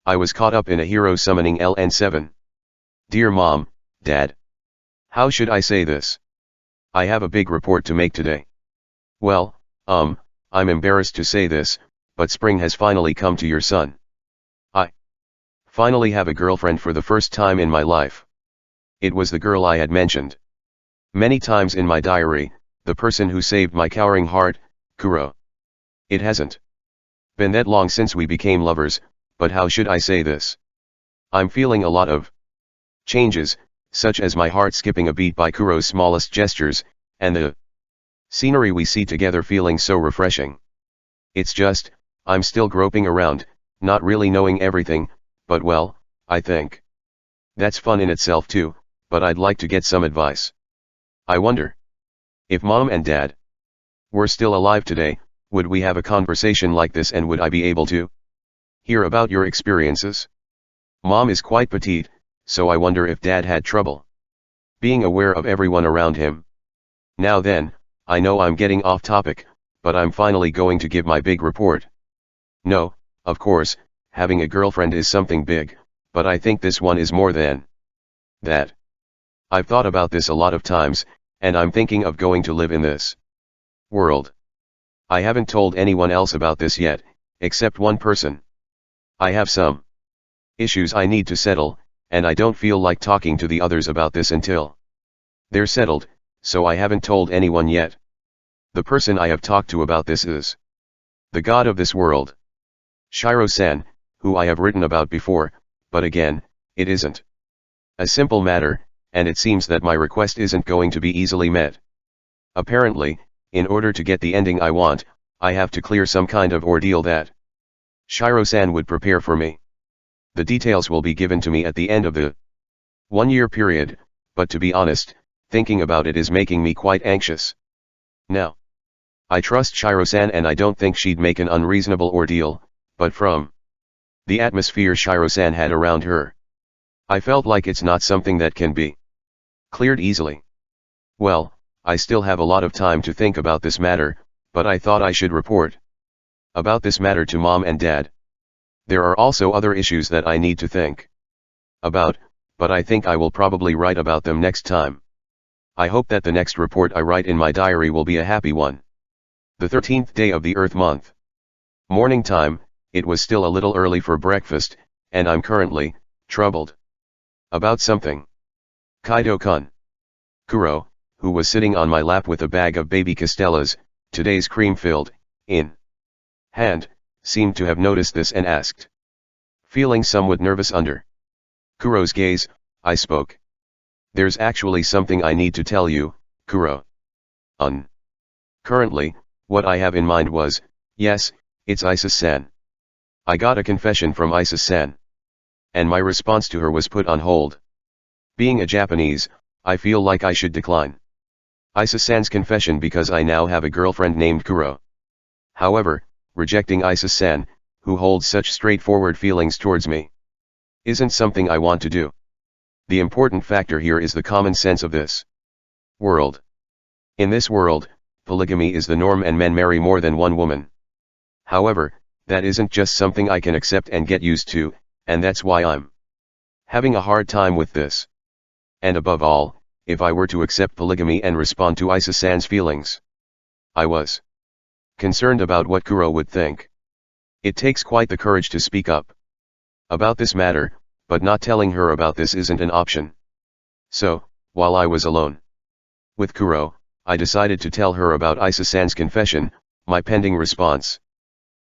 I was caught up in a hero summoning LN7. Dear Mom, Dad. How should I say this? I have a big report to make today. Well, I'm embarrassed to say this, but spring has finally come to your son. I finally have a girlfriend for the first time in my life. It was the girl I had mentioned many times in my diary, the person who saved my cowering heart, Kuro. It hasn't been that long since we became lovers, but how should I say this? I'm feeling a lot of changes, such as my heart skipping a beat by Kuro's smallest gestures, and the scenery we see together feeling so refreshing. It's just, I'm still groping around, not really knowing everything, but well, I think that's fun in itself too, but I'd like to get some advice. I wonder if Mom and Dad were still alive today, would we have a conversation like this and would I be able to hear about your experiences? Mom is quite petite, so I wonder if Dad had trouble being aware of everyone around him. Now then, I know I'm getting off topic, but I'm finally going to give my big report. No, of course, having a girlfriend is something big, but I think this one is more than that. I've thought about this a lot of times, and I'm thinking of going to live in this world. I haven't told anyone else about this yet, except one person. I have some issues I need to settle, and I don't feel like talking to the others about this until they're settled, so I haven't told anyone yet. The person I have talked to about this is the god of this world, Shiro-san, who I have written about before, but again, it isn't a simple matter, and it seems that my request isn't going to be easily met. Apparently, in order to get the ending I want, I have to clear some kind of ordeal that Shiro-san would prepare for me. The details will be given to me at the end of the 1-year period, but to be honest, thinking about it is making me quite anxious. Now, I trust Shiro-san and I don't think she'd make an unreasonable ordeal, but from the atmosphere Shiro-san had around her, I felt like it's not something that can be cleared easily. Well, I still have a lot of time to think about this matter, but I thought I should report about this matter to Mom and Dad. There are also other issues that I need to think about, but I think I will probably write about them next time. I hope that the next report I write in my diary will be a happy one. The 13th day of the Earth month. Morning time, it was still a little early for breakfast, and I'm currently troubled about something. Kaido-kun. Kuro, who was sitting on my lap with a bag of baby Castellas, today's cream-filled, in hand, seemed to have noticed this and asked. Feeling somewhat nervous under Kuro's gaze, I spoke. There's actually something I need to tell you, Kuro. Currently, what I have in mind was, yes, it's Isis-san. I got a confession from Isis-san. And my response to her was put on hold. Being a Japanese, I feel like I should decline Isis-san's confession because I now have a girlfriend named Kuro. However, rejecting Isis-san, who holds such straightforward feelings towards me, isn't something I want to do. The important factor here is the common sense of this world. In this world, polygamy is the norm and men marry more than one woman. However, that isn't just something I can accept and get used to, and that's why I'm having a hard time with this. And above all, if I were to accept polygamy and respond to Isis-san's feelings, I was concerned about what Kuro would think. It takes quite the courage to speak up about this matter, but not telling her about this isn't an option. So, while I was alone with Kuro, I decided to tell her about Isis-san's confession, my pending response,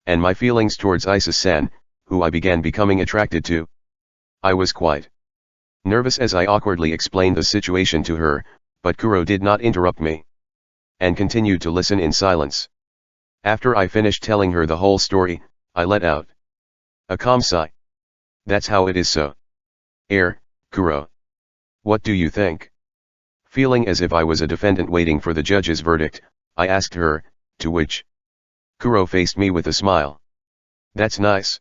and my feelings towards Isis-san, who I began becoming attracted to. I was quite nervous as I awkwardly explained the situation to her, but Kuro did not interrupt me, and continued to listen in silence. After I finished telling her the whole story, I let out a calm sigh. That's how it is so. Kuro. What do you think? Feeling as if I was a defendant waiting for the judge's verdict, I asked her, to which Kuro faced me with a smile. That's nice.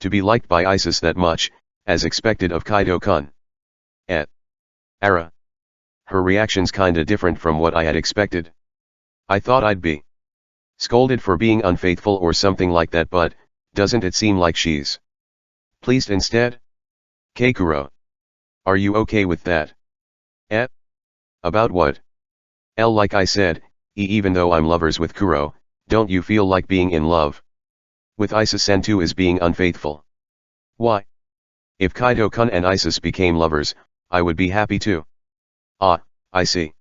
To be liked by Isis that much, as expected of Kaido-kun. Ara. Her reaction's kinda different from what I had expected. I thought I'd be scolded for being unfaithful or something like that, but doesn't it seem like she's Pleased instead? Kuro. Are you okay with that? Eh? About what? Like I said, even though I'm lovers with Kuro, don't you feel like being in love with Isa-san too is being unfaithful? Why? If Kaido-kun and Isis became lovers, I would be happy too. Ah, I see.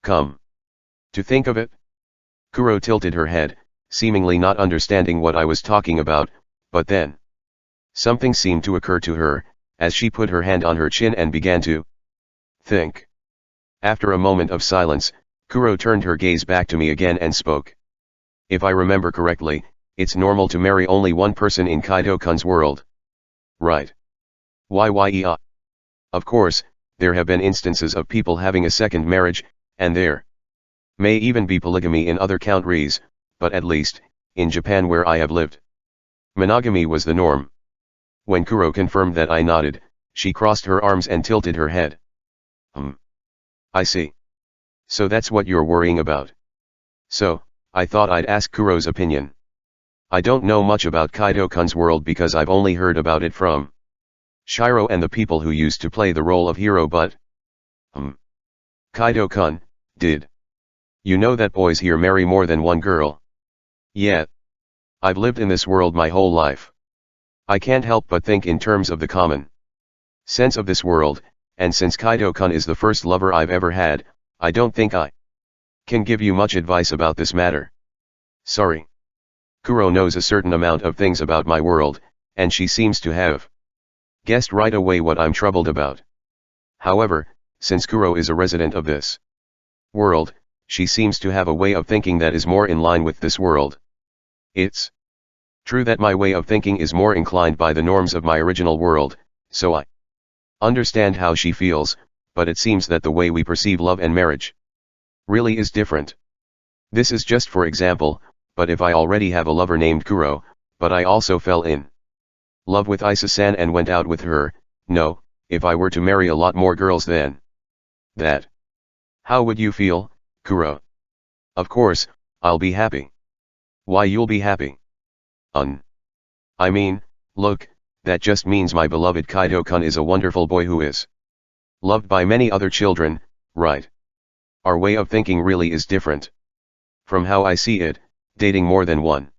Come to think of it? Kuro tilted her head, seemingly not understanding what I was talking about, but then something seemed to occur to her, as she put her hand on her chin and began to think. After a moment of silence, Kuro turned her gaze back to me again and spoke. If I remember correctly, it's normal to marry only one person in Kaido-kun's world. Right? Yeah. Of course, there have been instances of people having a second marriage, and there may even be polygamy in other countries, but at least, in Japan where I have lived, monogamy was the norm. When Kuro confirmed that, I nodded. She crossed her arms and tilted her head. I see. So that's what you're worrying about. So, I thought I'd ask Kuro's opinion. I don't know much about Kaido-kun's world because I've only heard about it from Shiro and the people who used to play the role of hero, but Kaido-kun, did you know that boys here marry more than one girl? Yeah. I've lived in this world my whole life. I can't help but think in terms of the common sense of this world, and since Kaido-kun is the first lover I've ever had, I don't think I can give you much advice about this matter. Sorry. Kuro knows a certain amount of things about my world, and she seems to have guessed right away what I'm troubled about. However, since Kuro is a resident of this world, she seems to have a way of thinking that is more in line with this world. It's true that my way of thinking is more inclined by the norms of my original world, so I understand how she feels, but it seems that the way we perceive love and marriage really is different. This is just for example, but if I already have a lover named Kuro, but I also fell in love with Isa-san and went out with her, no, if I were to marry a lot more girls than that, how would you feel, Kuro? Of course, I'll be happy. Why you'll be happy? I mean, look, that just means my beloved Kaido-kun is a wonderful boy who is loved by many other children, right? Our way of thinking really is different. From how I see it, dating more than one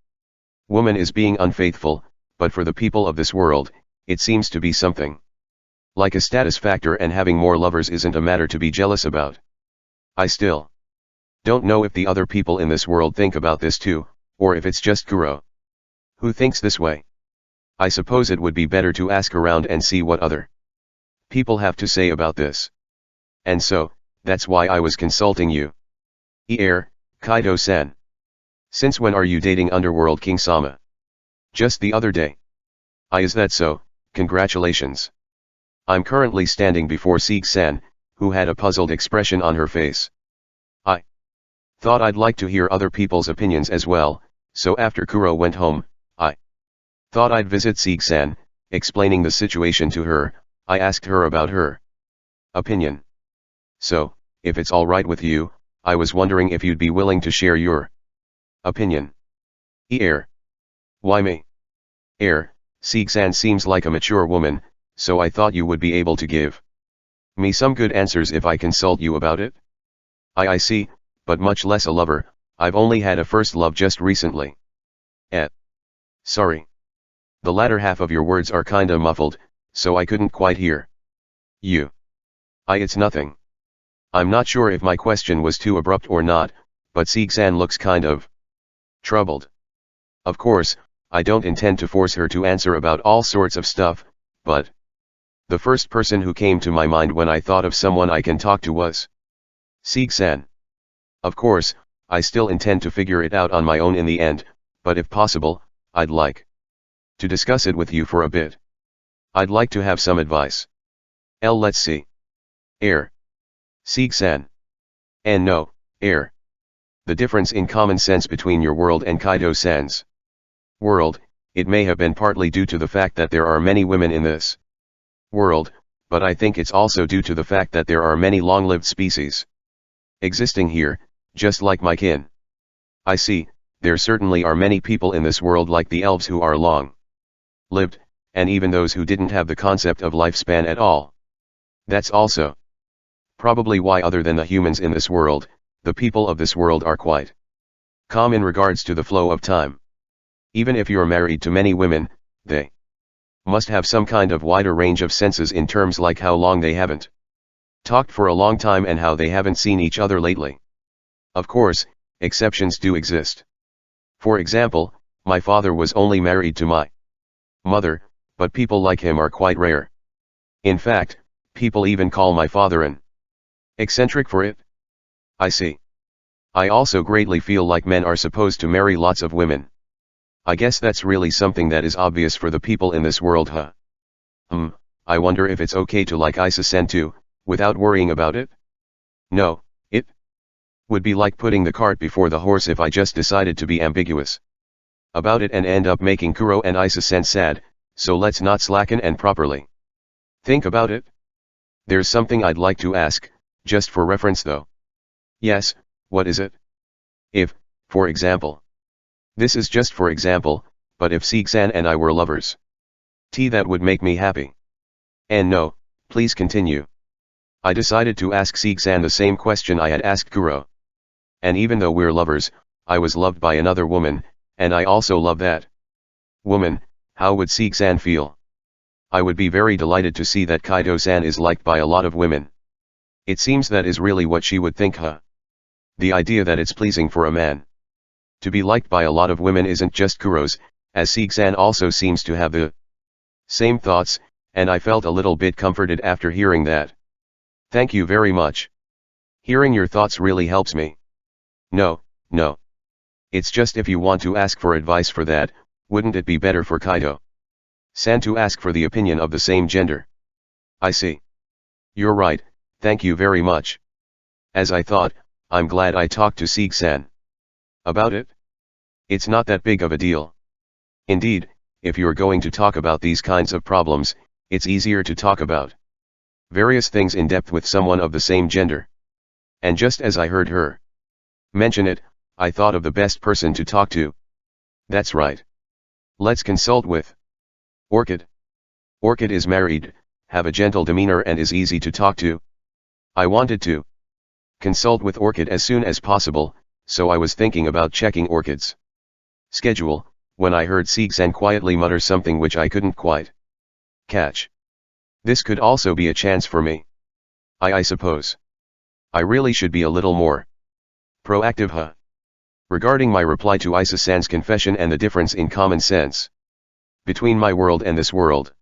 woman is being unfaithful, but for the people of this world, it seems to be something like a status factor, and having more lovers isn't a matter to be jealous about. I still don't know if the other people in this world think about this too, or if it's just Kuro who thinks this way. I suppose it would be better to ask around and see what other people have to say about this. And so, that's why I was consulting you. Kaido-san. Since when are you dating Underworld King Sama? Just the other day. Is that so? Congratulations. I'm currently standing before Sieg-san, who had a puzzled expression on her face. I thought I'd like to hear other people's opinions as well, so after Kuro went home, I thought I'd visit Sieg-san. Explaining the situation to her, I asked her about her opinion. So, if it's alright with you, I was wondering if you'd be willing to share your opinion. Why me? Sieg-san seems like a mature woman, so I thought you would be able to give me some good answers if I consult you about it. I see, but much less a lover. I've only had a first love just recently. Sorry. The latter half of your words are kinda muffled, so I couldn't quite hear you. It's nothing. I'm not sure if my question was too abrupt or not, but Sieg-san looks kind of troubled. Of course, I don't intend to force her to answer about all sorts of stuff, but the first person who came to my mind when I thought of someone I can talk to was Sieg-san. Of course, I still intend to figure it out on my own in the end, but if possible, I'd like to discuss it with you for a bit. I'd like to have some advice. Let's see. Sieg-san. And no, the difference in common sense between your world and Kaido-san's world, it may have been partly due to the fact that there are many women in this world, but I think it's also due to the fact that there are many long-lived species existing here, just like my kin. I see, there certainly are many people in this world like the elves who are long-lived, and even those who didn't have the concept of lifespan at all. That's also probably why, other than the humans in this world, the people of this world are quite calm in regards to the flow of time. Even if you're married to many women, they must have some kind of wider range of senses in terms like how long they haven't talked for a long time and how they haven't seen each other lately. Of course, exceptions do exist. For example, my father was only married to my mother, but people like him are quite rare. In fact, people even call my father an eccentric for it. I see. I also greatly feel like men are supposed to marry lots of women. I guess that's really something that is obvious for the people in this world, huh? I wonder if it's okay to like Isa-san too, without worrying about it? No, it would be like putting the cart before the horse if I just decided to be ambiguous about it and end up making Kuro and Isa-san sad, so let's not slacken and properly think about it. There's something I'd like to ask, just for reference though. Yes, what is it? If, for example, this is just for example, but if Seek-san and I were lovers, that would make me happy. And no, please continue. I decided to ask Seek-san the same question I had asked Kuro. And even though we're lovers, I was loved by another woman, and I also love that woman. How would Seek-san feel? I would be very delighted to see that Kaito-san is liked by a lot of women. It seems that is really what she would think, huh? The idea that it's pleasing for a man to be liked by a lot of women isn't just Kuro's, as Seek-san also seems to have the same thoughts, and I felt a little bit comforted after hearing that. Thank you very much. Hearing your thoughts really helps me. No. It's just if you want to ask for advice for that, wouldn't it be better for Kaito-san to ask for the opinion of the same gender? I see. You're right, thank you very much. As I thought, I'm glad I talked to Seek-san about it. It's not that big of a deal. Indeed, if you're going to talk about these kinds of problems, it's easier to talk about various things in depth with someone of the same gender. And just as I heard her mention it, I thought of the best person to talk to. That's right. Let's consult with Orchid. Orchid is married, have a gentle demeanor and is easy to talk to. I wanted to consult with Orchid as soon as possible, so I was thinking about checking Orchid's schedule, when I heard Seek-san quietly mutter something which I couldn't quite catch. This could also be a chance for me. I suppose I really should be a little more proactive, huh? Regarding my reply to Isa-san's confession and the difference in common sense between my world and this world.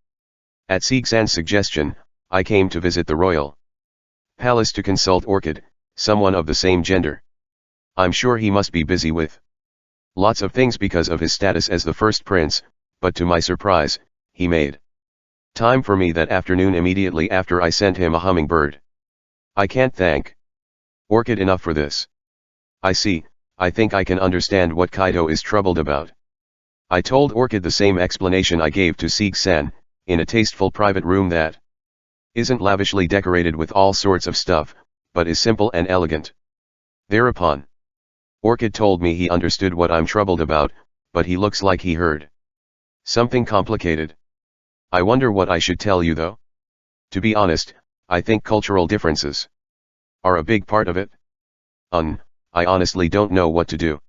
At Seek-san's suggestion, I came to visit the royal palace to consult Orchid, someone of the same gender. I'm sure he must be busy with lots of things because of his status as the first prince, but to my surprise, he made time for me that afternoon immediately after I sent him a hummingbird. I can't thank Orchid enough for this. I see, I think I can understand what Kaito is troubled about. I told Orchid the same explanation I gave to Seek-san, in a tasteful private room that isn't lavishly decorated with all sorts of stuff, but is simple and elegant. Thereupon, Orchid told me he understood what I'm troubled about, but he looks like he heard something complicated. I wonder what I should tell you though. To be honest, I think cultural differences are a big part of it. I honestly don't know what to do.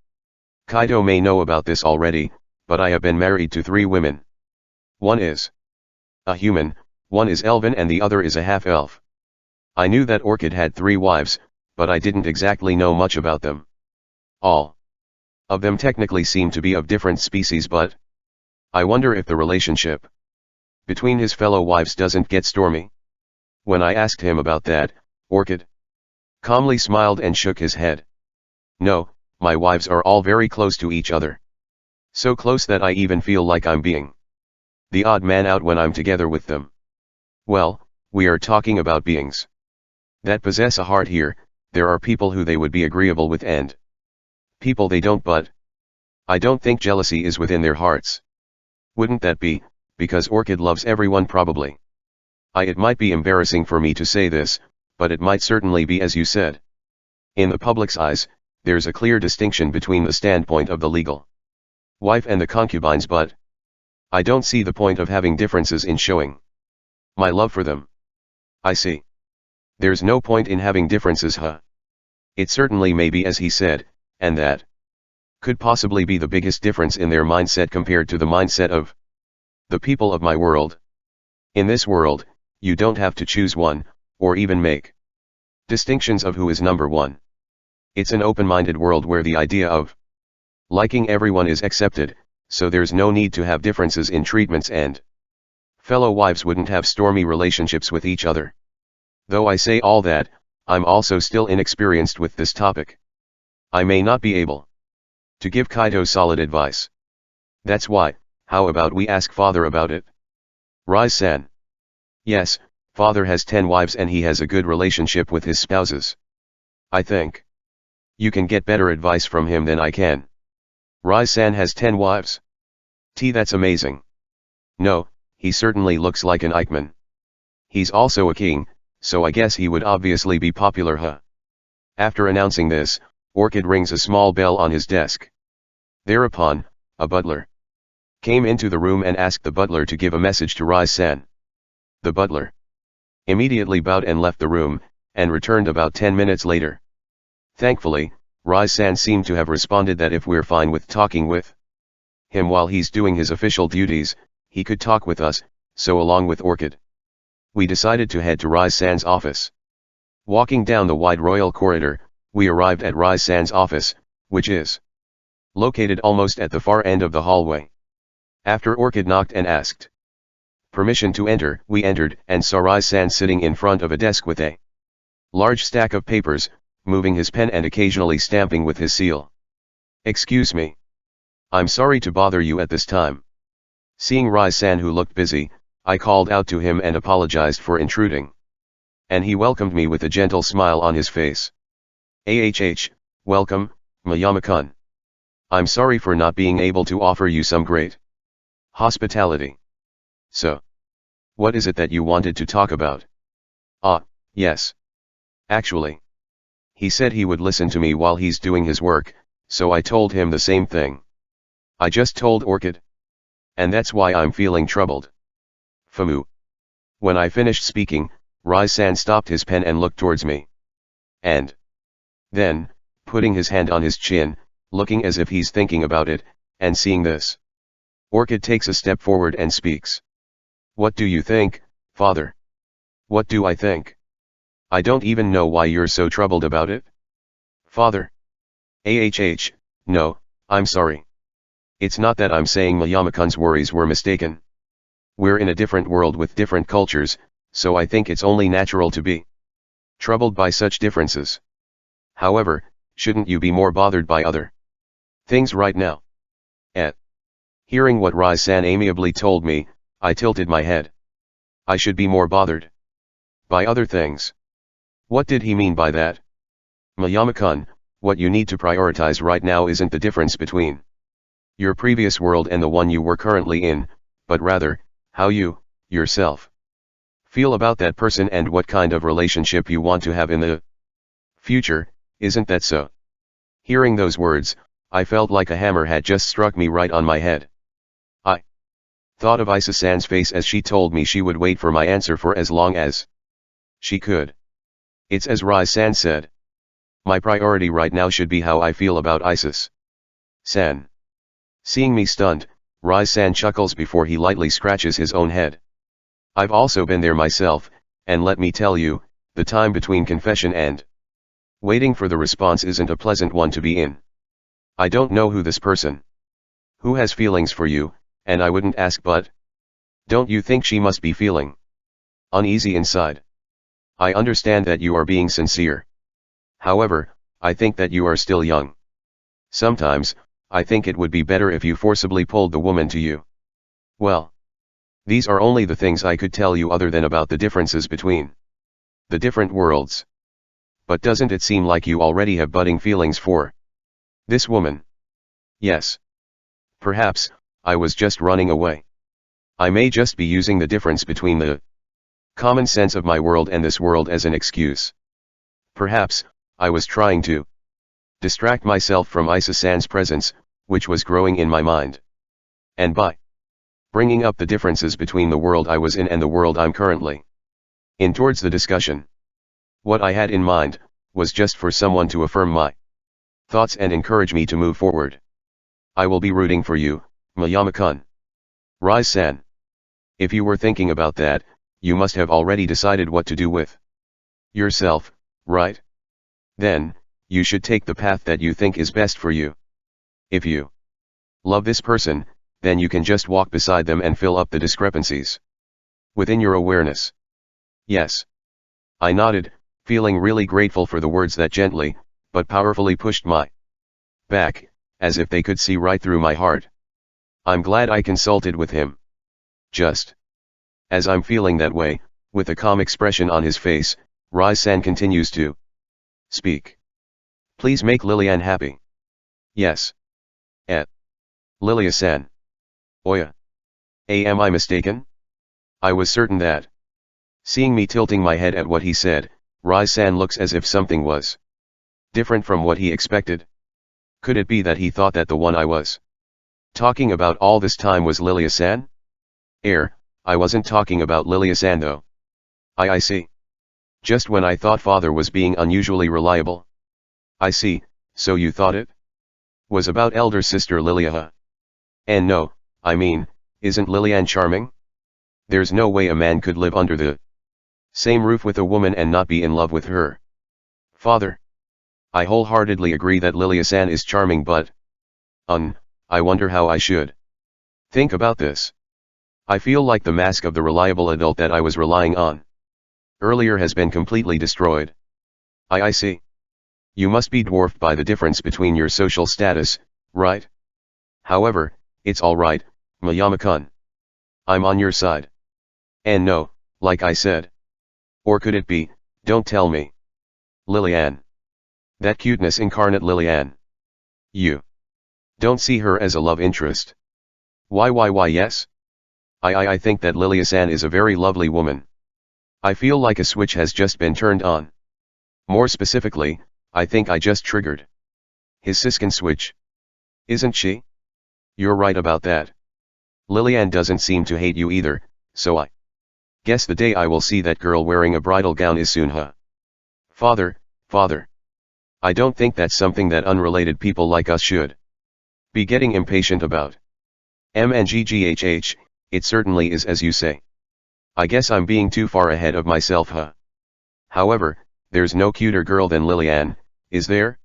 Kaito may know about this already, but I have been married to 3 women. One is a human, one is elven and the other is a half-elf. I knew that Orchid had 3 wives, but I didn't exactly know much about them. All of them technically seem to be of different species, but I wonder if the relationship between his fellow wives doesn't get stormy. When I asked him about that, Orchid calmly smiled and shook his head. No, my wives are all very close to each other. So close that I even feel like I'm being the odd man out when I'm together with them. Well, we are talking about beings that possess a heart here. There are people who they would be agreeable with and people they don't, but I don't think jealousy is within their hearts. Wouldn't that be, because Orchid loves everyone probably? It might be embarrassing for me to say this, but it might certainly be as you said. In the public's eyes, there's a clear distinction between the standpoint of the legal wife and the concubines, but I don't see the point of having differences in showing my love for them. I see. There's no point in having differences, huh? It certainly may be as he said, and that could possibly be the biggest difference in their mindset compared to the mindset of the people of my world. In this world, you don't have to choose one, or even make distinctions of who is number one. It's an open-minded world where the idea of liking everyone is accepted, so there's no need to have differences in treatments, and fellow wives wouldn't have stormy relationships with each other. Though I say all that, I'm also still inexperienced with this topic. I may not be able to give Kaito solid advice. That's why, how about we ask father about it? Rise-san. Yes, father has 10 wives and he has a good relationship with his spouses. I think you can get better advice from him than I can. Rise-san has 10 wives? That's amazing. No, he certainly looks like an Eichmann. He's also a king, so I guess he would obviously be popular, huh? After announcing this, Orchid rings a small bell on his desk. Thereupon, a butler came into the room and asked the butler to give a message to Rise-san. The butler immediately bowed and left the room, and returned about 10 minutes later. Thankfully, Rise-san seemed to have responded that if we're fine with talking with him while he's doing his official duties, he could talk with us, so along with Orchid, we decided to head to Rise-san's office. Walking down the wide royal corridor, we arrived at Rise-san's office, which is located almost at the far end of the hallway. After Orchid knocked and asked permission to enter, we entered and saw Rise-san sitting in front of a desk with a large stack of papers, moving his pen and occasionally stamping with his seal. Excuse me. I'm sorry to bother you at this time. Seeing Rise-san, who looked busy, I called out to him and apologized for intruding. And he welcomed me with a gentle smile on his face. Welcome, Mayama-kun. I'm sorry for not being able to offer you some great hospitality. So, what is it that you wanted to talk about? Yes. Actually, he said he would listen to me while he's doing his work, so I told him the same thing I just told Orchid. And that's why I'm feeling troubled. Famu. When I finished speaking, Rise-san stopped his pen and looked towards me. And then, putting his hand on his chin, looking as if he's thinking about it, and seeing this, Orchid takes a step forward and speaks. What do you think, father? What do I think? I don't even know why you're so troubled about it. Father. No, I'm sorry. It's not that I'm saying Mayama-kun's worries were mistaken. We're in a different world with different cultures, so I think it's only natural to be troubled by such differences. However, shouldn't you be more bothered by other things right now? At hearing what Rise-san amiably told me, I tilted my head. I should be more bothered by other things. What did he mean by that? Mayama-kun, what you need to prioritize right now isn't the difference between your previous world and the one you were currently in, but rather, how you, yourself, feel about that person and what kind of relationship you want to have in the future, isn't that so? Hearing those words, I felt like a hammer had just struck me right on my head. I thought of Isa-san's face as she told me she would wait for my answer for as long as she could. It's as Rise-san said. My priority right now should be how I feel about Isis-san. Seeing me stunned, Rise-san chuckles before he lightly scratches his own head. I've also been there myself, and let me tell you, the time between confession and waiting for the response isn't a pleasant one to be in. I don't know who this person who has feelings for you, and I wouldn't ask, but don't you think she must be feeling uneasy inside? I understand that you are being sincere. However, I think that you are still young. Sometimes, I think it would be better if you forcibly pulled the woman to you. Well, these are only the things I could tell you other than about the differences between the different worlds. But doesn't it seem like you already have budding feelings for this woman? Yes. Perhaps, I was just running away. I may just be using the difference between the common sense of my world and this world as an excuse. Perhaps, I was trying to distract myself from Isa-san's presence, which was growing in my mind. And by bringing up the differences between the world I was in and the world I'm currently in towards the discussion. What I had in mind was just for someone to affirm my thoughts and encourage me to move forward. I will be rooting for you, Mayama-kun. Rise-san. If you were thinking about that, you must have already decided what to do with yourself, right? Then, you should take the path that you think is best for you. If you love this person, then you can just walk beside them and fill up the discrepancies within your awareness. Yes. I nodded, feeling really grateful for the words that gently, but powerfully pushed my back, as if they could see right through my heart. I'm glad I consulted with him. Just as I'm feeling that way, with a calm expression on his face, Rise-san continues to speak. Please make Lilian happy. Yes. Lilia-san. Oya. Am I mistaken? I was certain that. Seeing me tilting my head at what he said, Rise-san looks as if something was different from what he expected. Could it be that he thought that the one I was talking about all this time was Lilia-san? I wasn't talking about Lilia-san though. I see. Just when I thought father was being unusually reliable. I see, so you thought it was about elder sister Lilia, huh? And no, I mean, isn't Lilian charming? There's no way a man could live under the same roof with a woman and not be in love with her. Father. I wholeheartedly agree that Lilia-san is charming, but I wonder how I should think about this. I feel like the mask of the reliable adult that I was relying on earlier has been completely destroyed. I see. You must be dwarfed by the difference between your social status, right? However, it's alright, Mayama-kun. I'm on your side. And no, like I said. Or could it be, don't tell me. Lilian. That cuteness incarnate Lilian. You don't see her as a love interest. Why yes? I think that Lilia-san is a very lovely woman. I feel like a switch has just been turned on. More specifically, I think I just triggered his Siskin switch. Isn't she? You're right about that. Lilian doesn't seem to hate you either, so I guess the day I will see that girl wearing a bridal gown is soon, huh? Father. I don't think that's something that unrelated people like us should be getting impatient about. MNGGHH, it certainly is as you say. I guess I'm being too far ahead of myself, huh? However, there's no cuter girl than Lilian, is there?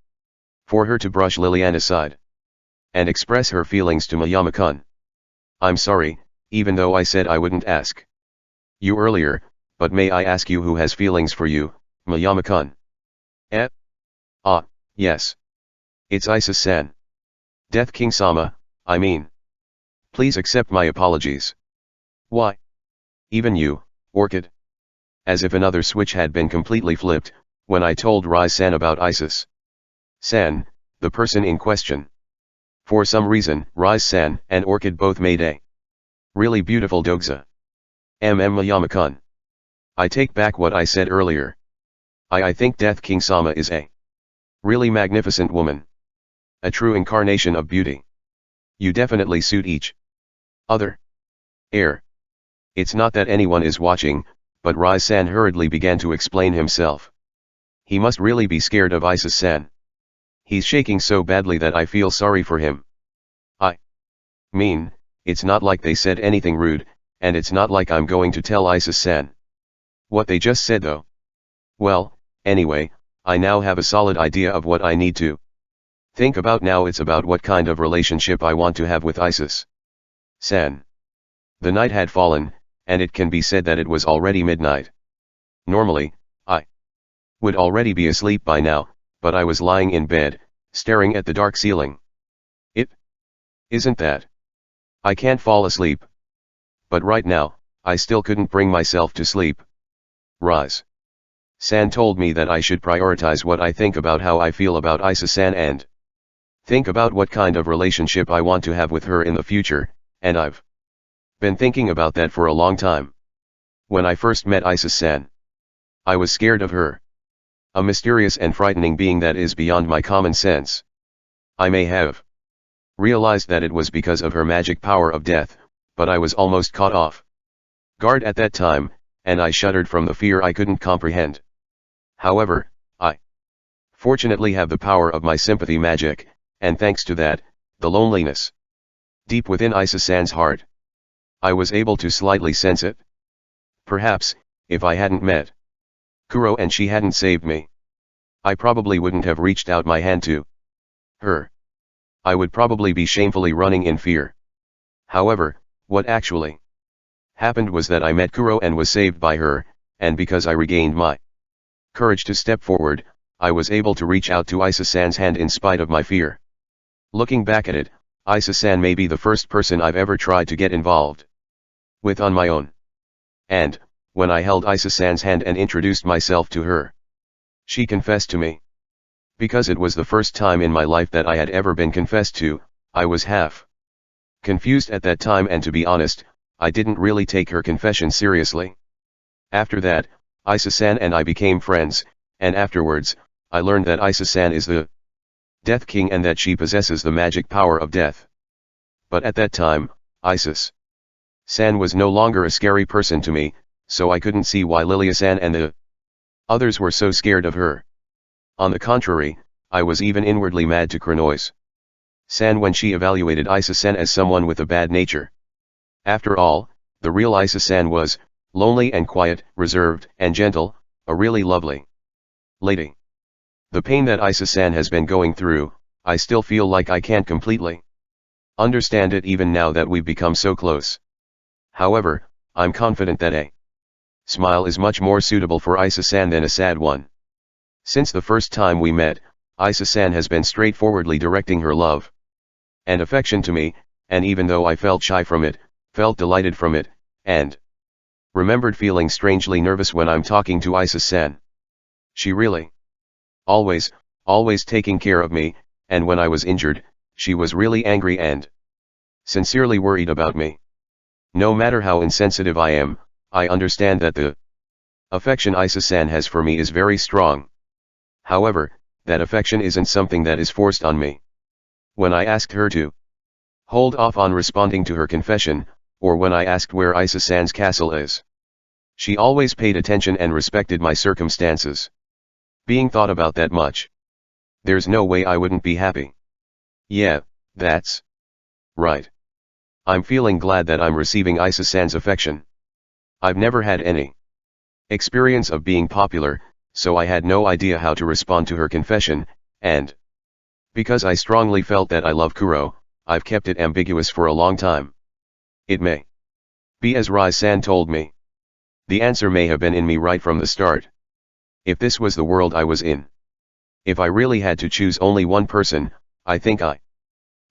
For her to brush Lilian aside and express her feelings to Mayama-kun. I'm sorry, even though I said I wouldn't ask you earlier, but may I ask you who has feelings for you, Mayama-kun? Yes. It's Isis-san. Death King-sama, I mean. Please accept my apologies. Why? Even you, Orchid? As if another switch had been completely flipped, when I told Rise-san about Isis-san, the person in question. For some reason, Rise-san and Orchid both made a really beautiful doxa. Mayama-kun. I take back what I said earlier. I think Death King-sama is a really magnificent woman. A true incarnation of beauty. You definitely suit each other. It's not that anyone is watching, but Rise-san hurriedly began to explain himself. He must really be scared of Isis-san. He's shaking so badly that I feel sorry for him. I mean, it's not like they said anything rude, and it's not like I'm going to tell Isis-san what they just said though. Well, anyway, I now have a solid idea of what I need to think about now. It's about what kind of relationship I want to have with Isis-san. The night had fallen, and it can be said that it was already midnight. Normally, I would already be asleep by now, but I was lying in bed, staring at the dark ceiling. It isn't that I can't fall asleep. But right now, I still couldn't bring myself to sleep. Rise-san told me that I should prioritize what I think about how I feel about Isis-san and think about what kind of relationship I want to have with her in the future, and I've been thinking about that for a long time. When I first met Isis-san, I was scared of her. A mysterious and frightening being that is beyond my common sense. I may have realized that it was because of her magic power of death, but I was almost caught off guard at that time, and I shuddered from the fear I couldn't comprehend. However, I fortunately have the power of my sympathy magic, and thanks to that, the loneliness deep within Isa-san's heart, I was able to slightly sense it. Perhaps, if I hadn't met Kuro and she hadn't saved me, I probably wouldn't have reached out my hand to her. I would probably be shamefully running in fear. However, what actually happened was that I met Kuro and was saved by her, and because I regained my courage to step forward, I was able to reach out to Isa-san's hand in spite of my fear. Looking back at it, Isa-san may be the first person I've ever tried to get involved with on my own. And, when I held Isa-san's hand and introduced myself to her, she confessed to me. Because it was the first time in my life that I had ever been confessed to, I was half confused at that time, and to be honest, I didn't really take her confession seriously. After that, Isa-san and I became friends, and afterwards, I learned that Isa-san is the Death King and that she possesses the magic power of death. But at that time, Isa-san was no longer a scary person to me, so I couldn't see why Lilia-san and the others were so scared of her. On the contrary, I was even inwardly mad to Kunoi's-san when she evaluated Isa-san as someone with a bad nature. After all, the real Isa-san was lonely and quiet, reserved and gentle, a really lovely lady. The pain that Isa-san has been going through, I still feel like I can't completely understand it even now that we've become so close. However, I'm confident that a smile is much more suitable for Isa-san than a sad one. Since the first time we met, Isa-san has been straightforwardly directing her love and affection to me, and even though I felt shy from it, felt delighted from it, and remembered feeling strangely nervous when I'm talking to Isa-san. She really always taking care of me, and when I was injured, she was really angry and sincerely worried about me. No matter how insensitive I am, I understand that the affection Isa-san has for me is very strong. However, that affection isn't something that is forced on me. When I asked her to hold off on responding to her confession, or when I asked where Isa-san's castle is, she always paid attention and respected my circumstances. Being thought about that much, there's no way I wouldn't be happy. Yeah, that's right. I'm feeling glad that I'm receiving Isa-san's affection. I've never had any experience of being popular, so I had no idea how to respond to her confession, and because I strongly felt that I love Kuro, I've kept it ambiguous for a long time. It may be as Rai-san told me. The answer may have been in me right from the start. If this was the world I was in, if I really had to choose only one person, I think I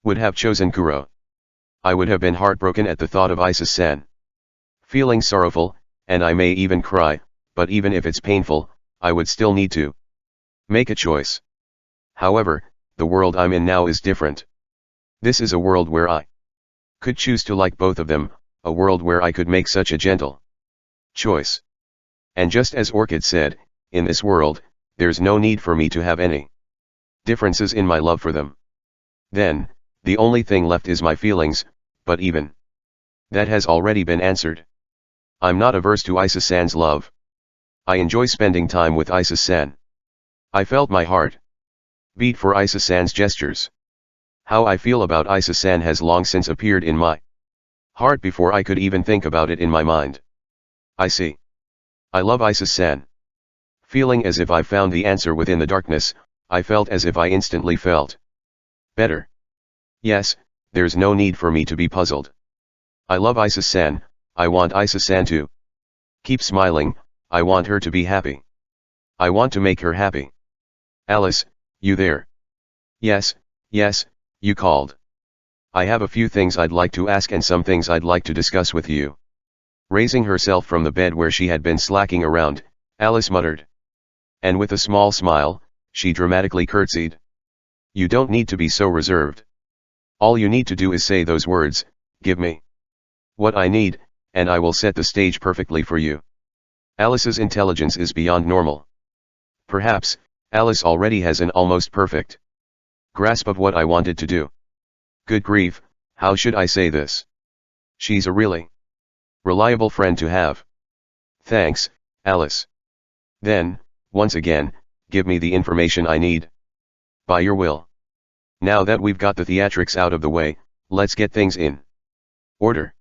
would have chosen Kuro. I would have been heartbroken at the thought of Isa-san feeling sorrowful, and I may even cry, but even if it's painful, I would still need to make a choice. However, the world I'm in now is different. This is a world where I could choose to like both of them, a world where I could make such a gentle choice. And just as Orchid said, in this world, there's no need for me to have any differences in my love for them. Then, the only thing left is my feelings, but even that has already been answered. I'm not averse to Isa-san's love. I enjoy spending time with Isa-san. I felt my heart beat for Isa-san's gestures. How I feel about Isa-san has long since appeared in my heart before I could even think about it in my mind. I see. I love Isa-san. Feeling as if I found the answer within the darkness, I felt as if I instantly felt better. Yes, there's no need for me to be puzzled. I love Isa-san, I want Isa-san to keep smiling, I want her to be happy. I want to make her happy. Alice, you there? Yes, you called. I have a few things I'd like to ask and some things I'd like to discuss with you. Raising herself from the bed where she had been slacking around, Alice muttered. And with a small smile, she dramatically curtsied. You don't need to be so reserved. All you need to do is say those words, give me what I need, and I will set the stage perfectly for you. Alice's intelligence is beyond normal. Perhaps, Alice already has an almost perfect grasp of what I wanted to do. Good grief, how should I say this? She's a really reliable friend to have. Thanks, Alice. Then, once again, give me the information I need. By your will. Now that we've got the theatrics out of the way, let's get things in order.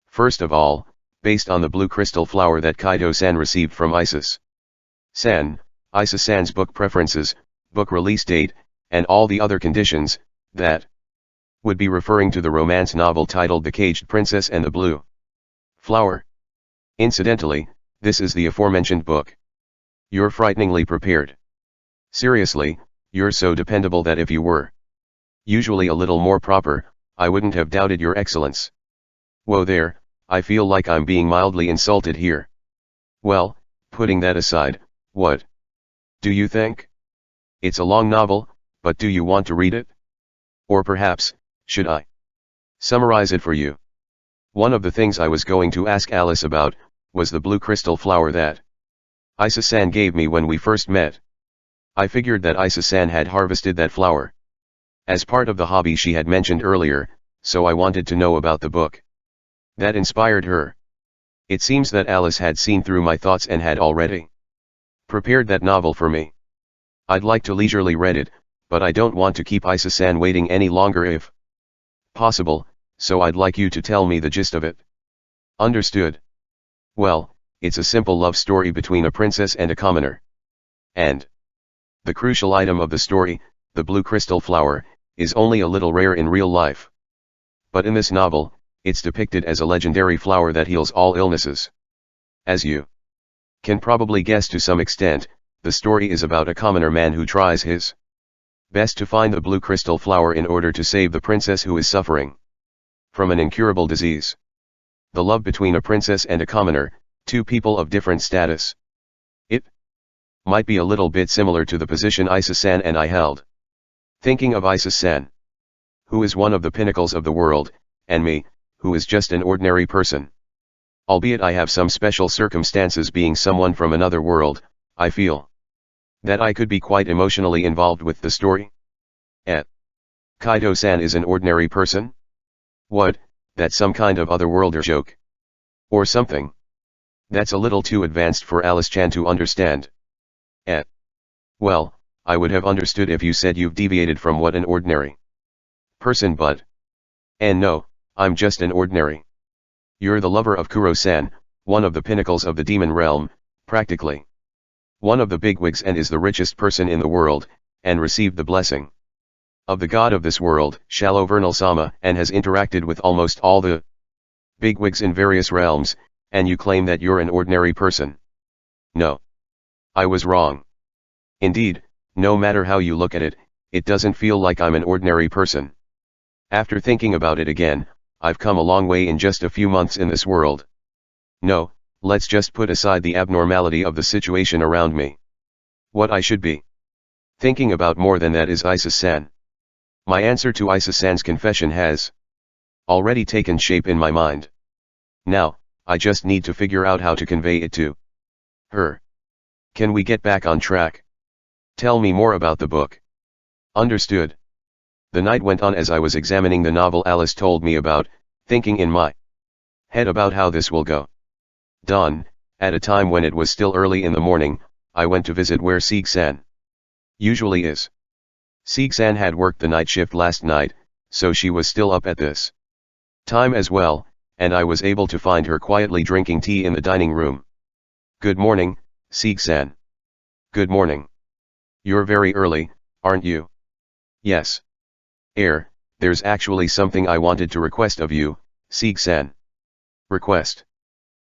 First of all, based on the blue crystal flower that Kaido-san received from Isa-san, Isa-san's book preferences, book release date, and all the other conditions, that would be referring to the romance novel titled The Caged Princess and the Blue Flower. Incidentally, this is the aforementioned book. You're frighteningly prepared. Seriously, you're so dependable that if you were usually a little more proper, I wouldn't have doubted your excellence. Whoa there, I feel like I'm being mildly insulted here. Well, putting that aside, what do you think? It's a long novel, but do you want to read it? Or perhaps, should I summarize it for you? One of the things I was going to ask Alice about was the blue crystal flower that Isa-san gave me when we first met. I figured that Isa-san had harvested that flower as part of the hobby she had mentioned earlier, so I wanted to know about the book that inspired her. It seems that Alice had seen through my thoughts and had already prepared that novel for me. I'd like to leisurely read it, but I don't want to keep Isa-san waiting any longer if possible, so I'd like you to tell me the gist of it. Understood. Well, it's a simple love story between a princess and a commoner. And the crucial item of the story, the blue crystal flower, is only a little rare in real life. But in this novel, it's depicted as a legendary flower that heals all illnesses. As you can probably guess to some extent, the story is about a commoner man who tries his best to find the blue crystal flower in order to save the princess who is suffering from an incurable disease. The love between a princess and a commoner, two people of different status. It might be a little bit similar to the position Isa-san and I held. Thinking of Isa-san, who is one of the pinnacles of the world, and me, who is just an ordinary person. Albeit I have some special circumstances being someone from another world, I feel that I could be quite emotionally involved with the story. Kaido-san is an ordinary person? What, that's some kind of otherworlder joke? Or something? That's a little too advanced for Alice-chan to understand. Well, I would have understood if you said you've deviated from what an ordinary person but. And no, I'm just an ordinary. You're the lover of Kuro-san, one of the pinnacles of the demon realm, practically one of the bigwigs and is the richest person in the world, and received the blessing of the god of this world, Shallow Vernal-sama, and has interacted with almost all the bigwigs in various realms, and you claim that you're an ordinary person. No. I was wrong. Indeed, no matter how you look at it, it doesn't feel like I'm an ordinary person. After thinking about it again, I've come a long way in just a few months in this world. No, let's just put aside the abnormality of the situation around me. What I should be thinking about more than that is Isa-san. My answer to Isa-san's confession has already taken shape in my mind. Now, I just need to figure out how to convey it to her. Can we get back on track? Tell me more about the book. Understood. The night went on as I was examining the novel Alice told me about, thinking in my head about how this will go. Dawn, at a time when it was still early in the morning, I went to visit where Sieg-san usually is. Sieg-san had worked the night shift last night, so she was still up at this time as well, and I was able to find her quietly drinking tea in the dining room. Good morning, Sieg-san. Good morning. You're very early, aren't you? Yes. There's actually something I wanted to request of you, Sieg-san. Request.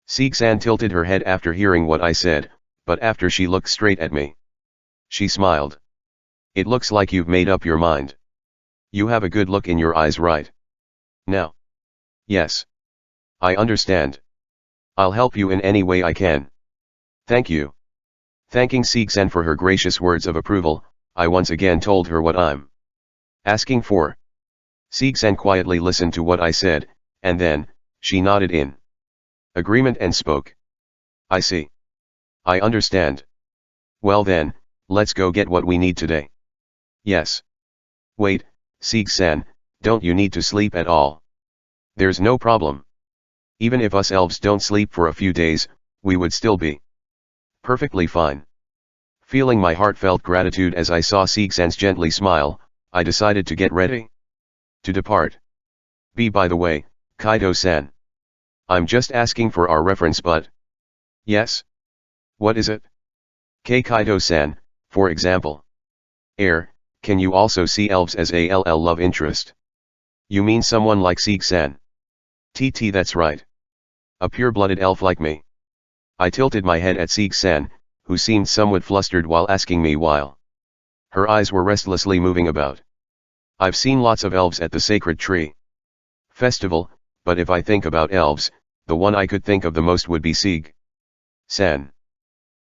Sieg-san tilted her head after hearing what I said, but after she looked straight at me, she smiled. It looks like you've made up your mind. You have a good look in your eyes right now. Yes. I understand. I'll help you in any way I can. Thank you. Thanking Sieg-san for her gracious words of approval, I once again told her what I'm asking for. Sieg-san quietly listened to what I said, and then, she nodded in agreement and spoke. I see. I understand. Well then, let's go get what we need today. Yes. Wait, Sieg-san, don't you need to sleep at all? There's no problem. Even if us elves don't sleep for a few days, we would still be perfectly fine. Feeling my heartfelt gratitude as I saw Seegsan's gently smile, I decided to get ready to depart. By the way, Kaito-san. I'm just asking for our reference, but... Yes? What is it? Kaito-san, for example. Can you also see elves as a love interest? You mean someone like Seeg-san? That's right. A pure-blooded elf like me. I tilted my head at Seeg-san, who seemed somewhat flustered while asking me while her eyes were restlessly moving about. I've seen lots of elves at the Sacred Tree Festival, but if I think about elves, the one I could think of the most would be Seeg-san.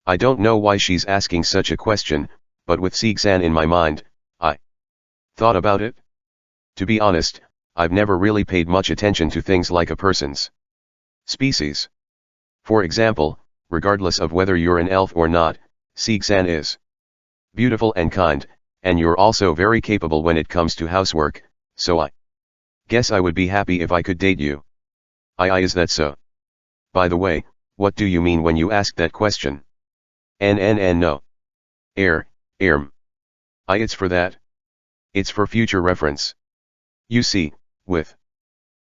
I don't know why she's asking such a question, but with Seeg-san in my mind, I thought about it. To be honest, I've never really paid much attention to things like a person's species. For example, regardless of whether you're an elf or not, Seeg-san is beautiful and kind, and you're also very capable when it comes to housework, so I guess I would be happy if I could date you. Is that so? By the way, what do you mean when you ask that question? No. It's for that. It's for future reference. You see, with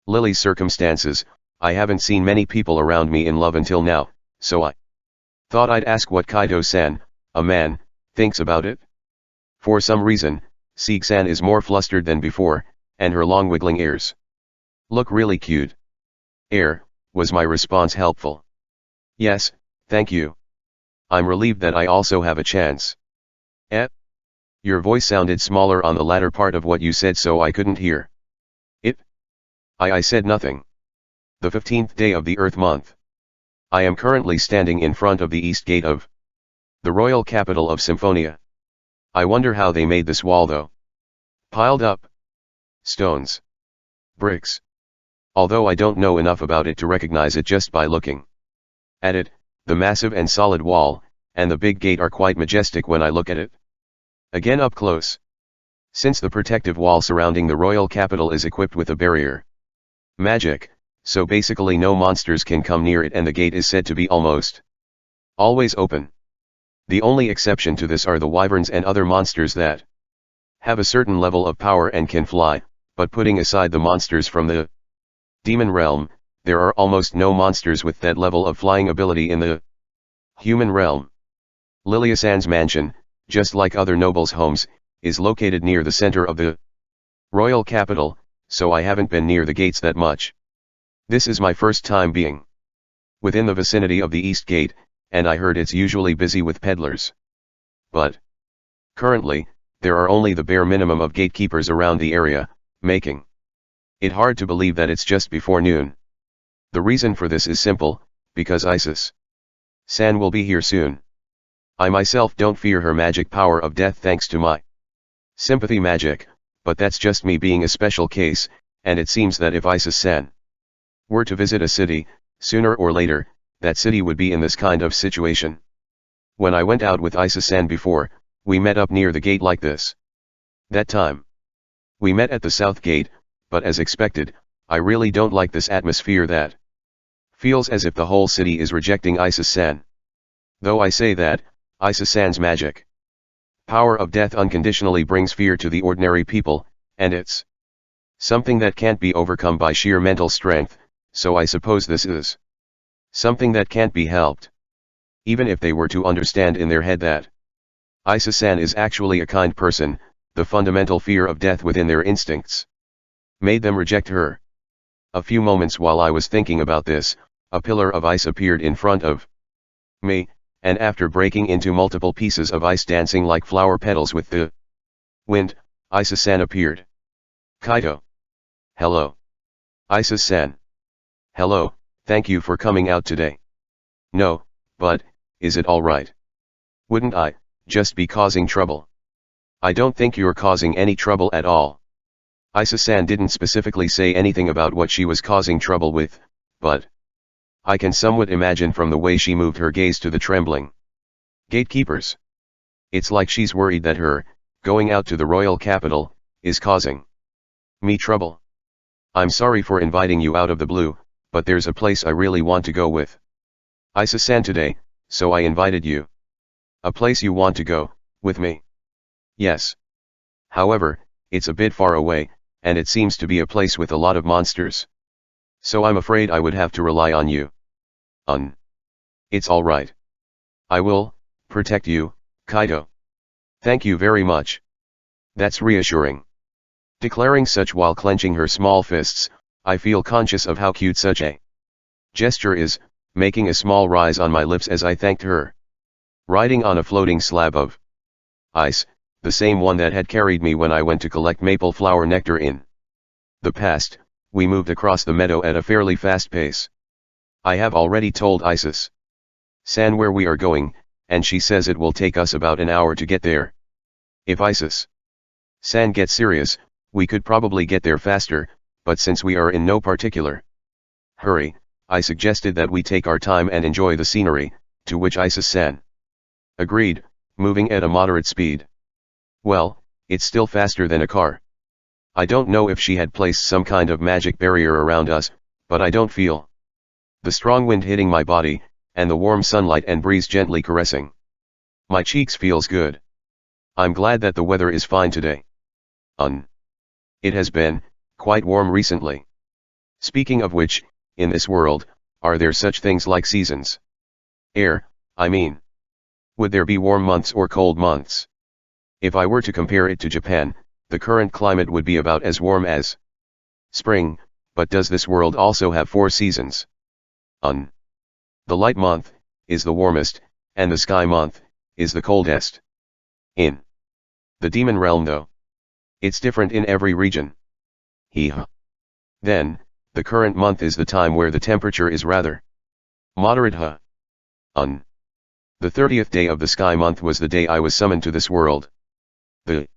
Lily's circumstances, I haven't seen many people around me in love until now, so I thought I'd ask what Kaito-san, a man, thinks about it. For some reason, Seeg-san is more flustered than before, and her long wiggling ears look really cute. Was my response helpful? Yes, thank you. I'm relieved that I also have a chance. Your voice sounded smaller on the latter part of what you said, so I couldn't hear it. I said nothing. The 15th day of the Earth month. I am currently standing in front of the east gate of the royal capital of Symphonia. I wonder how they made this wall though. Piled up stones, bricks. Although I don't know enough about it to recognize it just by looking at it, the massive and solid wall, and the big gate are quite majestic when I look at it again up close. Since the protective wall surrounding the royal capital is equipped with a barrier magic, so basically no monsters can come near it, and the gate is said to be almost always open. The only exception to this are the wyverns and other monsters that have a certain level of power and can fly, but putting aside the monsters from the demon realm, there are almost no monsters with that level of flying ability in the human realm. Lilia-san's mansion, just like other nobles' homes, is located near the center of the royal capital, so I haven't been near the gates that much. This is my first time being within the vicinity of the East Gate, and I heard it's usually busy with peddlers. But currently, there are only the bare minimum of gatekeepers around the area, making it hard to believe that it's just before noon. The reason for this is simple, because Isis-san will be here soon. I myself don't fear her magic power of death thanks to my sympathy magic, but that's just me being a special case, and it seems that if Isis-san were to visit a city, sooner or later, that city would be in this kind of situation. When I went out with Isis-san before, we met up near the gate like this. That time, we met at the south gate, but as expected, I really don't like this atmosphere that feels as if the whole city is rejecting Isis-san. Though I say that, Isis-san's magic power of death unconditionally brings fear to the ordinary people, and it's something that can't be overcome by sheer mental strength, so I suppose this is something that can't be helped. Even if they were to understand in their head that Isis-san is actually a kind person, the fundamental fear of death within their instincts made them reject her. A few moments while I was thinking about this, a pillar of ice appeared in front of me, and after breaking into multiple pieces of ice dancing like flower petals with the wind, Isis-san appeared. Kaito. Hello. Isis-san. Hello, thank you for coming out today. No, but, is it alright? Wouldn't I just be causing trouble? I don't think you're causing any trouble at all. Isis-san didn't specifically say anything about what she was causing trouble with, but I can somewhat imagine from the way she moved her gaze to the trembling gatekeepers. It's like she's worried that her going out to the royal capital is causing me trouble. I'm sorry for inviting you out of the blue, but there's a place I really want to go with Isa-san today, so I invited you. A place you want to go, with me? Yes. However, it's a bit far away, and it seems to be a place with a lot of monsters. So I'm afraid I would have to rely on you. It's alright. I will protect you, Kaido. Thank you very much. That's reassuring. Declaring such while clenching her small fists, I feel conscious of how cute such a gesture is, making a small rise on my lips as I thanked her. Riding on a floating slab of ice, the same one that had carried me when I went to collect maple flower nectar in the past, we moved across the meadow at a fairly fast pace. I have already told Isis-san where we are going, and she says it will take us about an hour to get there. If Isis-san gets serious, we could probably get there faster, but since we are in no particular hurry, I suggested that we take our time and enjoy the scenery, to which Isis-san agreed, moving at a moderate speed. Well, it's still faster than a car. I don't know if she had placed some kind of magic barrier around us, but I don't feel the strong wind hitting my body, and the warm sunlight and breeze gently caressing my cheeks feels good. I'm glad that the weather is fine today. It has been quite warm recently. Speaking of which, in this world, are there such things like seasons? I mean. Would there be warm months or cold months? If I were to compare it to Japan, the current climate would be about as warm as spring, but does this world also have 4 seasons? The light month is the warmest, and the sky month is the coldest. In the demon realm though, it's different in every region. Then, the current month is the time where the temperature is rather moderate. The 30th day of the sky month was the day I was summoned to this world. The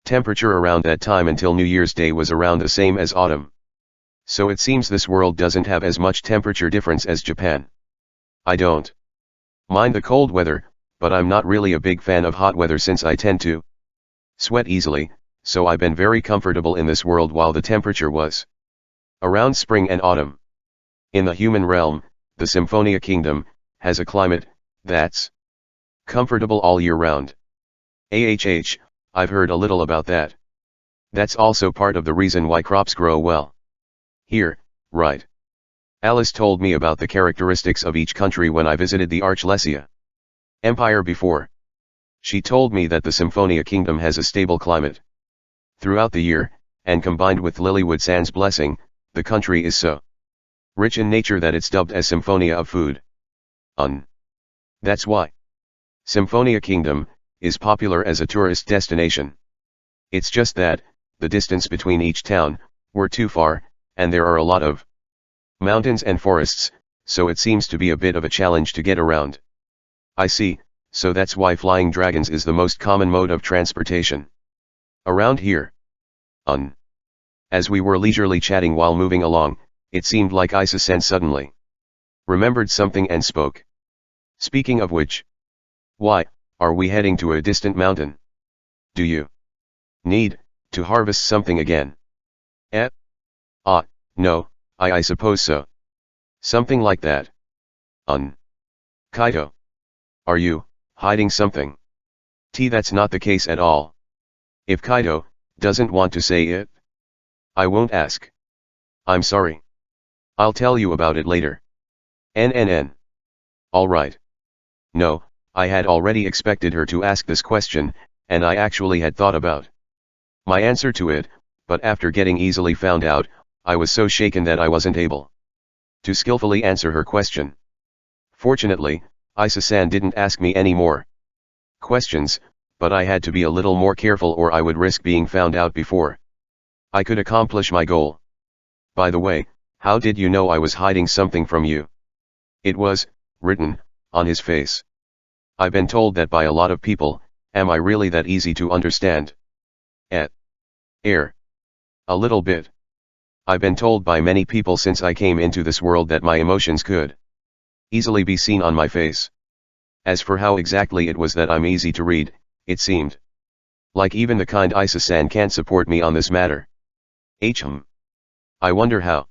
temperature around that time until New Year's Day was around the same as autumn. So it seems this world doesn't have as much temperature difference as Japan. I don't mind the cold weather, but I'm not really a big fan of hot weather since I tend to sweat easily, so I've been very comfortable in this world while the temperature was around spring and autumn. In the human realm, the Symphonia Kingdom has a climate that's comfortable all year round. I've heard a little about that. That's also part of the reason why crops grow well here, right? Alice told me about the characteristics of each country when I visited the Archlesia Empire before. She told me that the Symphonia Kingdom has a stable climate throughout the year, and combined with Lilywood-san's blessing, the country is so rich in nature that it's dubbed as Symphonia of Food. That's why Symphonia Kingdom is popular as a tourist destination. It's just that, the distance between each town were too far, and there are a lot of mountains and forests, so it seems to be a bit of a challenge to get around. I see, so that's why flying dragons is the most common mode of transportation around here. As we were leisurely chatting while moving along, it seemed like Isa-san suddenly remembered something and spoke. Speaking of which, why are we heading to a distant mountain? Do you need to harvest something again? No, I suppose so. Something like that. Kaido. Are you hiding something? That's not the case at all. If Kaido doesn't want to say it, I won't ask. I'm sorry. I'll tell you about it later. Alright. No, I had already expected her to ask this question, and I actually had thought about my answer to it, but after getting easily found out, I was so shaken that I wasn't able to skillfully answer her question. Fortunately, Isa-san didn't ask me any more questions, but I had to be a little more careful or I would risk being found out before I could accomplish my goal. By the way, how did you know I was hiding something from you? It was written on his face. I've been told that by a lot of people. Am I really that easy to understand? A little bit. I've been told by many people since I came into this world that my emotions could easily be seen on my face. As for how exactly it was that I'm easy to read, it seemed like even the kind Isa-san can't support me on this matter. I wonder how.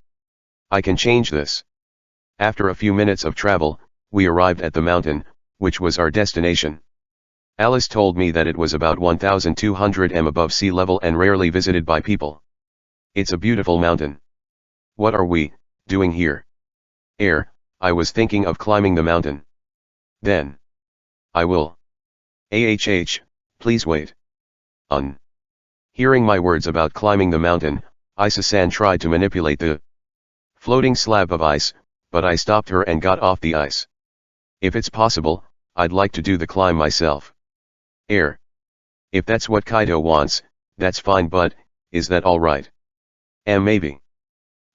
I can change this. After a few minutes of travel, we arrived at the mountain, which was our destination. Alice told me that it was about 1,200 m above sea level and rarely visited by people. It's a beautiful mountain. What are we doing here? I was thinking of climbing the mountain. Then. I will. Please wait. Hearing my words about climbing the mountain, Isa-san tried to manipulate the floating slab of ice, but I stopped her and got off the ice. If it's possible, I'd like to do the climb myself. If that's what Kaito wants, that's fine, but is that alright? Maybe.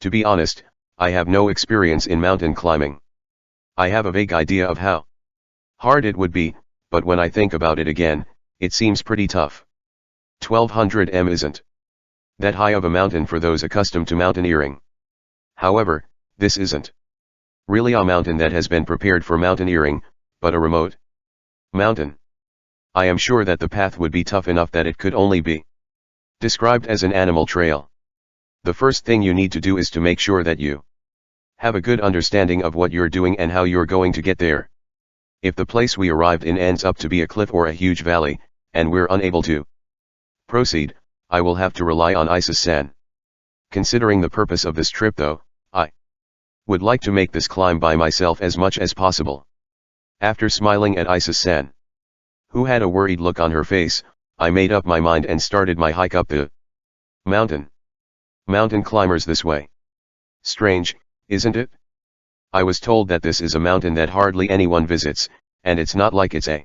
To be honest, I have no experience in mountain climbing. I have a vague idea of how hard it would be, but when I think about it again, it seems pretty tough. 1,200 m isn't that high of a mountain for those accustomed to mountaineering. However, this isn't really a mountain that has been prepared for mountaineering, but a remote mountain. I am sure that the path would be tough enough that it could only be described as an animal trail. The first thing you need to do is to make sure that you have a good understanding of what you're doing and how you're going to get there. If the place we arrived in ends up to be a cliff or a huge valley, and we're unable to proceed, I will have to rely on Isa-san. Considering the purpose of this trip though, I would like to make this climb by myself as much as possible. After smiling at Isa-san, who had a worried look on her face, I made up my mind and started my hike up the mountain. Mountain climbers this way. Strange, isn't it? I was told that this is a mountain that hardly anyone visits, and it's not like it's a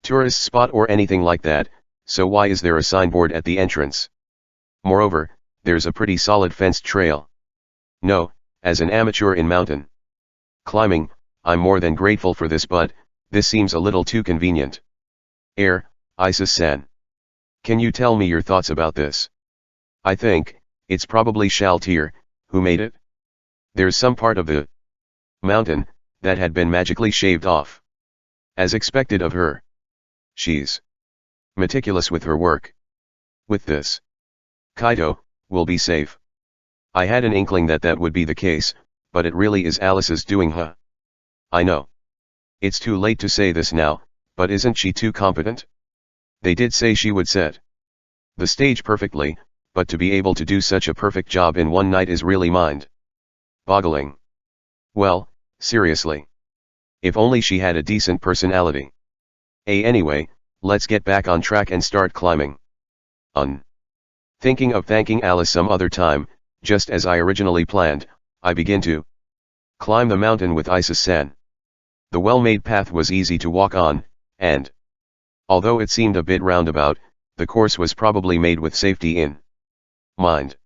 tourist spot or anything like that, so why is there a signboard at the entrance? Moreover, there's a pretty solid fenced trail. No, as an amateur in mountain climbing, I'm more than grateful for this, but this seems a little too convenient. Isa-san. Can you tell me your thoughts about this? I think it's probably Shaltir who made it. There's some part of the mountain that had been magically shaved off. As expected of her. She's meticulous with her work. With this, Kaito will be safe. I had an inkling that that would be the case, but it really is Alice's doing, huh? I know. It's too late to say this now, but isn't she too competent? They did say she would set the stage perfectly, but to be able to do such a perfect job in one night is really mind-boggling. Well, seriously. If only she had a decent personality. Anyway, let's get back on track and start climbing. Thinking of thanking Alice some other time, just as I originally planned, I begin to climb the mountain with Isa-san. The well-made path was easy to walk on, and although it seemed a bit roundabout, the course was probably made with safety in mind.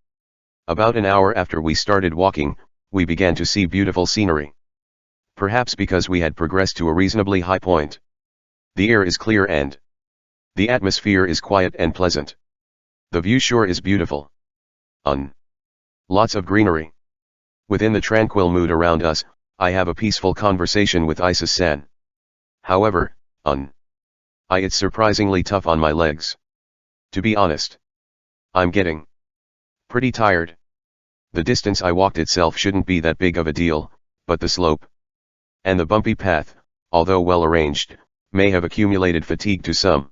About an hour after we started walking, we began to see beautiful scenery. Perhaps because we had progressed to a reasonably high point. The air is clear and the atmosphere is quiet and pleasant. The view sure is beautiful. Lots of greenery. Within the tranquil mood around us, I have a peaceful conversation with Isa-san. However, it's surprisingly tough on my legs. To be honest, I'm getting pretty tired. The distance I walked itself shouldn't be that big of a deal, but the slope and the bumpy path, although well arranged, may have accumulated fatigue to some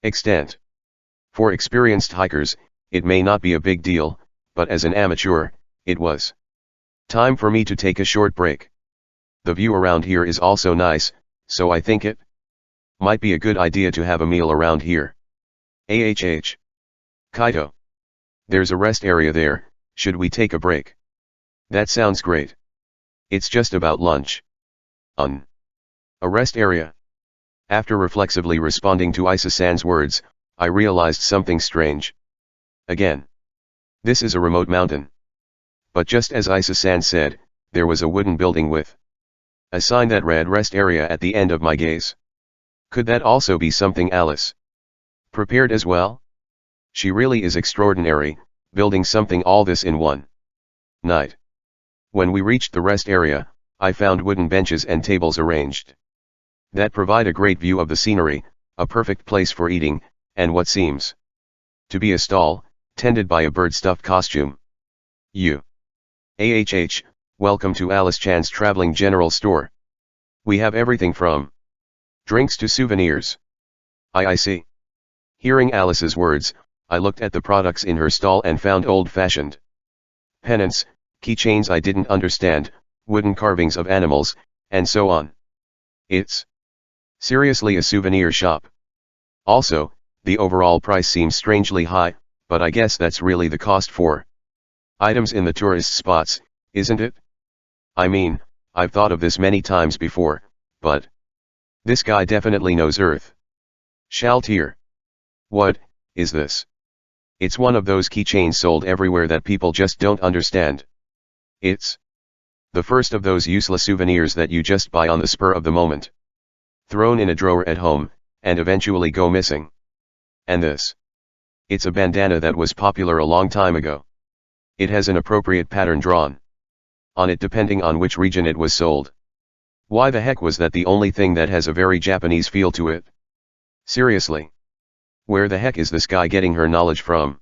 extent. For experienced hikers, it may not be a big deal, but as an amateur, it was time for me to take a short break. The view around here is also nice, so I think it might be a good idea to have a meal around here. Kaito. There's a rest area there, should we take a break? That sounds great. It's just about lunch. A rest area. After reflexively responding to Isa-san's words, I realized something strange. Again. This is a remote mountain. But just as Isa-san said, there was a wooden building with a sign that read rest area at the end of my gaze. Could that also be something Alice prepared as well? She really is extraordinary, building something all this in one night. When we reached the rest area, I found wooden benches and tables arranged that provide a great view of the scenery, a perfect place for eating, and what seems to be a stall, tended by a bird-stuffed costume. AHH, welcome to Alice Chan's Traveling General Store. We have everything from drinks to souvenirs. I see. Hearing Alice's words, I looked at the products in her stall and found old-fashioned pennants, keychains I didn't understand, wooden carvings of animals, and so on. It's seriously a souvenir shop. Also, the overall price seems strangely high, but I guess that's really the cost for items in the tourist spots, isn't it? I mean, I've thought of this many times before, but this guy definitely knows Earth. Shaltier. What is this? It's one of those keychains sold everywhere that people just don't understand. It's the first of those useless souvenirs that you just buy on the spur of the moment, thrown in a drawer at home, and eventually go missing. And this? It's a bandana that was popular a long time ago. It has an appropriate pattern drawn on it depending on which region it was sold. Why the heck was that the only thing that has a very Japanese feel to it? Seriously. Where the heck is this guy getting her knowledge from?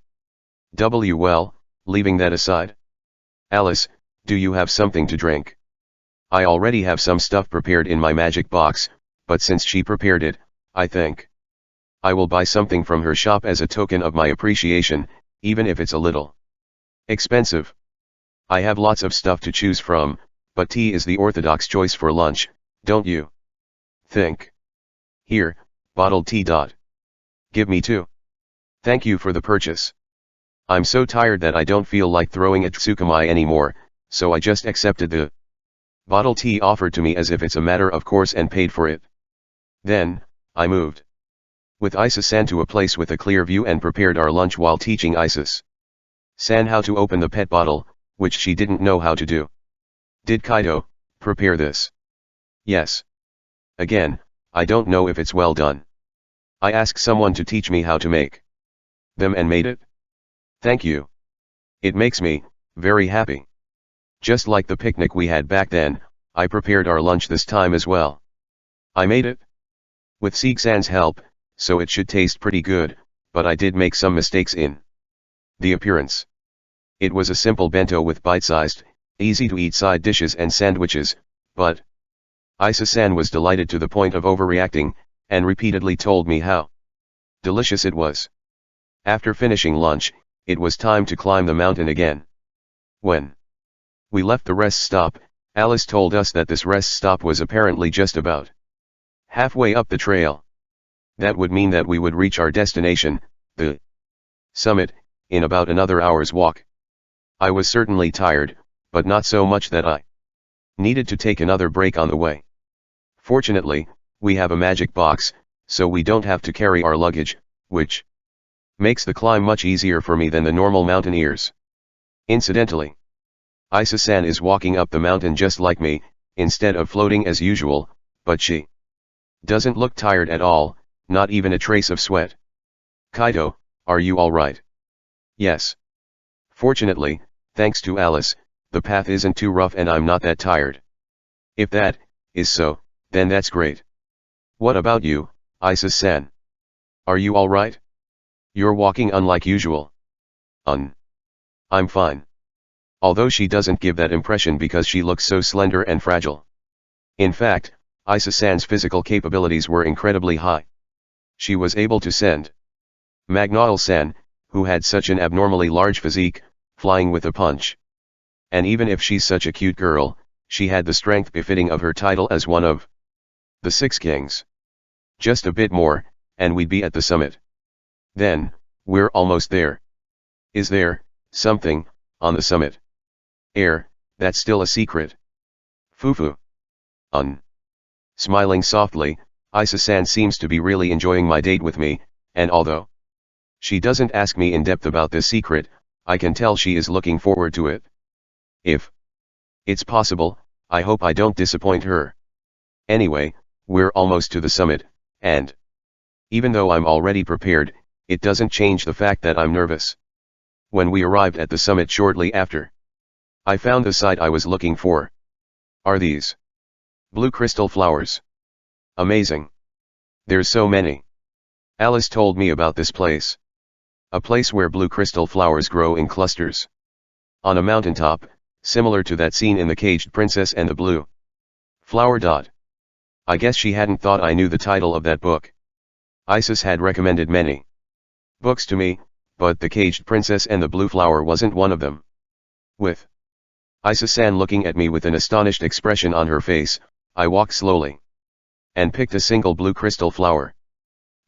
Well, leaving that aside. Alice, do you have something to drink? I already have some stuff prepared in my magic box, but since she prepared it, I think I will buy something from her shop as a token of my appreciation, even if it's a little expensive. I have lots of stuff to choose from, but tea is the orthodox choice for lunch, don't you think? Here, bottled tea. Give me 2. Thank you for the purchase. I'm so tired that I don't feel like throwing a tsukumai anymore, so I just accepted the bottled tea offered to me as if it's a matter of course and paid for it. Then, I moved with Isa-san to a place with a clear view and prepared our lunch while teaching Isa-san how to open the pet bottle, which she didn't know how to do. Did Kaido prepare this? Yes. Again, I don't know if it's well done. I asked someone to teach me how to make them and made it. Thank you. It makes me very happy. Just like the picnic we had back then, I prepared our lunch this time as well. I made it with Seek-san's help, so it should taste pretty good, but I did make some mistakes in the appearance. It was a simple bento with bite-sized, easy-to-eat side dishes and sandwiches, but Isa-san was delighted to the point of overreacting, and repeatedly told me how delicious it was. After finishing lunch, it was time to climb the mountain again. When we left the rest stop, Alice told us that this rest stop was apparently just about halfway up the trail. That would mean that we would reach our destination, the summit, in about another hour's walk. I was certainly tired, but not so much that I needed to take another break on the way. Fortunately, we have a magic box, so we don't have to carry our luggage, which makes the climb much easier for me than the normal mountaineers. Incidentally, Isa-san is walking up the mountain just like me, instead of floating as usual, but she doesn't look tired at all, not even a trace of sweat. Kaido, are you alright? Yes. Fortunately, thanks to Alice, the path isn't too rough and I'm not that tired. If that is so, then that's great. What about you, Isa-san? Are you alright? You're walking unlike usual. I'm fine. Although she doesn't give that impression because she looks so slender and fragile. In fact, Isa-san's physical capabilities were incredibly high. She was able to send Magnaol-san, who had such an abnormally large physique, flying with a punch. And even if she's such a cute girl, she had the strength befitting of her title as one of the 6 kings. Just a bit more, and we'd be at the summit. Then, we're almost there. Is there something on the summit? That's still a secret. Fufu. Smiling softly, Isa-san seems to be really enjoying my date with me, and although she doesn't ask me in depth about this secret, I can tell she is looking forward to it. If it's possible, I hope I don't disappoint her. Anyway, we're almost to the summit, and even though I'm already prepared, it doesn't change the fact that I'm nervous. When we arrived at the summit shortly after, I found the sight I was looking for. Are these blue crystal flowers? Amazing. There's so many. Alice told me about this place. A place where blue crystal flowers grow in clusters on a mountaintop, similar to that scene in The Caged Princess and the Blue Flower. I guess she hadn't thought I knew the title of that book. Isis had recommended many books to me, but The Caged Princess and the Blue Flower wasn't one of them. With Isis-san looking at me with an astonished expression on her face, I walked slowly and picked a single blue crystal flower.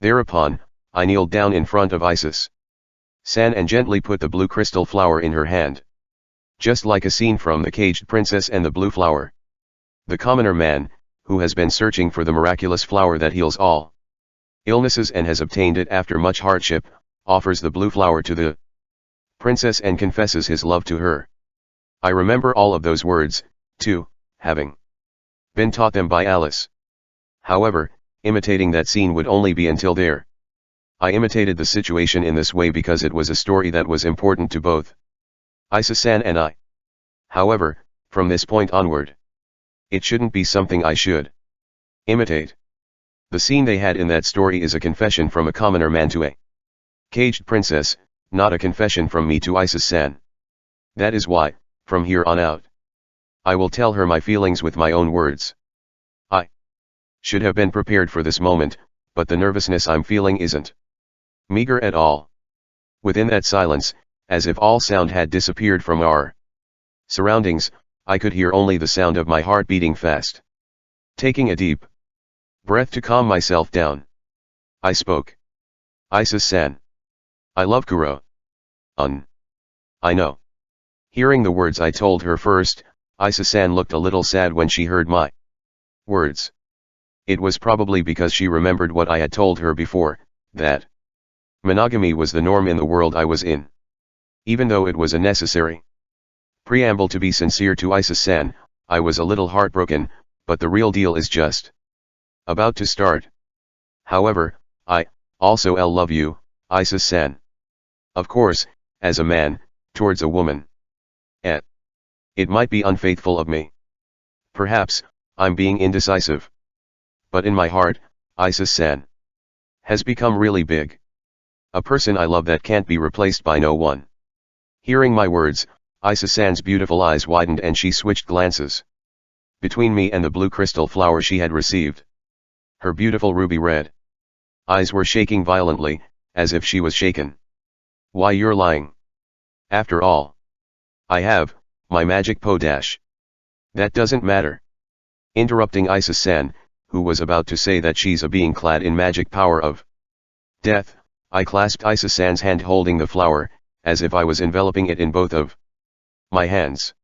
Thereupon, I kneeled down in front of Isis-san and gently put the blue crystal flower in her hand. Just like a scene from The Caged Princess and the Blue Flower. The commoner man, who has been searching for the miraculous flower that heals all illnesses and has obtained it after much hardship, offers the blue flower to the princess and confesses his love to her. I remember all of those words, too, having been taught them by Alice. However, imitating that scene would only be until there. I imitated the situation in this way because it was a story that was important to both Isis-san and I. However, from this point onward, it shouldn't be something I should imitate. The scene they had in that story is a confession from a commoner man to a caged princess, not a confession from me to Isis-san. That is why, from here on out, I will tell her my feelings with my own words. I should have been prepared for this moment, but the nervousness I'm feeling isn't meager at all. Within that silence, as if all sound had disappeared from our surroundings, I could hear only the sound of my heart beating fast. Taking a deep breath to calm myself down, I spoke. Isis-san. I love Kuro. I know. Hearing the words I told her first, Isis-san looked a little sad when she heard my words. It was probably because she remembered what I had told her before, that monogamy was the norm in the world I was in. Even though it was a necessary preamble to be sincere to Isis-san, I was a little heartbroken, but the real deal is just about to start. However, I also love you, Isis-san. Of course, as a man, towards a woman. It might be unfaithful of me. Perhaps, I'm being indecisive. But in my heart, Isis-san has become really big. A person I love that can't be replaced by no one. Hearing my words, Isis-san's beautiful eyes widened and she switched glances between me and the blue crystal flower she had received. Her beautiful ruby red eyes were shaking violently, as if she was shaken. Why, you're lying. After all, I have my magic po dash. That doesn't matter. Interrupting Isis-san, who was about to say that she's a being clad in magic power of death, I clasped Isis-san's hand holding the flower, as if I was enveloping it in both of my hands.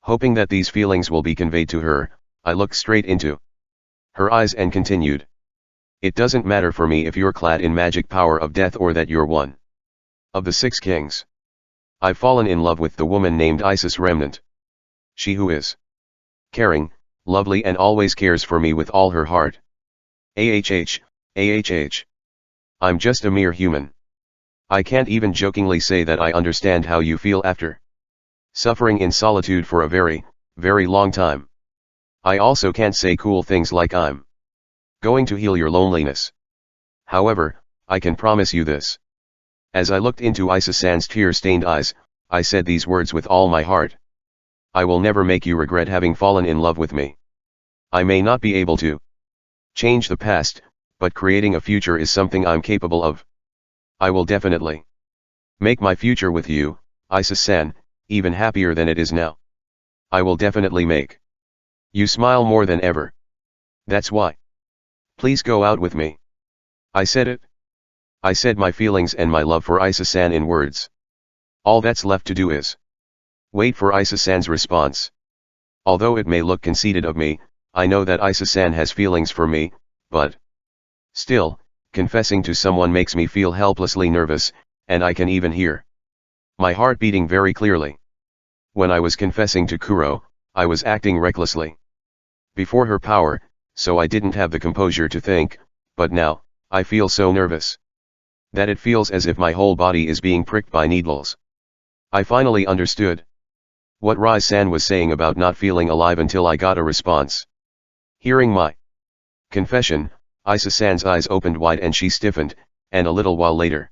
Hoping that these feelings will be conveyed to her, I looked straight into her eyes and continued. It doesn't matter for me if you're clad in magic power of death or that you're one of the 6 kings. I've fallen in love with the woman named Isis Remnant. She who is caring, lovely and always cares for me with all her heart. AHH. I'm just a mere human. I can't even jokingly say that I understand how you feel after suffering in solitude for a very, very long time. I also can't say cool things like I'm going to heal your loneliness. However, I can promise you this. As I looked into Isis-san's tear-stained eyes, I said these words with all my heart. I will never make you regret having fallen in love with me. I may not be able to change the past, but creating a future is something I'm capable of. I will definitely make my future with you, Isis-san, even happier than it is now. I will definitely make you smile more than ever. That's why. Please go out with me. I said it. I said my feelings and my love for Isis-san in words. All that's left to do is wait for Isis-san's response. Although it may look conceited of me, I know that Isis-san has feelings for me, but still, confessing to someone makes me feel helplessly nervous, and I can even hear my heart beating very clearly. When I was confessing to Kuro, I was acting recklessly before her power, so I didn't have the composure to think, but now, I feel so nervous that it feels as if my whole body is being pricked by needles. I finally understood what Rai-san was saying about not feeling alive until I got a response. Hearing my confession, Isis-san's eyes opened wide and she stiffened, and a little while later,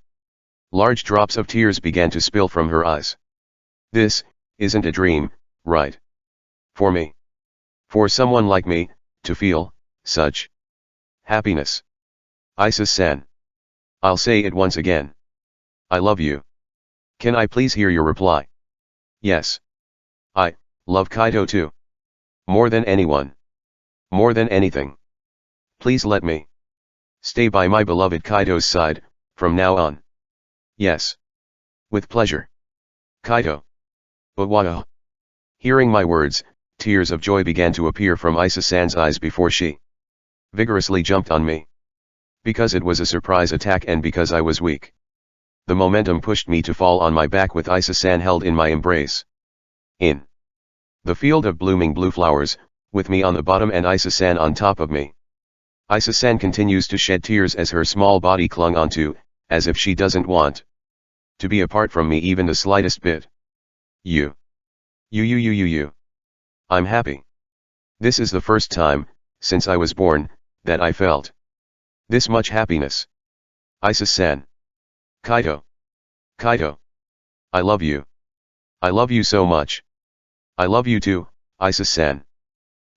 large drops of tears began to spill from her eyes. This isn't a dream, right? For me. For someone like me, to feel, such happiness. Isis-san. I'll say it once again. I love you. Can I please hear your reply? Yes. I love Kaito too. More than anyone. More than anything. Please let me stay by my beloved Kaito's side, from now on. Yes. With pleasure. Kaito. Owada. Hearing my words, tears of joy began to appear from Isis-san's eyes before she vigorously jumped on me. Because it was a surprise attack and because I was weak. The momentum pushed me to fall on my back with Isis-san held in my embrace. In the field of blooming blue flowers, with me on the bottom and Isis-san on top of me. Isis-san continues to shed tears as her small body clung onto, as if she doesn't want to be apart from me even the slightest bit. You. I'm happy. This is the first time, since I was born, that I felt this much happiness. Isis-san. Kaito. Kaito. I love you. I love you so much. I love you too, Isis-san.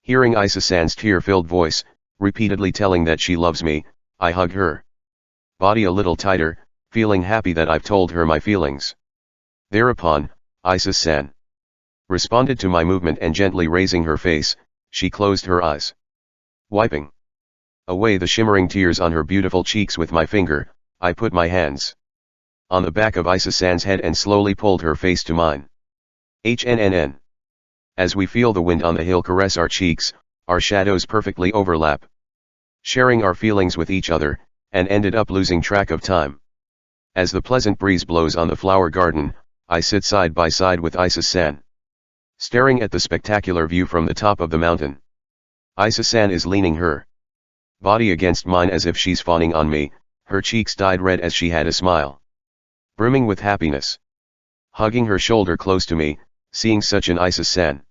Hearing Isis-san's tear-filled voice, repeatedly telling that she loves me, I hug her body a little tighter, feeling happy that I've told her my feelings. Thereupon, Isis-san responded to my movement and gently raising her face, she closed her eyes. Wiping away the shimmering tears on her beautiful cheeks with my finger, I put my hands on the back of Isis-san's head and slowly pulled her face to mine. HNNN. As we feel the wind on the hill caress our cheeks, our shadows perfectly overlap. Sharing our feelings with each other, and ended up losing track of time. As the pleasant breeze blows on the flower garden, I sit side by side with Isis-san. Staring at the spectacular view from the top of the mountain. Isis-san is leaning her body against mine as if she's fawning on me, her cheeks dyed red as she had a smile brimming with happiness. Hugging her shoulder close to me, seeing such an Isis-san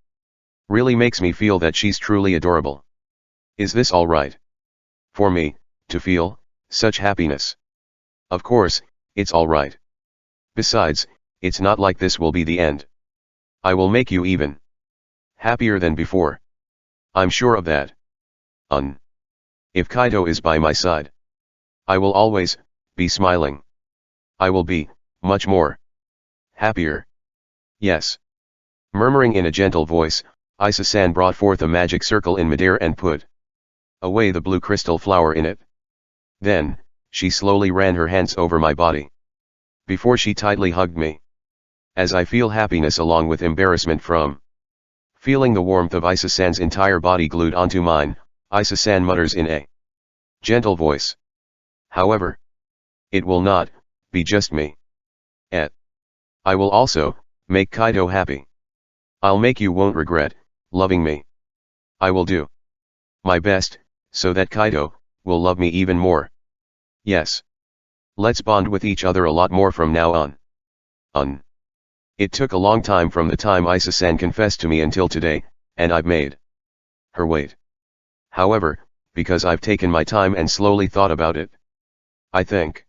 really makes me feel that she's truly adorable. Is this all right? For me, to feel such happiness? Of course, it's all right. Besides, it's not like this will be the end. I will make you even happier than before. I'm sure of that. If Kaito is by my side, I will always be smiling. I will be much more happier. Yes. Murmuring in a gentle voice, Isis-san brought forth a magic circle in midair and put away the blue crystal flower in it. Then, she slowly ran her hands over my body. Before she tightly hugged me. As I feel happiness along with embarrassment from feeling the warmth of Isis-san's entire body glued onto mine, Isis-san mutters in a gentle voice. However, it will not be just me. I will also make Kaito happy. I'll make you won't regret loving me. I will do my best, so that Kaito will love me even more. Yes. Let's bond with each other a lot more from now on. It took a long time from the time Isis-san confessed to me until today, and I've made her wait. However, because I've taken my time and slowly thought about it, I think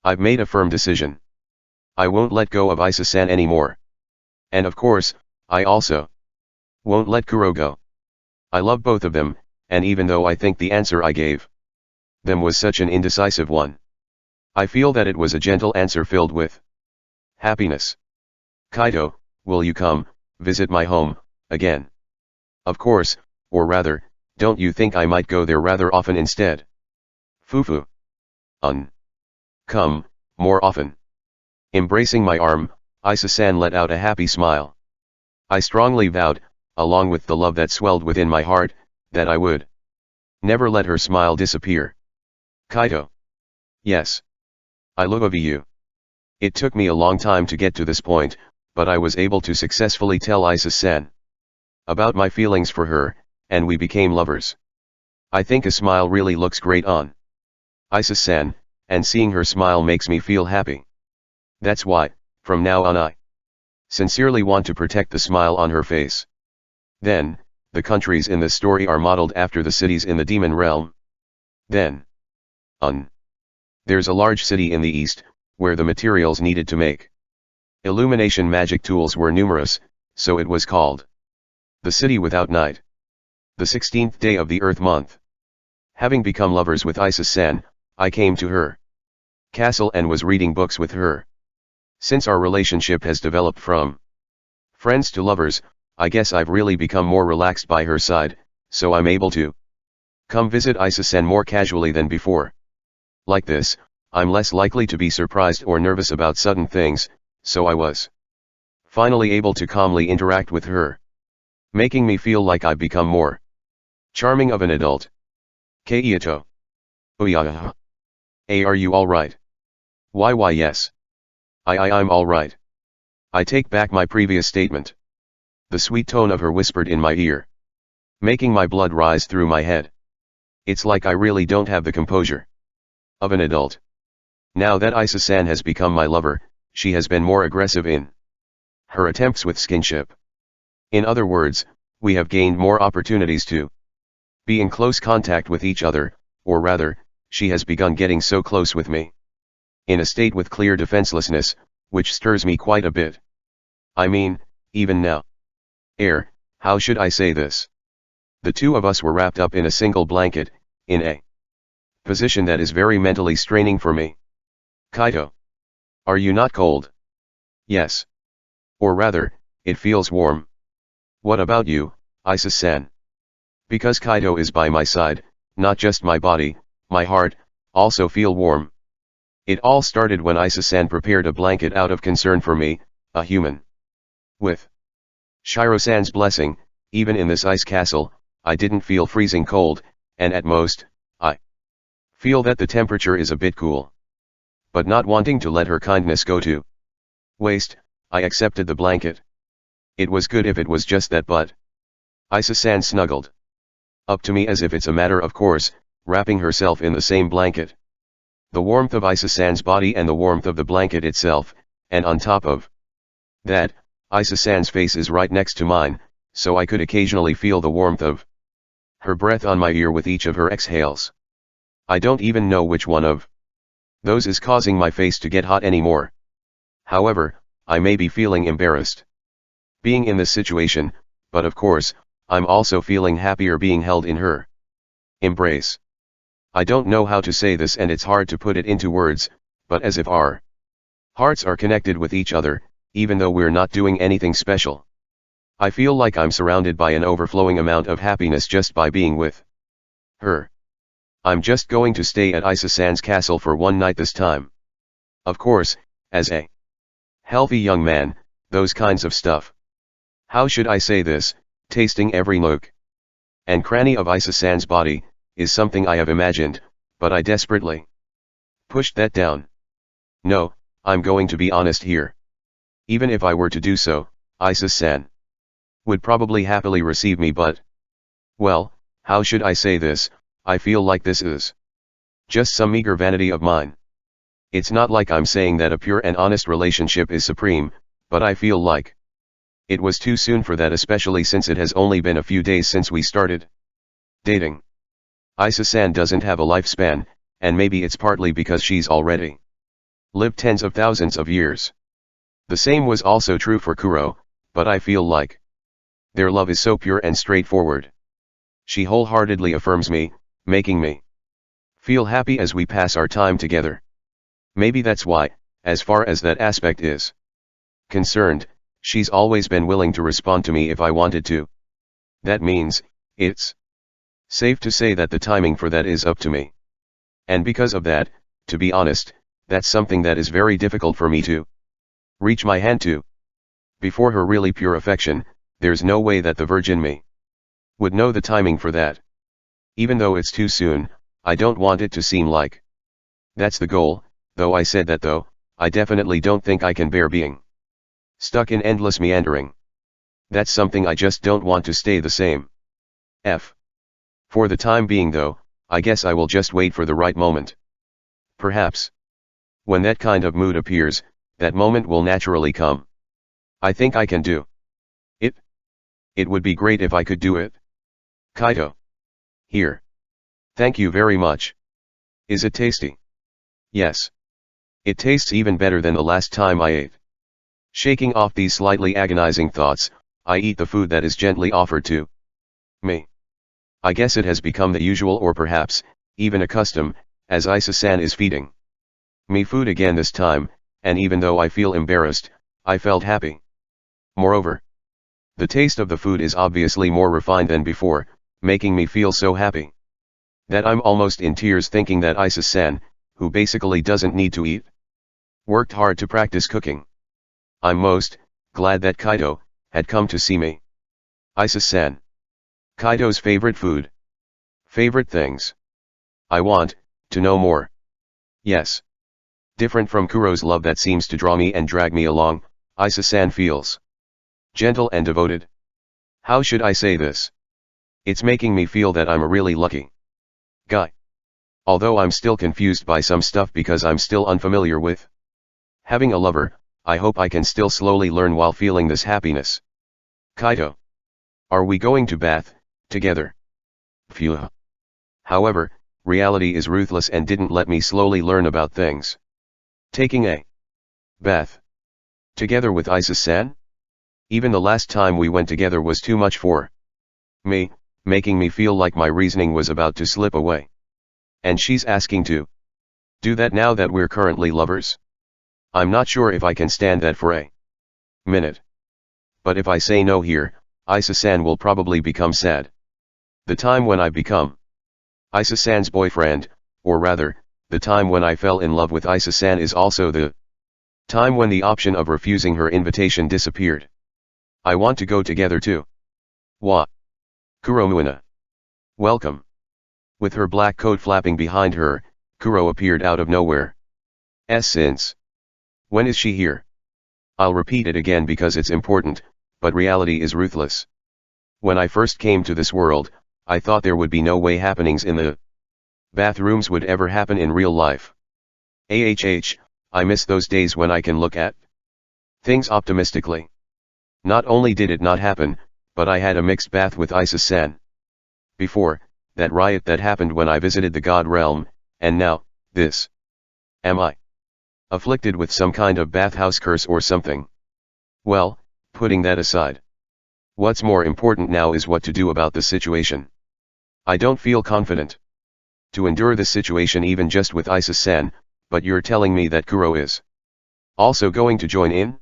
I've made a firm decision. I won't let go of Isis-san anymore. And of course, I also won't let Kuro go. I love both of them, and even though I think the answer I gave them was such an indecisive one, I feel that it was a gentle answer filled with happiness. Kaito, will you come visit my home again? Of course, or rather, don't you think I might go there rather often instead? Fufu. Come, more often. Embracing my arm, Isis-san let out a happy smile. I strongly vowed, along with the love that swelled within my heart, that I would never let her smile disappear. Kaito. Yes. I love you. It took me a long time to get to this point, but I was able to successfully tell Isis-san about my feelings for her, and we became lovers. I think a smile really looks great on Isis-san, and seeing her smile makes me feel happy. That's why, from now on I sincerely want to protect the smile on her face. Then, the countries in this story are modeled after the cities in the demon realm. Then, there's a large city in the east, where the materials needed to make illumination magic tools were numerous, so it was called The city without night. The 16th day of the Earth month. Having become lovers with Isis-san, I came to her castle and was reading books with her. Since our relationship has developed from friends to lovers, I guess I've really become more relaxed by her side, so I'm able to come visit Isis-san more casually than before. Like this, I'm less likely to be surprised or nervous about sudden things, so I was finally able to calmly interact with her, making me feel like I've become more charming of an adult. Keiito. Oya. Hey, are you alright? Why yes. I'm alright. I take back my previous statement. The sweet tone of her whispered in my ear, making my blood rise through my head. It's like I really don't have the composure of an adult. Now that Isis-san has become my lover, she has been more aggressive in her attempts with skinship. In other words, we have gained more opportunities to be in close contact with each other, or rather, she has begun getting so close with me, in a state with clear defenselessness, which stirs me quite a bit. I mean, even now. How should I say this? The two of us were wrapped up in a single blanket, in a position that is very mentally straining for me. Kaito. Are you not cold? Yes. Or rather, it feels warm. What about you, Isis-san? Because Kaito is by my side, not just my body, my heart, also feel warm. It all started when Isis-san prepared a blanket out of concern for me, a human. With Shiro-san's blessing, even in this ice castle, I didn't feel freezing cold, and at most, I feel that the temperature is a bit cool. But not wanting to let her kindness go to waste, I accepted the blanket. It was good if it was just that, but Isis-san snuggled up to me as if it's a matter of course, wrapping herself in the same blanket. The warmth of Isis-san's body and the warmth of the blanket itself, and on top of that, Isis-san's face is right next to mine, so I could occasionally feel the warmth of her breath on my ear with each of her exhales. I don't even know which one of those is causing my face to get hot anymore. However, I may be feeling embarrassed being in this situation, but of course, I'm also feeling happier being held in her embrace. I don't know how to say this and it's hard to put it into words, but as if our hearts are connected with each other, even though we're not doing anything special. I feel like I'm surrounded by an overflowing amount of happiness just by being with her. I'm just going to stay at Isis-san's castle for one night this time. Of course, as a healthy young man, those kinds of stuff. How should I say this, tasting every nook and cranny of Isis-san's body, is something I have imagined, but I desperately pushed that down. No, I'm going to be honest here. Even if I were to do so, Isis-san would probably happily receive me, but well, how should I say this, I feel like this is just some meager vanity of mine. It's not like I'm saying that a pure and honest relationship is supreme, but I feel like it was too soon for that, especially since it has only been a few days since we started dating. Isis-san doesn't have a lifespan, and maybe it's partly because she's already lived tens of thousands of years. The same was also true for Kuro, but I feel like their love is so pure and straightforward. She wholeheartedly affirms me, making me feel happy as we pass our time together. Maybe that's why, as far as that aspect is concerned, she's always been willing to respond to me if I wanted to. That means, it's safe to say that the timing for that is up to me. And because of that, to be honest, that's something that is very difficult for me to reach my hand to. Before her really pure affection, there's no way that the virgin me would know the timing for that. Even though it's too soon, I don't want it to seem like that's the goal, though I said that though, I definitely don't think I can bear being stuck in endless meandering. That's something I just don't want to stay the same. For the time being though, I guess I will just wait for the right moment. Perhaps when that kind of mood appears, that moment will naturally come. I think I can do it. It would be great if I could do it. Kaito. Here. Thank you very much. Is it tasty? Yes. It tastes even better than the last time I ate. Shaking off these slightly agonizing thoughts, I eat the food that is gently offered to me. I guess it has become the usual or perhaps, even a custom, as Isa-san is feeding me food again this time, and even though I feel embarrassed, I felt happy. Moreover, the taste of the food is obviously more refined than before, making me feel so happy that I'm almost in tears thinking that Isa-san, who basically doesn't need to eat, worked hard to practice cooking. I'm most glad that Kaido had come to see me. Isa-san. Kaido's favorite food. Favorite things. I want to know more. Yes. Different from Kuro's love that seems to draw me and drag me along, Isa-san feels gentle and devoted. How should I say this? It's making me feel that I'm a really lucky guy. Although I'm still confused by some stuff because I'm still unfamiliar with having a lover, I hope I can still slowly learn while feeling this happiness. Kaido. Are we going to bath together? Phew. However, reality is ruthless and didn't let me slowly learn about things. Taking a bath together with Isa-san? Even the last time we went together was too much for me, making me feel like my reasoning was about to slip away. And she's asking to do that now that we're currently lovers? I'm not sure if I can stand that for a minute. But if I say no here, Isa-san will probably become sad. The time when I become Isa-san's boyfriend, or rather, the time when I fell in love with Isa-san is also the time when the option of refusing her invitation disappeared. I want to go together too. What? Kuromuina. Welcome. With her black coat flapping behind her, Kuro appeared out of nowhere. Since when is she here? I'll repeat it again because it's important, but reality is ruthless. When I first came to this world, I thought there would be no way happenings in the bathrooms would ever happen in real life. I miss those days when I can look at things optimistically. Not only did it not happen, but I had a mixed bath with Isa-san. Before, that riot that happened when I visited the God Realm, and now, this. Am I afflicted with some kind of bathhouse curse or something? Well, putting that aside. What's more important now is what to do about the situation. I don't feel confident to endure this situation even just with Isa-san, but you're telling me that Kuro is also going to join in?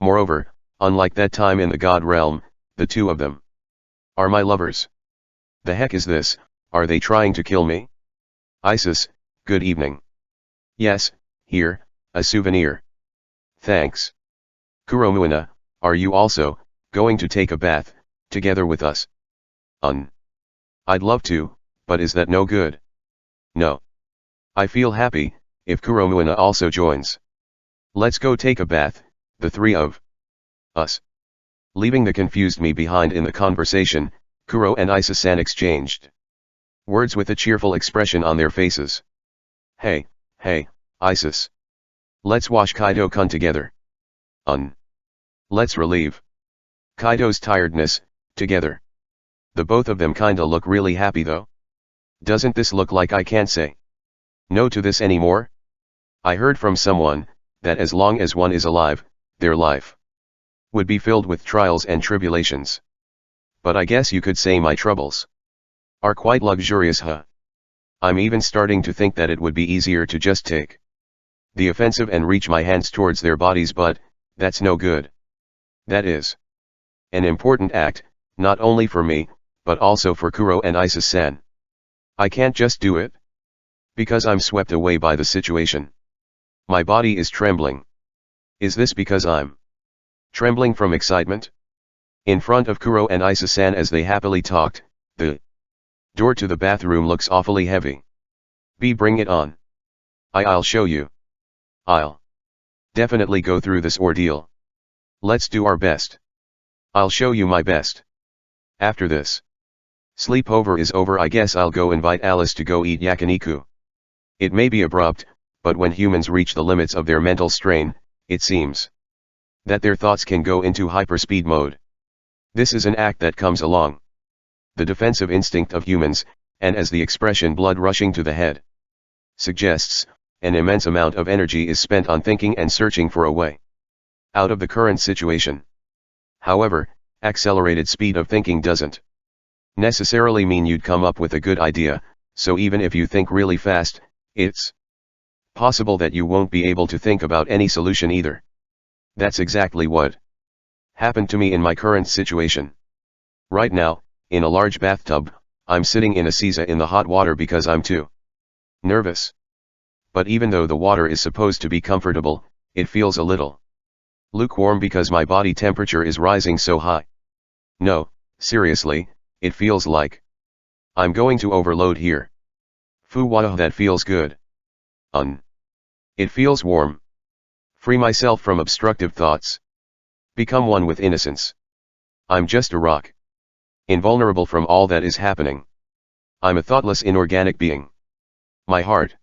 Moreover, unlike that time in the God Realm, the two of them are my lovers. The heck is this? Are they trying to kill me? Isis, good evening. Yes, here, a souvenir. Thanks. Kuromuina, are you also going to take a bath together with us? I'd love to, but is that no good? No. I feel happy if Kuromuina also joins. Let's go take a bath, the three of us. Leaving the confused me behind in the conversation, Kuro and Isa-san exchanged words with a cheerful expression on their faces. Hey, Isis. Let's wash Kaido-kun together. Let's relieve Kaido's tiredness together. The both of them kinda look really happy though. Doesn't this look like I can't say no to this anymore? I heard from someone that as long as one is alive, their life would be filled with trials and tribulations. But I guess you could say my troubles are quite luxurious, huh? I'm even starting to think that it would be easier to just take the offensive and reach my hands towards their bodies, but that's no good. That is an important act, not only for me, but also for Kuro and Isa-san. I can't just do it because I'm swept away by the situation. My body is trembling. Is this because I'm trembling from excitement? In front of Kuro and Isa-san as they happily talked, the door to the bathroom looks awfully heavy. Bring it on. I'll show you. I'll definitely go through this ordeal. Let's do our best. I'll show you my best. After this sleepover is over, I guess I'll go invite Alice to go eat yakiniku. It may be abrupt, but when humans reach the limits of their mental strain, it seems that their thoughts can go into hyperspeed mode. This is an act that comes along the defensive instinct of humans, and as the expression blood rushing to the head suggests, an immense amount of energy is spent on thinking and searching for a way out of the current situation. However, Accelerated speed of thinking doesn't necessarily mean you'd come up with a good idea, so even if you think really fast, it's possible that you won't be able to think about any solution either. That's exactly what happened to me in my current situation. Right now, in a large bathtub, I'm sitting in a seiza in the hot water because I'm too nervous. But even though the water is supposed to be comfortable, it feels a little lukewarm because my body temperature is rising so high. No, seriously, it feels like I'm going to overload here. Phew, wow, that feels good. It feels warm. Free myself from obstructive thoughts. Become one with innocence. I'm just a rock. Invulnerable from all that is happening. I'm a thoughtless inorganic being. My heart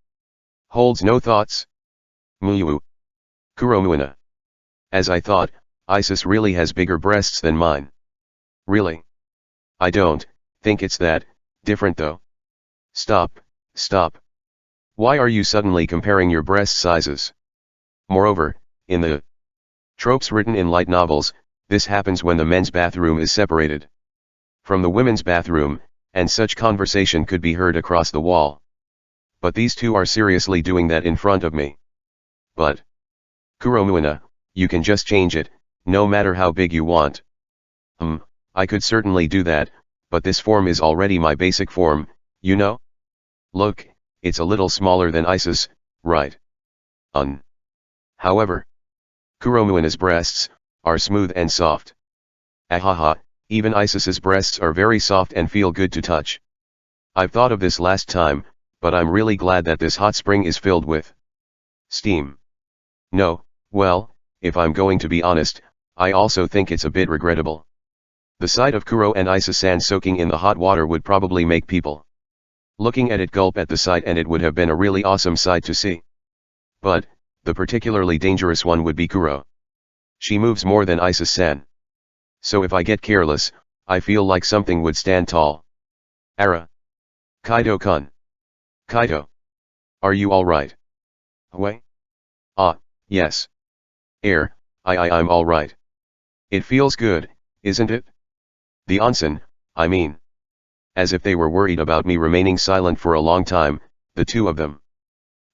holds no thoughts. Muyu. Kuromuina. As I thought, Isis really has bigger breasts than mine. Really? I don't think it's that different though. Stop, stop. Why are you suddenly comparing your breast sizes? Moreover, in the tropes written in light novels, this happens when the men's bathroom is separated from the women's bathroom, and such conversation could be heard across the wall. But these two are seriously doing that in front of me. But Kuromuina, you can just change it, no matter how big you want. I could certainly do that, but this form is already my basic form, you know? Look, it's a little smaller than Isis, right? However, Kuromuina's breasts are smooth and soft. Ahaha, even Isis's breasts are very soft and feel good to touch. I've thought of this last time, but I'm really glad that this hot spring is filled with steam. No, well, if I'm going to be honest, I also think it's a bit regrettable. The sight of Kuro and Isis-san soaking in the hot water would probably make people looking at it gulp at the sight, and it would have been a really awesome sight to see. But the particularly dangerous one would be Kuro. She moves more than Isis-san. So if I get careless, I feel like something would stand tall. Ara. Kaido-kun. Kaido. Are you alright? Hui? Ah, yes. I'm alright. It feels good, isn't it? The onsen, I mean. As if they were worried about me remaining silent for a long time, the two of them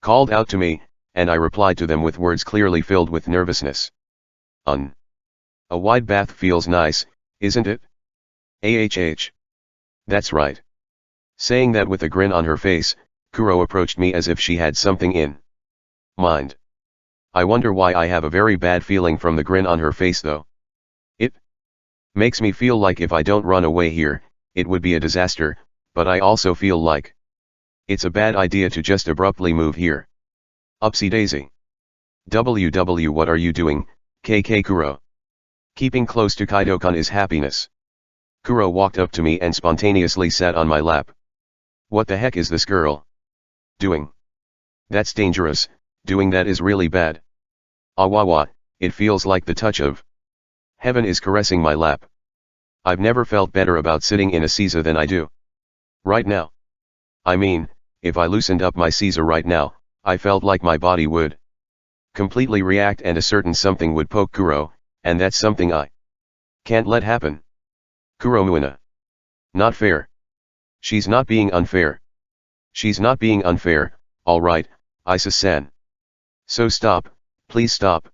called out to me, and I replied to them with words clearly filled with nervousness. A wide bath feels nice, isn't it? AHH. That's right. Saying that with a grin on her face, Kuro approached me as if she had something in mind. I wonder why I have a very bad feeling from the grin on her face though. It makes me feel like if I don't run away here, it would be a disaster, but I also feel like it's a bad idea to just abruptly move here. Upsy daisy. WW, what are you doing, KK Kuro? Keeping close to Kaido-kun is happiness. Kuro walked up to me and spontaneously sat on my lap. What the heck is this girl doing? That's dangerous, doing that is really bad. Awawa, it feels like the touch of heaven is caressing my lap. I've never felt better about sitting in a seiza than I do right now. I mean, if I loosened up my seiza right now, I felt like my body would completely react and a certain something would poke Kuro, and that's something I can't let happen. Kuromuina. Not fair. She's not being unfair. She's not being unfair, alright, Isis-san. So stop, please stop.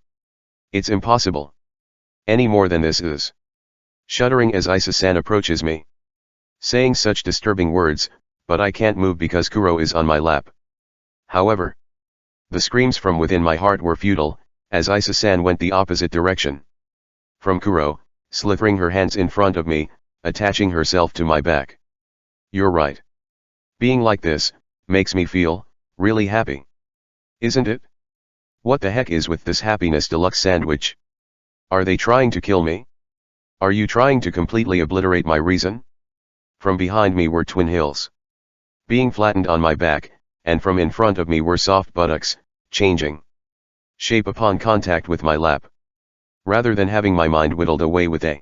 It's impossible. Any more than this is. Shuddering as Isis-san approaches me. Saying such disturbing words, but I can't move because Kuro is on my lap. However, the screams from within my heart were futile, as Isis-san went the opposite direction from Kuro, slithering her hands in front of me, attaching herself to my back. You're right. Being like this makes me feel really happy. Isn't it? What the heck is with this happiness deluxe sandwich? Are they trying to kill me? Are you trying to completely obliterate my reason? From behind me were twin hills being flattened on my back, and from in front of me were soft buttocks, changing shape upon contact with my lap. Rather than having my mind whittled away with a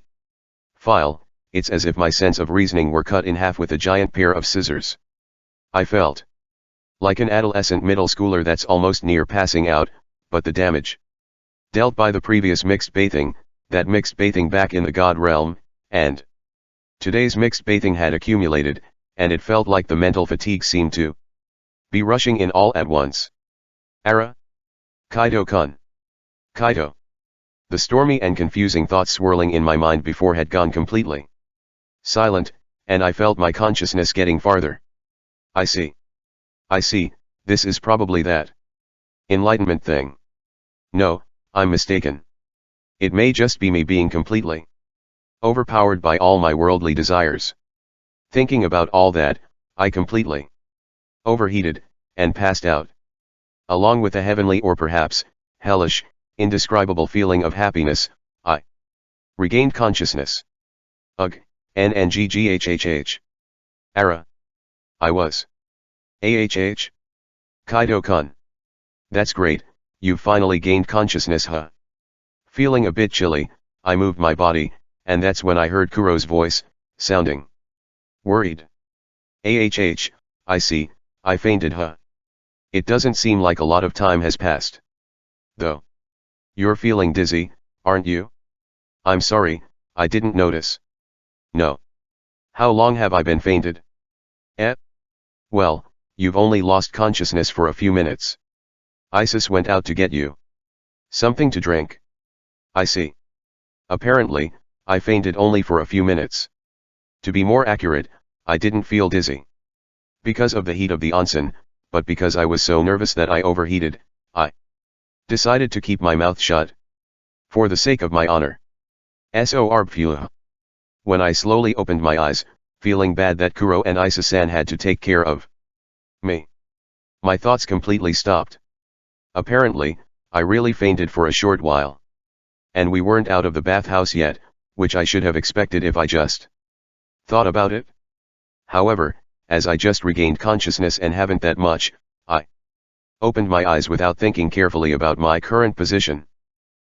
file, it's as if my sense of reasoning were cut in half with a giant pair of scissors. I felt like an adolescent middle schooler that's almost near passing out, but the damage dealt by the previous mixed bathing, that mixed bathing back in the god realm, And today's mixed bathing had accumulated, and it felt like the mental fatigue seemed to be rushing in all at once. Ara? Kaido-kun. Kaido. The stormy and confusing thoughts swirling in my mind before had gone completely silent, and I felt my consciousness getting farther. I see. This is probably that enlightenment thing. No, I'm mistaken. It may just be me being completely overpowered by all my worldly desires. Thinking about all that, I completely overheated, and passed out. Along with a heavenly or perhaps, hellish, indescribable feeling of happiness, I regained consciousness. Ugh, NNGGHHH. Ara. I was. AHH? Kaido-kun. That's great, you've finally gained consciousness, huh? Feeling a bit chilly, I moved my body, and that's when I heard Kuro's voice, sounding worried. AHH, I see, I fainted, huh? It doesn't seem like a lot of time has passed. Though. You're feeling dizzy, aren't you? I'm sorry, I didn't notice. No. How long have I been fainted? Well, you've only lost consciousness for a few minutes. Isis went out to get you something to drink. I see. Apparently, I fainted only for a few minutes. To be more accurate, I didn't feel dizzy because of the heat of the onsen, but because I was so nervous that I overheated, I decided to keep my mouth shut. For the sake of my honor. SORPFU. When I slowly opened my eyes, feeling bad that Kuro and Isa-san had to take care of me, my thoughts completely stopped. Apparently, I really fainted for a short while. And we weren't out of the bathhouse yet, which I should have expected if I just thought about it. However, as I just regained consciousness and haven't that much, I opened my eyes without thinking carefully about my current position.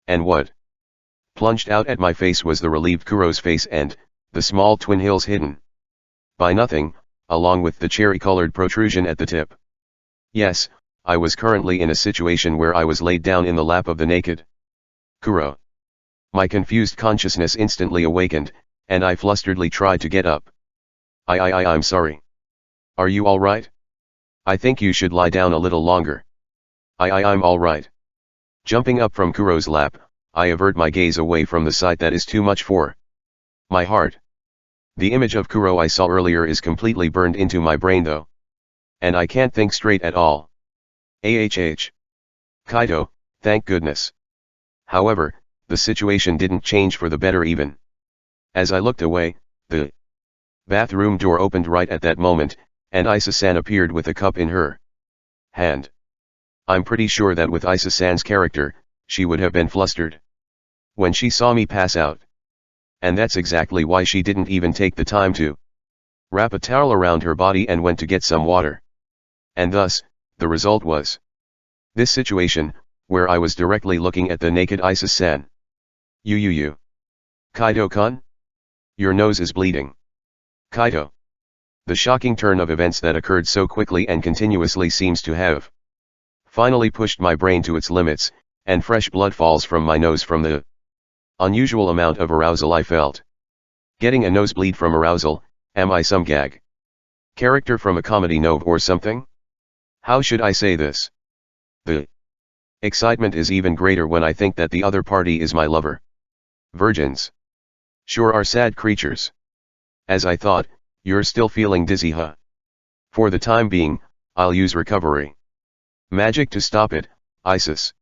And what plunged out at my face was the relieved Kuro's face and the small twin hills hidden by nothing, along with the cherry-colored protrusion at the tip. Yes, I was currently in a situation where I was laid down in the lap of the naked Kuro. My confused consciousness instantly awakened, and I flusteredly tried to get up. I'm sorry. Are you all right? I think you should lie down a little longer. I'm all right. Jumping up from Kuro's lap, I avert my gaze away from the sight that is too much for my heart. The image of Kuro I saw earlier is completely burned into my brain though. And I can't think straight at all. AHH. Kaido, thank goodness. However, the situation didn't change for the better even. As I looked away, the bathroom door opened right at that moment, and Isa-san appeared with a cup in her hand. I'm pretty sure that with Isa-san's character, she would have been flustered when she saw me pass out. And that's exactly why she didn't even take the time to wrap a towel around her body and went to get some water. And thus, the result was this situation, where I was directly looking at the naked Isa-san. You. Kaido-kun? Your nose is bleeding. Kaido. The shocking turn of events that occurred so quickly and continuously seems to have finally pushed my brain to its limits, and fresh blood falls from my nose from the unusual amount of arousal I felt. Getting a nosebleed from arousal, am I some gag character from a comedy novel or something? How should I say this? The excitement is even greater when I think that the other party is my lover. Virgins sure are sad creatures. As I thought, you're still feeling dizzy, huh? For the time being, I'll use recovery magic to stop it. Isis.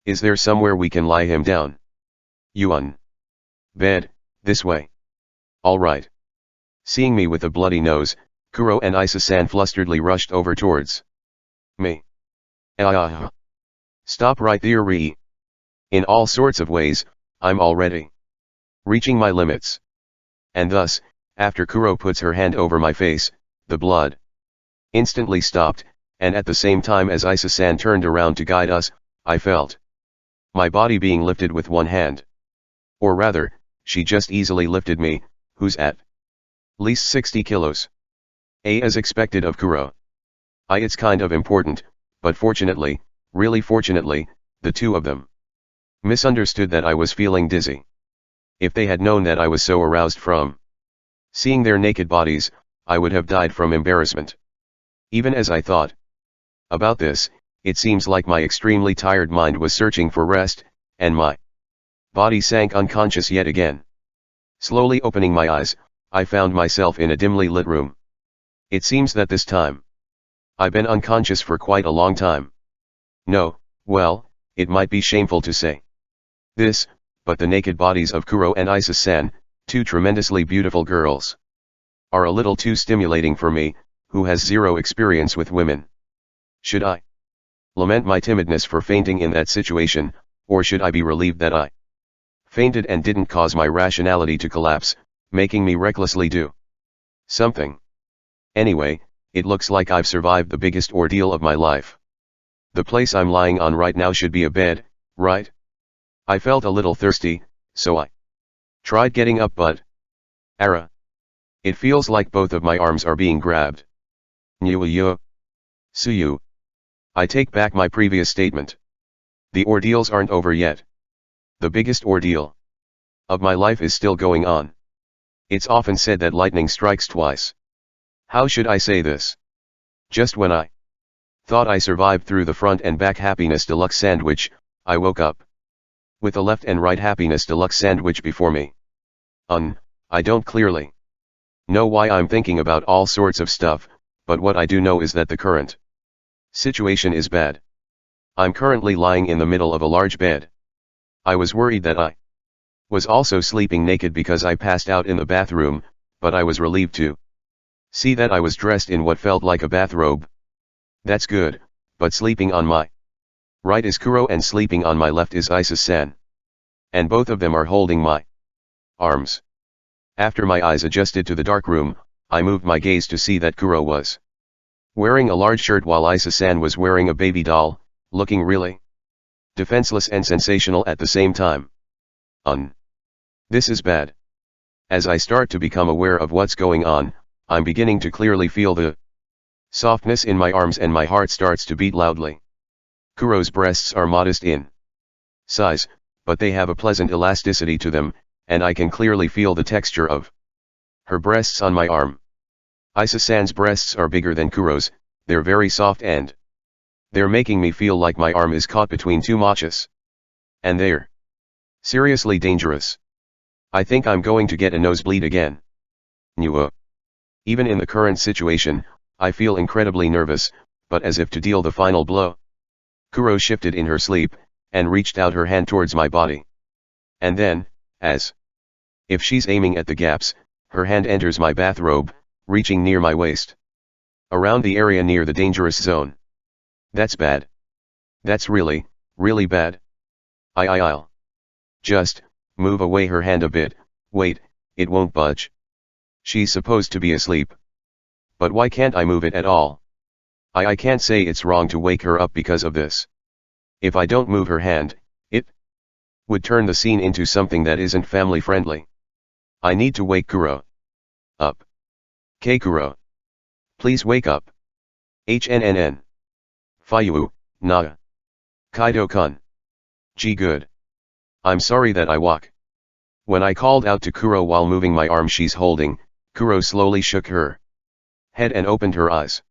Is there somewhere we can lie him down? Yuan. Bed, this way. All right. Seeing me with a bloody nose, Kuro and Isa-san flusteredly rushed over towards me. Stop right there, Rie. In all sorts of ways, I'm already reaching my limits. And thus, after Kuro puts her hand over my face, the blood instantly stopped, and at the same time as Isa-san turned around to guide us, I felt my body being lifted with one hand. Or rather, she just easily lifted me, who's at least 60 kilos. As expected of Kuro. It's kind of important, but fortunately, really fortunately, the two of them misunderstood that I was feeling dizzy. If they had known that I was so aroused from seeing their naked bodies, I would have died from embarrassment. Even as I thought about this, it seems like my extremely tired mind was searching for rest, and my body sank unconscious yet again. Slowly opening my eyes, I found myself in a dimly lit room. It seems that this time I've been unconscious for quite a long time. No, well, it might be shameful to say this, but the naked bodies of Kuro and Isa-san, two tremendously beautiful girls, are a little too stimulating for me, who has zero experience with women. Should I lament my timidness for fainting in that situation, or should I be relieved that I fainted and didn't cause my rationality to collapse, making me recklessly do something? Anyway, it looks like I've survived the biggest ordeal of my life. The place I'm lying on right now should be a bed, right? I felt a little thirsty, so I tried getting up, but it feels like both of my arms are being grabbed. Nyuyo. Suyu. I take back my previous statement. The ordeals aren't over yet. The biggest ordeal of my life is still going on. It's often said that lightning strikes twice. How should I say this? Just when I thought I survived through the front and back happiness deluxe sandwich, I woke up with a left and right happiness deluxe sandwich before me. I don't clearly know why I'm thinking about all sorts of stuff, but what I do know is that the current situation is bad. I'm currently lying in the middle of a large bed. I was worried that I was also sleeping naked because I passed out in the bathroom, but I was relieved to see that I was dressed in what felt like a bathrobe. That's good, but sleeping on my right is Kuro and sleeping on my left is Isa-san. And both of them are holding my arms. After my eyes adjusted to the dark room, I moved my gaze to see that Kuro was wearing a large shirt while Isa-san was wearing a baby doll, looking really defenseless and sensational at the same time. This is bad. As I start to become aware of what's going on, I'm beginning to clearly feel the softness in my arms and my heart starts to beat loudly. Kuro's breasts are modest in size, but they have a pleasant elasticity to them, and I can clearly feel the texture of her breasts on my arm. Isa-san's breasts are bigger than Kuro's, they're very soft and they're making me feel like my arm is caught between two machas. And they're seriously dangerous. I think I'm going to get a nosebleed again. Nyuo. Even in the current situation, I feel incredibly nervous, but as if to deal the final blow, Kuro shifted in her sleep, and reached out her hand towards my body. And then, as if she's aiming at the gaps, her hand enters my bathrobe, reaching near my waist. Around the area near the dangerous zone. That's bad. That's really, really bad. I'll just move away her hand a bit. Wait, it won't budge. She's supposed to be asleep. But why can't I move it at all? I can't say it's wrong to wake her up because of this. If I don't move her hand, it would turn the scene into something that isn't family friendly. I need to wake Kuro up. Kuro. Please wake up. HNNN. Fayu, Naga. Kaido-kun. Gee good. I'm sorry that I walk. When I called out to Kuro while moving my arm she's holding, Kuro slowly shook her head and opened her eyes.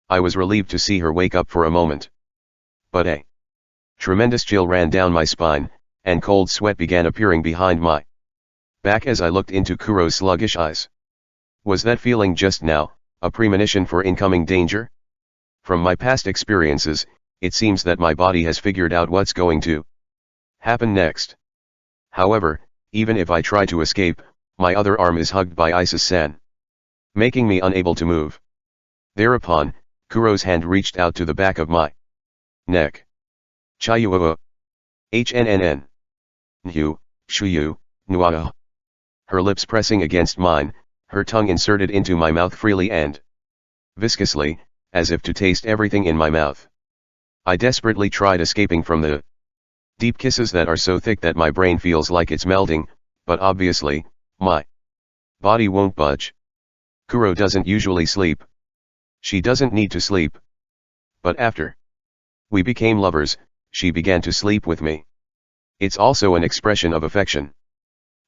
I was relieved to see her wake up for a moment. But a tremendous chill ran down my spine, and cold sweat began appearing behind my back as I looked into Kuro's sluggish eyes. Was that feeling just now a premonition for incoming danger? From my past experiences, it seems that my body has figured out what's going to happen next. However, even if I try to escape, my other arm is hugged by Isa-san, making me unable to move. Thereupon, Kuro's hand reached out to the back of my neck. Chayuo. HNNN. Nhu, Shuyu, Nuao. Her lips pressing against mine, her tongue inserted into my mouth freely and viscously, as if to taste everything in my mouth. I desperately tried escaping from the deep kisses that are so thick that my brain feels like it's melting, but obviously, my body won't budge. Kuro doesn't usually sleep. She doesn't need to sleep. But after we became lovers, she began to sleep with me. It's also an expression of affection.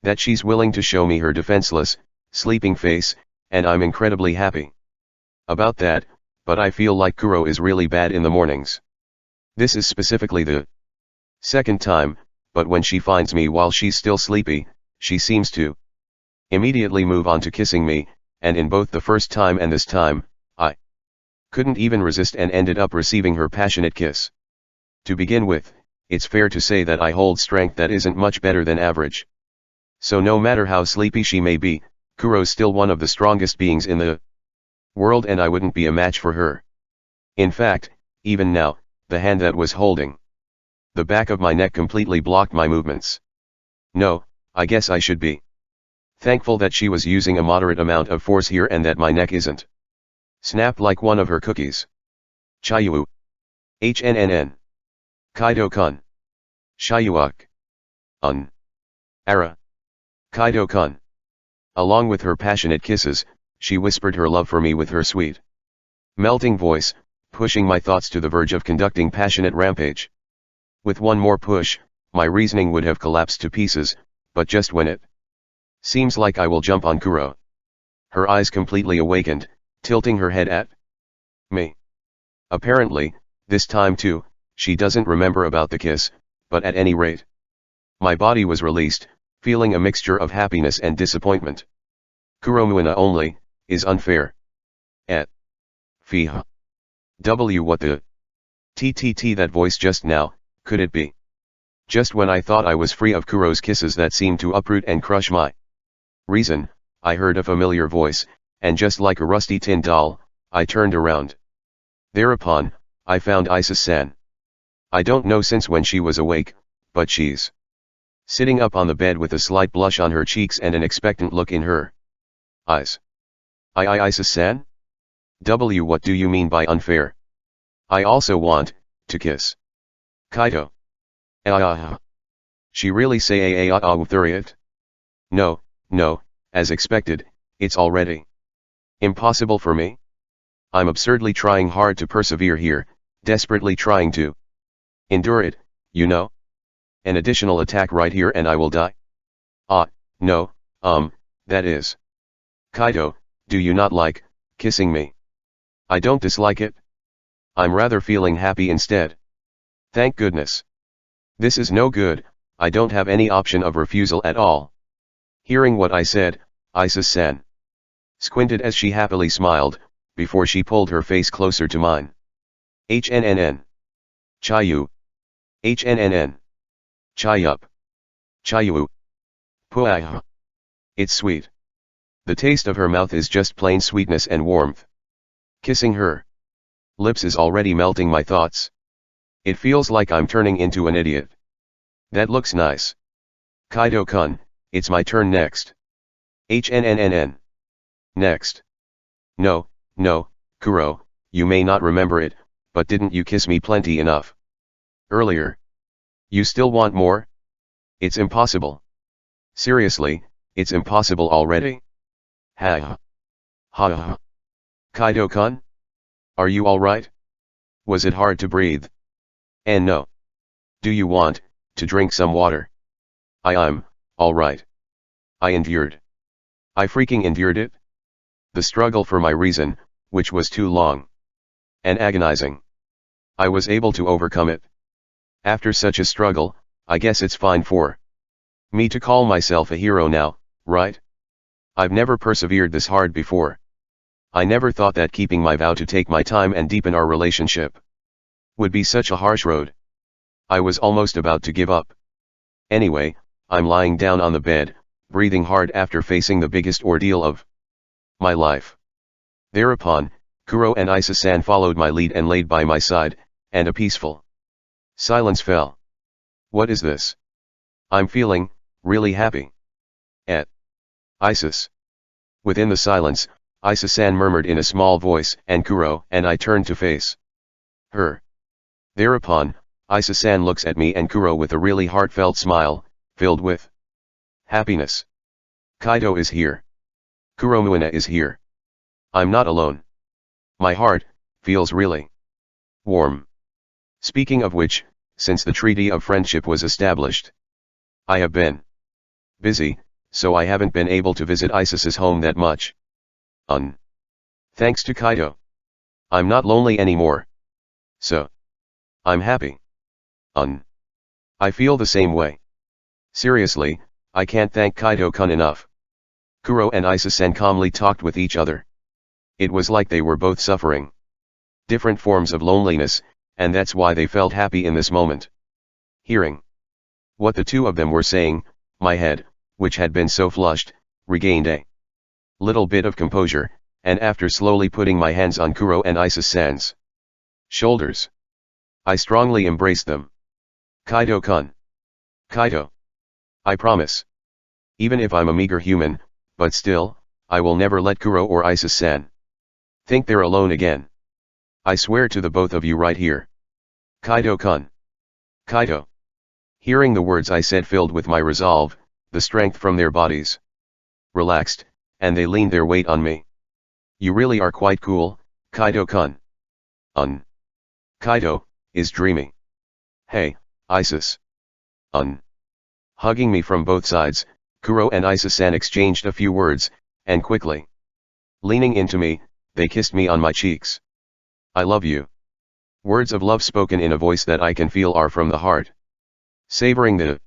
That she's willing to show me her defenseless, sleeping face, and I'm incredibly happy about that, but I feel like Kuro is really bad in the mornings. This is specifically the second time, but when she finds me while she's still sleepy, she seems to immediately move on to kissing me, and in both the first time and this time, I couldn't even resist and ended up receiving her passionate kiss. To begin with, it's fair to say that I hold strength that isn't much better than average. So no matter how sleepy she may be, Kuro's still one of the strongest beings in the world and I wouldn't be a match for her. In fact, even now, the hand that was holding the back of my neck completely blocked my movements. No, I guess I should be thankful that she was using a moderate amount of force here and that my neck isn't snapped like one of her cookies. Chayu. HNNN. Kaido-kun. Shayuak. Ara. Kaido-kun. Along with her passionate kisses, she whispered her love for me with her sweet, melting voice, pushing my thoughts to the verge of conducting passionate rampage. With one more push, my reasoning would have collapsed to pieces, but just when it seems like I will jump on Kuro, her eyes completely awakened, tilting her head at me. Apparently, this time too, she doesn't remember about the kiss, but at any rate, my body was released, feeling a mixture of happiness and disappointment. Kuromuina only, is unfair. At Fiha. What the TTT that voice just now, could it be? Just when I thought I was free of Kuro's kisses that seemed to uproot and crush my reason, I heard a familiar voice, and just like a rusty tin doll, I turned around. Thereupon, I found Isis-san. I don't know since when she was awake, but she's sitting up on the bed with a slight blush on her cheeks and an expectant look in her eyes. Isis-san? What do you mean by unfair? I also want to kiss Kaido. She really say it? No, as expected, it's already impossible for me. I'm absurdly trying hard to persevere here, desperately trying to endure it, you know? An additional attack right here and I will die. No, that is. Kaido, do you not like kissing me? I don't dislike it. I'm rather feeling happy instead. Thank goodness. This is no good, I don't have any option of refusal at all. Hearing what I said, Isis-san squinted as she happily smiled, before she pulled her face closer to mine. HNNN. Chayu. HNNN. Chayup. Chayu. Puah. It's sweet. The taste of her mouth is just plain sweetness and warmth. Kissing her lips is already melting my thoughts. It feels like I'm turning into an idiot. That looks nice. Kaido-kun, it's my turn next. HNNNN. Next. No, Kuro, you may not remember it, but didn't you kiss me plenty enough earlier? You still want more? It's impossible. Seriously, it's impossible already? Ha. Kaido-kun? Are you alright? Was it hard to breathe? And no. Do you want to drink some water? I'm alright. I endured. I freaking endured it. The struggle for my reason, which was too long and agonizing. I was able to overcome it. After such a struggle, I guess it's fine for me to call myself a hero now, right? I've never persevered this hard before. I never thought that keeping my vow to take my time and deepen our relationship would be such a harsh road. I was almost about to give up. Anyway, I'm lying down on the bed, breathing hard after facing the biggest ordeal of my life. Thereupon, Kuro and Isis-san followed my lead and laid by my side, and a peaceful silence fell. What is this? I'm feeling really happy. Isis. Within the silence, Isis-san murmured in a small voice, and Kuro and I turned to face her. Thereupon, Isis-san looks at me and Kuro with a really heartfelt smile, filled with happiness. Kaido is here. Kuromuina is here. I'm not alone. My heart feels really warm. Speaking of which, since the Treaty of Friendship was established, I have been busy so I haven't been able to visit Isis's home that much. Thanks to Kaido. I'm not lonely anymore. So. I'm happy. I feel the same way. Seriously, I can't thank Kaido-kun enough. Kuro and Isis-san calmly talked with each other. It was like they were both suffering different forms of loneliness, and that's why they felt happy in this moment. Hearing what the two of them were saying, my head, which had been so flushed, regained a little bit of composure, and after slowly putting my hands on Kuro and Isis-san's shoulders, I strongly embraced them. Kaido-kun. Kaido. I promise. Even if I'm a meager human, but still, I will never let Kuro or Isis-san think they're alone again. I swear to the both of you right here. Kaido-kun. Kaido. Hearing the words I said filled with my resolve, the strength from their bodies relaxed, and they leaned their weight on me. You really are quite cool, Kaido-kun. Kaido is dreamy. Hey, Isis. Hugging me from both sides, Kuro and Isis-san exchanged a few words, and quickly leaning into me, they kissed me on my cheeks. I love you. Words of love spoken in a voice that I can feel are from the heart. Savoring the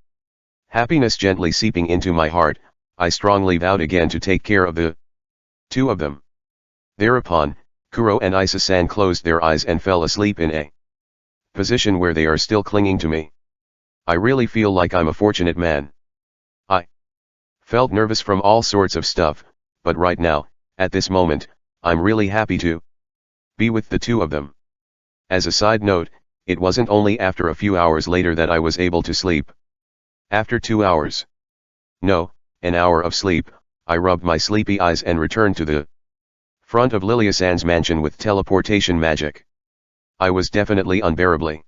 happiness gently seeping into my heart, I strongly vowed again to take care of the two of them. Thereupon, Kuro and Isis-san closed their eyes and fell asleep in a position where they are still clinging to me. I really feel like I'm a fortunate man. I felt nervous from all sorts of stuff, but right now, at this moment, I'm really happy to be with the two of them. As a side note, it wasn't only after a few hours later that I was able to sleep. After 2 hours. No, an hour of sleep, I rubbed my sleepy eyes and returned to the front of Lilia-san's mansion with teleportation magic. I was definitely unbearably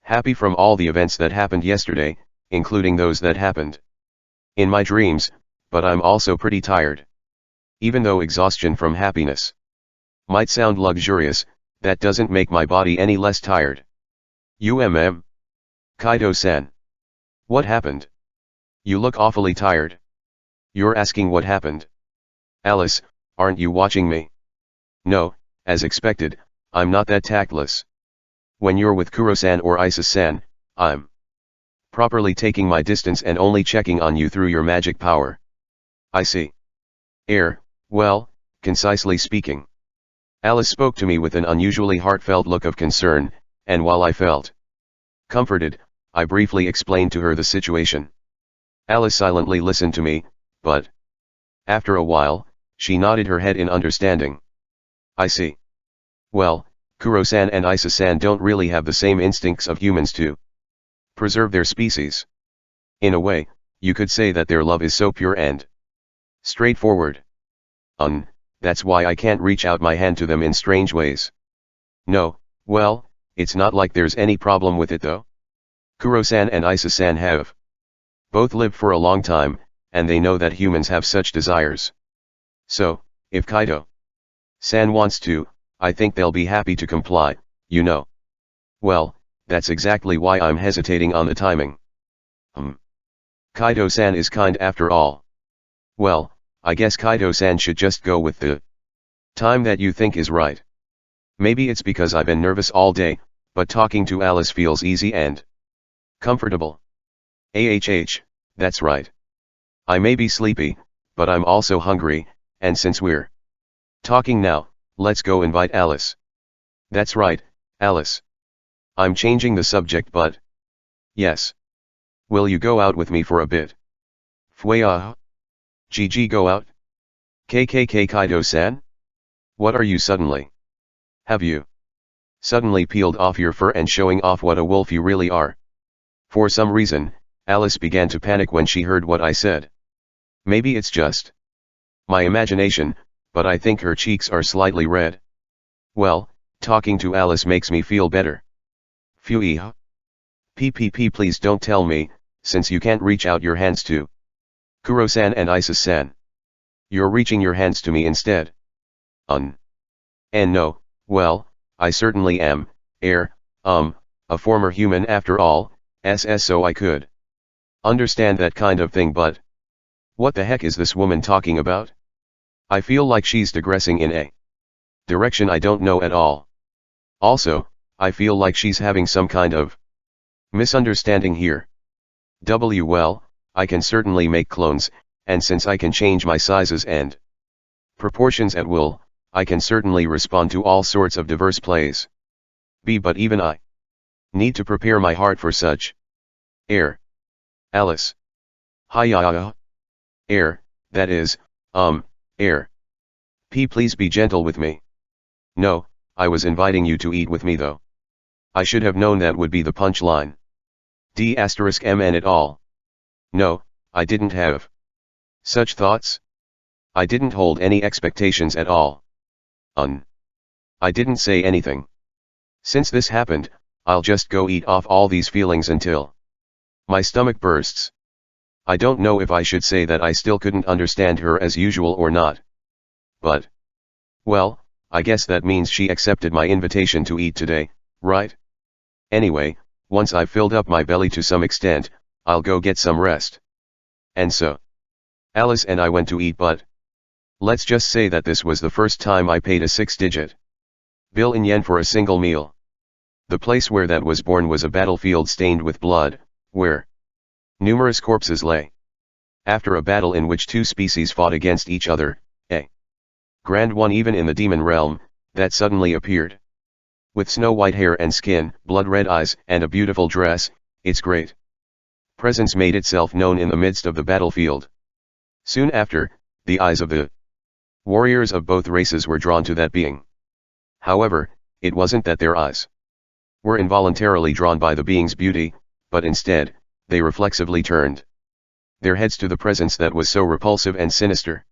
happy from all the events that happened yesterday, including those that happened in my dreams, but I'm also pretty tired. Even though exhaustion from happiness might sound luxurious, that doesn't make my body any less tired. Kaido-san. What happened? You look awfully tired. You're asking what happened. Alice, aren't you watching me? No, as expected, I'm not that tactless. When you're with Kuro-san or Isis-san, I'm properly taking my distance and only checking on you through your magic power. I see. Well, concisely speaking. Alice spoke to me with an unusually heartfelt look of concern, and while I felt comforted, I briefly explained to her the situation. Alice silently listened to me, but after a while, she nodded her head in understanding. I see. Well, Kuro-san and Isis-san don't really have the same instincts of humans to preserve their species. In a way, you could say that their love is so pure and straightforward. That's why I can't reach out my hand to them in strange ways. No, well, it's not like there's any problem with it though. Kuro-san and Isis-san have both lived for a long time, and they know that humans have such desires. So, if Kaido-san wants to, I think they'll be happy to comply, you know. Well, that's exactly why I'm hesitating on the timing. Kaido-san is kind after all. Well, I guess Kaido-san should just go with the time that you think is right. Maybe it's because I've been nervous all day, but talking to Alice feels easy and comfortable. That's right. I may be sleepy, but I'm also hungry, and since we're talking now, let's go invite Alice. That's right, Alice. I'm changing the subject but... Yes. Will you go out with me for a bit? Fueah. GG go out? KKK Kaido-san? What are you suddenly? Have you suddenly peeled off your fur and showing off what a wolf you really are? For some reason, Alice began to panic when she heard what I said. Maybe it's just my imagination, but I think her cheeks are slightly red. Well, talking to Alice makes me feel better. Phew. PPP please don't tell me, since you can't reach out your hands to Kuro-san and Isis-san. You're reaching your hands to me instead. And no, well, I certainly am, a former human after all, so I could understand that kind of thing but... What the heck is this woman talking about? I feel like she's digressing in a direction I don't know at all. Also, I feel like she's having some kind of misunderstanding here. Well, I can certainly make clones, and since I can change my sizes and proportions at will, I can certainly respond to all sorts of diverse plays. But even I need to prepare my heart for such. Alice. Hi. That is, air. Please be gentle with me. No, I was inviting you to eat with me though. I should have known that would be the punchline. D**mn at all. No, I didn't have such thoughts. I didn't hold any expectations at all. I didn't say anything. Since this happened, I'll just go eat off all these feelings until my stomach bursts. I don't know if I should say that I still couldn't understand her as usual or not. But, well, I guess that means she accepted my invitation to eat today, right? Anyway, once I've filled up my belly to some extent, I'll go get some rest. And so, Alice and I went to eat, but let's just say that this was the first time I paid a 6-digit bill in yen for a single meal. The place where that was born was a battlefield stained with blood, where numerous corpses lay after a battle in which two species fought against each other, a grand one even in the demon realm, that suddenly appeared. With snow-white hair and skin, blood-red eyes, and a beautiful dress, its great presence made itself known in the midst of the battlefield. Soon after, the eyes of the warriors of both races were drawn to that being. However, it wasn't that their eyes were involuntarily drawn by the being's beauty, but instead, they reflexively turned their heads to the presence that was so repulsive and sinister.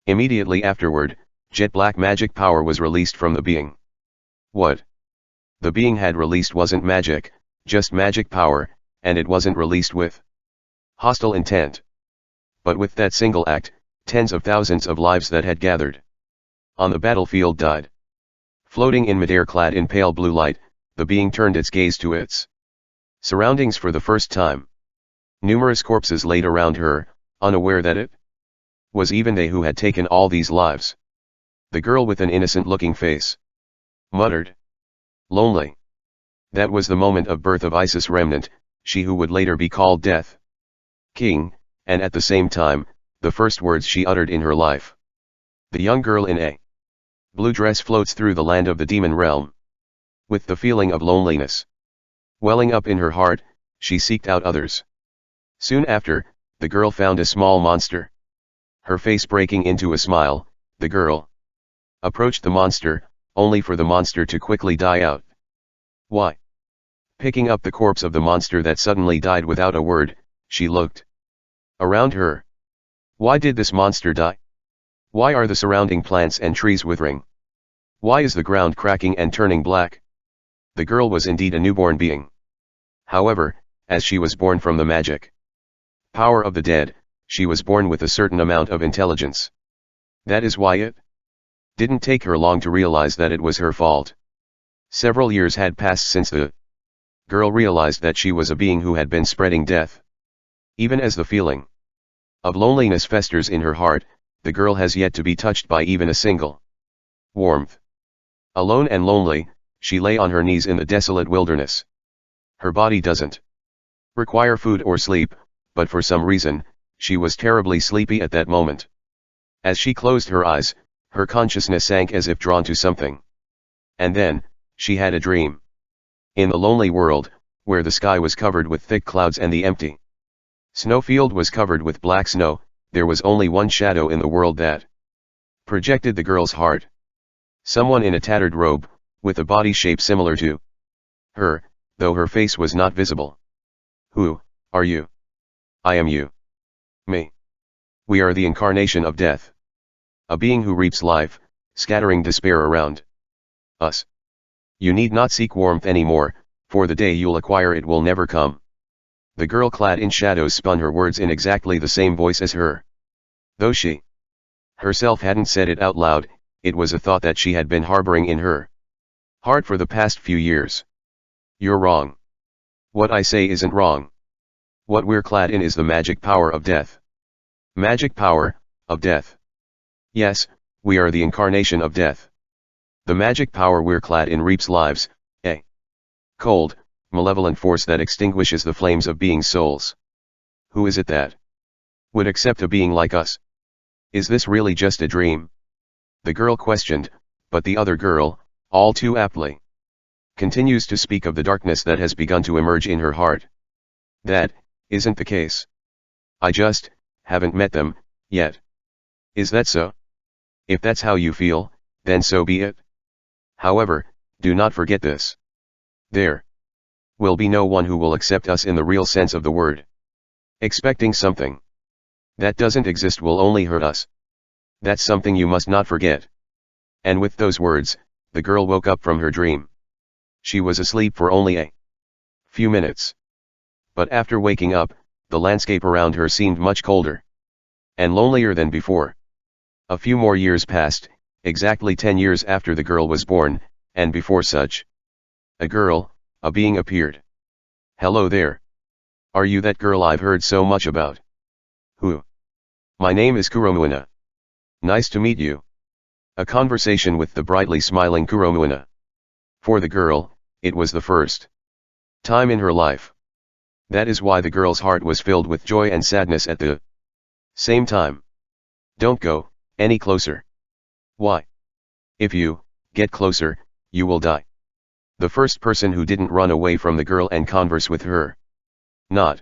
Immediately afterward, jet black magic power was released from the being. What the being had released wasn't magic, just magic power, and it wasn't released with hostile intent. But with that single act, tens of thousands of lives that had gathered on the battlefield died. Floating in midair clad in pale blue light, the being turned its gaze to its surroundings for the first time. Numerous corpses laid around her, unaware that it was even they who had taken all these lives. The girl with an innocent-looking face muttered, "Lonely." That was the moment of birth of Isis Remnant, she who would later be called Death King, and at the same time, the first words she uttered in her life. The young girl in a blue dress floats through the land of the demon realm. With the feeling of loneliness welling up in her heart, she seeked out others. Soon after, the girl found a small monster. Her face breaking into a smile, the girl approached the monster, only for the monster to quickly die out. Why? Picking up the corpse of the monster that suddenly died without a word, she looked around her. Why did this monster die? Why are the surrounding plants and trees withering? Why is the ground cracking and turning black? The girl was indeed a newborn being. However, as she was born from the magic power of the dead, she was born with a certain amount of intelligence. That is why it didn't take her long to realize that it was her fault. Several years had passed since the girl realized that she was a being who had been spreading death. Even as the feeling of loneliness festers in her heart, the girl has yet to be touched by even a single warmth. Alone and lonely, she lay on her knees in the desolate wilderness. Her body doesn't require food or sleep, but for some reason, she was terribly sleepy at that moment. As she closed her eyes, her consciousness sank as if drawn to something. And then, she had a dream. In the lonely world, where the sky was covered with thick clouds and the empty snowfield was covered with black snow, there was only one shadow in the world that projected the girl's heart. Someone in a tattered robe, with a body shape similar to her, though her face was not visible. Who are you? I am you. Me. We are the incarnation of death. A being who reaps life, scattering despair around us. You need not seek warmth anymore, for the day you'll acquire it will never come. The girl clad in shadows spun her words in exactly the same voice as her. Though she herself hadn't said it out loud, it was a thought that she had been harboring in her heart for the past few years. You're wrong. What I say isn't wrong. What we're clad in is the magic power of death. Magic power, of death. Yes, we are the incarnation of death. The magic power we're clad in reaps lives, a cold, malevolent force that extinguishes the flames of being souls. Who is it that would accept a being like us? Is this really just a dream? The girl questioned, but the other girl, all too aptly, continues to speak of the darkness that has begun to emerge in her heart. That isn't the case. I just haven't met them yet. Is that so? If that's how you feel, then so be it. However, do not forget this. There will be no one who will accept us in the real sense of the word. Expecting something that doesn't exist will only hurt us. That's something you must not forget. And with those words, the girl woke up from her dream. She was asleep for only a few minutes. But after waking up, the landscape around her seemed much colder and lonelier than before. A few more years passed, exactly 10 years after the girl was born, and before such a being appeared. Hello there. Are you that girl I've heard so much about? Who? My name is Kuromuina. Nice to meet you. A conversation with the brightly smiling Kuromuina. For the girl, it was the first time in her life. That is why the girl's heart was filled with joy and sadness at the same time. Don't go any closer. Why? If you get closer, you will die. The first person who didn't run away from the girl and converse with her. Not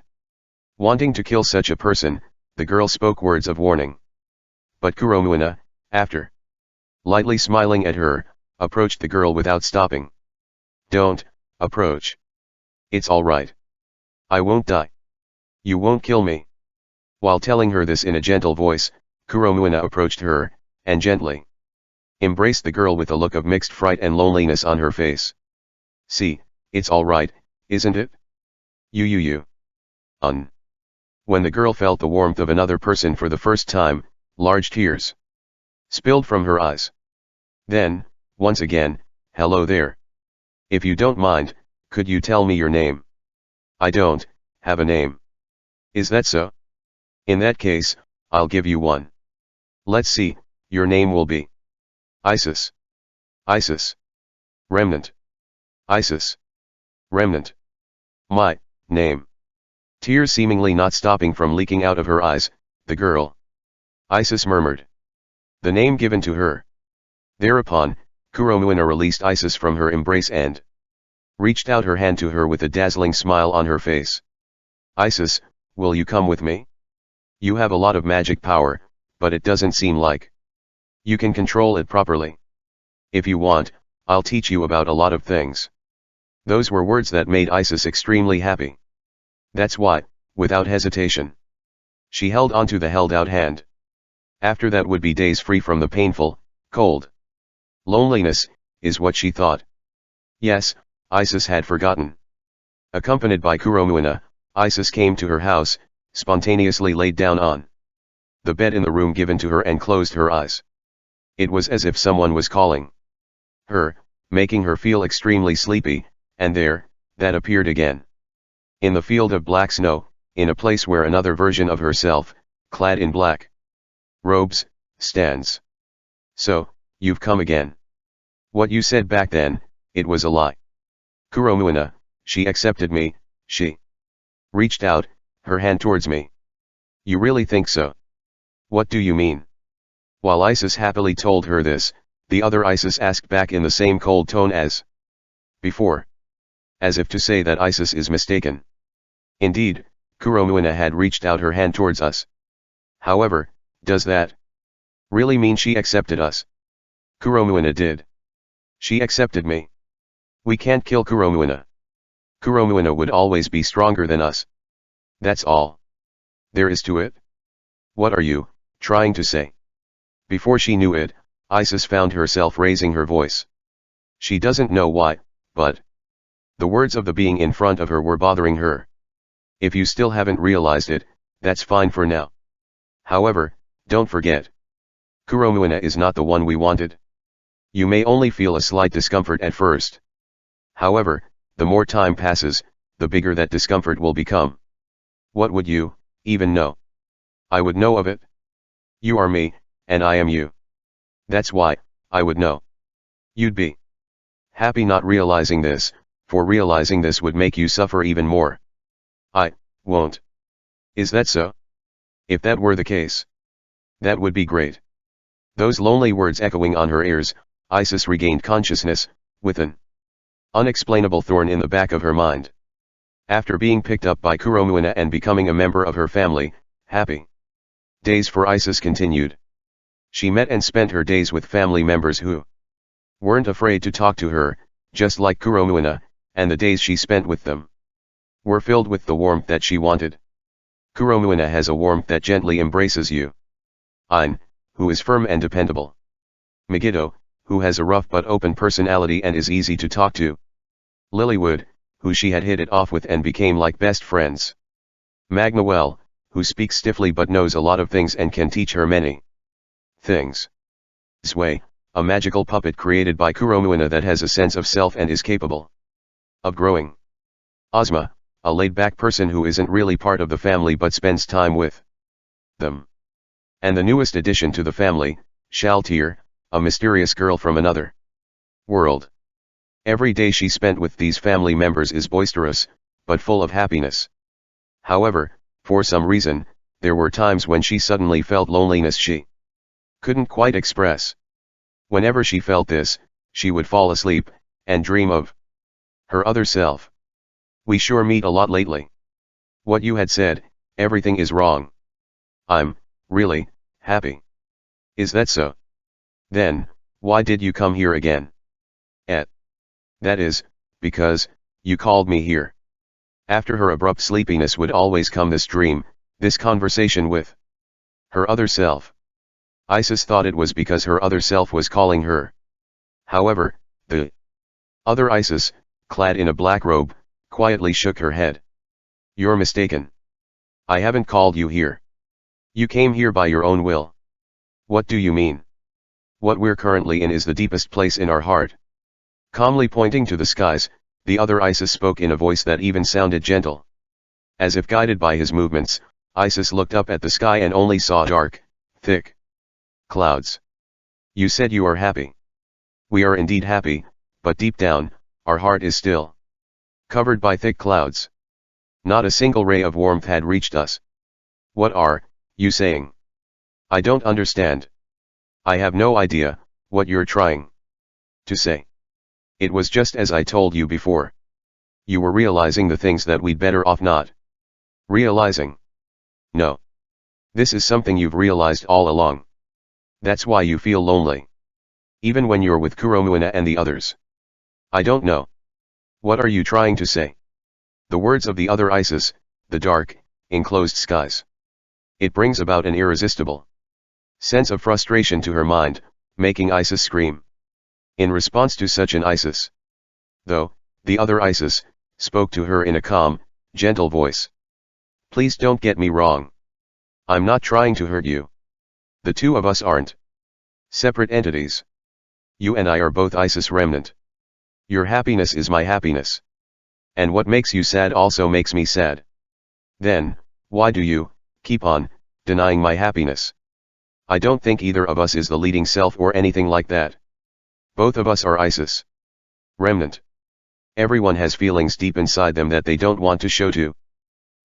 wanting to kill such a person, the girl spoke words of warning. But Kuromuina, after lightly smiling at her, approached the girl without stopping. Don't approach. It's all right. I won't die. You won't kill me. While telling her this in a gentle voice, Kuromuina approached her, and gently embraced the girl with a look of mixed fright and loneliness on her face. See, it's all right, isn't it? You. When the girl felt the warmth of another person for the first time, large tears spilled from her eyes. Then, once again, hello there. If you don't mind, could you tell me your name? I don't have a name. Is that so? In that case, I'll give you one. Let's see, your name will be Isis. Isis. Remnant. Isis. Remnant. My name. Tears seemingly not stopping from leaking out of her eyes, the girl Isis murmured the name given to her. Thereupon, Kuromuina released Isis from her embrace and reached out her hand to her with a dazzling smile on her face. Isis, will you come with me? You have a lot of magic power, but it doesn't seem like you can control it properly. If you want, I'll teach you about a lot of things. Those were words that made Isis extremely happy. That's why, without hesitation, she held onto the held-out hand. After that would be days free from the painful, cold loneliness, is what she thought. Yes, Isis had forgotten. Accompanied by Kuromuina, Isis came to her house, spontaneously laid down on the bed in the room given to her and closed her eyes. It was as if someone was calling her, making her feel extremely sleepy, and there, that appeared again. In the field of black snow, in a place where another version of herself, clad in black robes, stands. So, you've come again. What you said back then, it was a lie. Kuromuina, she accepted me, she reached out, her hand towards me. You really think so? What do you mean? While Isis happily told her this, the other Isis asked back in the same cold tone as before. As if to say that Isis is mistaken. Indeed, Kuromuina had reached out her hand towards us. However, does that really mean she accepted us? Kuromuina did. She accepted me. We can't kill Kuromuina. Kuromuina would always be stronger than us. That's all there is to it. What are you trying to say? Before she knew it, Isis found herself raising her voice. She doesn't know why, but the words of the being in front of her were bothering her. If you still haven't realized it, that's fine for now. However, don't forget. Kuromuina is not the one we wanted. You may only feel a slight discomfort at first. However, the more time passes, the bigger that discomfort will become. What would you even know? I would know of it. You are me, and I am you. That's why, I would know. You'd be happy not realizing this, for realizing this would make you suffer even more. I won't. Is that so? If that were the case, that would be great. Those lonely words echoing on her ears, Isis regained consciousness, with an unexplainable thorn in the back of her mind. After being picked up by Kuromuina and becoming a member of her family, happy days for Isis continued. She met and spent her days with family members who weren't afraid to talk to her, just like Kuromuina, and the days she spent with them were filled with the warmth that she wanted. Kuromuina has a warmth that gently embraces you. Ain, who is firm and dependable. Megiddo, who has a rough but open personality and is easy to talk to. Lilywood, who she had hit it off with and became like best friends. Magnoel, who speaks stiffly but knows a lot of things and can teach her many things. Sway, a magical puppet created by Kuromuina that has a sense of self and is capable of growing. Ozma, a laid-back person who isn't really part of the family but spends time with them. And the newest addition to the family, Shaltir, a mysterious girl from another world. Every day she spent with these family members is boisterous, but full of happiness. However, for some reason, there were times when she suddenly felt loneliness she couldn't quite express. Whenever she felt this, she would fall asleep, and dream of her other self. We sure meet a lot lately. What you had said, everything is wrong. I'm really happy. Is that so? Then, why did you come here again? That is, because, you called me here. After her abrupt sleepiness would always come this dream, this conversation with her other self. Isis thought it was because her other self was calling her. However, the other Isis, clad in a black robe, quietly shook her head. You're mistaken. I haven't called you here. You came here by your own will. What do you mean? What we're currently in is the deepest place in our heart. Calmly pointing to the skies, the other Isis spoke in a voice that even sounded gentle. As if guided by his movements, Isis looked up at the sky and only saw dark, thick clouds. You said you are happy. We are indeed happy, but deep down, our heart is still covered by thick clouds. Not a single ray of warmth had reached us. What are you saying? I don't understand. I have no idea what you're trying to say. It was just as I told you before. You were realizing the things that we'd better off not realizing. No. This is something you've realized all along. That's why you feel lonely. Even when you're with Kuromuina and the others. I don't know. What are you trying to say? The words of the other Isis, the dark, enclosed skies. It brings about an irresistible sense of frustration to her mind, making Isis scream. In response to such an Isis, though, the other Isis spoke to her in a calm, gentle voice. Please don't get me wrong. I'm not trying to hurt you. The two of us aren't separate entities. You and I are both Isis remnant. Your happiness is my happiness. And what makes you sad also makes me sad. Then, why do you keep on denying my happiness? I don't think either of us is the leading self or anything like that. Both of us are Isis remnant. Everyone has feelings deep inside them that they don't want to show to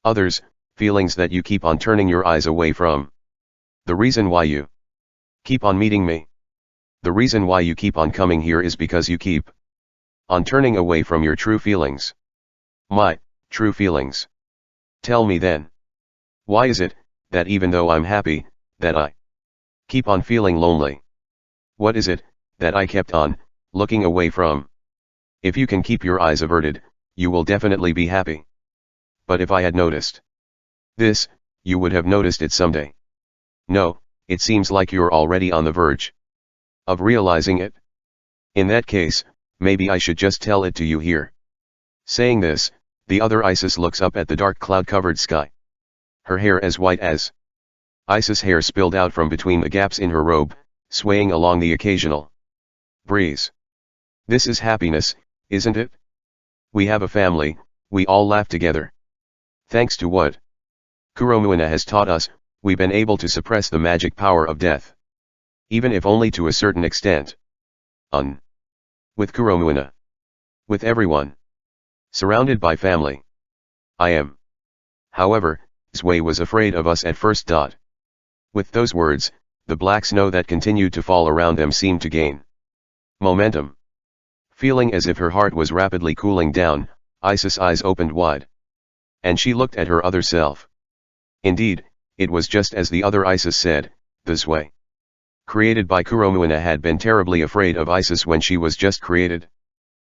others, feelings that you keep on turning your eyes away from. The reason why you keep on meeting me, the reason why you keep on coming here is because you keep on turning away from your true feelings. My true feelings. Tell me then. Why is it that even though I'm happy, that I keep on feeling lonely? What is it that I kept on looking away from? If you can keep your eyes averted, you will definitely be happy. But if I had noticed this, you would have noticed it someday. No, it seems like you're already on the verge of realizing it. In that case, maybe I should just tell it to you here. Saying this, the other Isis looks up at the dark cloud-covered sky. Her hair as white as Isis' hair spilled out from between the gaps in her robe, swaying along the occasional breeze. This is happiness, isn't it? We have a family, we all laugh together. Thanks to what Kuromuina has taught us, we've been able to suppress the magic power of death. Even if only to a certain extent. With Kuromuina. With everyone. Surrounded by family. I am. However, Zwei was afraid of us at first. With those words, the black snow that continued to fall around them seemed to gain momentum. Feeling as if her heart was rapidly cooling down, Isis' eyes opened wide. And she looked at her other self. Indeed, it was just as the other Isis said, the Zwei created by Kuromuina had been terribly afraid of Isis when she was just created.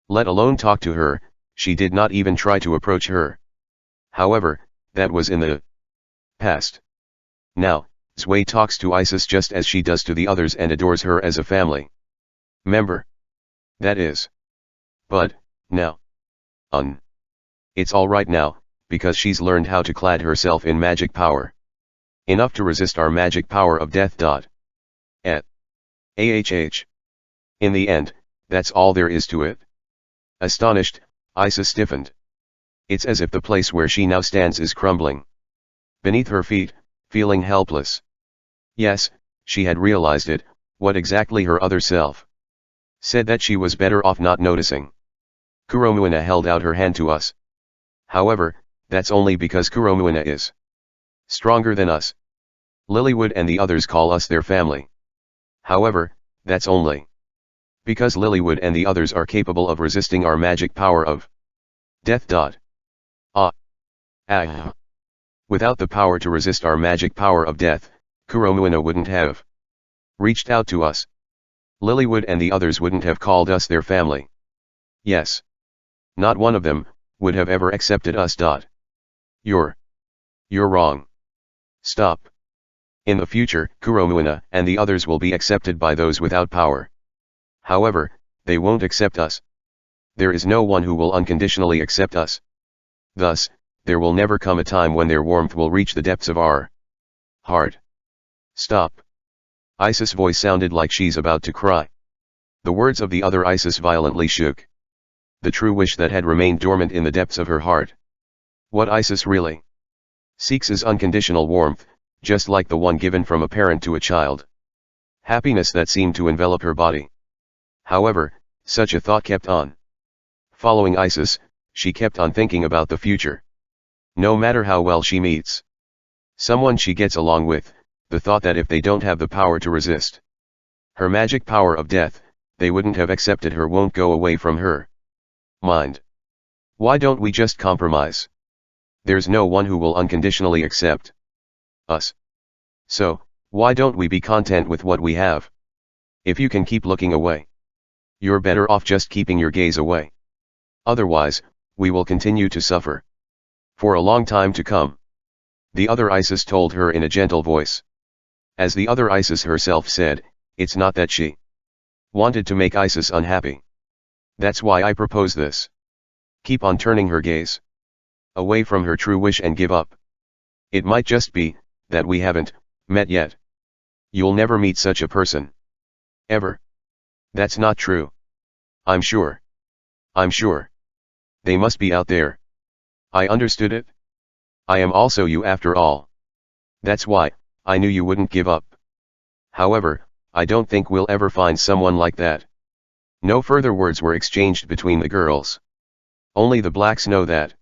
Let alone talk to her, she did not even try to approach her. However, that was in the past. Now, Zwei talks to Isis just as she does to the others and adores her as a family member. That is. But, now. It's alright now, because she's learned how to clad herself in magic power. Enough to resist our magic power of death. AHH. In the end, that's all there is to it. Astonished, Isis stiffened. It's as if the place where she now stands is crumbling beneath her feet, feeling helpless. Yes, she had realized it, what exactly her other self said that she was better off not noticing. Kuromuina held out her hand to us. However, that's only because Kuromuina is stronger than us. Lilywood and the others call us their family. However, that's only because Lilywood and the others are capable of resisting our magic power of death. Without the power to resist our magic power of death, Kuromuina wouldn't have reached out to us. Lilywood and the others wouldn't have called us their family. Yes. Not one of them would have ever accepted us. You're wrong. Stop. In the future, Kuromuina and the others will be accepted by those without power. However, they won't accept us. There is no one who will unconditionally accept us. Thus, there will never come a time when their warmth will reach the depths of our heart. Stop. Isis' voice sounded like she's about to cry. The words of the other Isis violently shook the true wish that had remained dormant in the depths of her heart. What Isis really seeks is unconditional warmth, just like the one given from a parent to a child. Happiness that seemed to envelop her body. However, such a thought kept on following Isis. She kept on thinking about the future. No matter how well she meets someone she gets along with, the thought that if they don't have the power to resist her magic power of death, they wouldn't have accepted her won't go away from her mind. Why don't we just compromise? There's no one who will unconditionally accept us. So, why don't we be content with what we have? If you can keep looking away, you're better off just keeping your gaze away. Otherwise, we will continue to suffer for a long time to come. The other Isis told her in a gentle voice. As the other Isis herself said, it's not that she wanted to make Isis unhappy. That's why I propose this. Keep on turning her gaze away from her true wish and give up. It might just be that we haven't met yet. You'll never meet such a person. Ever. That's not true. I'm sure. I'm sure. They must be out there. I understood it. I am also you after all. That's why I knew you wouldn't give up. However, I don't think we'll ever find someone like that. No further words were exchanged between the girls. Only the black snow that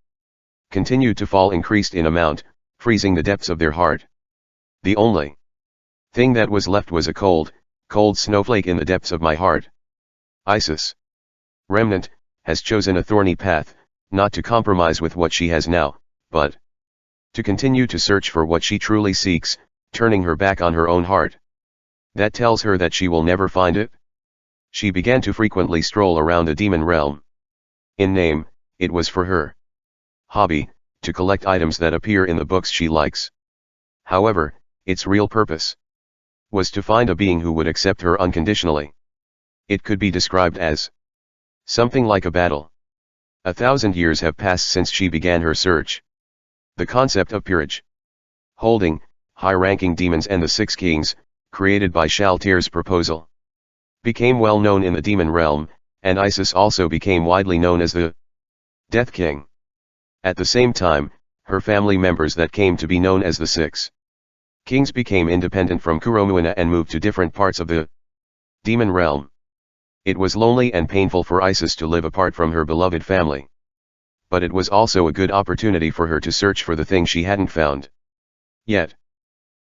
continued to fall increased in amount, freezing the depths of their heart. The only thing that was left was a cold, cold snowflake in the depths of my heart. Isis, remnant, has chosen a thorny path, not to compromise with what she has now, but to continue to search for what she truly seeks, turning her back on her own heart. That tells her that she will never find it. She began to frequently stroll around the demon realm. In name, it was for her hobby, to collect items that appear in the books she likes. However, its real purpose was to find a being who would accept her unconditionally. It could be described as something like a battle. 1,000 years have passed since she began her search. The concept of peerage, holding high-ranking demons and the Six Kings, created by Shaltier's proposal, became well known in the demon realm, and Isis also became widely known as the Death King. At the same time, her family members that came to be known as the Six Kings became independent from Kuromuina and moved to different parts of the demon realm. It was lonely and painful for Isis to live apart from her beloved family. But it was also a good opportunity for her to search for the thing she hadn't found yet.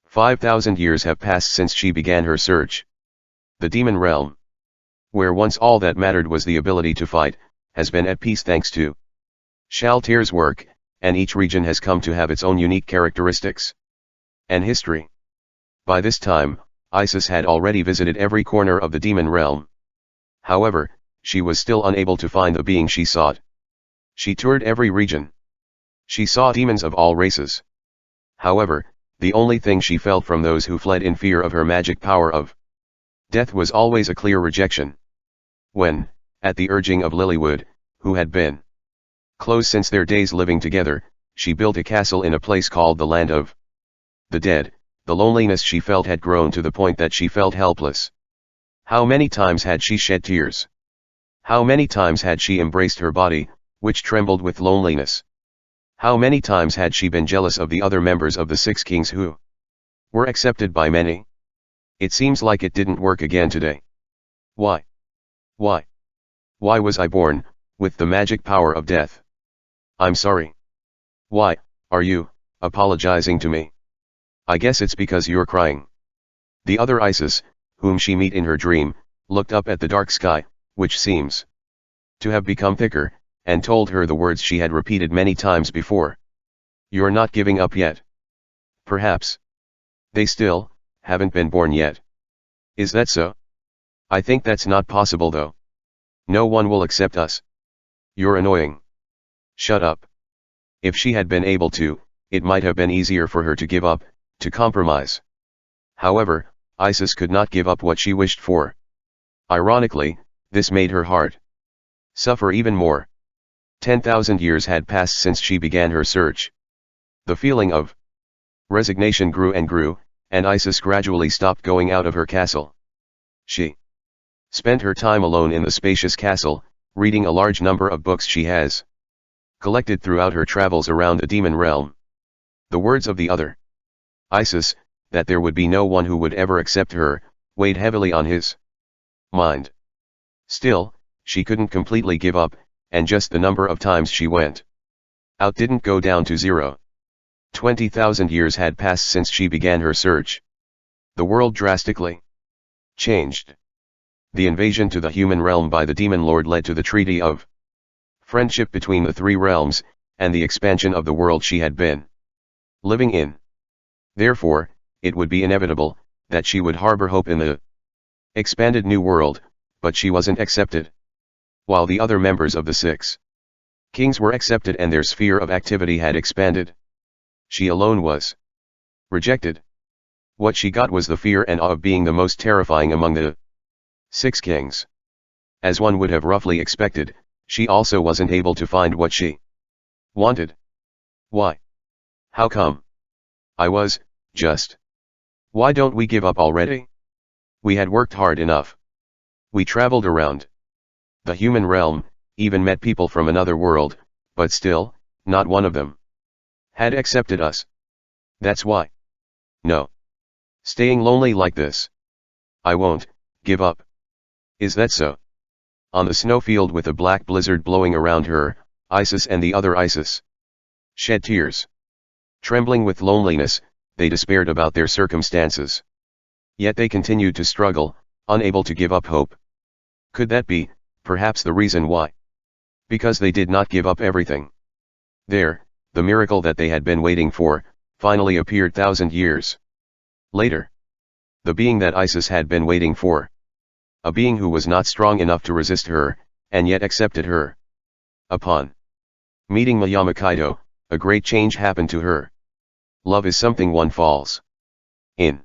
5,000 years have passed since she began her search. The demon realm, where once all that mattered was the ability to fight, has been at peace thanks to Shaltir's work, and each region has come to have its own unique characteristics and history. By this time, Isis had already visited every corner of the demon realm. However, she was still unable to find the being she sought. She toured every region. She saw demons of all races. However, the only thing she felt from those who fled in fear of her magic power of death was always a clear rejection. When, at the urging of Lilywood, who had been close since their days living together, she built a castle in a place called the Land of the Dead, the loneliness she felt had grown to the point that she felt helpless. How many times had she shed tears? How many times had she embraced her body, which trembled with loneliness? How many times had she been jealous of the other members of the 6 kings who were accepted by many? It seems like it didn't work again today. Why? Why? Why was I born, with the magic power of death? I'm sorry. Why, are you, apologizing to me? I guess it's because you're crying. The other Isis, whom she met in her dream, looked up at the dark sky, which seems to have become thicker, and told her the words she had repeated many times before. You're not giving up yet. Perhaps they still haven't been born yet. Is that so? I think that's not possible though. No one will accept us. You're annoying. Shut up. If she had been able to, it might have been easier for her to give up, to compromise. However, Isis could not give up what she wished for. Ironically, this made her heart suffer even more. 10,000 years had passed since she began her search. The feeling of resignation grew and grew, and Isis gradually stopped going out of her castle. She spent her time alone in the spacious castle, reading a large number of books she has collected throughout her travels around the demon realm. The words of the other Isis, that there would be no one who would ever accept her, weighed heavily on his mind. Still, she couldn't completely give up, and just the number of times she went out didn't go down to 0. 20,000 years had passed since she began her search. The world drastically changed. The invasion to the human realm by the demon lord led to the treaty of friendship between the 3 realms, and the expansion of the world she had been living in. Therefore, it would be inevitable that she would harbor hope in the expanded new world, but she wasn't accepted. While the other members of the 6 kings were accepted and their sphere of activity had expanded, she alone was rejected. What she got was the fear and awe of being the most terrifying among the 6 kings. As one would have roughly expected, she also wasn't able to find what she wanted. Why? How come? I was, just. Why don't we give up already? We had worked hard enough. We traveled around the human realm, even met people from another world, but still, not one of them had accepted us. That's why. No. Staying lonely like this. I won't give up. Is that so? On the snowfield with a black blizzard blowing around her, Isis and the other Isis shed tears. Trembling with loneliness, they despaired about their circumstances. Yet they continued to struggle, unable to give up hope. Could that be, perhaps the reason why? Because they did not give up everything. There, the miracle that they had been waiting for, finally appeared 1,000 years later. The being that Isis had been waiting for. A being who was not strong enough to resist her, and yet accepted her. Upon meeting Mayama Kaido, a great change happened to her. Love is something one falls in.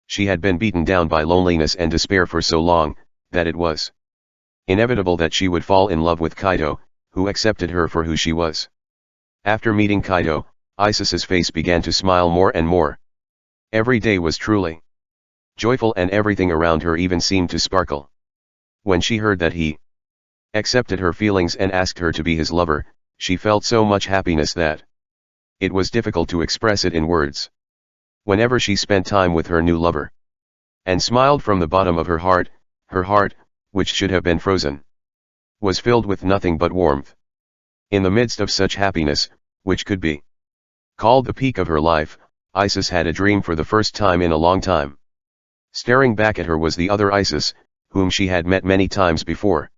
She had been beaten down by loneliness and despair for so long, that it was inevitable that she would fall in love with Kaido, who accepted her for who she was. After meeting Kaido, Isis's face began to smile more and more. Every day was truly joyful and everything around her even seemed to sparkle. When she heard that he accepted her feelings and asked her to be his lover, she felt so much happiness that it was difficult to express it in words. whenever she spent time with her new lover. And smiled from the bottom of her heart, which should have been frozen, was filled with nothing but warmth. In the midst of such happiness, which could be called the peak of her life, Isis had a dream for the first time in a long time. Staring back at her was the other Isis, whom she had met many times before.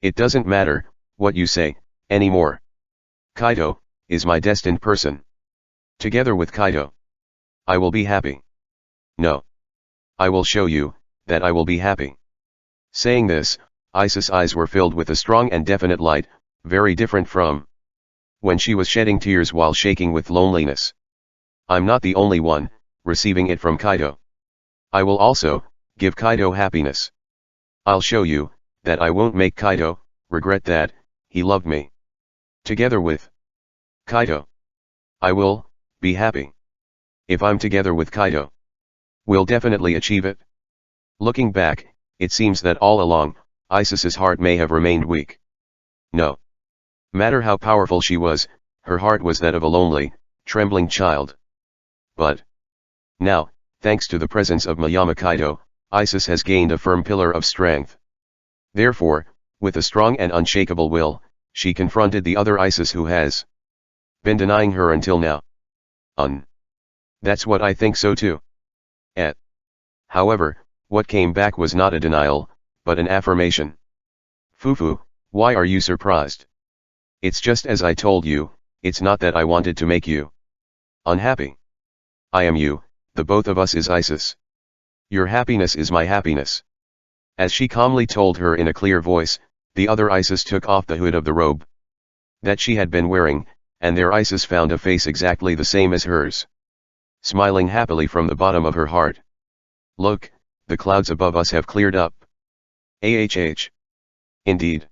It doesn't matter what you say anymore. Kaito is my destined person. Together with Kaito, I will be happy. No. I will show you that I will be happy. Saying this, Isis' eyes were filled with a strong and definite light, very different from when she was shedding tears while shaking with loneliness. I'm not the only one receiving it from Kaito. I will also give Kaito happiness. I'll show you that I won't make Kaito regret that he loved me. Together with Kaito, I will be happy. If I'm together with Kaito, we'll definitely achieve it. Looking back, it seems that all along, Isis's heart may have remained weak. No matter how powerful she was, her heart was that of a lonely, trembling child. But now, thanks to the presence of Mayama Kaito, Isis has gained a firm pillar of strength. Therefore, with a strong and unshakable will, she confronted the other Isis who has been denying her until now. That's what I think so too. However, what came back was not a denial, but an affirmation. Fufu, why are you surprised? It's just as I told you, it's not that I wanted to make you unhappy. I am you, the both of us is Isis. Your happiness is my happiness. As she calmly told her in a clear voice, the other Isis took off the hood of the robe that she had been wearing, and there Isis found a face exactly the same as hers, smiling happily from the bottom of her heart. Look, the clouds above us have cleared up. Indeed.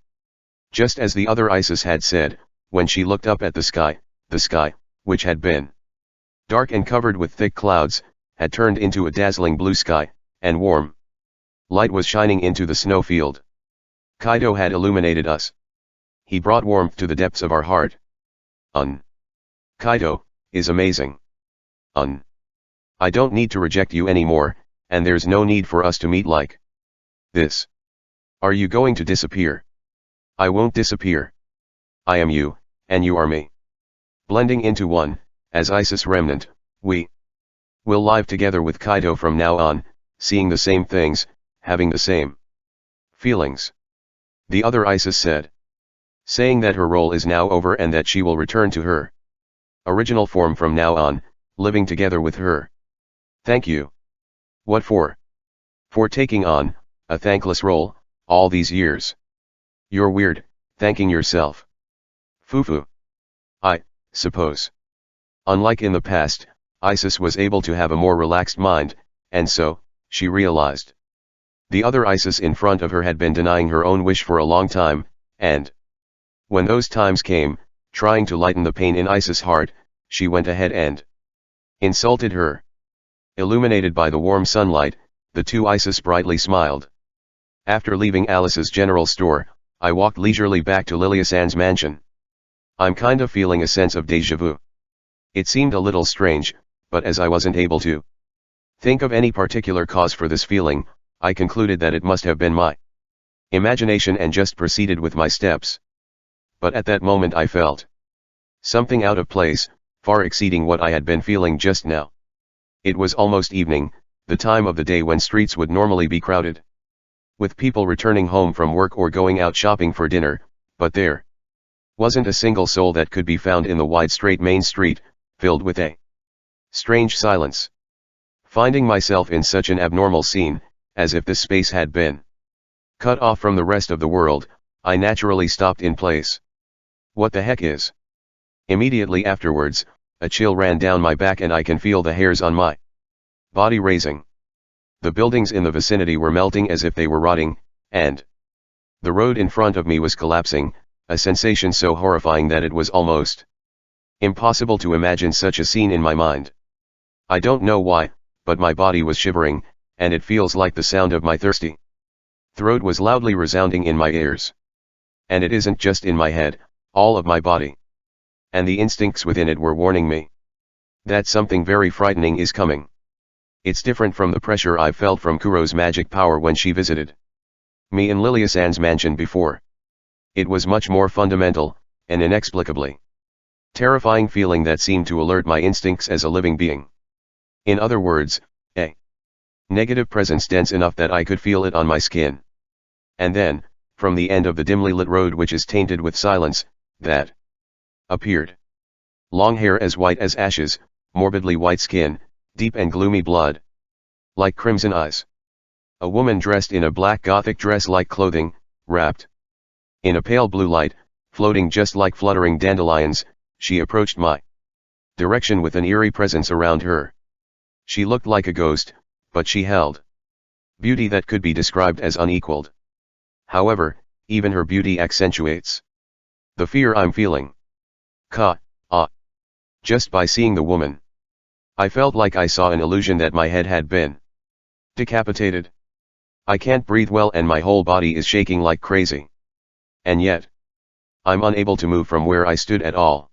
Just as the other Isis had said, when she looked up at the sky, which had been dark and covered with thick clouds, had turned into a dazzling blue sky, and warm light was shining into the snowfield. Kaito had illuminated us. He brought warmth to the depths of our heart. Kaito is amazing. I don't need to reject you anymore, and there's no need for us to meet like this. Are you going to disappear? I won't disappear. I am you, and you are me. Blending into one, as Isis remnant, we will live together with Kaito from now on, seeing the same things, having the same feelings. The other Isis said, saying that her role is now over and that she will return to her original form from now on, living together with her. Thank you. What for? For taking on a thankless role all these years. You're weird, thanking yourself. Fufu. I suppose. Unlike in the past, Isis was able to have a more relaxed mind, and so, she realized. The other Isis in front of her had been denying her own wish for a long time, and when those times came, trying to lighten the pain in Isis' heart, she went ahead and insulted her. Illuminated by the warm sunlight, the two Isis brightly smiled. After leaving Alice's general store, I walked leisurely back to Lilia-san's mansion. I'm kind of feeling a sense of déjà vu. It seemed a little strange, but as I wasn't able to think of any particular cause for this feeling, I concluded that it must have been my imagination and just proceeded with my steps. But at that moment I felt something out of place, far exceeding what I had been feeling just now. It was almost evening, the time of the day when streets would normally be crowded with people returning home from work or going out shopping for dinner, but there wasn't a single soul that could be found in the wide straight main street, filled with a strange silence. Finding myself in such an abnormal scene, as if this space had been cut off from the rest of the world, I naturally stopped in place. What the heck is? Immediately afterwards, a chill ran down my back and I can feel the hairs on my body raising. The buildings in the vicinity were melting as if they were rotting, and the road in front of me was collapsing, a sensation so horrifying that it was almost impossible to imagine such a scene in my mind. I don't know why, but my body was shivering, and it feels like the sound of my thirsty throat was loudly resounding in my ears. And it isn't just in my head, all of my body and the instincts within it were warning me. that something very frightening is coming. It's different from the pressure I felt from Kuro's magic power when she visited me in Lilia-san's mansion before. It was much more fundamental, and inexplicably terrifying feeling that seemed to alert my instincts as a living being. In other words, a negative presence dense enough that I could feel it on my skin. And then, from the end of the dimly lit road which is tainted with silence, that appeared. Long hair as white as ashes, morbidly white skin, deep and gloomy blood. Like crimson eyes. A woman dressed in a black gothic dress-like clothing, wrapped in a pale blue light, floating just like fluttering dandelions, she approached my direction with an eerie presence around her. She looked like a ghost, but she held beauty that could be described as unequaled. However, even her beauty accentuates the fear I'm feeling. Just by seeing the woman, I felt like I saw an illusion that my head had been decapitated. I can't breathe well and my whole body is shaking like crazy. And yet, I'm unable to move from where I stood at all.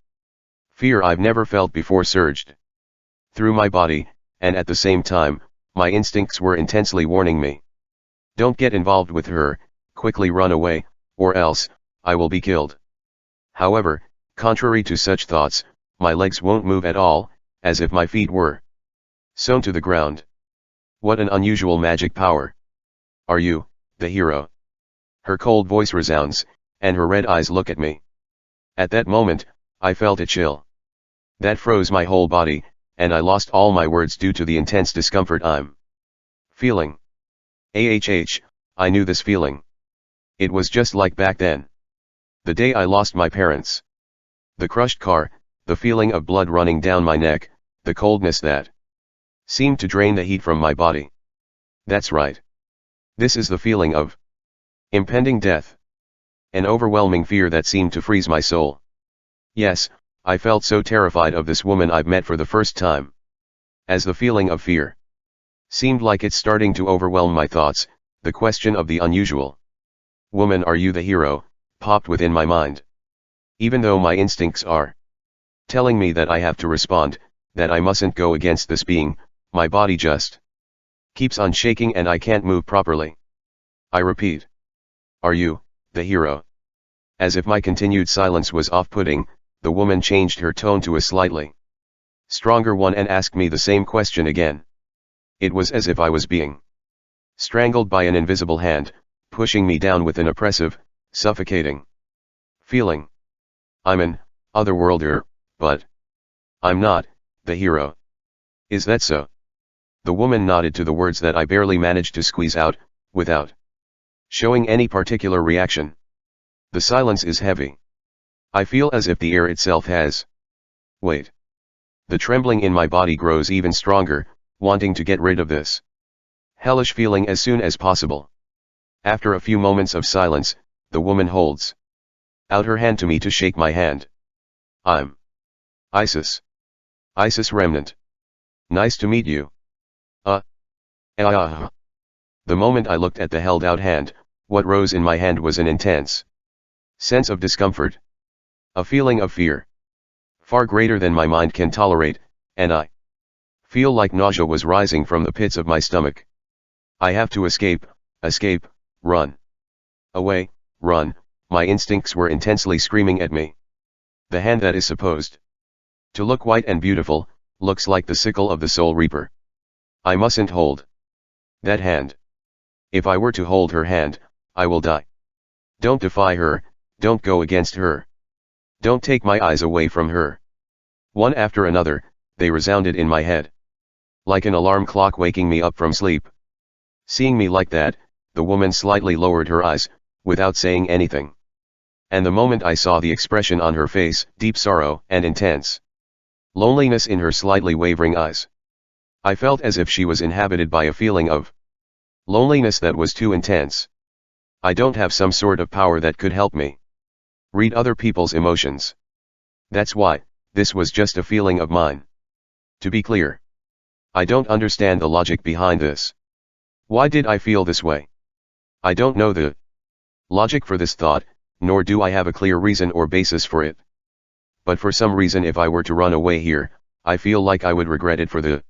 Fear I've never felt before surged through my body, and at the same time, my instincts were intensely warning me. Don't get involved with her, quickly run away, or else, I will be killed. However, contrary to such thoughts, my legs won't move at all, as if my feet were sewn to the ground. What an unusual magic power. Are you, the hero? Her cold voice resounds, and her red eyes look at me. At that moment, I felt a chill that froze my whole body, and I lost all my words due to the intense discomfort I'm feeling. I knew this feeling. It was just like back then. The day I lost my parents. The crushed car, the feeling of blood running down my neck, the coldness that seemed to drain the heat from my body. That's right. This is the feeling of impending death. An overwhelming fear that seemed to freeze my soul. Yes, I felt so terrified of this woman I've met for the first time. As the feeling of fear seemed like it's starting to overwhelm my thoughts, the question of the unusual woman, are you the hero, popped within my mind. Even though my instincts are telling me that I have to respond, that I mustn't go against this being, my body just keeps on shaking and I can't move properly. I repeat. Are you, the hero? As if my continued silence was off-putting, the woman changed her tone to a slightly stronger one and asked me the same question again. It was as if I was being strangled by an invisible hand, pushing me down with an oppressive, suffocating feeling. I'm an otherworlder, but I'm not the hero. Is that so? The woman nodded to the words that I barely managed to squeeze out, without showing any particular reaction. The silence is heavy. I feel as if the air itself has weight. The trembling in my body grows even stronger, wanting to get rid of this hellish feeling as soon as possible. After a few moments of silence, the woman holds out her hand to me to shake my hand. I'm Isis. Isis Remnant. Nice to meet you. The moment I looked at the held out hand, what rose in my hand was an intense sense of discomfort. A feeling of fear. Far greater than my mind can tolerate, and I feel like nausea was rising from the pits of my stomach. I have to escape, run. Away, run, my instincts were intensely screaming at me. The hand that is supposed to look white and beautiful, looks like the sickle of the Soul Reaper. I mustn't hold that hand. If I were to hold her hand, I will die. Don't defy her, don't go against her. Don't take my eyes away from her. One after another, they resounded in my head. Like an alarm clock waking me up from sleep. Seeing me like that, the woman slightly lowered her eyes, without saying anything. And the moment I saw the expression on her face, deep sorrow and intense loneliness in her slightly wavering eyes, I felt as if she was inhabited by a feeling of loneliness that was too intense. I don't have some sort of power that could help me read other people's emotions. That's why, this was just a feeling of mine. To be clear, I don't understand the logic behind this. Why did I feel this way? I don't know the logic for this thought, nor do I have a clear reason or basis for it. But for some reason, if I were to run away here, I feel like I would regret it for the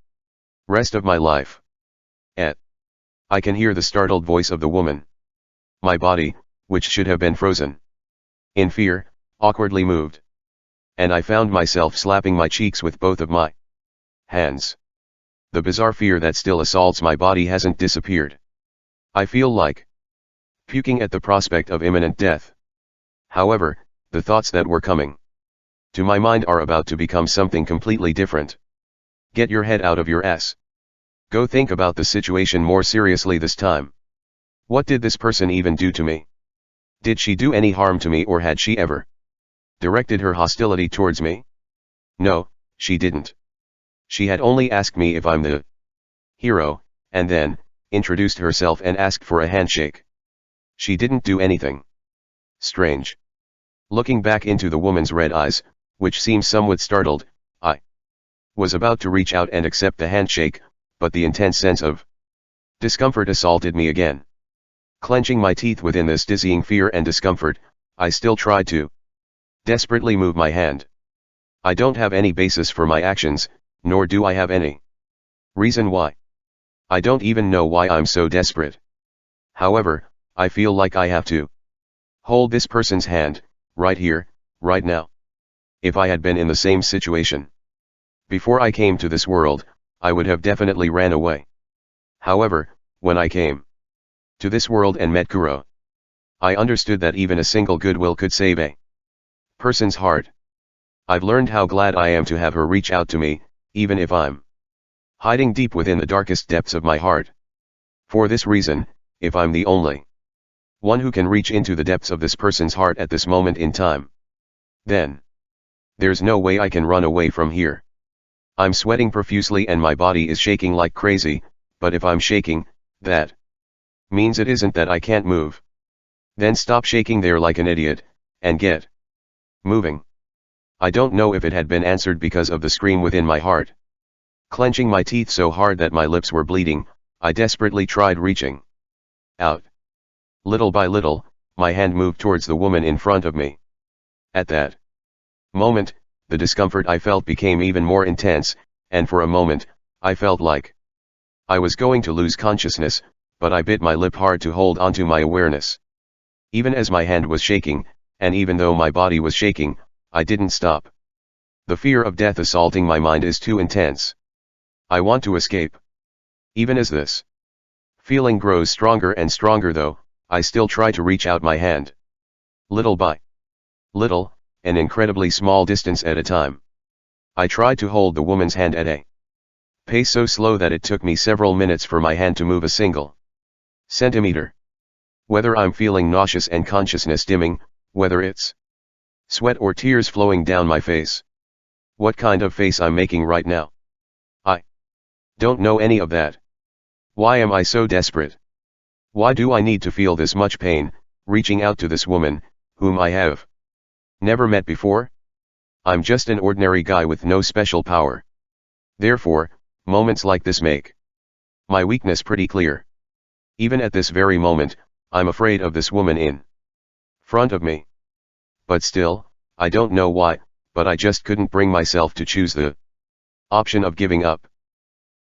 rest of my life. I can hear the startled voice of the woman. My body, which should have been frozen in fear, awkwardly moved. And I found myself slapping my cheeks with both of my hands. The bizarre fear that still assaults my body hasn't disappeared. I feel like puking at the prospect of imminent death. However, the thoughts that were coming to my mind are about to become something completely different. Get your head out of your ass. Go think about the situation more seriously this time. What did this person even do to me? Did she do any harm to me, or had she ever directed her hostility towards me? No, she didn't. She had only asked me if I'm the hero, and then introduced herself and asked for a handshake. She didn't do anything strange. Looking back into the woman's red eyes, which seemed somewhat startled, I was about to reach out and accept the handshake, but the intense sense of discomfort assaulted me again. Clenching my teeth within this dizzying fear and discomfort, I still tried to desperately move my hand. I don't have any basis for my actions, nor do I have any reason why. I don't even know why I'm so desperate. However, I feel like I have to hold this person's hand, right here, right now. If I had been in the same situation before I came to this world, I would have definitely ran away. However, when I came to this world and met Kuro, I understood that even a single goodwill could save a person's heart. I've learned how glad I am to have her reach out to me, even if I'm hiding deep within the darkest depths of my heart. For this reason, if I'm the only one who can reach into the depths of this person's heart at this moment in time, then there's no way I can run away from here. I'm sweating profusely and my body is shaking like crazy, but if I'm shaking, that means it isn't that I can't move. Then stop shaking there like an idiot, and get moving. I don't know if it had been answered because of the scream within my heart. Clenching my teeth so hard that my lips were bleeding, I desperately tried reaching out. Little by little, my hand moved towards the woman in front of me. At that moment, the discomfort I felt became even more intense, and for a moment, I felt like I was going to lose consciousness, but I bit my lip hard to hold onto my awareness. Even as my hand was shaking, and even though my body was shaking, I didn't stop. The fear of death assaulting my mind is too intense. I want to escape. Even as this feeling grows stronger and stronger though, I still try to reach out my hand. Little by little, an incredibly small distance at a time. I tried to hold the woman's hand at a pace so slow that it took me several minutes for my hand to move a single centimeter. Whether I'm feeling nauseous and consciousness dimming, whether it's sweat or tears flowing down my face. What kind of face I'm making right now? I don't know any of that. Why am I so desperate? Why do I need to feel this much pain, reaching out to this woman, whom I have never met before? I'm just an ordinary guy with no special power. Therefore, moments like this make my weakness pretty clear. Even at this very moment, I'm afraid of this woman in front of me. But still, I don't know why, but I just couldn't bring myself to choose the option of giving up.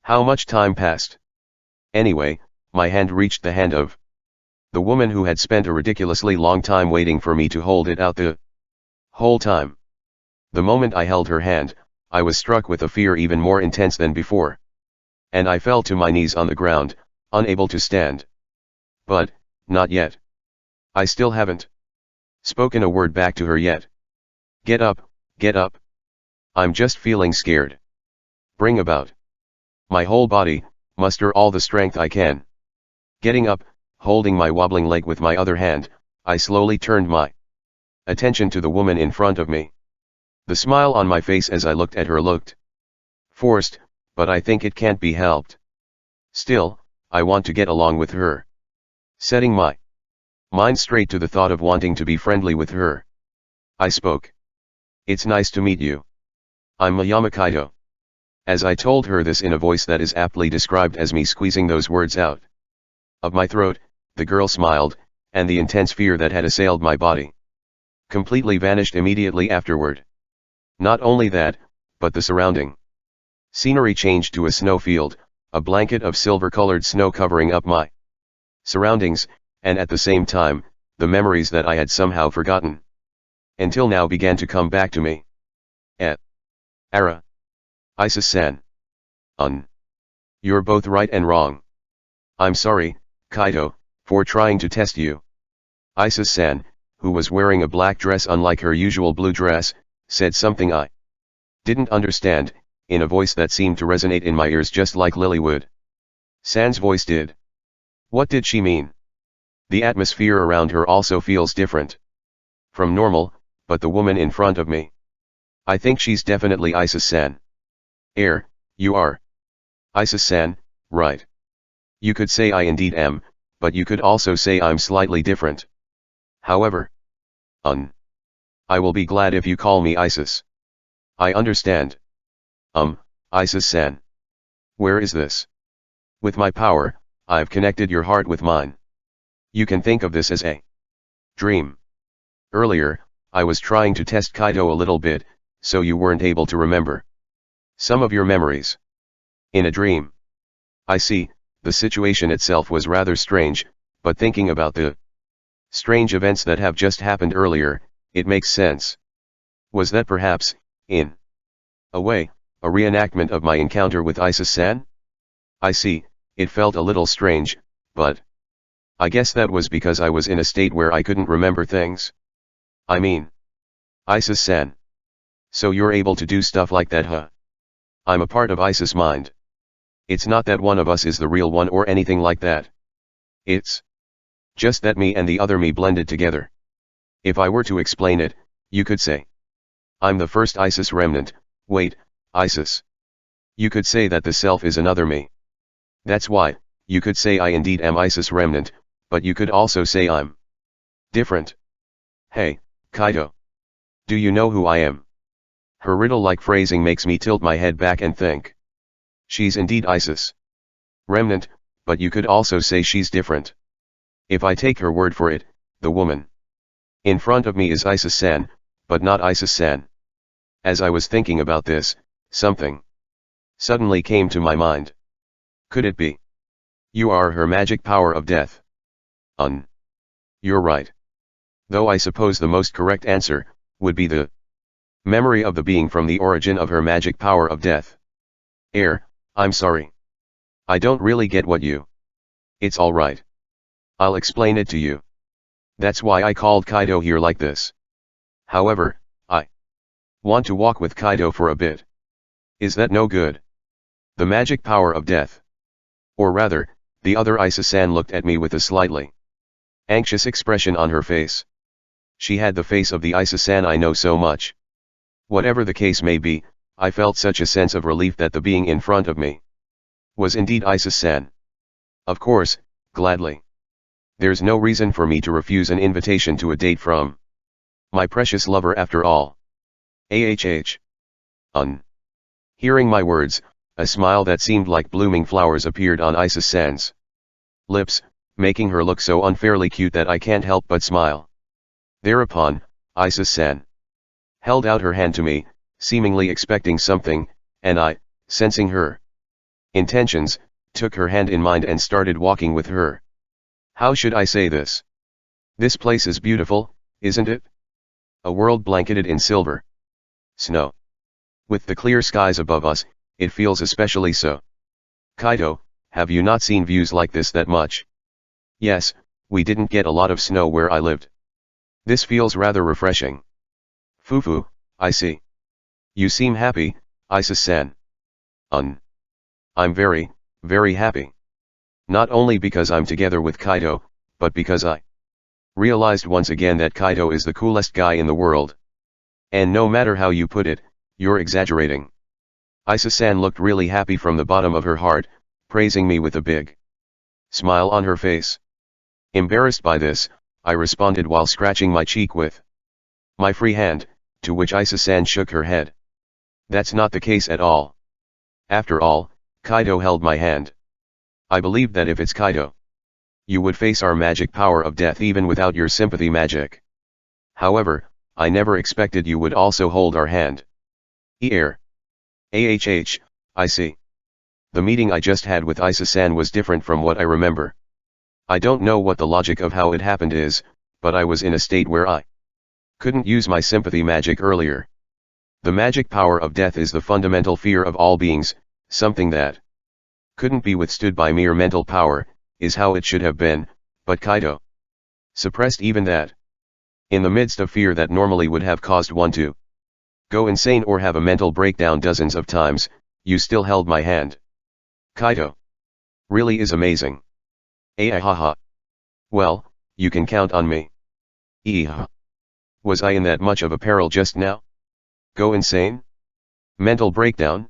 How much time passed? Anyway, my hand reached the hand of the woman who had spent a ridiculously long time waiting for me to hold it out the whole time. The moment I held her hand, I was struck with a fear even more intense than before. And I fell to my knees on the ground, unable to stand. But, not yet. I still haven't spoken a word back to her yet. Get up, get up. I'm just feeling scared. Bring about my whole body, muster all the strength I can. Getting up, holding my wobbling leg with my other hand, I slowly turned my attention to the woman in front of me. The smile on my face as I looked at her looked forced, but I think it can't be helped. Still, I want to get along with her. Setting my mind straight to the thought of wanting to be friendly with her, I spoke. It's nice to meet you. I'm Mayama Kaito. As I told her this in a voice that is aptly described as me squeezing those words out of my throat, the girl smiled, and the intense fear that had assailed my body completely vanished immediately afterward. Not only that, but the surrounding Scenery changed to a snowfield, a blanket of silver-colored snow covering up my surroundings, and at the same time, the memories that I had somehow forgotten until now began to come back to me. Ara. Isis-san. You're both right and wrong. I'm sorry, Kaido, for trying to test you. Isis-san, who was wearing a black dress unlike her usual blue dress, said something I didn't understand, in a voice that seemed to resonate in my ears just like Lilywood San's voice did. What did she mean? The atmosphere around her also feels different from normal, but the woman in front of me, I think she's definitely Isis-san. You are Isis-san, right? You could say I indeed am, but you could also say I'm slightly different. However, I will be glad if you call me Isis. I understand. Isis-san. Where is this? With my power, I've connected your heart with mine. You can think of this as a dream. Earlier, I was trying to test Kaido a little bit, so you weren't able to remember some of your memories in a dream. I see, the situation itself was rather strange, but thinking about the strange events that have just happened earlier, it makes sense. Was that perhaps, in a way, a reenactment of my encounter with Isis-san? I see, it felt a little strange, but I guess that was because I was in a state where I couldn't remember things. I mean, Isis-san. So you're able to do stuff like that, huh? I'm a part of Isis' mind. It's not that one of us is the real one or anything like that. It's just that me and the other me blended together. If I were to explain it, you could say I'm the first Isis remnant. Wait, Isis. You could say that the self is another me. That's why, you could say I indeed am Isis remnant, but you could also say I'm different. Hey, Kaido. Do you know who I am? Her riddle-like phrasing makes me tilt my head back and think. She's indeed Isis remnant, but you could also say she's different. If I take her word for it, the woman in front of me is Isis-san, but not Isis-san. As I was thinking about this, something suddenly came to my mind. Could it be? You are her magic power of death. You're right. Though I suppose the most correct answer would be the memory of the being from the origin of her magic power of death. I'm sorry. I don't really get what you. It's alright. I'll explain it to you. That's why I called Kaido here like this. However, I want to walk with Kaido for a bit. Is that no good? The magic power of death. Or rather, the other Isis-san looked at me with a slightly anxious expression on her face. She had the face of the Isis-san I know so much. Whatever the case may be, I felt such a sense of relief that the being in front of me was indeed Isis-san. Of course, gladly. There's no reason for me to refuse an invitation to a date from my precious lover after all. Hearing my words, a smile that seemed like blooming flowers appeared on Isis-san's lips, making her look so unfairly cute that I can't help but smile. Thereupon, Isis-san held out her hand to me, seemingly expecting something, and I, sensing her intentions, took her hand in mine and started walking with her. How should I say this? This place is beautiful, isn't it? A world blanketed in silver snow. With the clear skies above us, it feels especially so. Kaido, have you not seen views like this that much? Yes, we didn't get a lot of snow where I lived. This feels rather refreshing. Fufu, I see. You seem happy, Isis-san. I'm very, very happy. Not only because I'm together with Kaido, but because I realized once again that Kaido is the coolest guy in the world. And no matter how you put it, you're exaggerating. Isis-san looked really happy from the bottom of her heart, praising me with a big smile on her face. Embarrassed by this, I responded while scratching my cheek with my free hand, to which Isis-san shook her head. That's not the case at all. After all, Kaido held my hand. I believe that if it's Kaido, you would face our magic power of death even without your sympathy magic. However, I never expected you would also hold our hand. I see. The meeting I just had with Isa-san was different from what I remember. I don't know what the logic of how it happened is, but I was in a state where I couldn't use my sympathy magic earlier. The magic power of death is the fundamental fear of all beings, something that couldn't be withstood by mere mental power, is how it should have been, but Kaito suppressed even that. In the midst of fear that normally would have caused one to go insane or have a mental breakdown dozens of times, you still held my hand. Kaito really is amazing. Haha. Well, you can count on me. Eeha. Was I in that much of a peril just now? Go insane? Mental breakdown?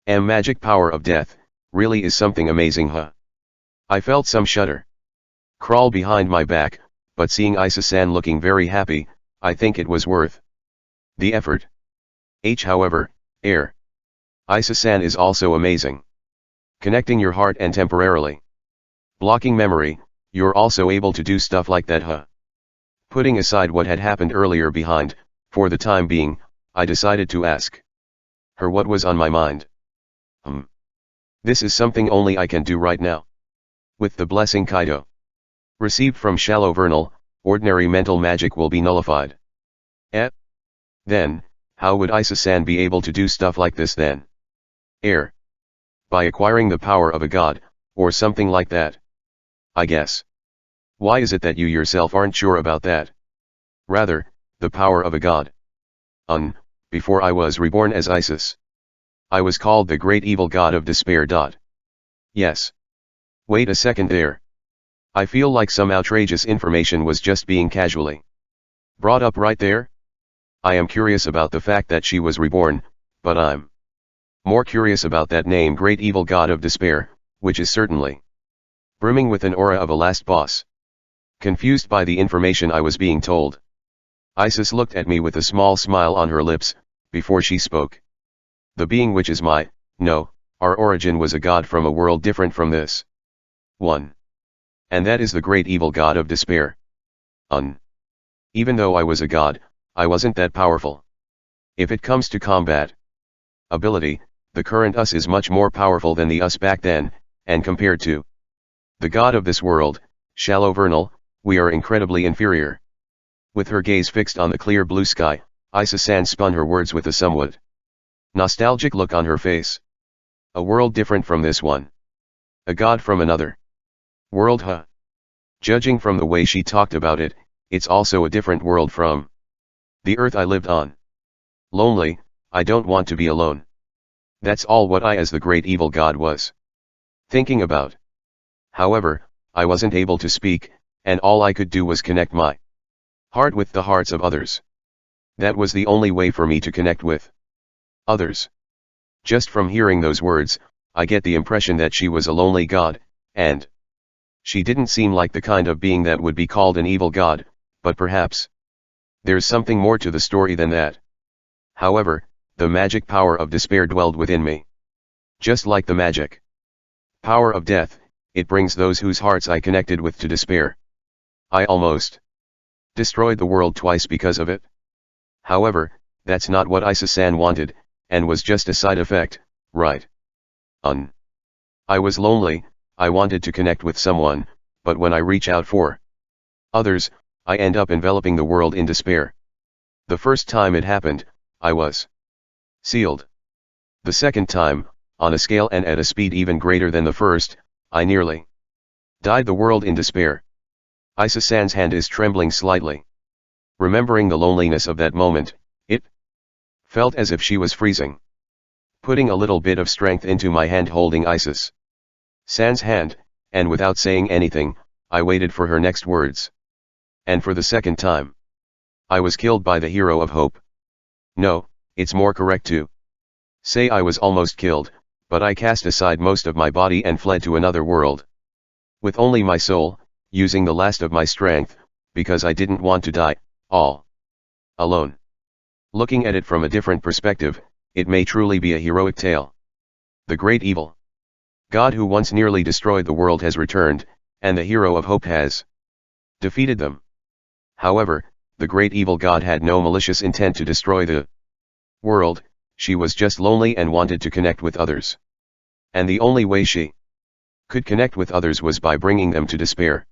Magic power of death, really is something amazing, huh? I felt some shudder crawl behind my back, but seeing Isa-san looking very happy, I think it was worth the effort. However, Isa-san is also amazing. Connecting your heart and temporarily blocking memory, you're also able to do stuff like that, huh? Putting aside what had happened earlier behind, for the time being, I decided to ask her what was on my mind. This is something only I can do right now. With the blessing Kaito received from Shallow Vernal, ordinary mental magic will be nullified. Then, how would Isa-san be able to do stuff like this then? By acquiring the power of a god, or something like that. I guess. Why is it that you yourself aren't sure about that? Rather, the power of a god. Before I was reborn as Isis, I was called the great evil god of despair. Yes. Wait a second there. I feel like some outrageous information was just being casually brought up right there. I am curious about the fact that she was reborn, but I'm more curious about that name, great evil god of despair, which is certainly brimming with an aura of a last boss. Confused by the information I was being told, Isis looked at me with a small smile on her lips, before she spoke. The being which is our origin was a god from a world different from this one. And that is the great evil god of despair. Even though I was a god, I wasn't that powerful. If it comes to combat ability, the current us is much more powerful than the us back then, and compared to the god of this world, Shallow Vernal, we are incredibly inferior. With her gaze fixed on the clear blue sky, Isa-san spun her words with a somewhat nostalgic look on her face. A world different from this one. A god from another world, huh? Judging from the way she talked about it, it's also a different world from the earth I lived on. Lonely, I don't want to be alone. That's all what I as the great evil god was thinking about. However, I wasn't able to speak, and all I could do was connect my heart with the hearts of others. That was the only way for me to connect with others. Just from hearing those words, I get the impression that she was a lonely god, and she didn't seem like the kind of being that would be called an evil god, but perhaps there's something more to the story than that. However, the magic power of despair dwelled within me. Just like the magic power of death, it brings those whose hearts I connected with to despair. I almost destroyed the world twice because of it. However, that's not what Isa-san wanted, and was just a side effect, right? I was lonely, I wanted to connect with someone, but when I reach out for others, I end up enveloping the world in despair. The first time it happened, I was sealed. The second time, on a scale and at a speed even greater than the first, I nearly died the world in despair. Isa-san's hand is trembling slightly. Remembering the loneliness of that moment, it felt as if she was freezing. Putting a little bit of strength into my hand holding Isis-san's hand, and without saying anything, I waited for her next words. And for the second time, I was killed by the hero of hope. No, it's more correct to say I was almost killed, but I cast aside most of my body and fled to another world. With only my soul, using the last of my strength, because I didn't want to die, all alone. Looking at it from a different perspective, it may truly be a heroic tale. The great evil god who once nearly destroyed the world has returned, and the hero of hope has defeated them. However, the great evil god had no malicious intent to destroy the world, she was just lonely and wanted to connect with others. And the only way she could connect with others was by bringing them to despair.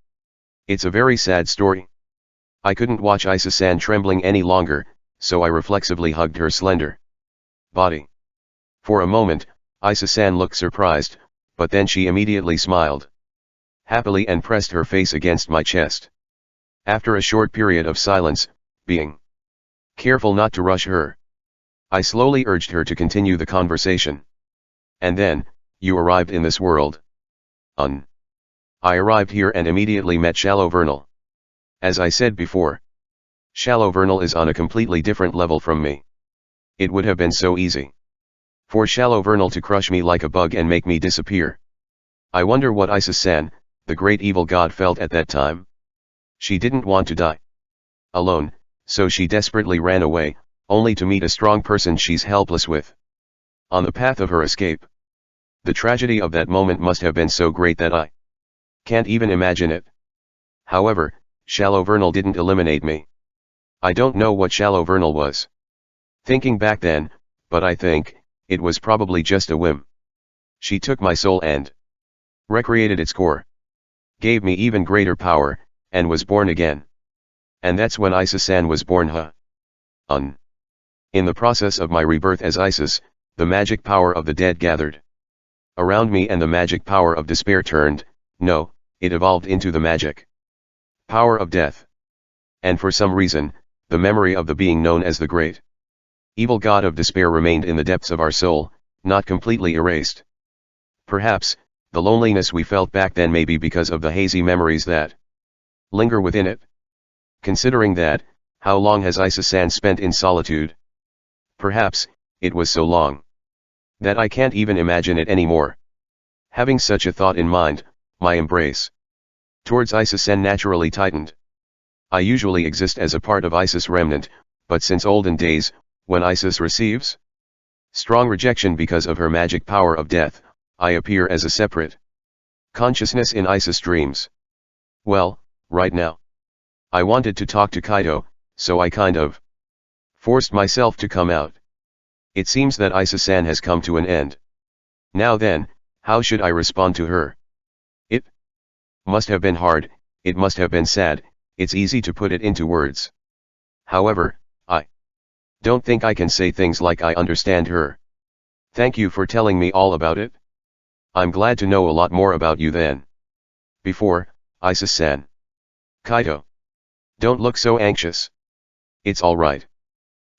It's a very sad story. I couldn't watch Isa-san trembling any longer, so I reflexively hugged her slender body. For a moment, Isa-san looked surprised, but then she immediately smiled happily and pressed her face against my chest. After a short period of silence, being careful not to rush her, I slowly urged her to continue the conversation. And then, you arrived in this world. I arrived here and immediately met Shallow Vernal. As I said before, Shallow Vernal is on a completely different level from me. It would have been so easy for Shallow Vernal to crush me like a bug and make me disappear. I wonder what Isa-san, the great evil god, felt at that time. She didn't want to die alone, so she desperately ran away, only to meet a strong person she's helpless with on the path of her escape. The tragedy of that moment must have been so great that I can't even imagine it. However, Shallow Vernal didn't eliminate me. I don't know what Shallow Vernal was thinking back then, but I think it was probably just a whim. She took my soul and recreated its core, gave me even greater power, and was born again. And that's when Isa-san was born, huh? In the process of my rebirth as Isis, the magic power of the dead gathered around me, and the magic power of despair it evolved into the magic power of death. And for some reason, the memory of the being known as the great evil god of despair remained in the depths of our soul, not completely erased. Perhaps, the loneliness we felt back then may be because of the hazy memories that linger within it. Considering that, how long has Isa-san spent in solitude? Perhaps, it was so long that I can't even imagine it anymore. Having such a thought in mind, my embrace towards Isa-san naturally tightened. I usually exist as a part of Isis remnant, but since olden days, when Isis receives strong rejection because of her magic power of death, I appear as a separate consciousness in Isis dreams. Well, right now, I wanted to talk to Kaito, so I kind of forced myself to come out. It seems that Isa-san has come to an end. Now then, how should I respond to her? It must have been hard, it must have been sad, it's easy to put it into words. However, I don't think I can say things like I understand her. Thank you for telling me all about it. I'm glad to know a lot more about you than before, Isa-san. Kaito, don't look so anxious. It's all right.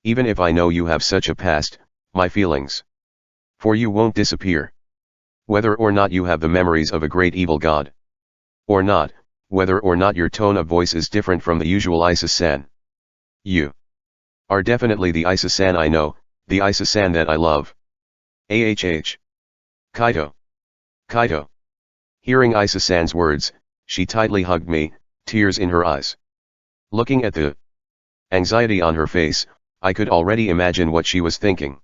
Even if I know you have such a past, my feelings for you won't disappear. Whether or not you have the memories of a great evil god, or not, whether or not your tone of voice is different from the usual Isa-san, you are definitely the Isa-san I know, the Isa-san that I love. AHH. Kaito. Kaito. Hearing Isa-san's words, she tightly hugged me, tears in her eyes. Looking at the anxiety on her face, I could already imagine what she was thinking.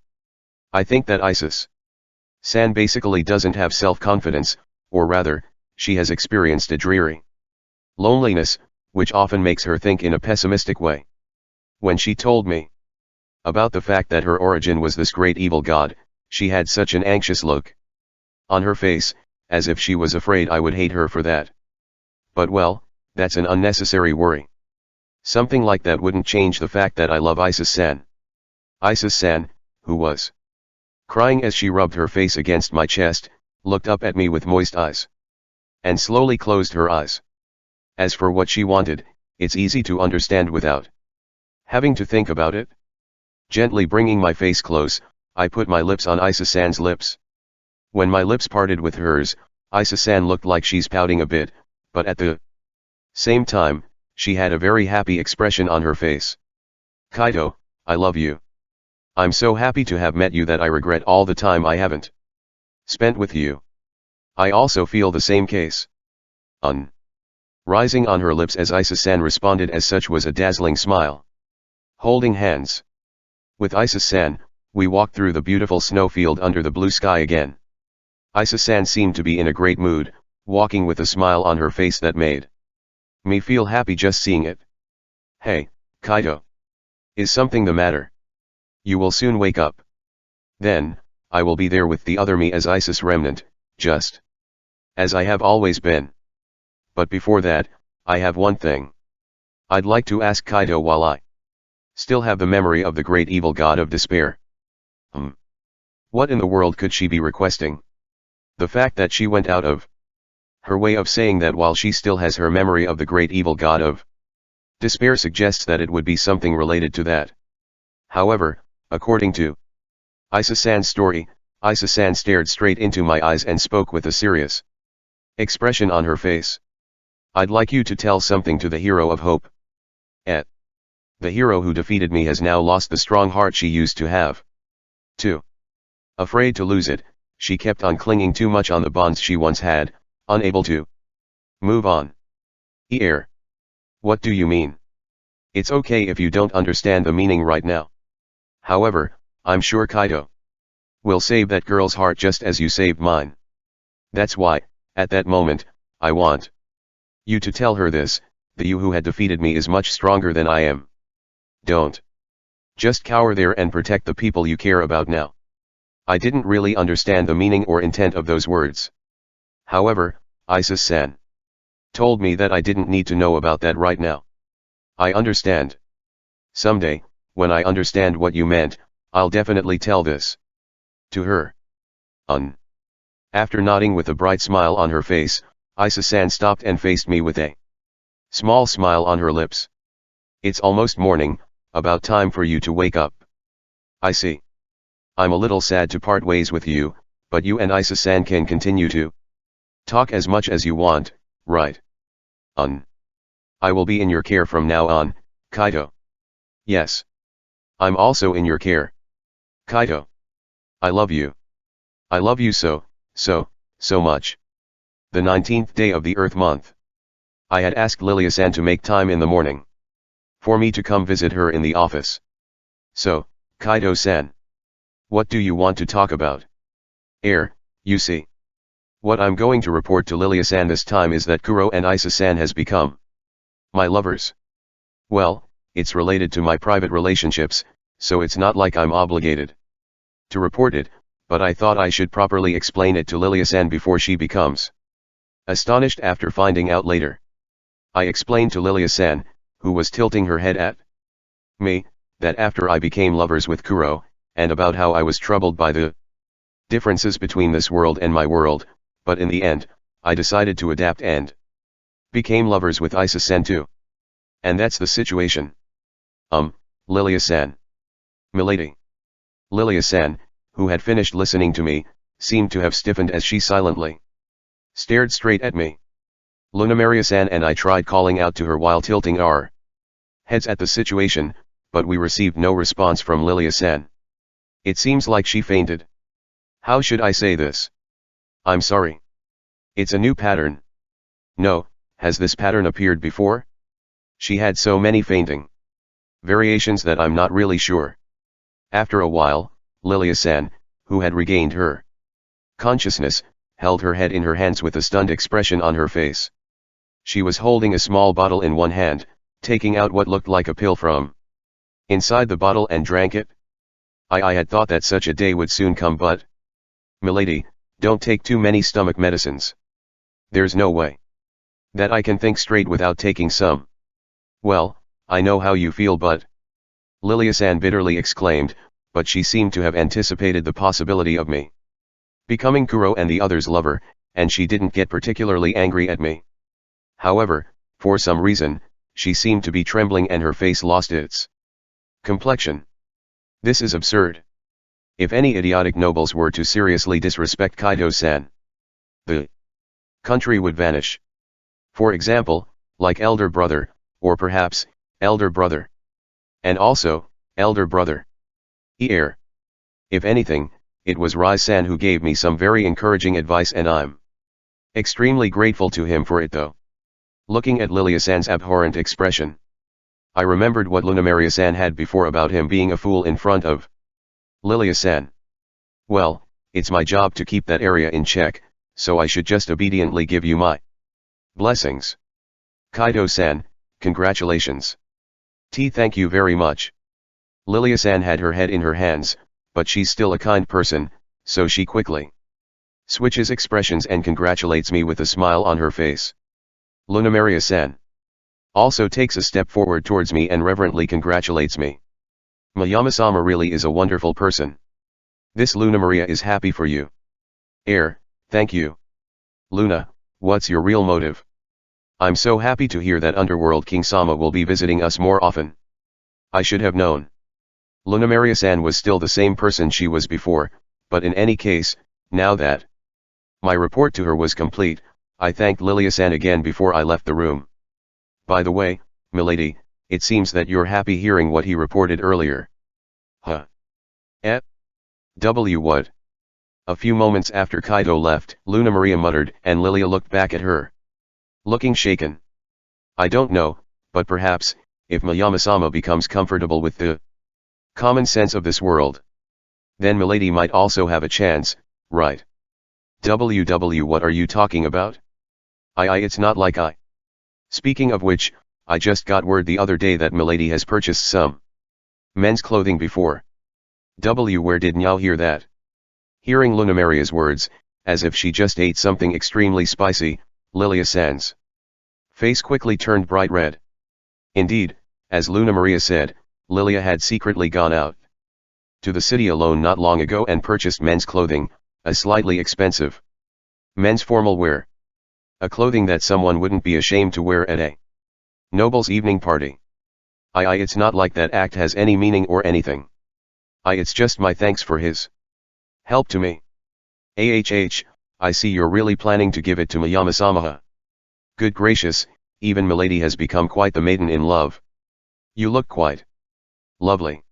I think that Isis-san basically doesn't have self-confidence, or rather, she has experienced a dreary loneliness, which often makes her think in a pessimistic way. When she told me about the fact that her origin was this great evil god, she had such an anxious look on her face, as if she was afraid I would hate her for that. But well, that's an unnecessary worry. Something like that wouldn't change the fact that I love Isis-san. Isis-san, who was crying as she rubbed her face against my chest, looked up at me with moist eyes, and slowly closed her eyes. As for what she wanted, it's easy to understand without having to think about it. Gently bringing my face close, I put my lips on Isa-san's lips. When my lips parted with hers, Isa-san looked like she's pouting a bit, but at the same time, she had a very happy expression on her face. Kaito, I love you. I'm so happy to have met you that I regret all the time I haven't spent with you. I also feel the same case. Rising on her lips as Isa-san responded as such was a dazzling smile. Holding hands with Isa-san, we walked through the beautiful snowfield under the blue sky again. Isa-san seemed to be in a great mood, walking with a smile on her face that made me feel happy just seeing it. Hey, Kaito. Is something the matter? You will soon wake up. Then, I will be there with the other me as Isis remnant, just as I have always been. But before that, I have one thing. I'd like to ask Kaito while I still have the memory of the great evil god of despair. What in the world could she be requesting? The fact that she went out of her way of saying that while she still has her memory of the great evil god of despair suggests that it would be something related to that. However, according to Isa-san's story, Isa-san stared straight into my eyes and spoke with a serious expression on her face. I'd like you to tell something to the hero of hope. The hero who defeated me has now lost the strong heart she used to have. 2. Afraid to lose it, she kept on clinging too much on the bonds she once had, unable to move on. What do you mean? It's okay if you don't understand the meaning right now. However, I'm sure Kaito will save that girl's heart just as you saved mine. That's why, at that moment, I want you to tell her this: the you who had defeated me is much stronger than I am. Don't just cower there and protect the people you care about now. I didn't really understand the meaning or intent of those words. However, Isis-san told me that I didn't need to know about that right now. I understand. Someday, when I understand what you meant, I'll definitely tell this to her. After nodding with a bright smile on her face, Isa-san stopped and faced me with a small smile on her lips. It's almost morning, about time for you to wake up. I see. I'm a little sad to part ways with you, but you and Isa-san can continue to talk as much as you want, right? I will be in your care from now on, Kaito. Yes. I'm also in your care. Kaito. I love you. I love you so much. The 19th day of the Earth month. I had asked Lilia-san to make time in the morning for me to come visit her in the office. So, Kaito-san, what do you want to talk about? You see. What I'm going to report to Lilia-san this time is that Kuro and Isa-san has become my lovers. Well, it's related to my private relationships, so it's not like I'm obligated to report it, but I thought I should properly explain it to Lilia-san before she becomes astonished after finding out later. I explained to Lilia-san, who was tilting her head at me, that after I became lovers with Kuro, and about how I was troubled by the differences between this world and my world, but in the end, I decided to adapt and became lovers with Isa-san too. And that's the situation. Lilia-san. Milady. Lilia-san, who had finished listening to me, seemed to have stiffened as she silently stared straight at me. Lunamaria-san and I tried calling out to her while tilting our heads at the situation, but we received no response from Lilia-san. It seems like she fainted. How should I say this? I'm sorry. It's a new pattern. No, has this pattern appeared before? She had so many fainting variations that I'm not really sure. After a while, Lilia-san, who had regained her consciousness, held her head in her hands with a stunned expression on her face. She was holding a small bottle in one hand, taking out what looked like a pill from inside the bottle and drank it. I had thought that such a day would soon come, but milady, don't take too many stomach medicines. There's no way that I can think straight without taking some. Well, I know how you feel, but Lilia-san bitterly exclaimed, but she seemed to have anticipated the possibility of me becoming Kuro and the other's lover, and she didn't get particularly angry at me. However, for some reason, she seemed to be trembling and her face lost its complexion. This is absurd. If any idiotic nobles were to seriously disrespect Kaito-san, the country would vanish. For example, like elder brother, or perhaps, elder brother. And also, elder brother. If anything, it was Rai-san who gave me some very encouraging advice, and I'm extremely grateful to him for it though. Looking at Lilia-san's abhorrent expression, I remembered what Lunamaria-san had before about him being a fool in front of Lilia-san. Well, it's my job to keep that area in check, so I should just obediently give you my blessings. Kaito-san, congratulations. Thank you very much. Lilia-san had her head in her hands, but she's still a kind person, so she quickly switches expressions and congratulates me with a smile on her face. Luna Maria-san also takes a step forward towards me and reverently congratulates me. Mayama-sama really is a wonderful person. This Luna Maria is happy for you. Thank you. Luna, what's your real motive? I'm so happy to hear that Underworld King Sama will be visiting us more often. I should have known. Luna Maria-san was still the same person she was before, but in any case, now that my report to her was complete, I thanked Lilia-san again before I left the room. By the way, milady, it seems that you're happy hearing what he reported earlier. Huh? What? A few moments after Kaido left, Luna Maria muttered, and Lilia looked back at her, looking shaken. I don't know, but perhaps, if Mayama-sama becomes comfortable with the common sense of this world, then milady might also have a chance, right? What are you talking about? It's not like I. Speaking of which, I just got word the other day that milady has purchased some men's clothing before. Where did Nyao hear that? Hearing Luna Maria's words, as if she just ate something extremely spicy, Lilia-san's face quickly turned bright red. Indeed, as Luna Maria said, Lilia had secretly gone out to the city alone not long ago and purchased men's clothing, a slightly expensive men's formal wear. A clothing that someone wouldn't be ashamed to wear at a noble's evening party. It's not like that act has any meaning or anything. It's just my thanks for his help to me. I see you're really planning to give it to Mayama-sama. Good gracious, even milady has become quite the maiden in love. You look quite lovely.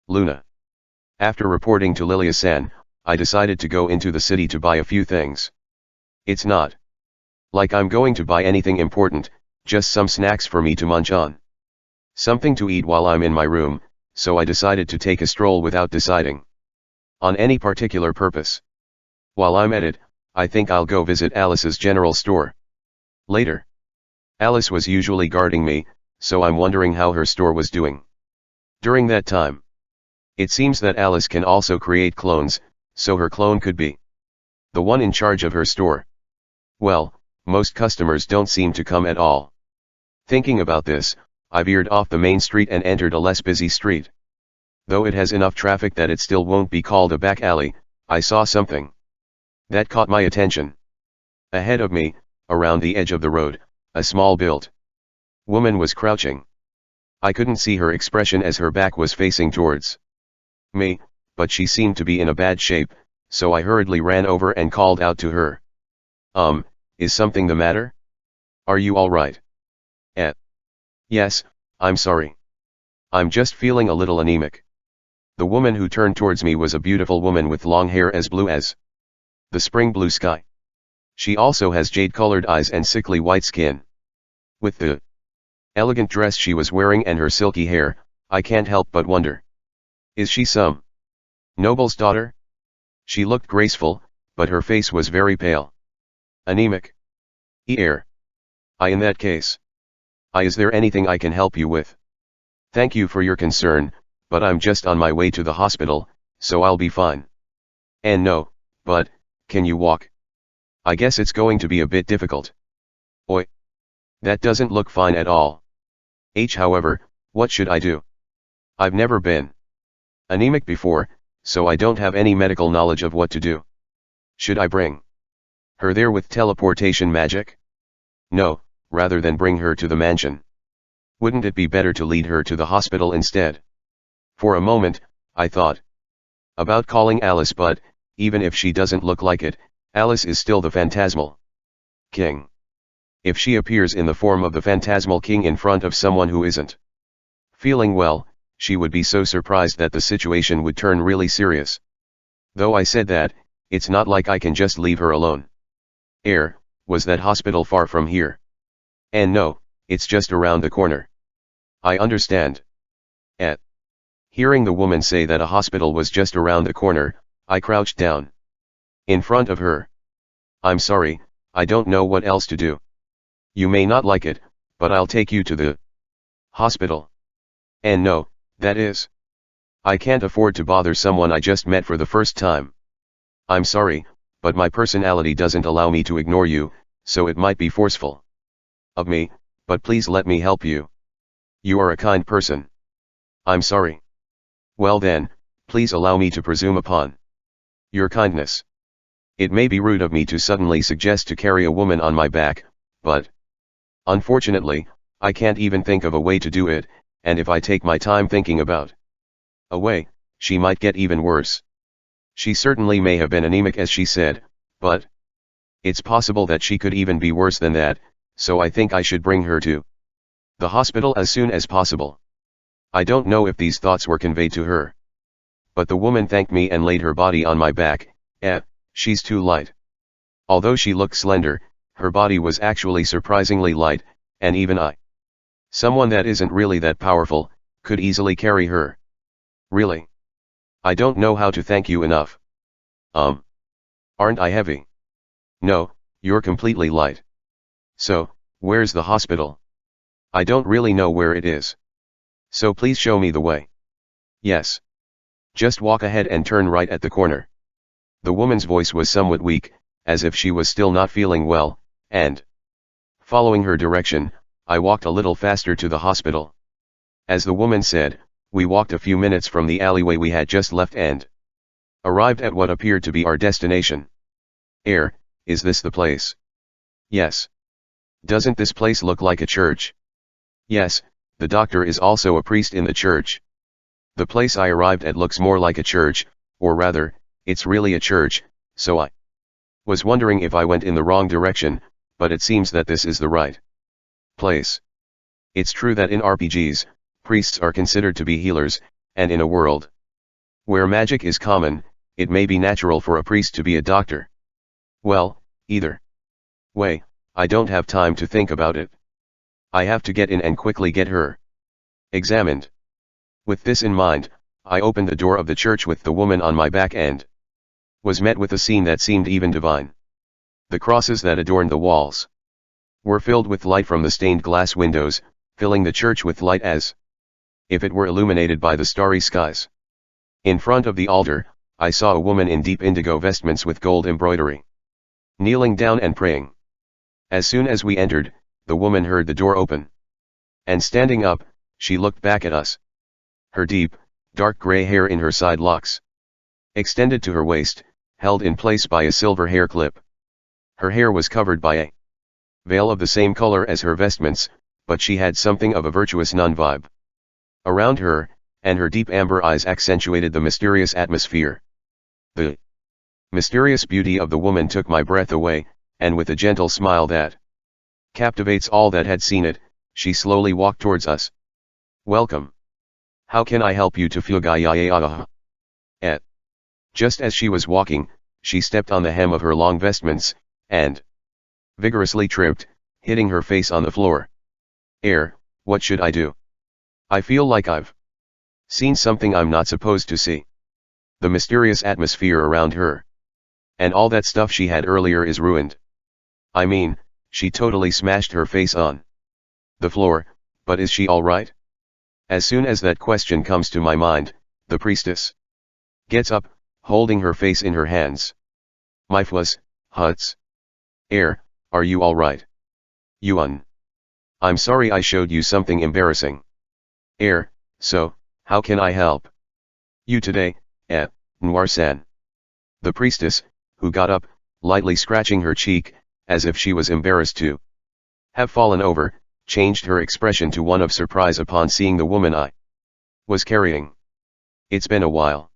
Luna. After reporting to Lilia-san, I decided to go into the city to buy a few things. It's not like I'm going to buy anything important, just some snacks for me to munch on. Something to eat while I'm in my room, so I decided to take a stroll without deciding on any particular purpose. While I'm at it, I think I'll go visit Alice's general store. Later. Alice was usually guarding me, so I'm wondering how her store was doing during that time. It seems that Alice can also create clones, so her clone could be the one in charge of her store. Well, most customers don't seem to come at all. Thinking about this, I veered off the main street and entered a less busy street. Though it has enough traffic that it still won't be called a back alley, I saw something that caught my attention. Ahead of me, around the edge of the road, a small-built woman was crouching. I couldn't see her expression as her back was facing towards me, but she seemed to be in a bad shape, so I hurriedly ran over and called out to her. Is something the matter? Are you all right? Yes, I'm sorry. I'm just feeling a little anemic. The woman who turned towards me was a beautiful woman with long hair as blue as the spring blue sky. She also has jade-colored eyes and sickly white skin. With the elegant dress she was wearing and her silky hair, I can't help but wonder. Is she some noble's daughter? She looked graceful, but her face was very pale. Anemic? In that case. Is there anything I can help you with? Thank you for your concern, but I'm just on my way to the hospital, so I'll be fine. And no, but, can you walk? I guess it's going to be a bit difficult. Oi. That doesn't look fine at all. However, what should I do? I've never been anemic before, so I don't have any medical knowledge of what to do. Should I bring her there with teleportation magic? No, rather than bring her to the mansion. Wouldn't it be better to lead her to the hospital instead? For a moment, I thought about calling Alice, but, even if she doesn't look like it, Alice is still the Phantasmal King. If she appears in the form of the Phantasmal King in front of someone who isn't feeling well, she would be so surprised that the situation would turn really serious. Though I said that, it's not like I can just leave her alone. Was that hospital far from here? And no, it's just around the corner. I understand. Hearing the woman say that a hospital was just around the corner, I crouched down in front of her. I'm sorry, I don't know what else to do. You may not like it, but I'll take you to the hospital. And no, that is I can't afford to bother someone I just met for the first time. I'm sorry, but my personality doesn't allow me to ignore you, so it might be forceful of me, but please let me help you. You are a kind person. I'm sorry. Well then, please allow me to presume upon your kindness. It may be rude of me to suddenly suggest to carry a woman on my back, but unfortunately, I can't even think of a way to do it, and if I take my time thinking about a way, she might get even worse. She certainly may have been anemic as she said, but it's possible that she could even be worse than that, so I think I should bring her to the hospital as soon as possible. I don't know if these thoughts were conveyed to her, but the woman thanked me and laid her body on my back. She's too light. Although she looked slender, her body was actually surprisingly light, and even someone that isn't really that powerful, could easily carry her. Really? I don't know how to thank you enough. Aren't I heavy? No, you're completely light. So, where's the hospital? I don't really know where it is. So please show me the way. Yes. Just walk ahead and turn right at the corner. The woman's voice was somewhat weak, as if she was still not feeling well, and following her direction, I walked a little faster to the hospital. As the woman said, we walked a few minutes from the alleyway we had just left and arrived at what appeared to be our destination. Is this the place? Yes. Doesn't this place look like a church? Yes, the doctor is also a priest in the church. The place I arrived at looks more like a church, or rather, it's really a church, so I was wondering if I went in the wrong direction, but it seems that this is the right place. It's true that in RPGs, priests are considered to be healers, and in a world where magic is common, it may be natural for a priest to be a doctor. Well, either way, I don't have time to think about it. I have to get in and quickly get her examined. With this in mind, I opened the door of the church with the woman on my back and was met with a scene that seemed even divine. The crosses that adorned the walls were filled with light from the stained glass windows, filling the church with light as if it were illuminated by the starry skies. In front of the altar, I saw a woman in deep indigo vestments with gold embroidery, kneeling down and praying. As soon as we entered, the woman heard the door open, and standing up, she looked back at us. Her deep, dark gray hair in her side locks extended to her waist, held in place by a silver hair clip. Her hair was covered by a veil of the same color as her vestments, but she had something of a virtuous nun vibe around her, and her deep amber eyes accentuated the mysterious atmosphere. The mysterious beauty of the woman took my breath away, and with a gentle smile that captivates all that had seen it, she slowly walked towards us. Welcome. How can I help you to Fugaya? Just as she was walking, she stepped on the hem of her long vestments, and vigorously tripped, hitting her face on the floor. What should I do? I feel like I've seen something I'm not supposed to see. The mysterious atmosphere around her and all that stuff she had earlier is ruined. I mean, she totally smashed her face on the floor, but is she alright? As soon as that question comes to my mind, the priestess gets up, holding her face in her hands. Myphwas, Huts. Are you alright? Yuan. I'm sorry I showed you something embarrassing. So, how can I help you today, Noir-san? The priestess, who got up, lightly scratching her cheek, as if she was embarrassed to have fallen over, changed her expression to one of surprise upon seeing the woman I was carrying. It's been a while.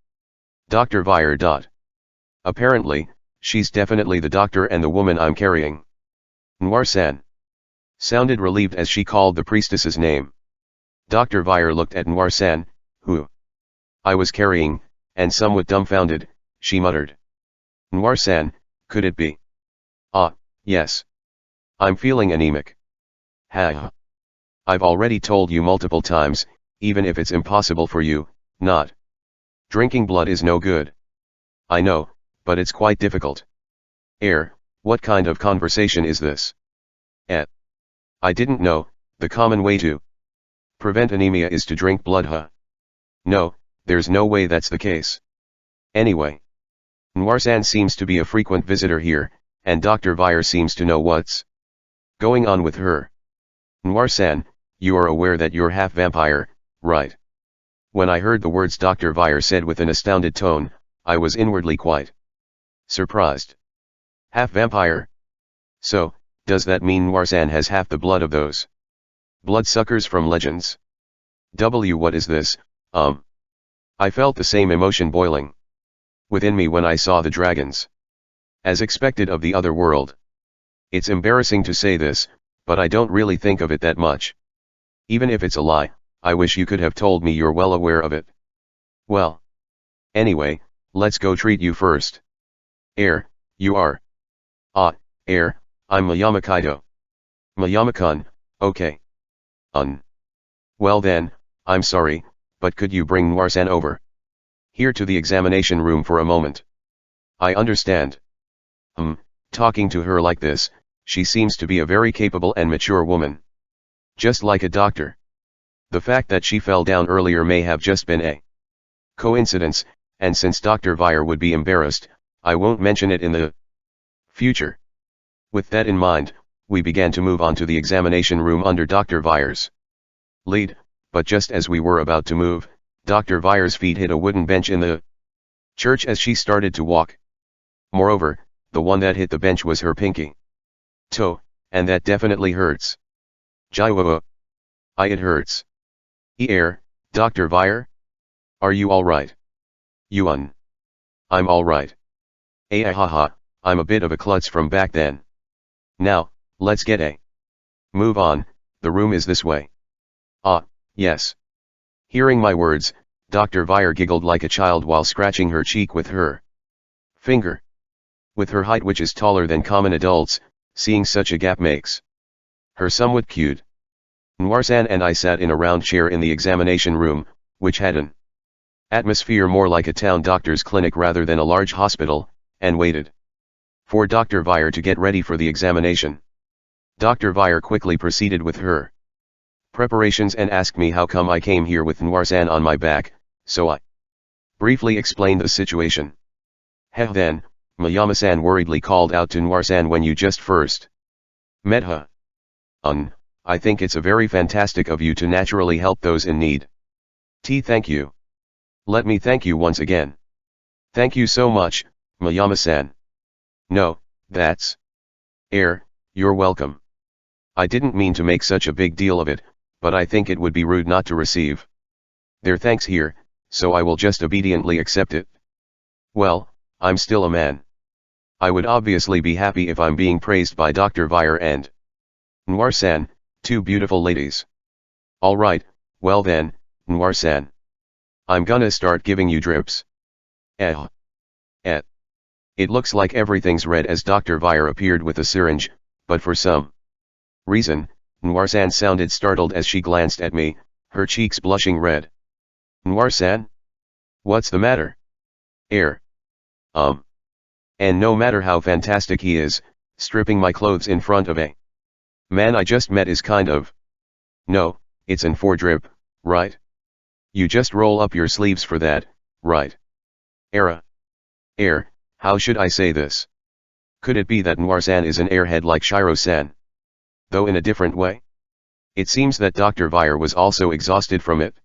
Dr. Vire. Apparently, she's definitely the doctor and the woman I'm carrying. Noir-san sounded relieved as she called the priestess's name. Dr. Vire looked at Noir-san, who I was carrying, and somewhat dumbfounded, she muttered. Noir-san, could it be? Yes. I'm feeling anemic. I've already told you multiple times, even if it's impossible for you, not drinking blood is no good. I know, but it's quite difficult. What kind of conversation is this? I didn't know, the common way to prevent anemia is to drink blood. No, There's no way that's the case. Anyway, Noir-san seems to be a frequent visitor here, and Dr. Vire seems to know what's going on with her. Noir-san, you are aware that you're half vampire, right? When I heard the words Dr. Vire said with an astounded tone, I was inwardly quite surprised. Half vampire? So, does that mean Noir-san has half the blood of those bloodsuckers from Legends? What is this? I felt the same emotion boiling within me when I saw the dragons. As expected of the other world. It's embarrassing to say this, but I don't really think of it that much. Even if it's a lie, I wish you could have told me you're well aware of it. Well. Anyway, let's go treat you first. You are. I'm Mayama Kaido. Mayama-kun, okay. Well then, I'm sorry, but could you bring Noir-san over here to the examination room for a moment? I understand. Talking to her like this, she seems to be a very capable and mature woman. Just like a doctor. The fact that she fell down earlier may have just been a coincidence, and since Dr. Vire would be embarrassed, I won't mention it in the future. With that in mind, we began to move on to the examination room under Dr. Vire's lead, but just as we were about to move, Dr. Vire's feet hit a wooden bench in the church as she started to walk. Moreover, the one that hit the bench was her pinky toe, and that definitely hurts. Jiwa. It hurts. Dr. Vire? Are you alright? I'm alright. Haha, I'm a bit of a klutz from back then. Now, let's get a move on, the room is this way. Yes. Hearing my words, Dr. Vire giggled like a child while scratching her cheek with her finger. With her height, which is taller than common adults, seeing such a gap makes her somewhat cute. Noir-san and I sat in a round chair in the examination room, which had an atmosphere more like a town doctor's clinic rather than a large hospital, and waited for Dr. Vire to get ready for the examination. Dr. Vire quickly proceeded with her preparations and asked me how come I came here with Noir-san on my back, so I briefly explained the situation. Then, Mayama-san worriedly called out to Noir-san, when you just first met her. I think it's a very fantastic of you to naturally help those in need. Thank you. Let me thank you once again. Thank you so much, Mayama-san. No, that's you're welcome. I didn't mean to make such a big deal of it, but I think it would be rude not to receive their thanks here, so I will just obediently accept it. Well, I'm still a man. I would obviously be happy if I'm being praised by Dr. Vire and Noir-san, two beautiful ladies. Alright, well then, Noir-san. I'm gonna start giving you drips. It looks like everything's red as Dr. Vire appeared with a syringe, but for some reason, Noir-san sounded startled as she glanced at me, her cheeks blushing red. Noir-san? What's the matter? And no matter how fantastic he is, stripping my clothes in front of a man I just met is kind of... No, it's an for drip, right? You just roll up your sleeves for that, right? How should I say this? Could it be that Noir-san is an airhead like Shiro-san? Though in a different way? It seems that Dr. Vire was also exhausted from it.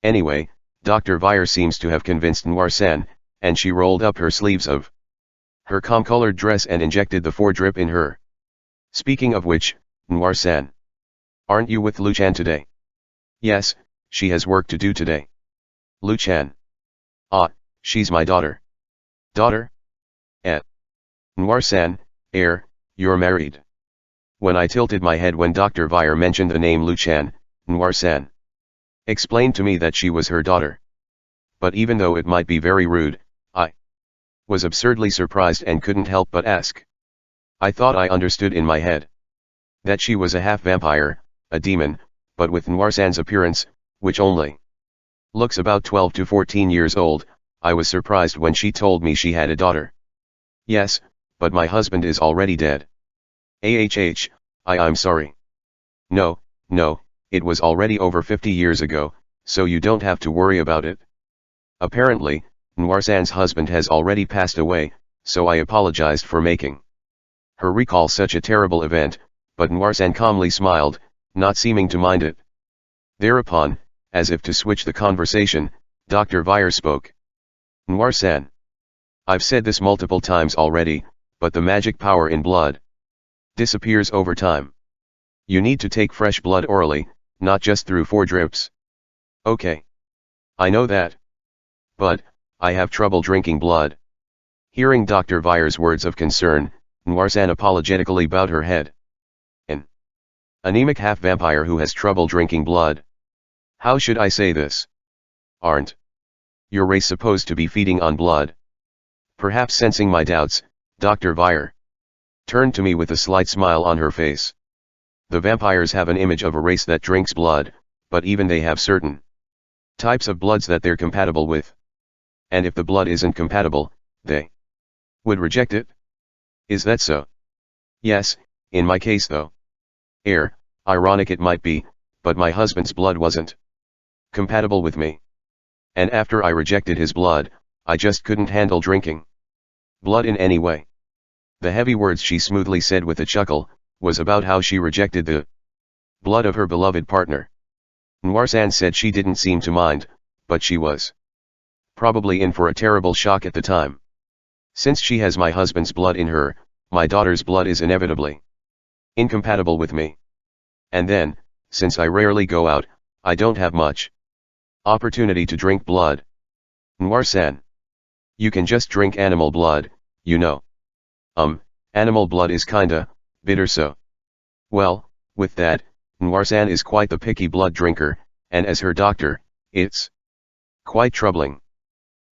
Anyway, Dr. Vire seems to have convinced Noir-san, and she rolled up her sleeves of her calm-colored dress and injected the for-drip in her. Speaking of which, Noir-san. Aren't you with Luchan today? Yes, she has work to do today. Luchan. She's my daughter. Daughter? Noir-san, you're married. When I tilted my head when Dr. Vire mentioned the name Luchan, Noir-san explained to me that she was her daughter. But even though it might be very rude, I was absurdly surprised and couldn't help but ask. I thought I understood in my head that she was a half-vampire, a demon, but with Noir-san's appearance, which only looks about 12 to 14 years old, I was surprised when she told me she had a daughter. Yes, but my husband is already dead. I'm sorry. No, it was already over 50 years ago, so you don't have to worry about it. Apparently, Noirsan's husband has already passed away, so I apologized for making her recall such a terrible event, but Noirsan calmly smiled, not seeming to mind it. Thereupon, as if to switch the conversation, Dr. Vire spoke. Noirsan. I've said this multiple times already, but the magic power in blood disappears over time. You need to take fresh blood orally, not just through 4 drips. Okay. I know that. But, I have trouble drinking blood. Hearing Dr. Vire's words of concern, Noirsan apologetically bowed her head. An anemic half-vampire who has trouble drinking blood. How should I say this? Aren't your race supposed to be feeding on blood? Perhaps sensing my doubts, Dr. Vire turned to me with a slight smile on her face. The vampires have an image of a race that drinks blood, but even they have certain types of bloods that they're compatible with. And if the blood isn't compatible, they would reject it. Is that so? Yes, in my case though. Ironic it might be, but my husband's blood wasn't compatible with me. And after I rejected his blood, I just couldn't handle drinking blood in any way. The heavy words she smoothly said with a chuckle, was about how she rejected the blood of her beloved partner. Noirsan said she didn't seem to mind, but she was probably in for a terrible shock at the time. Since she has my husband's blood in her, my daughter's blood is inevitably incompatible with me. And then, since I rarely go out, I don't have much opportunity to drink blood. Noirsan. You can just drink animal blood, you know. Animal blood is kinda bitter so. Well, with that, Noirsan is quite the picky blood drinker, and as her doctor, it's quite troubling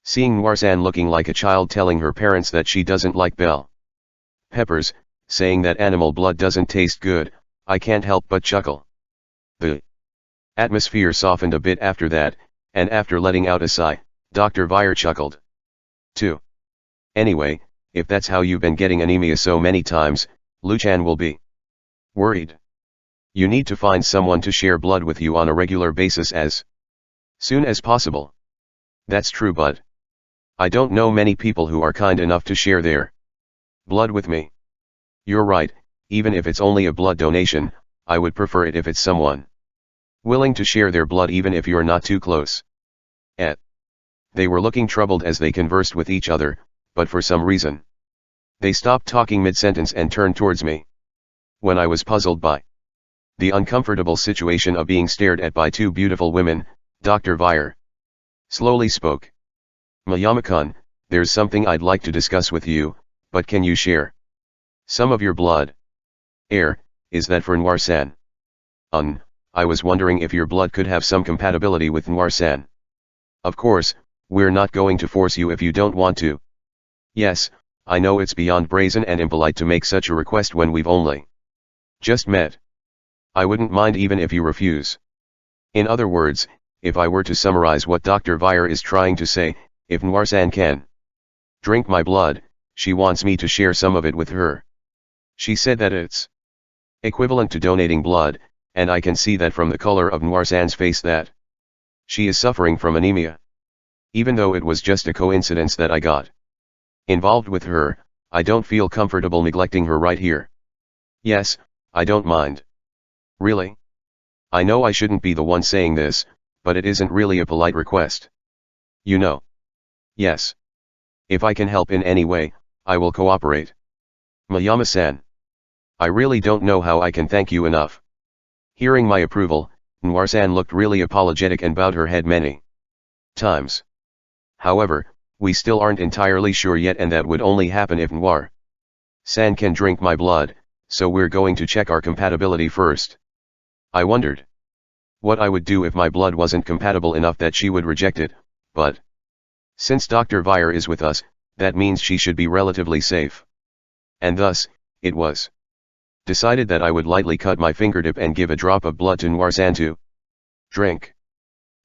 seeing Noirsan looking like a child telling her parents that she doesn't like bell peppers, saying that animal blood doesn't taste good. I can't help but chuckle. The atmosphere softened a bit after that, and after letting out a sigh, Dr. Vire chuckled too. Anyway, if that's how you've been getting anemia so many times, Luchan will be worried. You need to find someone to share blood with you on a regular basis as soon as possible. That's true, but I don't know many people who are kind enough to share their blood with me. You're right, even if it's only a blood donation, I would prefer it if it's someone willing to share their blood even if you're not too close. They were looking troubled as they conversed with each other, but for some reason they stopped talking mid-sentence and turned towards me. When I was puzzled by the uncomfortable situation of being stared at by 2 beautiful women, Dr. Vire slowly spoke. Mayama-kun, there's something I'd like to discuss with you, but can you share some of your blood? Is that for Noirsan? I was wondering if your blood could have some compatibility with Noirsan. Of course, we're not going to force you if you don't want to. Yes, I know it's beyond brazen and impolite to make such a request when we've only just met. I wouldn't mind even if you refuse. In other words, if I were to summarize what Dr. Vire is trying to say, if Noirsan can drink my blood, she wants me to share some of it with her. She said that it's equivalent to donating blood, and I can see that from the color of Noirsan's face that she is suffering from anemia. Even though it was just a coincidence that I got involved with her, I don't feel comfortable neglecting her right here. Yes, I don't mind. Really? I know I shouldn't be the one saying this, but it isn't really a polite request. You know. Yes. If I can help in any way, I will cooperate. Mayama-san. I really don't know how I can thank you enough. Hearing my approval, Noirsan looked really apologetic and bowed her head many times. However, we still aren't entirely sure yet, and that would only happen if Noir-san can drink my blood, so we're going to check our compatibility first. I wondered what I would do if my blood wasn't compatible enough that she would reject it, but since Dr. Vire is with us, that means she should be relatively safe. And thus, it was decided that I would lightly cut my fingertip and give a drop of blood to Noirsan to drink.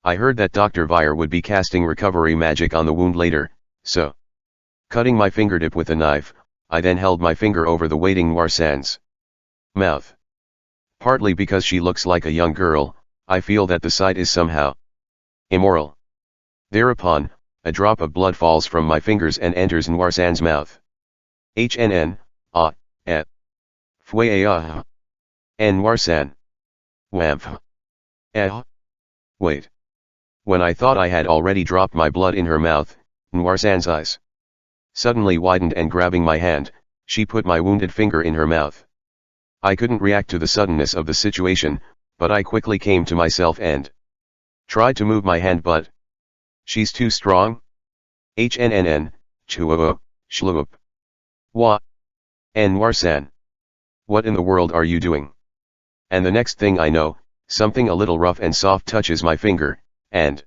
I heard that Dr. Vire would be casting recovery magic on the wound later, so cutting my fingertip with a knife, I then held my finger over the waiting Noirsan's mouth. Partly because she looks like a young girl, I feel that the sight is somehow Immoral. Thereupon, a drop of blood falls from my fingers and enters Noirsan's mouth. HNN, et. Fouet Noirsan. Wamph. Wait. When I thought I had already dropped my blood in her mouth, Noirsan's eyes suddenly widened and grabbing my hand, she put my wounded finger in her mouth. I couldn't react to the suddenness of the situation, but I quickly came to myself and tried to move my hand but she's too strong? HNNN, chua, shloop. Wha? Noirsan. What in the world are you doing? And the next thing I know, something a little rough and soft touches my finger, and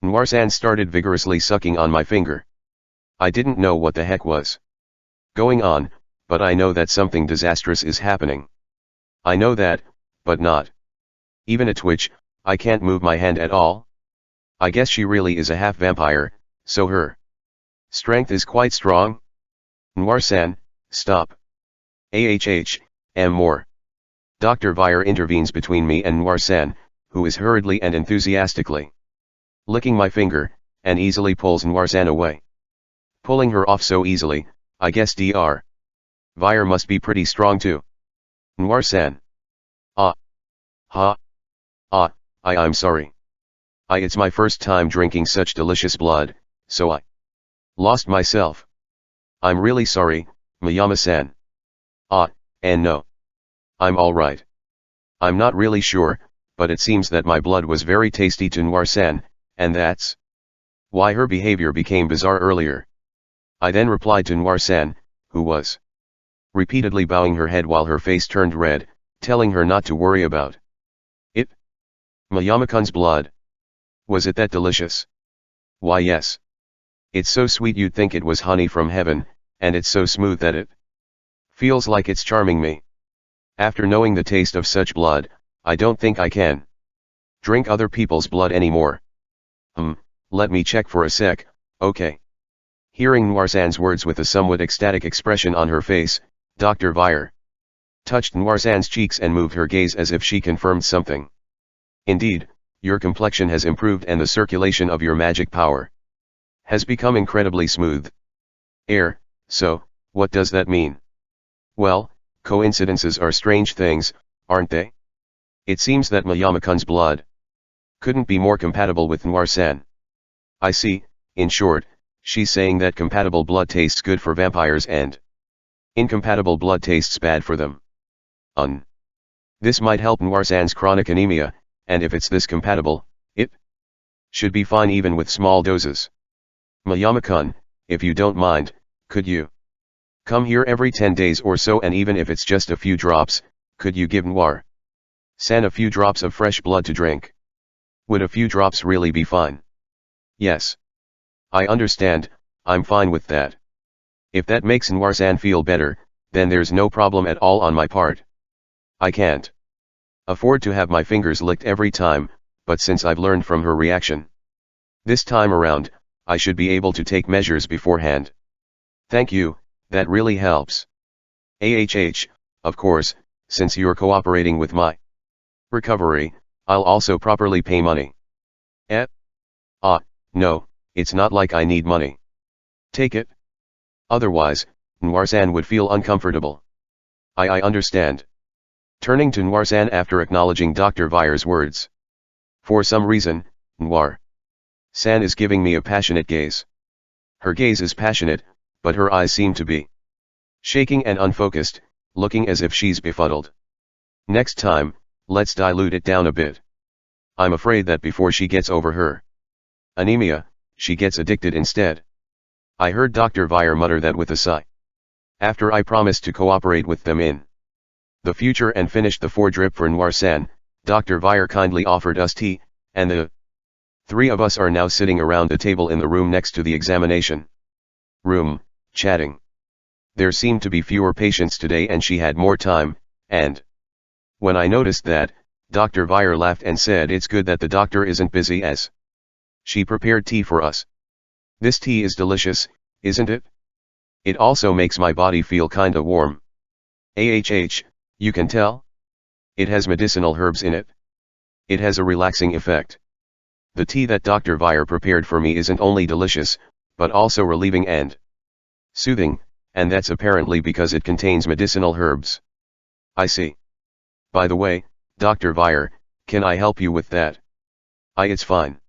Noirsan started vigorously sucking on my finger. I didn't know what the heck was going on, but I know that something disastrous is happening. I know that, but not even a twitch. I can't move my hand at all. I guess she really is a half vampire, so her strength is quite strong. Noirsan, stop. More. Dr. Vire intervenes between me and Noirsan, who is hurriedly and enthusiastically licking my finger, and easily pulls Noirsan away. Pulling her off so easily, I guess Dr. Vire must be pretty strong too. Noirsan. I'm sorry. It's my first time drinking such delicious blood, so I lost myself. I'm really sorry, Miyama-san. And no. I'm alright. I'm not really sure, but it seems that my blood was very tasty to Noirsan, and that's why her behavior became bizarre earlier. I then replied to Noirsan, who was repeatedly bowing her head while her face turned red, telling her not to worry about it. Miyama-kun's blood. Was it that delicious? Why yes. It's so sweet you'd think it was honey from heaven, and it's so smooth that it feels like it's charming me. After knowing the taste of such blood, I don't think I can drink other people's blood anymore. Let me check for a sec, okay. Hearing Noirsan's words with a somewhat ecstatic expression on her face, Dr. Vire touched Noirsan's cheeks and moved her gaze as if she confirmed something. Indeed, your complexion has improved and the circulation of your magic power has become incredibly smooth. So, what does that mean? Well, coincidences are strange things, aren't they? It seems that Miyama-kun's blood couldn't be more compatible with Noirsan. I see, in short, she's saying that compatible blood tastes good for vampires and incompatible blood tastes bad for them. This might help Noirsan's chronic anemia, and if it's this compatible, it should be fine even with small doses. Miyama-kun, if you don't mind, could you come here every 10 days or so, and even if it's just a few drops, could you give Noir-san a few drops of fresh blood to drink? Would a few drops really be fine? Yes. I understand, I'm fine with that. If that makes Noirsan feel better, then there's no problem at all on my part. I can't afford to have my fingers licked every time, but since I've learned from her reaction this time around, I should be able to take measures beforehand. Thank you, that really helps. Of course, since you're cooperating with my recovery, I'll also properly pay money. No, it's not like I need money. Take it. Otherwise, Noirsan would feel uncomfortable. I understand. Turning to Noirsan after acknowledging Dr. Vire's words. For some reason, Noir-san is giving me a passionate gaze. Her gaze is passionate, but her eyes seem to be shaking and unfocused, looking as if she's befuddled. Next time, let's dilute it down a bit. I'm afraid that before she gets over her anemia, she gets addicted instead. I heard Dr. Vire mutter that with a sigh. After I promised to cooperate with them in the future and finished the 4-drip for Noirsan, Dr. Vire kindly offered us tea, and the 3 of us are now sitting around a table in the room next to the examination room, chatting. There seemed to be fewer patients today and she had more time, and when I noticed that, Dr. Vire laughed and said it's good that the doctor isn't busy as she prepared tea for us. This tea is delicious, isn't it? It also makes my body feel kinda warm. You can tell? It has medicinal herbs in it. It has a relaxing effect. The tea that Dr. Weyer prepared for me isn't only delicious, but also relieving and soothing, and that's apparently because it contains medicinal herbs. I see. By the way, Dr. Weyer, can I help you with that? It's fine.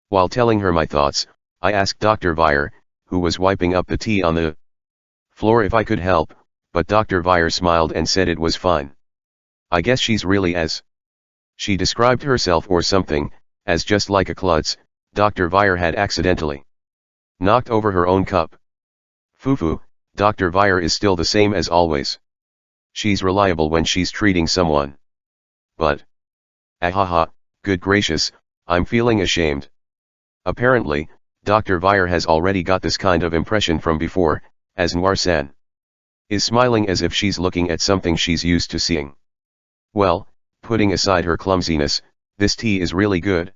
While telling her my thoughts, I asked Dr. Weyer, who was wiping up the tea on the floor, if I could help, but Dr. Weyer smiled and said it was fine. I guess she's really as she described herself or something, as just like a klutz. Dr. Weyer had accidentally knocked over her own cup. Foo-foo, Dr. Weyer is still the same as always. She's reliable when she's treating someone. But ahaha, good gracious, I'm feeling ashamed. Apparently, Dr. Weyer has already got this kind of impression from before, as Noir-san is smiling as if she's looking at something she's used to seeing. Well, putting aside her clumsiness, this tea is really good.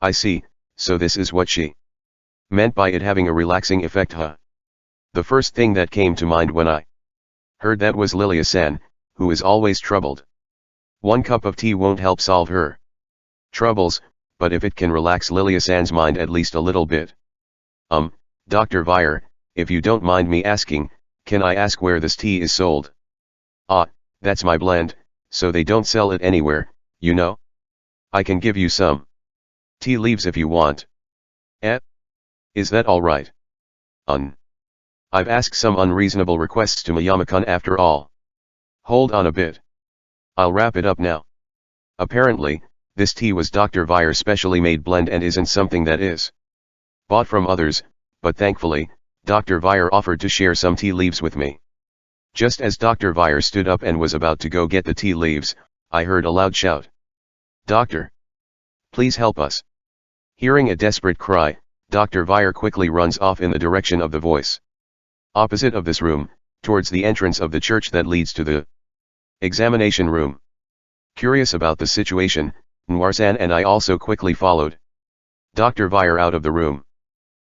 I see, so this is what she meant by it having a relaxing effect, huh? The first thing that came to mind when I heard that was Lilia-san, who is always troubled. One cup of tea won't help solve her troubles, but if it can relax Lilia-san's mind at least a little bit. Dr. Weyer, if you don't mind me asking, can I ask where this tea is sold? That's my blend, so they don't sell it anywhere, you know? I can give you some tea leaves if you want. Is that alright? I've asked some unreasonable requests to Miyama-kun after all. Hold on a bit. I'll wrap it up now. Apparently, this tea was Dr. Weyer's specially made blend and isn't something that is bought from others, but thankfully, Dr. Weyer offered to share some tea leaves with me. Just as Dr. Weyer stood up and was about to go get the tea leaves, I heard a loud shout. Doctor! Please help us. Hearing a desperate cry, Dr. Weyer quickly runs off in the direction of the voice. Opposite of this room, towards the entrance of the church that leads to the examination room. Curious about the situation, Noir-san and I also quickly followed Dr. Weyer out of the room.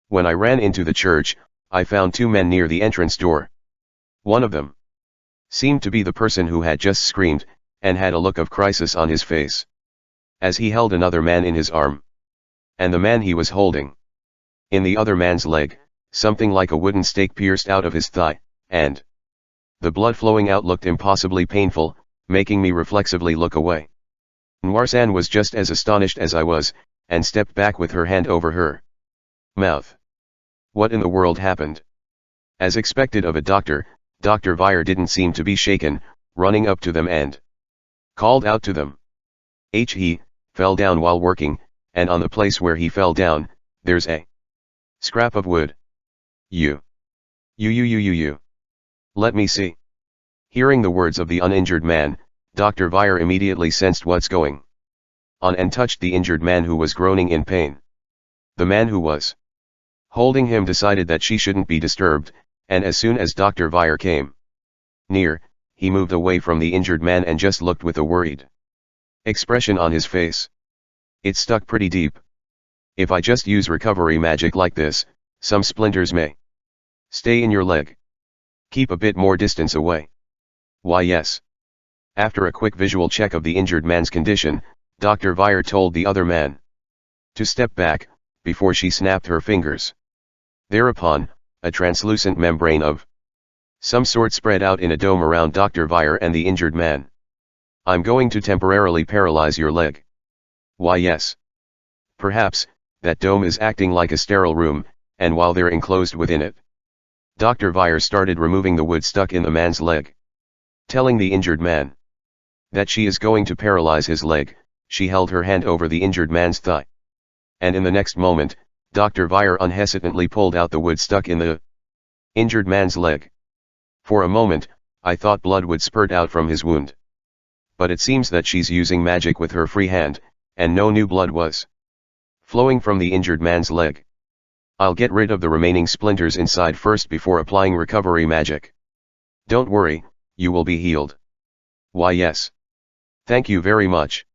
When I ran into the church, I found two men near the entrance door. One of them seemed to be the person who had just screamed, and had a look of crisis on his face, as he held another man in his arm. And the man he was holding in the other man's leg, something like a wooden stake pierced out of his thigh, and the blood flowing out looked impossibly painful, making me reflexively look away. Noir-san was just as astonished as I was, and stepped back with her hand over her mouth. What in the world happened? As expected of a doctor, Dr. Weyer didn't seem to be shaken, running up to them and called out to them. He fell down while working, and on the place where he fell down, there's a scrap of wood. You. Let me see. Hearing the words of the uninjured man, Dr. Weyer immediately sensed what's going on and touched the injured man who was groaning in pain. The man who was holding him decided that she shouldn't be disturbed, and as soon as Dr. Weyer came near, he moved away from the injured man and just looked with a worried expression on his face. It stuck pretty deep. If I just use recovery magic like this, some splinters may stay in your leg. Keep a bit more distance away. Why yes. After a quick visual check of the injured man's condition, Dr. Weyer told the other man to step back, before she snapped her fingers. Thereupon, a translucent membrane of some sort spread out in a dome around Dr. Weyer and the injured man. I'm going to temporarily paralyze your leg. Why yes. Perhaps, that dome is acting like a sterile room, and while they're enclosed within it, Dr. Weyer started removing the wood stuck in the man's leg. Telling the injured man that she is going to paralyze his leg, she held her hand over the injured man's thigh. And in the next moment, Dr. Weyer unhesitantly pulled out the wood stuck in the injured man's leg. For a moment, I thought blood would spurt out from his wound. But it seems that she's using magic with her free hand, and no new blood was flowing from the injured man's leg. I'll get rid of the remaining splinters inside first before applying recovery magic. Don't worry, you will be healed. Why yes. Thank you very much.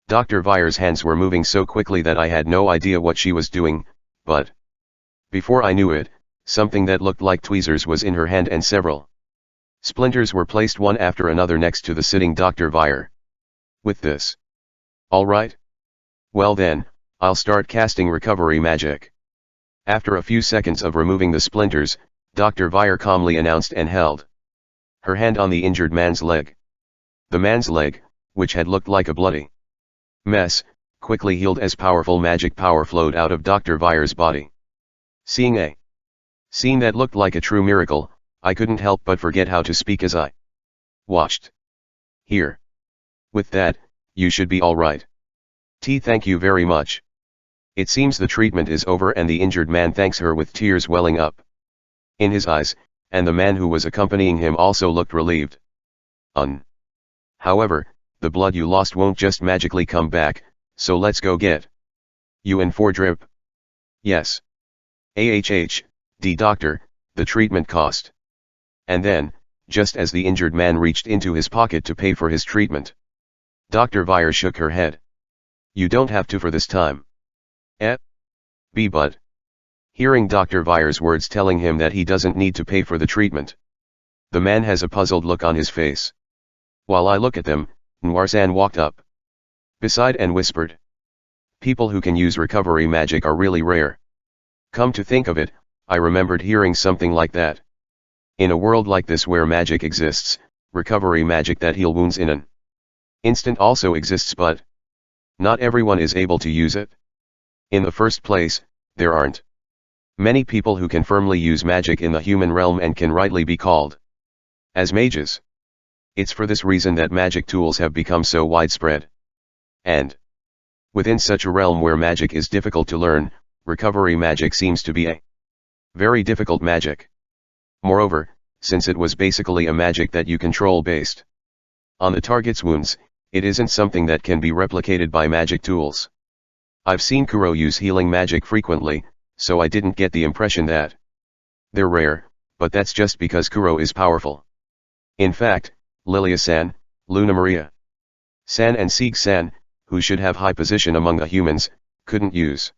Dr. Weyer's hands were moving so quickly that I had no idea what she was doing, but before I knew it, something that looked like tweezers was in her hand and several splinters were placed one after another next to the sitting Dr. Weyer. With this. All right? Well then, I'll start casting recovery magic. After a few seconds of removing the splinters, Dr. Vire calmly announced and held her hand on the injured man's leg. The man's leg, which had looked like a bloody mess, quickly healed as powerful magic power flowed out of Dr. Vire's body. Seeing a scene that looked like a true miracle, I couldn't help but forget how to speak as I watched. Here. With that, you should be all right. Thank you very much. It seems the treatment is over and the injured man thanks her with tears welling up in his eyes, and the man who was accompanying him also looked relieved. However, the blood you lost won't just magically come back, so let's go get you in for drip. Yes. The doctor, the treatment cost. And then, just as the injured man reached into his pocket to pay for his treatment, Dr. Vire shook her head. You don't have to for this time. But. Hearing Dr. Vire's words telling him that he doesn't need to pay for the treatment, the man has a puzzled look on his face. While I look at them, Noir-san walked up beside and whispered. People who can use recovery magic are really rare. Come to think of it, I remembered hearing something like that. In a world like this where magic exists, recovery magic that heal wounds in an instant also exists, but not everyone is able to use it. In the first place, there aren't many people who can firmly use magic in the human realm and can rightly be called as mages. It's for this reason that magic tools have become so widespread. And within such a realm where magic is difficult to learn, recovery magic seems to be a very difficult magic. Moreover, since it was basically a magic that you control based on the target's wounds, it isn't something that can be replicated by magic tools. I've seen Kuro use healing magic frequently, so I didn't get the impression that they're rare, but that's just because Kuro is powerful. In fact, Lilia-san, Luna Maria-san and Sieg-san, who should have high position among the humans, couldn't use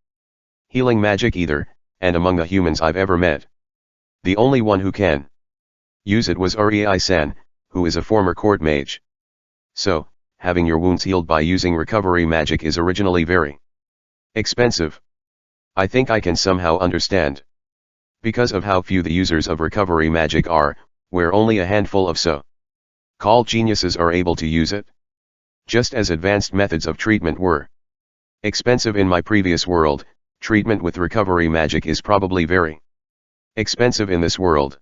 healing magic either, and among the humans I've ever met, the only one who can use it was Uriai-san, who is a former court mage. So, having your wounds healed by using recovery magic is originally very expensive. I think I can somehow understand. Because of how few the users of recovery magic are, where only a handful of so-called geniuses are able to use it. Just as advanced methods of treatment were expensive in my previous world, treatment with recovery magic is probably very expensive in this world.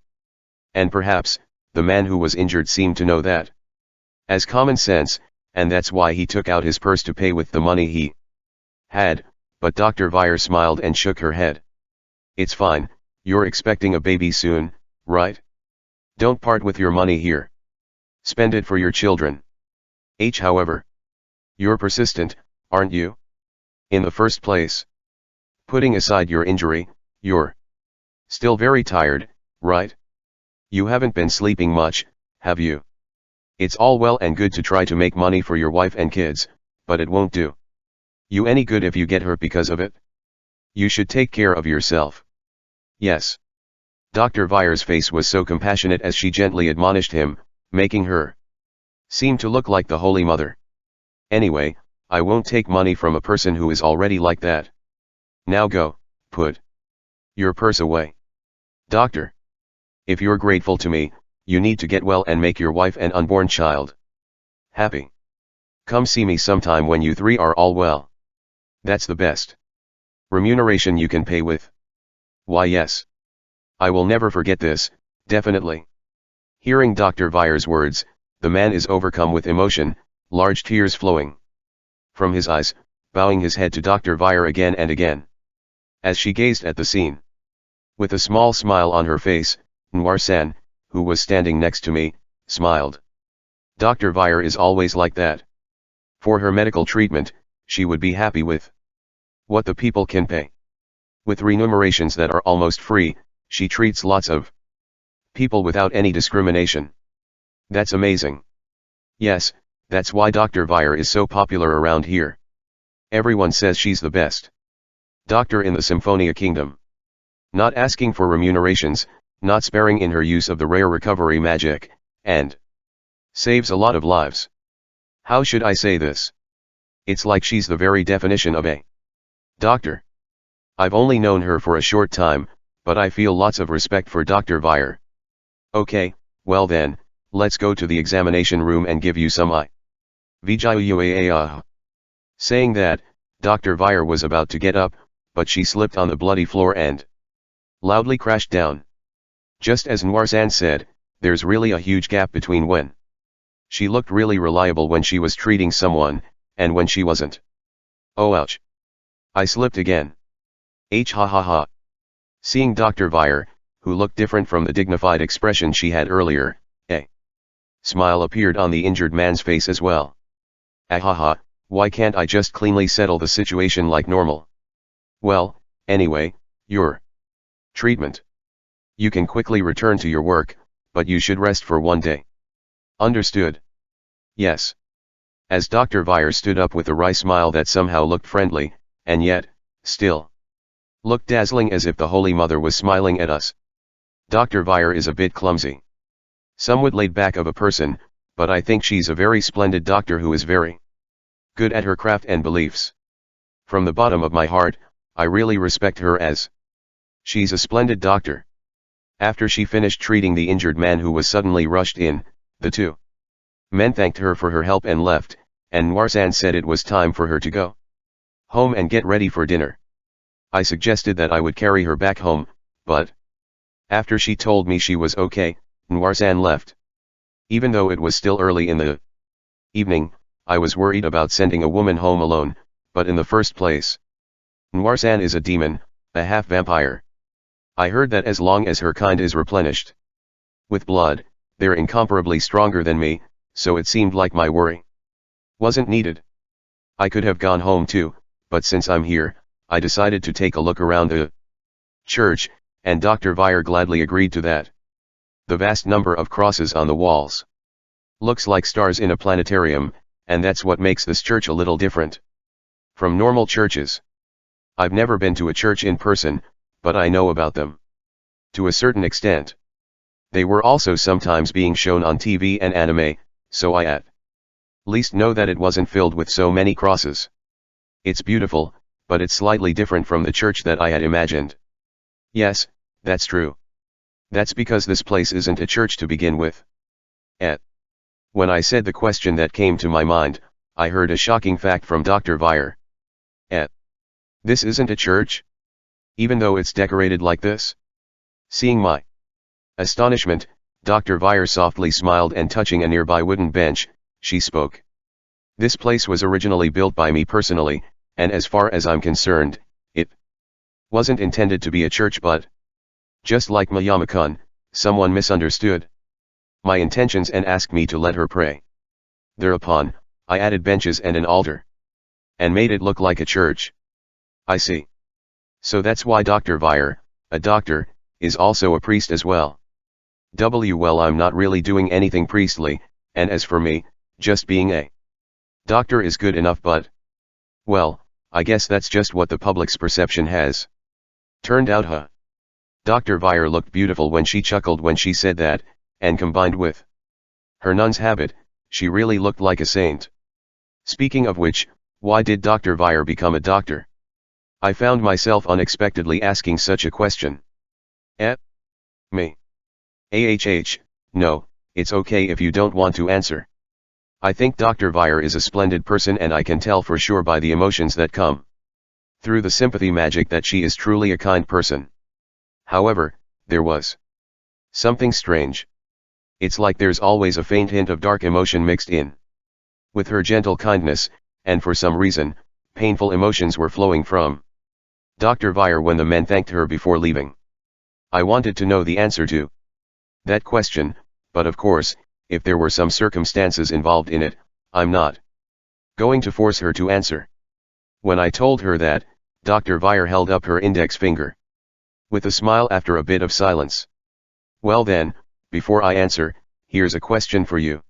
And perhaps, the man who was injured seemed to know that as common sense, and that's why he took out his purse to pay with the money he had, but Dr. Vire smiled and shook her head. It's fine, you're expecting a baby soon, right? Don't part with your money here. Spend it for your children. However, you're persistent, aren't you? In the first place, putting aside your injury, you're still very tired, right? You haven't been sleeping much, have you? It's all well and good to try to make money for your wife and kids, but it won't do you any good if you get hurt because of it. You should take care of yourself. Yes. Dr. Vire's face was so compassionate as she gently admonished him, making her seem to look like the Holy Mother. Anyway, I won't take money from a person who is already like that. Now go, put your purse away. Doctor. If you're grateful to me, you need to get well and make your wife and unborn child happy. Come see me sometime when you three are all well. That's the best remuneration you can pay with. Why yes. I will never forget this, definitely. Hearing Dr. Vire's words, the man is overcome with emotion, large tears flowing from his eyes, bowing his head to Dr. Vire again and again. As she gazed at the scene, with a small smile on her face, Noir-san, who was standing next to me, smiled. Dr. Vire is always like that. For her medical treatment, she would be happy with what the people can pay. With remunerations that are almost free, she treats lots of people without any discrimination. That's amazing. Yes, that's why Dr. Vire is so popular around here. Everyone says she's the best doctor in the Symphonia Kingdom. Not asking for remunerations, not sparing in her use of the rare recovery magic, and saves a lot of lives. How should I say this? It's like she's the very definition of a Doctor. I've only known her for a short time, but I feel lots of respect for Dr. Vire. Okay, well then, let's go to the examination room and give you some Vijayuaa. Saying that, Dr. Vire was about to get up, but she slipped on the bloody floor and loudly crashed down. Just as Nwarsan said, there's really a huge gap between when she looked really reliable when she was treating someone, and when she wasn't. Oh ouch. I slipped again. Ha ha ha. Seeing Dr. Vire, who looked different from the dignified expression she had earlier, a smile appeared on the injured man's face as well. Ahaha, why can't I just cleanly settle the situation like normal? Well, anyway, your treatment. You can quickly return to your work, but you should rest for one day. Understood? Yes. As Dr. Vire stood up with a wry smile that somehow looked friendly, and yet, still looked dazzling as if the Holy Mother was smiling at us. Dr. Vire is a bit clumsy. Somewhat laid back of a person, but I think she's a very splendid doctor who is very good at her craft and beliefs. From the bottom of my heart, I really respect her as she's a splendid doctor. After she finished treating the injured man who was suddenly rushed in, the two men thanked her for her help and left, and Nwarsan said it was time for her to go home and get ready for dinner. I suggested that I would carry her back home, but after she told me she was okay, Nwarsan left. Even though it was still early in the evening, I was worried about sending a woman home alone, but in the first place, Nwarsan is a demon, a half-vampire. I heard that as long as her kind is replenished with blood, they're incomparably stronger than me, so it seemed like my worry wasn't needed. I could have gone home too, but since I'm here, I decided to take a look around the church, and Dr. Vire gladly agreed to that. The vast number of crosses on the walls looks like stars in a planetarium, and that's what makes this church a little different from normal churches. I've never been to a church in person, but I know about them to a certain extent. They were also sometimes being shown on TV and anime, so I at least know that it wasn't filled with so many crosses. It's beautiful, but it's slightly different from the church that I had imagined. Yes, that's true. That's because this place isn't a church to begin with. When I said the question that came to my mind, I heard a shocking fact from Dr. Vire. This isn't a church? Even though it's decorated like this? Seeing my astonishment, Dr. Vire softly smiled, and touching a nearby wooden bench, she spoke. This place was originally built by me personally, and as far as I'm concerned, it wasn't intended to be a church, but just like Mayama-kun, someone misunderstood my intentions and asked me to let her pray. Thereupon, I added benches and an altar and made it look like a church. I see. So that's why Dr. Vire, a doctor, is also a priest as well. Well, I'm not really doing anything priestly, and as for me, just being a doctor is good enough, but well, I guess that's just what the public's perception has turned out, huh? Dr. Vire looked beautiful when she chuckled when she said that, and combined with her nun's habit, she really looked like a saint. Speaking of which, why did Dr. Vire become a doctor? I found myself unexpectedly asking such a question. Me. No, it's okay if you don't want to answer. I think Dr. Vire is a splendid person, and I can tell for sure by the emotions that come through the sympathy magic that she is truly a kind person. However, there was something strange. It's like there's always a faint hint of dark emotion mixed in with her gentle kindness, and for some reason, painful emotions were flowing from Dr. Vire when the men thanked her before leaving. I wanted to know the answer to that question, but of course, if there were some circumstances involved in it, I'm not going to force her to answer. When I told her that, Dr. Vire held up her index finger with a smile after a bit of silence. Well then, before I answer, here's a question for you.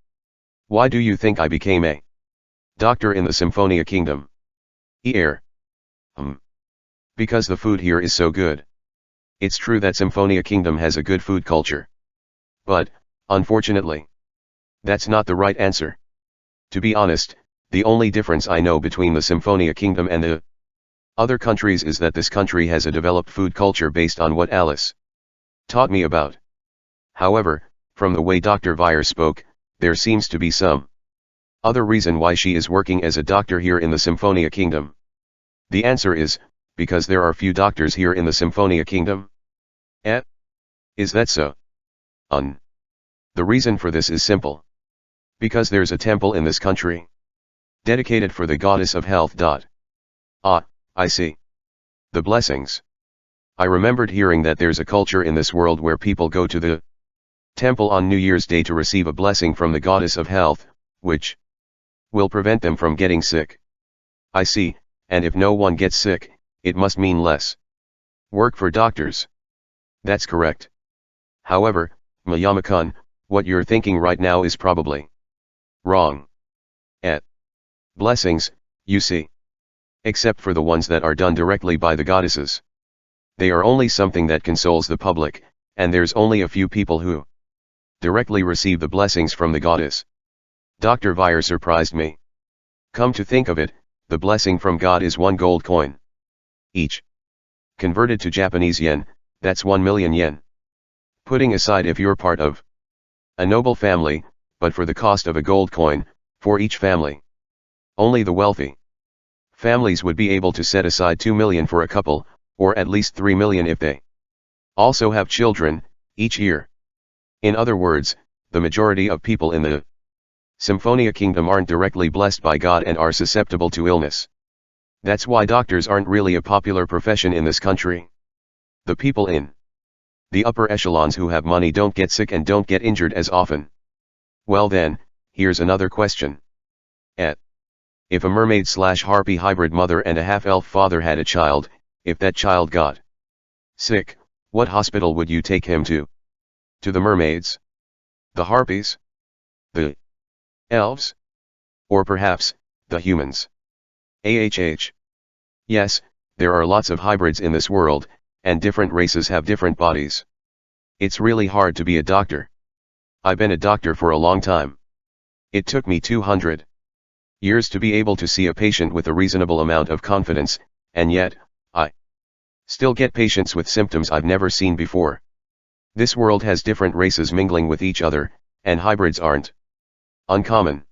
Why do you think I became a doctor in the Symphonia Kingdom? Because the food here is so good. It's true that Symphonia Kingdom has a good food culture. But, unfortunately, that's not the right answer. To be honest, the only difference I know between the Symphonia Kingdom and the Other countries is that this country has a developed food culture based on what Alice taught me about. However, from the way Dr. Weyer spoke, there seems to be some other reason why she is working as a doctor here in the Symphonia Kingdom. The answer is, because there are few doctors here in the Symphonia Kingdom. Is that so? The reason for this is simple. Because there's a temple in this country dedicated for the goddess of health. Ah, I see. The blessings. I remembered hearing that there's a culture in this world where people go to the temple on New Year's Day to receive a blessing from the goddess of health, which will prevent them from getting sick. I see, and if no one gets sick, it must mean less work for doctors. That's correct. However, Mayama-kun, what you're thinking right now is probably wrong. Blessings, you see. Except for the ones that are done directly by the goddesses. They are only something that consoles the public, and there's only a few people who directly receive the blessings from the goddess. Dr. Weyer surprised me. Come to think of it, the blessing from God is 1 gold coin. Each. Converted to Japanese yen, that's 1 million yen. Putting aside if you're part of a noble family, but for the cost of a gold coin, for each family. Only the wealthy families would be able to set aside 2 million for a couple, or at least 3 million if they also have children, each year. In other words, the majority of people in the Symphonia Kingdom aren't directly blessed by God and are susceptible to illness. That's why doctors aren't really a popular profession in this country. The people in the upper echelons who have money don't get sick and don't get injured as often. Well then, here's another question. If a mermaid/harpy hybrid mother and a half-elf father had a child, if that child got sick, what hospital would you take him to? To the mermaids? The harpies? The elves? Or perhaps, the humans? Yes, there are lots of hybrids in this world, and different races have different bodies. It's really hard to be a doctor. I've been a doctor for a long time. It took me 200 years to be able to see a patient with a reasonable amount of confidence, and yet, I still get patients with symptoms I've never seen before. This world has different races mingling with each other, and hybrids aren't uncommon.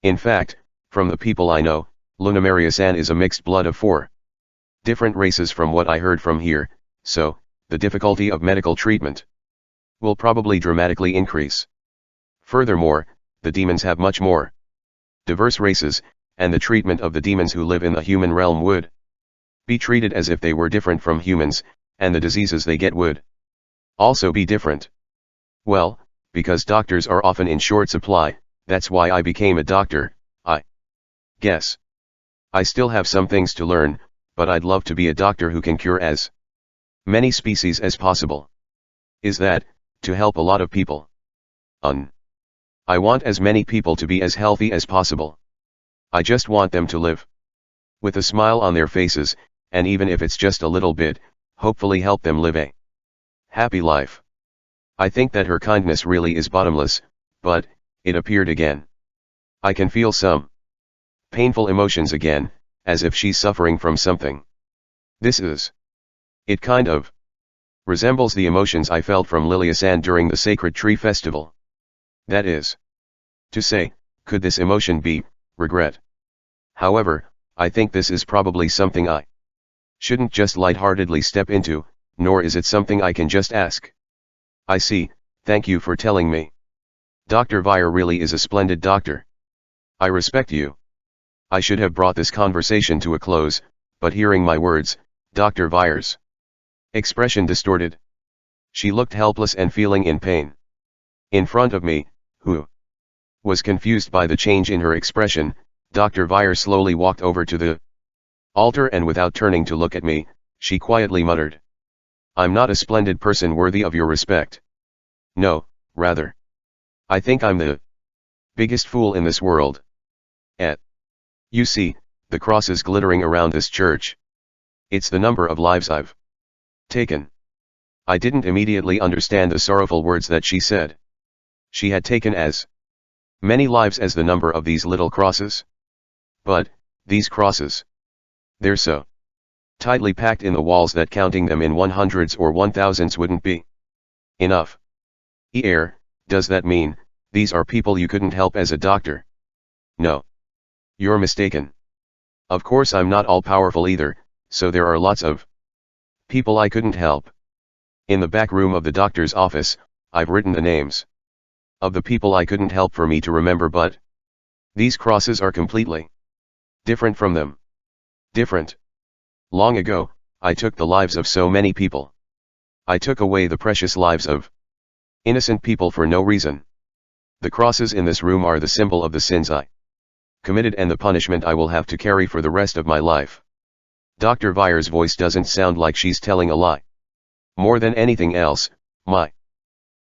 In fact, from the people I know, Luna Maria-san is a mixed blood of 4 different races from what I heard from here, so, the difficulty of medical treatment will probably dramatically increase. Furthermore, the demons have much more diverse races, and the treatment of the demons who live in the human realm would be treated as if they were different from humans, and the diseases they get would also be different. Well, because doctors are often in short supply, that's why I became a doctor, I guess. I still have some things to learn, but I'd love to be a doctor who can cure as many species as possible. Is that, to help a lot of people? I want as many people to be as healthy as possible. I just want them to live with a smile on their faces, and even if it's just a little bit, hopefully help them live a happy life. I think that her kindness really is bottomless, but, it appeared again. I can feel some painful emotions again, as if she's suffering from something. It kind of resembles the emotions I felt from Lilia-san during the Sacred Tree Festival. That is to say, could this emotion be regret? However, I think this is probably something I shouldn't just lightheartedly step into, nor is it something I can just ask. I see, thank you for telling me. Dr. Weyer really is a splendid doctor. I respect you. I should have brought this conversation to a close, but hearing my words, Dr. Weyer's expression distorted. She looked helpless and feeling in pain. In front of me, who was confused by the change in her expression, Dr. Weyer slowly walked over to the altar and without turning to look at me, she quietly muttered. I'm not a splendid person worthy of your respect. No, rather. I think I'm the biggest fool in this world. You see, the cross is glittering around this church. It's the number of lives I've taken. I didn't immediately understand the sorrowful words that she said. She had taken as many lives as the number of these little crosses. But, these crosses. They're so tightly packed in the walls that counting them in 100s or 1000s wouldn't be enough. Does that mean, these are people you couldn't help as a doctor? No. You're mistaken. Of course I'm not all-powerful either, so there are lots of people I couldn't help. In the back room of the doctor's office, I've written the names of the people I couldn't help for me to remember, but these crosses are completely different from them. Different. Long ago, I took the lives of so many people. I took away the precious lives of innocent people for no reason. The crosses in this room are the symbol of the sins I committed and the punishment I will have to carry for the rest of my life. Dr. Veyer's voice doesn't sound like she's telling a lie. More than anything else, my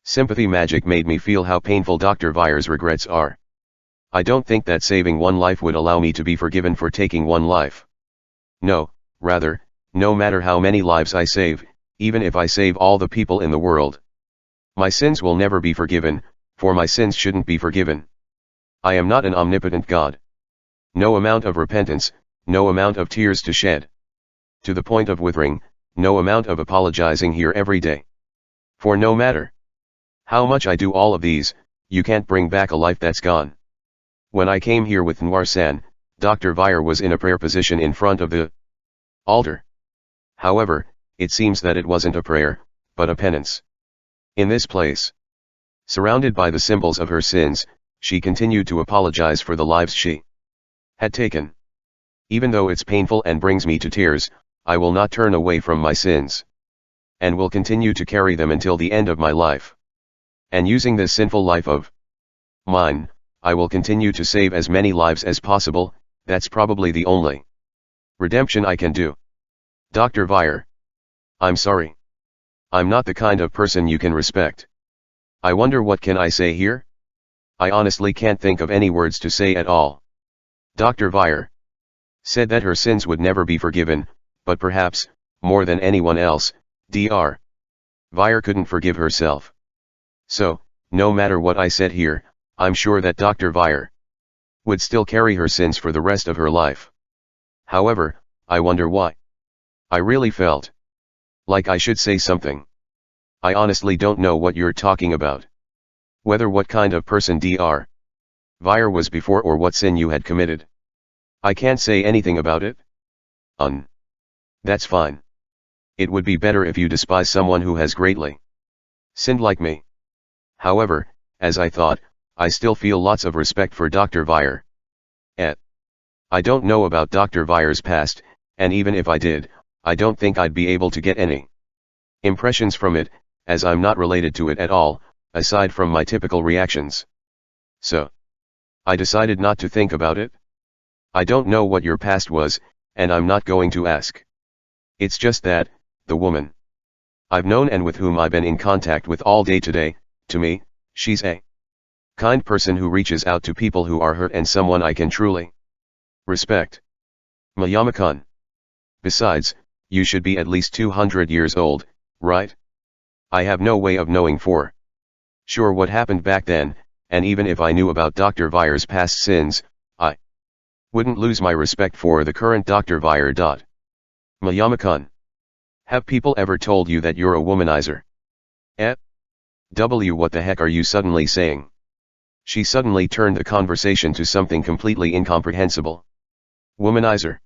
sympathy magic made me feel how painful Dr. Veyer's regrets are. I don't think that saving one life would allow me to be forgiven for taking one life. No, rather, no matter how many lives I save, even if I save all the people in the world, my sins will never be forgiven, for my sins shouldn't be forgiven. I am not an omnipotent God. No amount of repentance, no amount of tears to shed to the point of withering, no amount of apologizing here every day. For no matter how much I do all of these, you can't bring back a life that's gone. When I came here with Noir-san, Dr. Veyer was in a prayer position in front of the altar. However, it seems that it wasn't a prayer, but a penance. In this place, surrounded by the symbols of her sins, she continued to apologize for the lives she had taken. Even though it's painful and brings me to tears, I will not turn away from my sins, and will continue to carry them until the end of my life. And using this sinful life of mine, I will continue to save as many lives as possible. That's probably the only redemption I can do. Dr. Veyer. I'm sorry. I'm not the kind of person you can respect. I wonder what can I say here? I honestly can't think of any words to say at all. Dr. Veyer said that her sins would never be forgiven, but perhaps, more than anyone else, Dr. Veyer couldn't forgive herself. So, no matter what I said here, I'm sure that Dr. Veyer would still carry her sins for the rest of her life. However, I wonder why. I really felt like I should say something. I honestly don't know what you're talking about. Whether what kind of person Dr. Veyer was before or what sin you had committed. I can't say anything about it. That's fine. It would be better if you despise someone who has greatly sinned like me. However, as I thought, I still feel lots of respect for Dr. Veyer. I don't know about Dr. Veyer's past, and even if I did, I don't think I'd be able to get any impressions from it, as I'm not related to it at all, aside from my typical reactions. So, I decided not to think about it. I don't know what your past was, and I'm not going to ask. It's just that, the woman I've known and with whom I've been in contact with all day today, to me, she's a kind person who reaches out to people who are hurt and someone I can truly respect. Mayama-kun. Besides, you should be at least 200 years old, right? I have no way of knowing for sure what happened back then, and even if I knew about Dr. Veyer's past sins, I wouldn't lose my respect for the current Dr. Veyer. Mayama-kun. Have people ever told you that you're a womanizer? What the heck are you suddenly saying? She suddenly turned the conversation to something completely incomprehensible. Womanizer?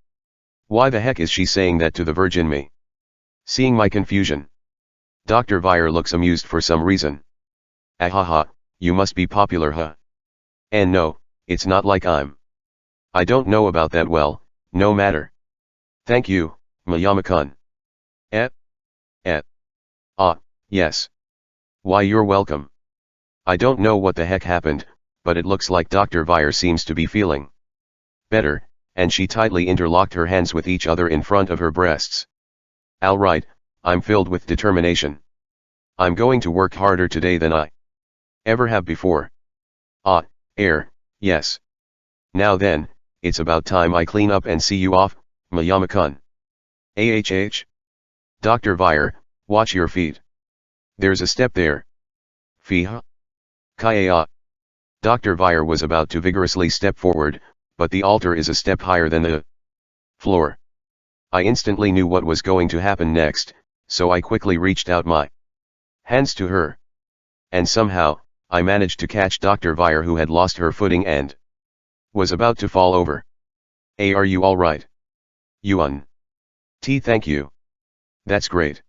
Why the heck is she saying that to the virgin me? Seeing my confusion, Dr. Veyer looks amused for some reason. Ahaha, you must be popular, huh? And no, it's not like I don't know about that. Well, no matter. Thank you, Mayama-kun. Yes. Why, you're welcome. I don't know what the heck happened, but it looks like Dr. Veyer seems to be feeling better, and she tightly interlocked her hands with each other in front of her breasts. All right, I'm filled with determination. I'm going to work harder today than I ever have before. Yes. Now then, it's about time I clean up and see you off, Mayama-kun. Dr. Veyer, watch your feet. There's a step there. Fiha? Kaya. Dr. Veyer was about to vigorously step forward, but the altar is a step higher than the floor. I instantly knew what was going to happen next, so I quickly reached out my hands to her. And somehow, I managed to catch Dr. Vire, who had lost her footing and was about to fall over. Hey, are you alright? Yuan. Thank you. That's great.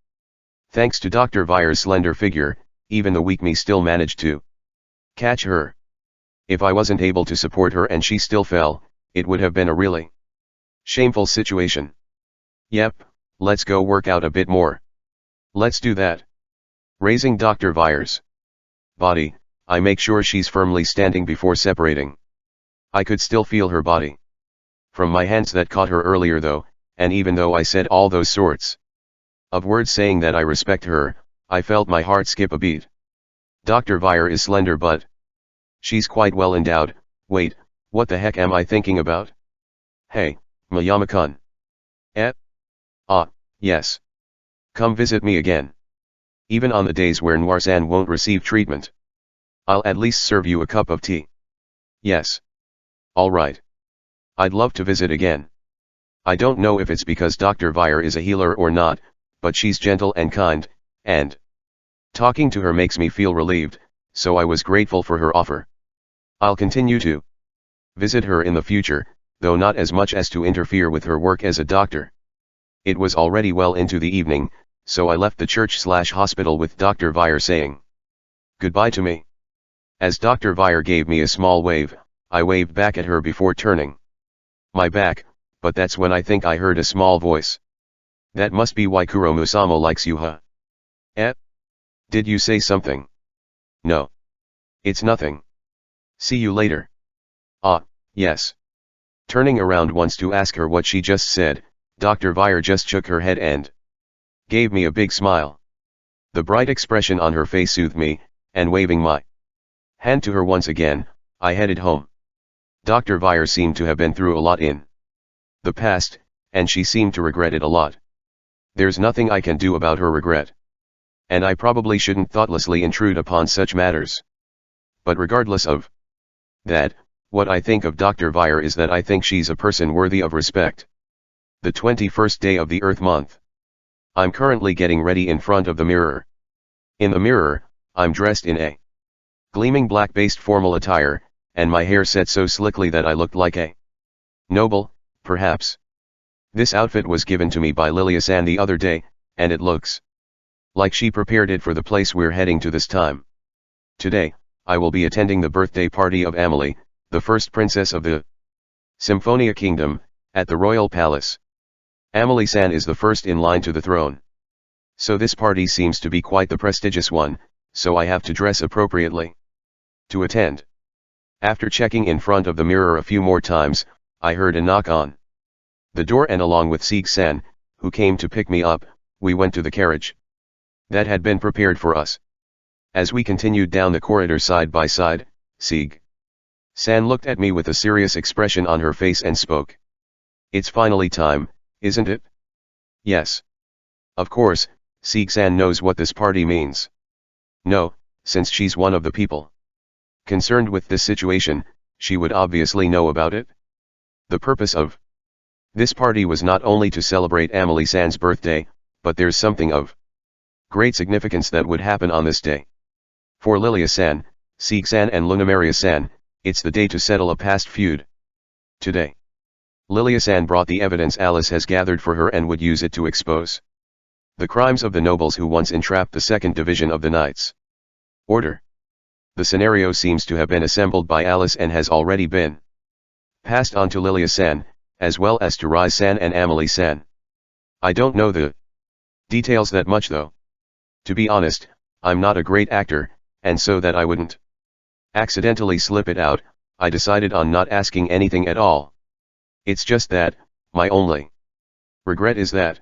Thanks to Dr. Vire's slender figure, even the weak me still managed to catch her. If I wasn't able to support her and she still fell, it would have been a really shameful situation. Yep, let's go work out a bit more. Let's do that. Raising Dr. Vire's body, I make sure she's firmly standing before separating. I could still feel her body from my hands that caught her earlier though, and even though I said all those sorts of words saying that I respect her, I felt my heart skip a beat. Dr. Vire is slender but she's quite well endowed. Wait, what the heck am I thinking about? Hey, Mayama-kun. Ah, yes. Come visit me again. Even on the days where Noir-san won't receive treatment. I'll at least serve you a cup of tea. Yes. Alright. I'd love to visit again. I don't know if it's because Dr. Vire is a healer or not, but she's gentle and kind, and talking to her makes me feel relieved, so I was grateful for her offer. I'll continue to visit her in the future, though not as much as to interfere with her work as a doctor. It was already well into the evening, so I left the church/hospital with Dr. Vire saying goodbye to me. As Dr. Vire gave me a small wave, I waved back at her before turning my back, but that's when I think I heard a small voice. That must be why Kuro-Musama likes you, huh? Did you say something? No. It's nothing. See you later. Ah, yes. Turning around once to ask her what she just said, Dr. Vire just shook her head and gave me a big smile. The bright expression on her face soothed me, and waving my hand to her once again, I headed home. Dr. Vire seemed to have been through a lot in the past, and she seemed to regret it a lot. There's nothing I can do about her regret. And I probably shouldn't thoughtlessly intrude upon such matters. But regardless of that, what I think of Dr. Vire is that I think she's a person worthy of respect. The 21st day of the Earth month. I'm currently getting ready in front of the mirror. In the mirror, I'm dressed in a gleaming black-based formal attire, and my hair set so slickly that I looked like a noble, perhaps. This outfit was given to me by Lilia-san the other day, and it looks like she prepared it for the place we're heading to this time. Today, I will be attending the birthday party of Amelie, the first princess of the Symphonia Kingdom, at the Royal Palace. Amelie-san is the first in line to the throne. So this party seems to be quite the prestigious one, so I have to dress appropriately to attend. After checking in front of the mirror a few more times, I heard a knock on the door, and along with Sieg-san, who came to pick me up, we went to the carriage that had been prepared for us. As we continued down the corridor side by side, Sieg-san looked at me with a serious expression on her face and spoke. It's finally time, isn't it? Yes. Of course, Sieg-san knows what this party means. No, since she's one of the people concerned with this situation, she would obviously know about it. The purpose of this party was not only to celebrate Amelie-san's birthday, but there's something of great significance that would happen on this day. For Lilia-san, Sieg-san and Lunamaria-san, it's the day to settle a past feud. Today, Lilia-san brought the evidence Alice has gathered for her and would use it to expose the crimes of the nobles who once entrapped the second division of the Knights Order. The scenario seems to have been assembled by Alice and has already been passed on to Lilia-san, as well as to Rai-san and Amelie-san. I don't know the details that much though. To be honest, I'm not a great actor, and so that I wouldn't accidentally slip it out, I decided on not asking anything at all. It's just that, my only regret is that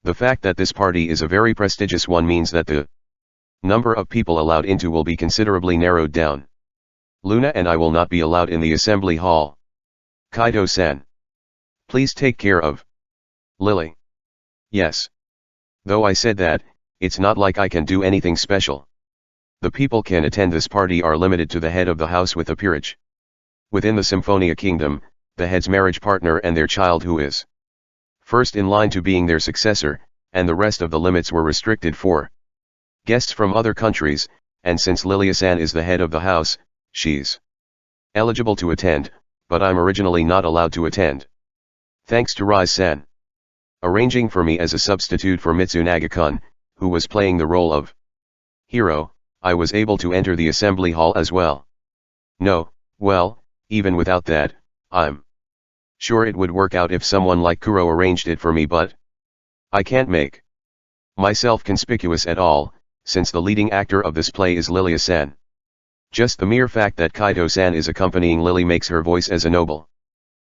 the fact that this party is a very prestigious one means that the number of people allowed into will be considerably narrowed down. Luna and I will not be allowed in the assembly hall. Kaito-san. Please take care of Lily. Yes. Though I said that, it's not like I can do anything special. The people can attend this party are limited to the head of the house with a peerage. Within the Symphonia Kingdom, the head's marriage partner and their child who is first in line to being their successor, and the rest of the limits were restricted for guests from other countries, and since Lilia-san is the head of the house, she's eligible to attend, but I'm originally not allowed to attend. Thanks to Rise-san arranging for me as a substitute for Mitsunaga-kun, who was playing the role of hero, I was able to enter the assembly hall as well. No, well, even without that, I'm sure it would work out if someone like Kuro arranged it for me, but I can't make myself conspicuous at all, since the leading actor of this play is Lilia-san. Just the mere fact that Kaito-san is accompanying Lily makes her voice as a noble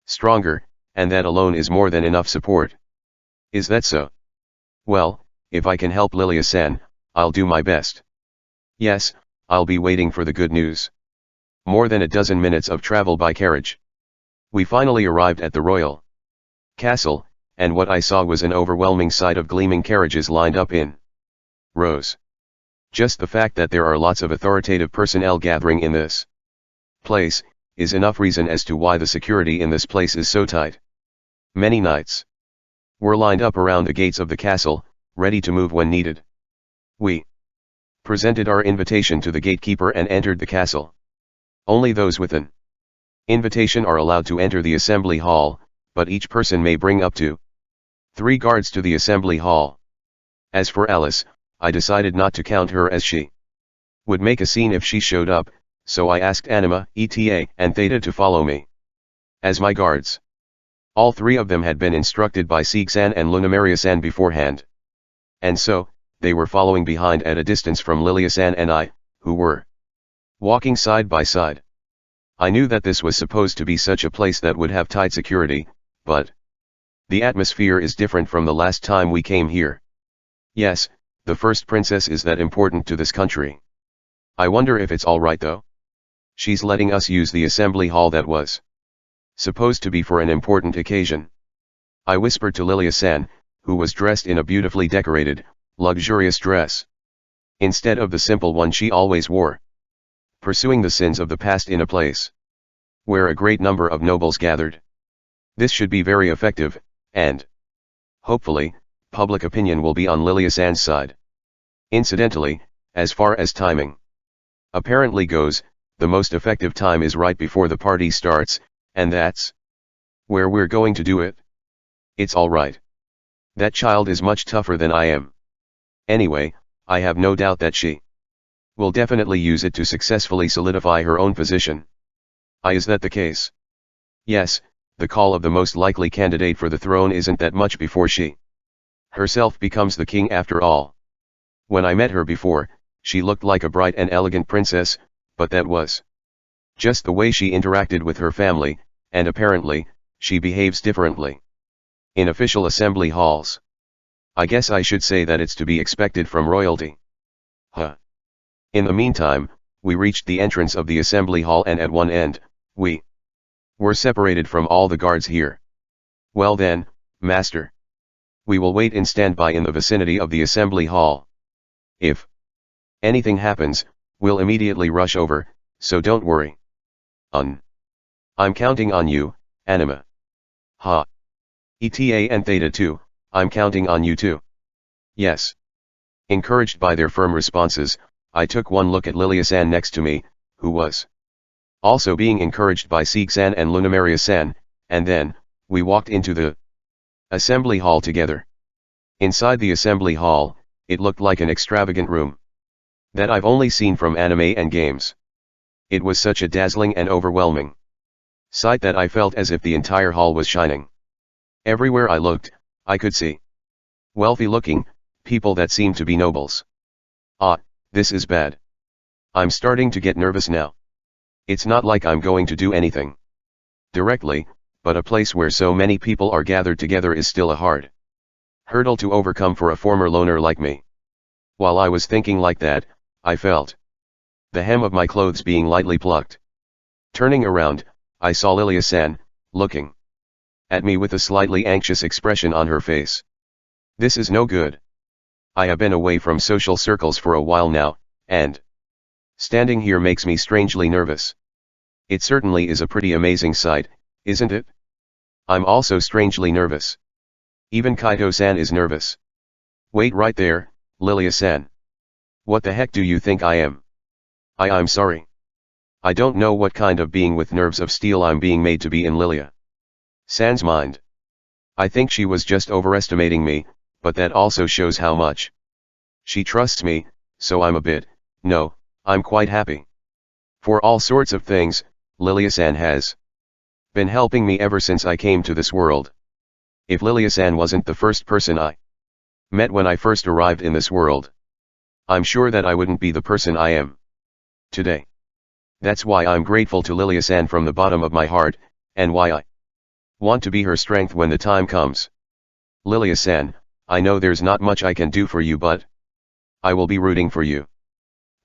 stronger, and that alone is more than enough support. Is that so? Well, if I can help Lilia-san, I'll do my best. Yes, I'll be waiting for the good news. More than a dozen minutes of travel by carriage. We finally arrived at the royal castle, and what I saw was an overwhelming sight of gleaming carriages lined up in rows. Just the fact that there are lots of authoritative personnel gathering in this place is enough reason as to why the security in this place is so tight. Many knights were lined up around the gates of the castle, ready to move when needed. We presented our invitation to the gatekeeper and entered the castle. Only those with an invitation are allowed to enter the assembly hall, but each person may bring up to 3 guards to the assembly hall. As for Alice, I decided not to count her, as she would make a scene if she showed up, so I asked Anima, Eta, and Theta to follow me as my guards. All 3 of them had been instructed by Sieg-san and Lunamaria-san beforehand. And so, they were following behind at a distance from Lilia-san and I, who were walking side by side. I knew that this was supposed to be such a place that would have tight security, but the atmosphere is different from the last time we came here. Yes, the first princess is that important to this country. I wonder if it's alright though. She's letting us use the assembly hall that was supposed to be for an important occasion. I whispered to Lilia-san, who was dressed in a beautifully decorated, luxurious dress, instead of the simple one she always wore. Pursuing the sins of the past in a place where a great number of nobles gathered. This should be very effective, and hopefully, public opinion will be on Lilia-san's side. Incidentally, as far as timing apparently goes, the most effective time is right before the party starts, and that's where we're going to do it. It's alright. That child is much tougher than I am. Anyway, I have no doubt that she will definitely use it to successfully solidify her own position. Is that the case? Yes, the call of the most likely candidate for the throne isn't that much before she herself becomes the king after all. When I met her before, she looked like a bright and elegant princess, but that was just the way she interacted with her family, and apparently, she behaves differently in official assembly halls. I guess I should say that it's to be expected from royalty. Huh. In the meantime, we reached the entrance of the assembly hall, and at one end, we were separated from all the guards here. Well then, master. We will wait in standby in the vicinity of the assembly hall. If anything happens, we'll immediately rush over, so don't worry. I'm counting on you, Anima. Ha. Eta and Theta too, I'm counting on you too. Yes. Encouraged by their firm responses, I took one look at Lilia-san next to me, who was also being encouraged by Sieg-san and Lunamaria-san, and then, we walked into the assembly hall together. Inside the assembly hall, it looked like an extravagant room that I've only seen from anime and games. It was such a dazzling and overwhelming sight that I felt as if the entire hall was shining. Everywhere I looked, I could see wealthy-looking people that seemed to be nobles. This is bad. I'm starting to get nervous now. It's not like I'm going to do anything directly, but a place where so many people are gathered together is still a hard hurdle to overcome for a former loner like me. While I was thinking like that, I felt the hem of my clothes being lightly plucked. Turning around, I saw Lilia-san, looking at me with a slightly anxious expression on her face. This is no good. I have been away from social circles for a while now, and standing here makes me strangely nervous. It certainly is a pretty amazing sight, isn't it? I'm also strangely nervous. Even Kaito-san is nervous. Wait right there, Lilia-san. What the heck do you think I am? I'm sorry. I don't know what kind of being with nerves of steel I'm being made to be in Lilia-san's mind. I think she was just overestimating me, but that also shows how much she trusts me, so I'm quite happy. For all sorts of things, Lilia-san has been helping me ever since I came to this world. If Lilia-san wasn't the first person I met when I first arrived in this world, I'm sure that I wouldn't be the person I am today. That's why I'm grateful to Lilia-san from the bottom of my heart, and why I want to be her strength when the time comes. Lilia-san, I know there's not much I can do for you, but I will be rooting for you.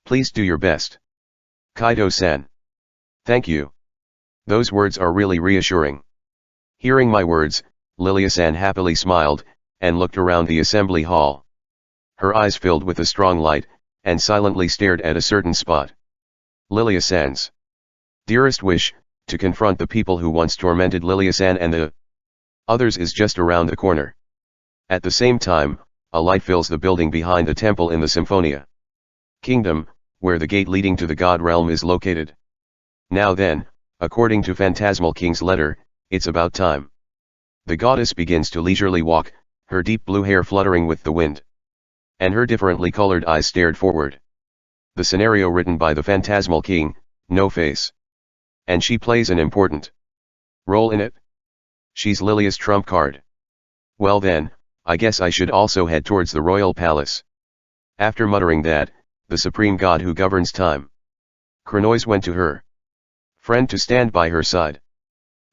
Please do your best. Kaito-san. Thank you. Those words are really reassuring. Hearing my words, Lilia-san happily smiled, and looked around the assembly hall. Her eyes filled with a strong light, and silently stared at a certain spot. Lilia-san's dearest wish, to confront the people who once tormented Lilia-san and the others, is just around the corner. At the same time, a light fills the building behind the temple in the Symphonia Kingdom, where the gate leading to the God Realm is located. Now then, according to Phantasmal King's letter, it's about time. The goddess begins to leisurely walk, her deep blue hair fluttering with the wind, and her differently colored eyes stared forward. The scenario written by the Phantasmal King, No Face. And she plays an important role in it. She's Lilia's trump card. Well then, I guess I should also head towards the royal palace. After muttering that, the supreme god who governs time, Chronois went to her friend to stand by her side.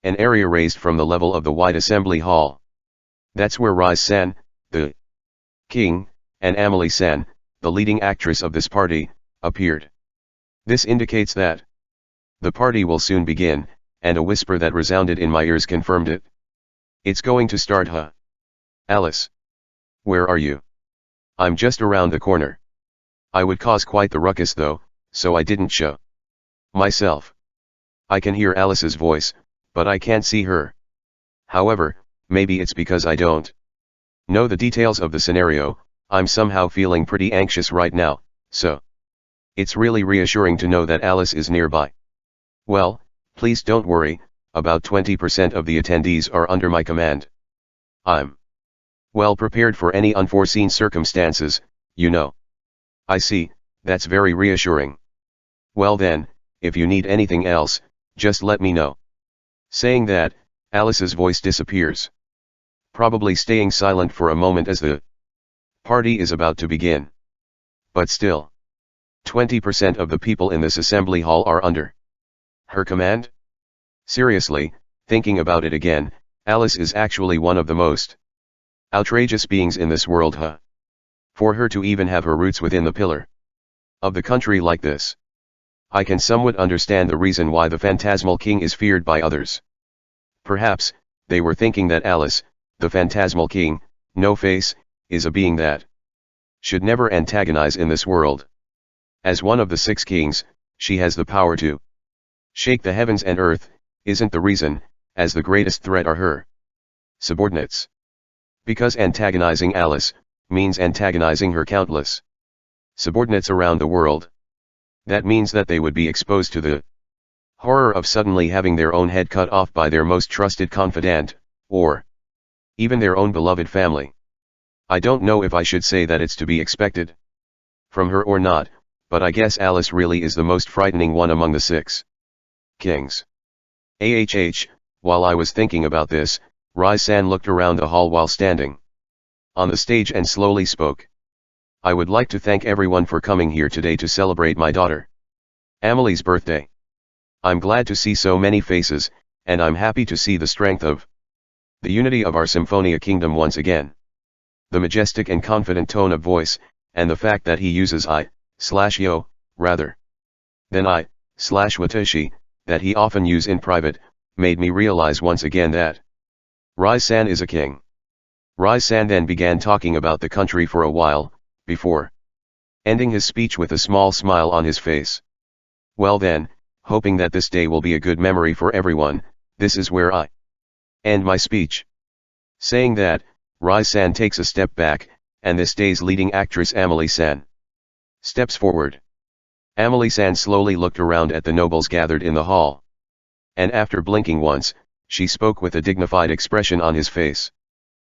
An area raised from the level of the wide assembly hall. That's where Rise-san, the king, and Amelie-san, the leading actress of this party, appeared. This indicates that the party will soon begin, and a whisper that resounded in my ears confirmed it. It's going to start, huh? Alice. Where are you? I'm just around the corner. I would cause quite the ruckus though, so I didn't show myself. I can hear Alice's voice, but I can't see her. However, maybe it's because I don't know the details of the scenario. I'm somehow feeling pretty anxious right now, so it's really reassuring to know that Alice is nearby. Well, please don't worry, about 20% of the attendees are under my command. I'm well prepared for any unforeseen circumstances, you know. I see, that's very reassuring. Well then, if you need anything else, just let me know. Saying that, Alice's voice disappears, probably staying silent for a moment as the party is about to begin. But still, 20% of the people in this assembly hall are under her command? Seriously, thinking about it again, Alice is actually one of the most outrageous beings in this world, huh? For her to even have her roots within the pillar of the country like this. I can somewhat understand the reason why the Phantasmal King is feared by others. Perhaps, they were thinking that Alice, the Phantasmal King, No Face, is a being that should never antagonize in this world. As one of the 6 kings, she has the power to shake the heavens and earth, isn't the reason, as the greatest threat are her subordinates. Because antagonizing Alice means antagonizing her countless subordinates around the world. That means that they would be exposed to the horror of suddenly having their own head cut off by their most trusted confidant, or even their own beloved family. I don't know if I should say that it's to be expected from her or not, but I guess Alice really is the most frightening one among the 6 kings. While I was thinking about this, Rise-san looked around the hall while standing on the stage and slowly spoke. I would like to thank everyone for coming here today to celebrate my daughter Amelie's birthday. I'm glad to see so many faces, and I'm happy to see the strength of the unity of our Symphonia Kingdom once again. The majestic and confident tone of voice, and the fact that he uses I/yo, rather than I/watashi, that he often use in private, made me realize once again that Rise-san is a king. Rise-san then began talking about the country for a while, before ending his speech with a small smile on his face. Well then, hoping that this day will be a good memory for everyone, this is where I end my speech. Saying that, Rise-san takes a step back, and this day's leading actress Amelie-san steps forward. Amelie-san slowly looked around at the nobles gathered in the hall. And after blinking once, she spoke with a dignified expression on his face.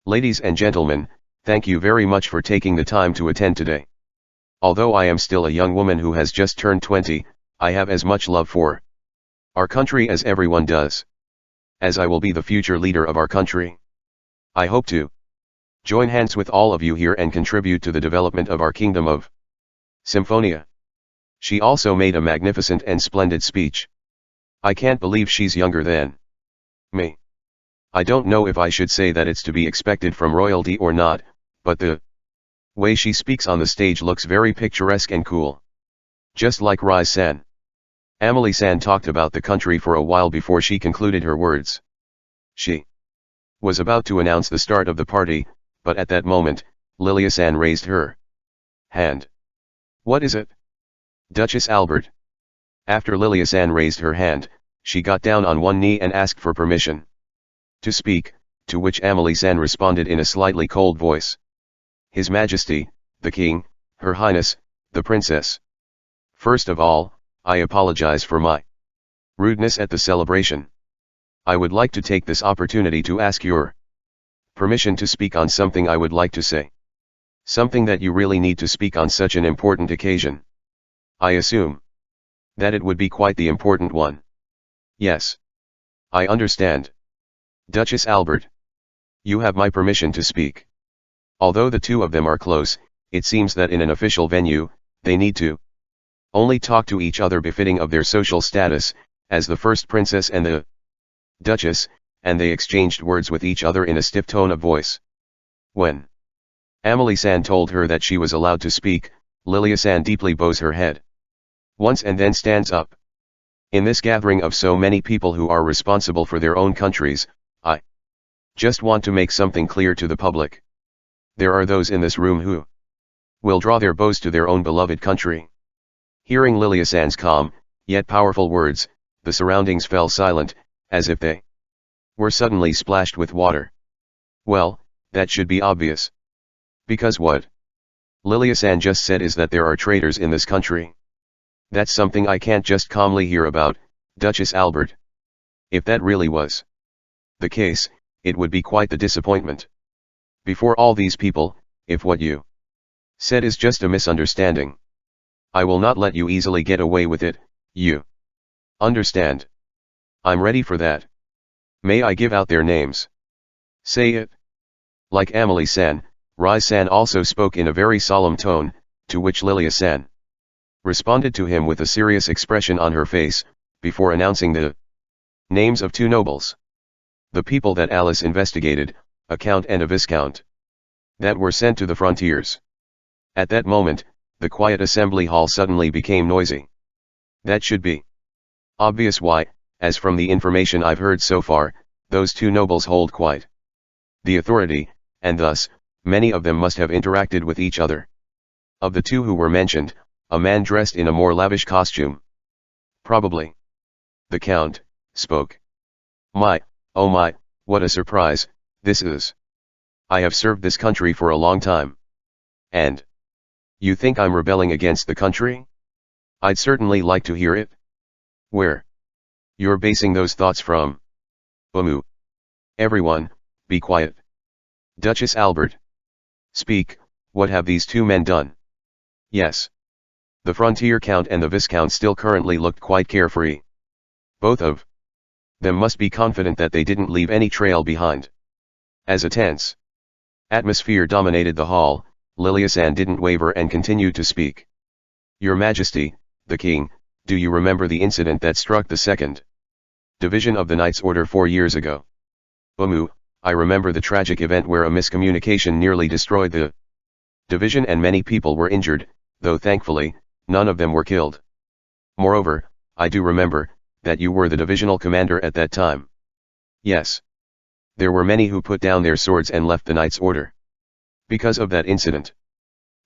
Ladies and gentlemen, thank you very much for taking the time to attend today. Although I am still a young woman who has just turned 20, I have as much love for our country as everyone does. As I will be the future leader of our country, I hope to join hands with all of you here and contribute to the development of our kingdom of Symphonia. She also made a magnificent and splendid speech. I can't believe she's younger than me. I don't know if I should say that it's to be expected from royalty or not, but the way she speaks on the stage looks very picturesque and cool. Just like Rise-san. Amelie-san talked about the country for a while before she concluded her words. She was about to announce the start of the party, but at that moment, Lilia-san raised her hand. What is it? Duchess Albert. After Lilia-san raised her hand, she got down on one knee and asked for permission to speak, to which Amelie-san responded in a slightly cold voice. His Majesty, the King, Her Highness, the Princess. First of all, I apologize for my rudeness at the celebration. I would like to take this opportunity to ask your permission to speak on something I would like to say. Something that you really need to speak on such an important occasion. I assume that it would be quite the important one. Yes. I understand. Duchess Albert. You have my permission to speak. Although the two of them are close, it seems that in an official venue, they need to only talk to each other befitting of their social status, as the first princess and the duchess, and they exchanged words with each other in a stiff tone of voice. When Amelie-san told her that she was allowed to speak, Lilia-san deeply bows her head once and then stands up. In this gathering of so many people who are responsible for their own countries, I just want to make something clear to the public. There are those in this room who will draw their bows to their own beloved country. Hearing Lilia-san's calm, yet powerful words, the surroundings fell silent, as if they were suddenly splashed with water. Well, that should be obvious. Because what Lilia-san just said is that there are traitors in this country. That's something I can't just calmly hear about, Duchess Albert. If that really was the case, it would be quite the disappointment. Before all these people, if what you said is just a misunderstanding, I will not let you easily get away with it, you understand? I'm ready for that. May I give out their names? Say it. Like Amelie-san, Rise-san also spoke in a very solemn tone, to which Lilia-san responded to him with a serious expression on her face, before announcing the names of two nobles. The people that Alice investigated, a count and a viscount, that were sent to the frontiers. At that moment, the quiet assembly hall suddenly became noisy. That should be obvious why, as from the information I've heard so far, those two nobles hold quite the authority, and thus, many of them must have interacted with each other. Of the two who were mentioned, a man dressed in a more lavish costume, probably the Count, spoke. My, oh my, what a surprise, this is. I have served this country for a long time. And you think I'm rebelling against the country? I'd certainly like to hear it. Where you're basing those thoughts from? Everyone, be quiet. Duchess Albert. Speak, what have these two men done? Yes. The Frontier Count and the Viscount still currently looked quite carefree. Both of them must be confident that they didn't leave any trail behind. As a tense atmosphere dominated the hall, Lilia-san didn't waver and continued to speak. Your Majesty, the King, do you remember the incident that struck the 2nd Division of the Knights Order 4 years ago? I remember the tragic event where a miscommunication nearly destroyed the division and many people were injured, though thankfully, none of them were killed. Moreover, I do remember that you were the divisional commander at that time. Yes. There were many who put down their swords and left the Knights Order because of that incident.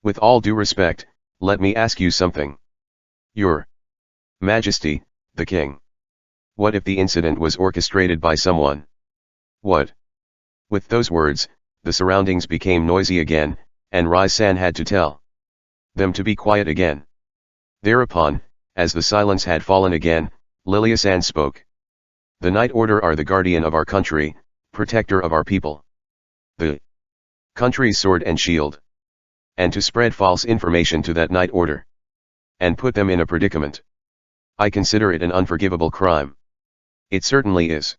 With all due respect, let me ask you something. Your Majesty, the King. What if the incident was orchestrated by someone? What? With those words, the surroundings became noisy again, and Rai-san had to tell them to be quiet again. Thereupon, as the silence had fallen again, Lilia-san spoke. The Night Order are the guardian of our country, protector of our people. The country's sword and shield. And to spread false information to that Night Order and put them in a predicament, I consider it an unforgivable crime. It certainly is.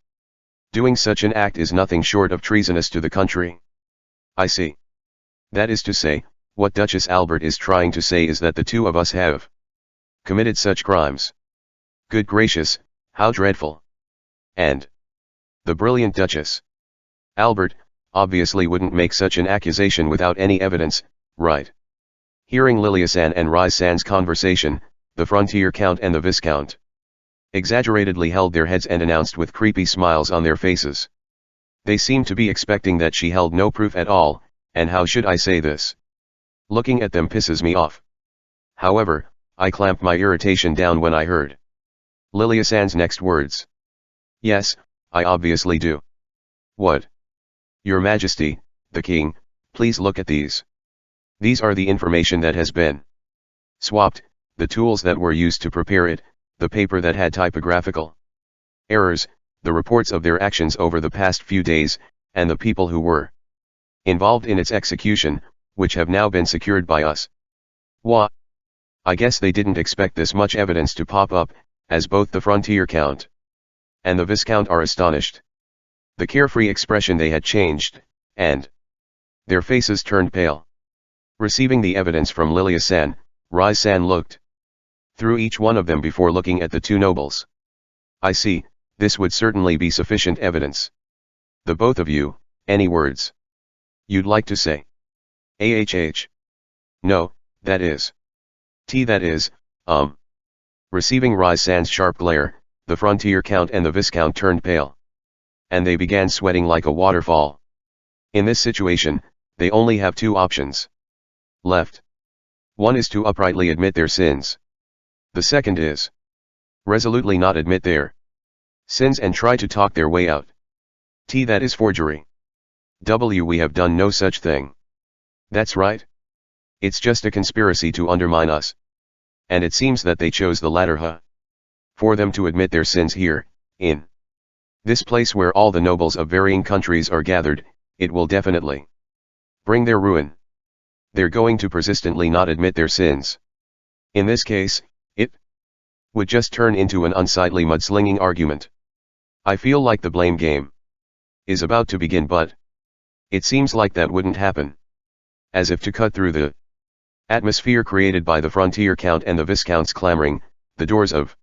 Doing such an act is nothing short of treasonous to the country. I see. That is to say, what Duchess Albert is trying to say is that the two of us have committed such crimes. Good gracious, how dreadful. And the brilliant Duchess Albert obviously wouldn't make such an accusation without any evidence, right? Hearing Lilia-san and Rai-san's conversation, the Frontier Count and the Viscount exaggeratedly held their heads and announced with creepy smiles on their faces. They seemed to be expecting that she held no proof at all, and how should I say this? Looking at them pisses me off. However, I clamped my irritation down when I heard Lilia-san's next words. Yes, I obviously do. What? Your Majesty, the King, please look at these. These are the information that has been swapped, the tools that were used to prepare it, the paper that had typographical errors, the reports of their actions over the past few days, and the people who were involved in its execution, which have now been secured by us. What? I guess they didn't expect this much evidence to pop up, as both the Frontier Count and the Viscount are astonished. The carefree expression they had changed, and their faces turned pale. Receiving the evidence from Lilia-san, Rai-san looked through each one of them before looking at the two nobles. I see, this would certainly be sufficient evidence. The both of you, any words you'd like to say? No, that is. Receiving Rai-san's sharp glare, the Frontier Count and the Viscount turned pale. And they began sweating like a waterfall. In this situation, they only have two options left. One is to uprightly admit their sins. The second is resolutely not admit their sins and try to talk their way out. That is forgery. We have done no such thing. That's right. It's just a conspiracy to undermine us. And it seems that they chose the latter, huh? For them to admit their sins here, in this place where all the nobles of varying countries are gathered, it will definitely bring their ruin. They're going to persistently not admit their sins. In this case, it would just turn into an unsightly mudslinging argument. I feel like the blame game is about to begin, but it seems like that wouldn't happen. As if to cut through the atmosphere created by the Frontier Count and the Viscount's clamoring, the doors of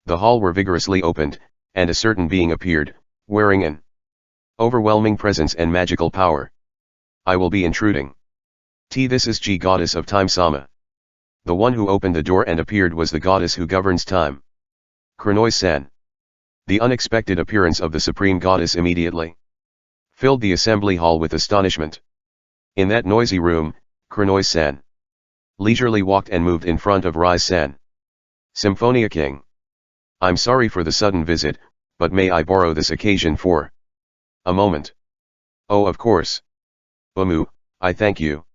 the hall were vigorously opened, and a certain being appeared, wearing an overwhelming presence and magical power. I will be intruding. This is G Goddess of Time Sama. The one who opened the door and appeared was the goddess who governs time. Kurenoi-san. The unexpected appearance of the Supreme Goddess immediately filled the assembly hall with astonishment. In that noisy room, Kurenoi-san leisurely walked and moved in front of Rai-san. Symphonia King. I'm sorry for the sudden visit, but may I borrow this occasion for a moment? Oh, of course. I thank you.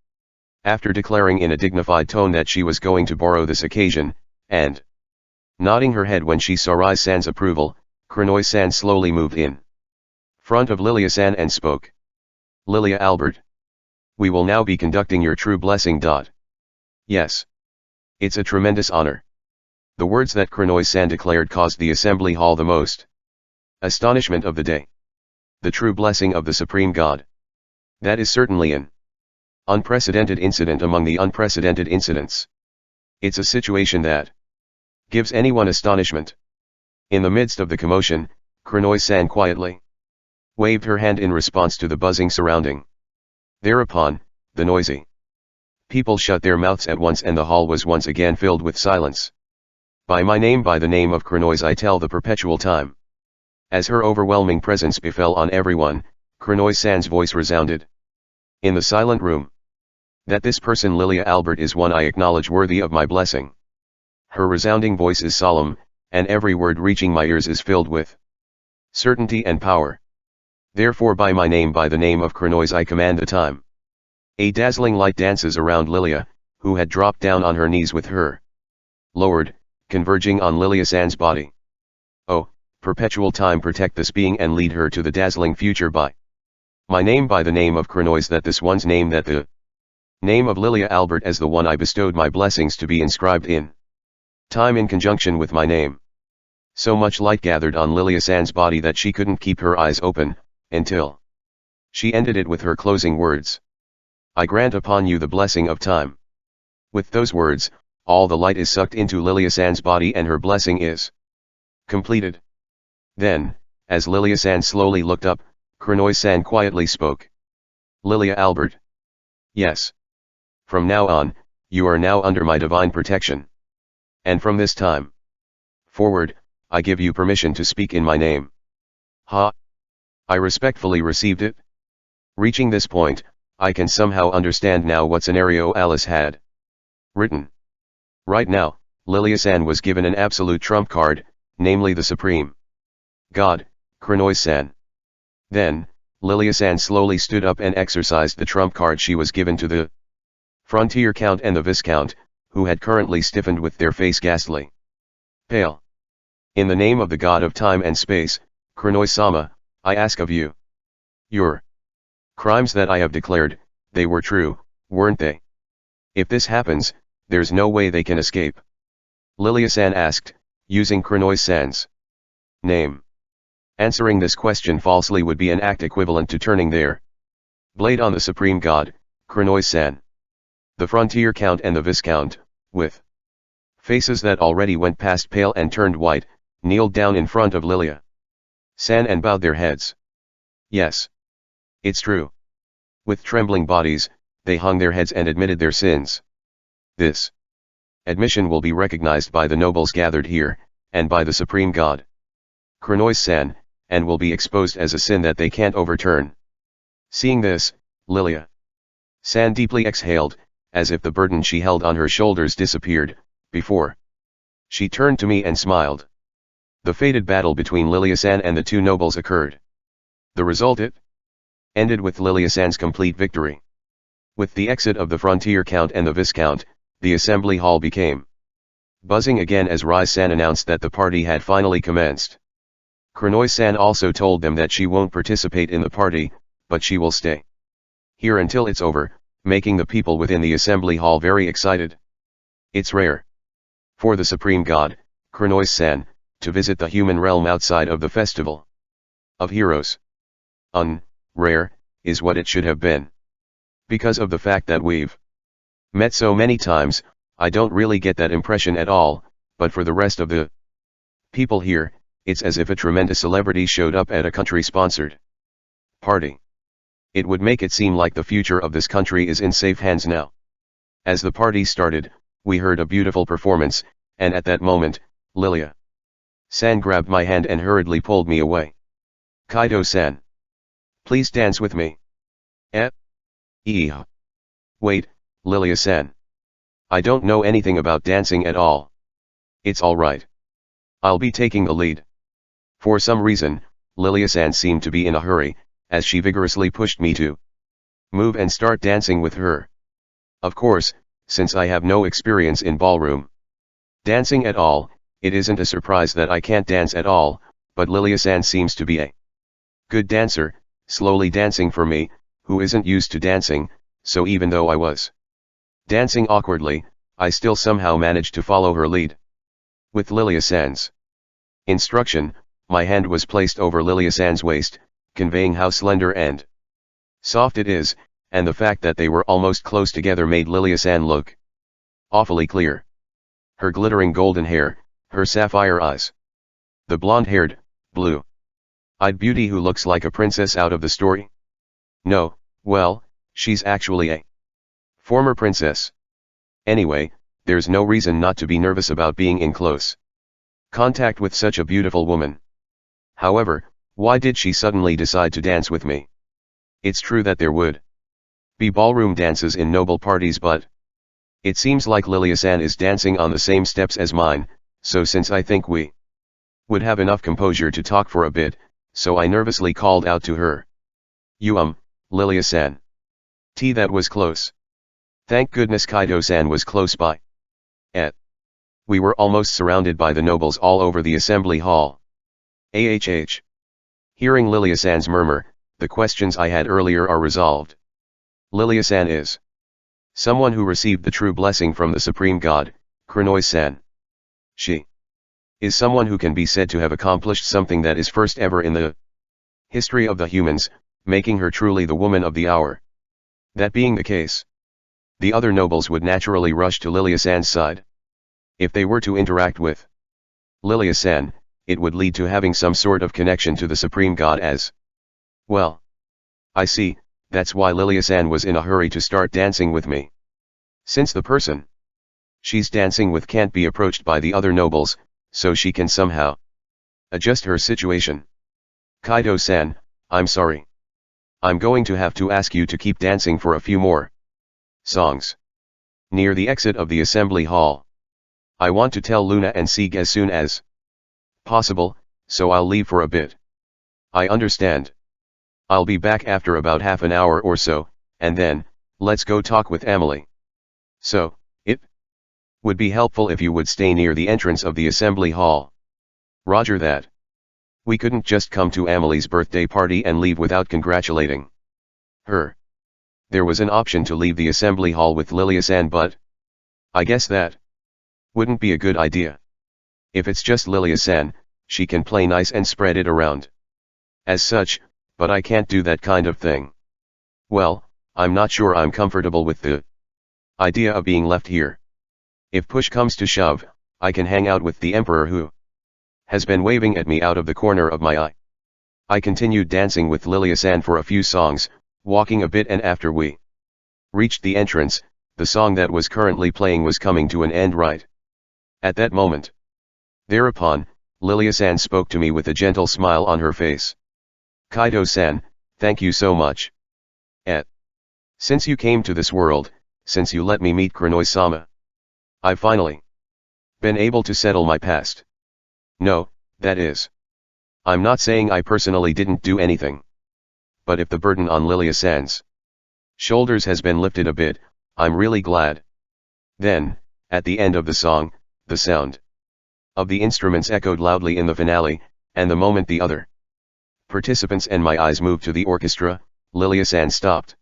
After declaring in a dignified tone that she was going to borrow this occasion, and nodding her head when she saw Rai-san's approval, Kurenoi-san slowly moved in front of Lilia-san and spoke. Lilia Albert. We will now be conducting your true blessing. Yes. It's a tremendous honor. The words that Kurenoi-san declared caused the assembly hall the most astonishment of the day. The true blessing of the Supreme God. That is certainly an unprecedented incident among the unprecedented incidents. It's a situation that gives anyone astonishment. In the midst of the commotion, Kurenoi-san quietly waved her hand in response to the buzzing surrounding. Thereupon, the noisy people shut their mouths at once and the hall was once again filled with silence. By my name, by the name of Kurenoi, I tell the perpetual time. As her overwhelming presence befell on everyone, Kurenoi-san's voice resounded in the silent room. That this person Lilia Albert is one I acknowledge worthy of my blessing. Her resounding voice is solemn, and every word reaching my ears is filled with certainty and power. Therefore by my name, by the name of Kronois, I command the time. A dazzling light dances around Lilia, who had dropped down on her knees with her lowered, converging on Lilia San's body. Oh, perpetual time, protect this being and lead her to the dazzling future by my name, by the name of Kronois, that this one's name, that the name of Lilia Albert as the one I bestowed my blessings to be inscribed in time in conjunction with my name. So much light gathered on Lilia San's body that she couldn't keep her eyes open, until she ended it with her closing words. I grant upon you the blessing of time. With those words, all the light is sucked into Lilia San's body and her blessing is completed. Then, as Lilia San slowly looked up, Kronois San quietly spoke. Lilia Albert. Yes. From now on, you are now under my divine protection. And from this time forward, I give you permission to speak in my name. Ha! I respectfully received it. Reaching this point, I can somehow understand now what scenario Alice had written. Right now, Lilia San was given an absolute trump card, namely the Supreme God, Kronois San. Then, Lilia San slowly stood up and exercised the trump card she was given to the Frontier Count and the Viscount, who had currently stiffened with their face ghastly pale. In the name of the God of time and space, Kronois Sama, I ask of you. Your crimes that I have declared, they were true, weren't they? If this happens, there's no way they can escape. Lilia San asked, using Kronois San's name. Answering this question falsely would be an act equivalent to turning their blade on the Supreme God, Kronois San. The Frontier Count and the Viscount, with faces that already went past pale and turned white, kneeled down in front of Lilia San and bowed their heads. Yes. It's true. With trembling bodies, they hung their heads and admitted their sins. This admission will be recognized by the nobles gathered here, and by the Supreme God, Kronois San, and will be exposed as a sin that they can't overturn. Seeing this, Lilia San deeply exhaled, as if the burden she held on her shoulders disappeared, before she turned to me and smiled. The fated battle between Lilia San and the two nobles occurred. The result, it ended with Lilia San's complete victory. With the exit of the Frontier Count and the Viscount, the assembly hall became buzzing again as Rai San announced that the party had finally commenced. Kronois San also told them that she won't participate in the party, but she will stay here until it's over, making the people within the assembly hall very excited. It's rare for the Supreme God, Kronois San, to visit the human realm outside of the Festival of Heroes. Rare, is what it should have been. Because of the fact that we've met so many times, I don't really get that impression at all, but for the rest of the people here, it's as if a tremendous celebrity showed up at a country-sponsored party. It would make it seem like the future of this country is in safe hands now. As the party started, we heard a beautiful performance, and at that moment, Lilia San grabbed my hand and hurriedly pulled me away. Kaido-san. Please dance with me. Wait, Lilia San. I don't know anything about dancing at all. It's alright. I'll be taking the lead. For some reason, Lilia San seemed to be in a hurry, as she vigorously pushed me to move and start dancing with her. Of course, since I have no experience in ballroom dancing at all, it isn't a surprise that I can't dance at all, but Lilia San seems to be a good dancer, slowly dancing for me, who isn't used to dancing, so even though I was dancing awkwardly, I still somehow managed to follow her lead. With Lilia San's instruction, my hand was placed over Lilia San's waist, conveying how slender and soft it is, and the fact that they were almost close together made Lilia San look awfully clear. Her glittering golden hair, her sapphire eyes. The blonde-haired, blue-eyed beauty who looks like a princess out of the story? No, well, she's actually a former princess. Anyway, there's no reason not to be nervous about being in close contact with such a beautiful woman. However, why did she suddenly decide to dance with me? It's true that there would be ballroom dances in noble parties, but it seems like Lilia San is dancing on the same steps as mine, so since I think we would have enough composure to talk for a bit, so I nervously called out to her. Lilia-san. That was close. Thank goodness Kaido-san was close by. We were almost surrounded by the nobles all over the assembly hall. Hearing Lilia-san's murmur, the questions I had earlier are resolved. Lilia-san is someone who received the true blessing from the Supreme God, Kurenoi-san. She is someone who can be said to have accomplished something that is first ever in the history of the humans, making her truly the woman of the hour. That being the case, the other nobles would naturally rush to Lilia-san's side. If they were to interact with Lilia-san, it would lead to having some sort of connection to the Supreme God as well. I see, that's why Lilia-san was in a hurry to start dancing with me. Since the person she's dancing with can't be approached by the other nobles, so she can somehow adjust her situation. Kaido-san, I'm sorry. I'm going to have to ask you to keep dancing for a few more songs. Near the exit of the assembly hall. I want to tell Luna and Sieg as soon as possible, so I'll leave for a bit. I understand. I'll be back after about half an hour or so, and then, let's go talk with Amelie. So, it would be helpful if you would stay near the entrance of the assembly hall. Roger that. We couldn't just come to Amelie's birthday party and leave without congratulating her. There was an option to leave the assembly hall with Lilia-san, but I guess that wouldn't be a good idea. If it's just Lilia-san, she can play nice and spread it around as such, but I can't do that kind of thing. Well, I'm not sure I'm comfortable with the idea of being left here. If push comes to shove, I can hang out with the Emperor who has been waving at me out of the corner of my eye. I continued dancing with Lilia-san for a few songs, walking a bit, and after we reached the entrance, the song that was currently playing was coming to an end right at that moment. Thereupon, Lilia-san spoke to me with a gentle smile on her face. Kaido-san, thank you so much. Since you came to this world, since you let me meet Kurenoi-sama, I've finally been able to settle my past. No, that is, I'm not saying I personally didn't do anything. But if the burden on Lilia-san's shoulders has been lifted a bit, I'm really glad. Then, at the end of the song, the sound of the instruments echoed loudly in the finale, and the moment the other participants and my eyes moved to the orchestra, Lilia-san stopped.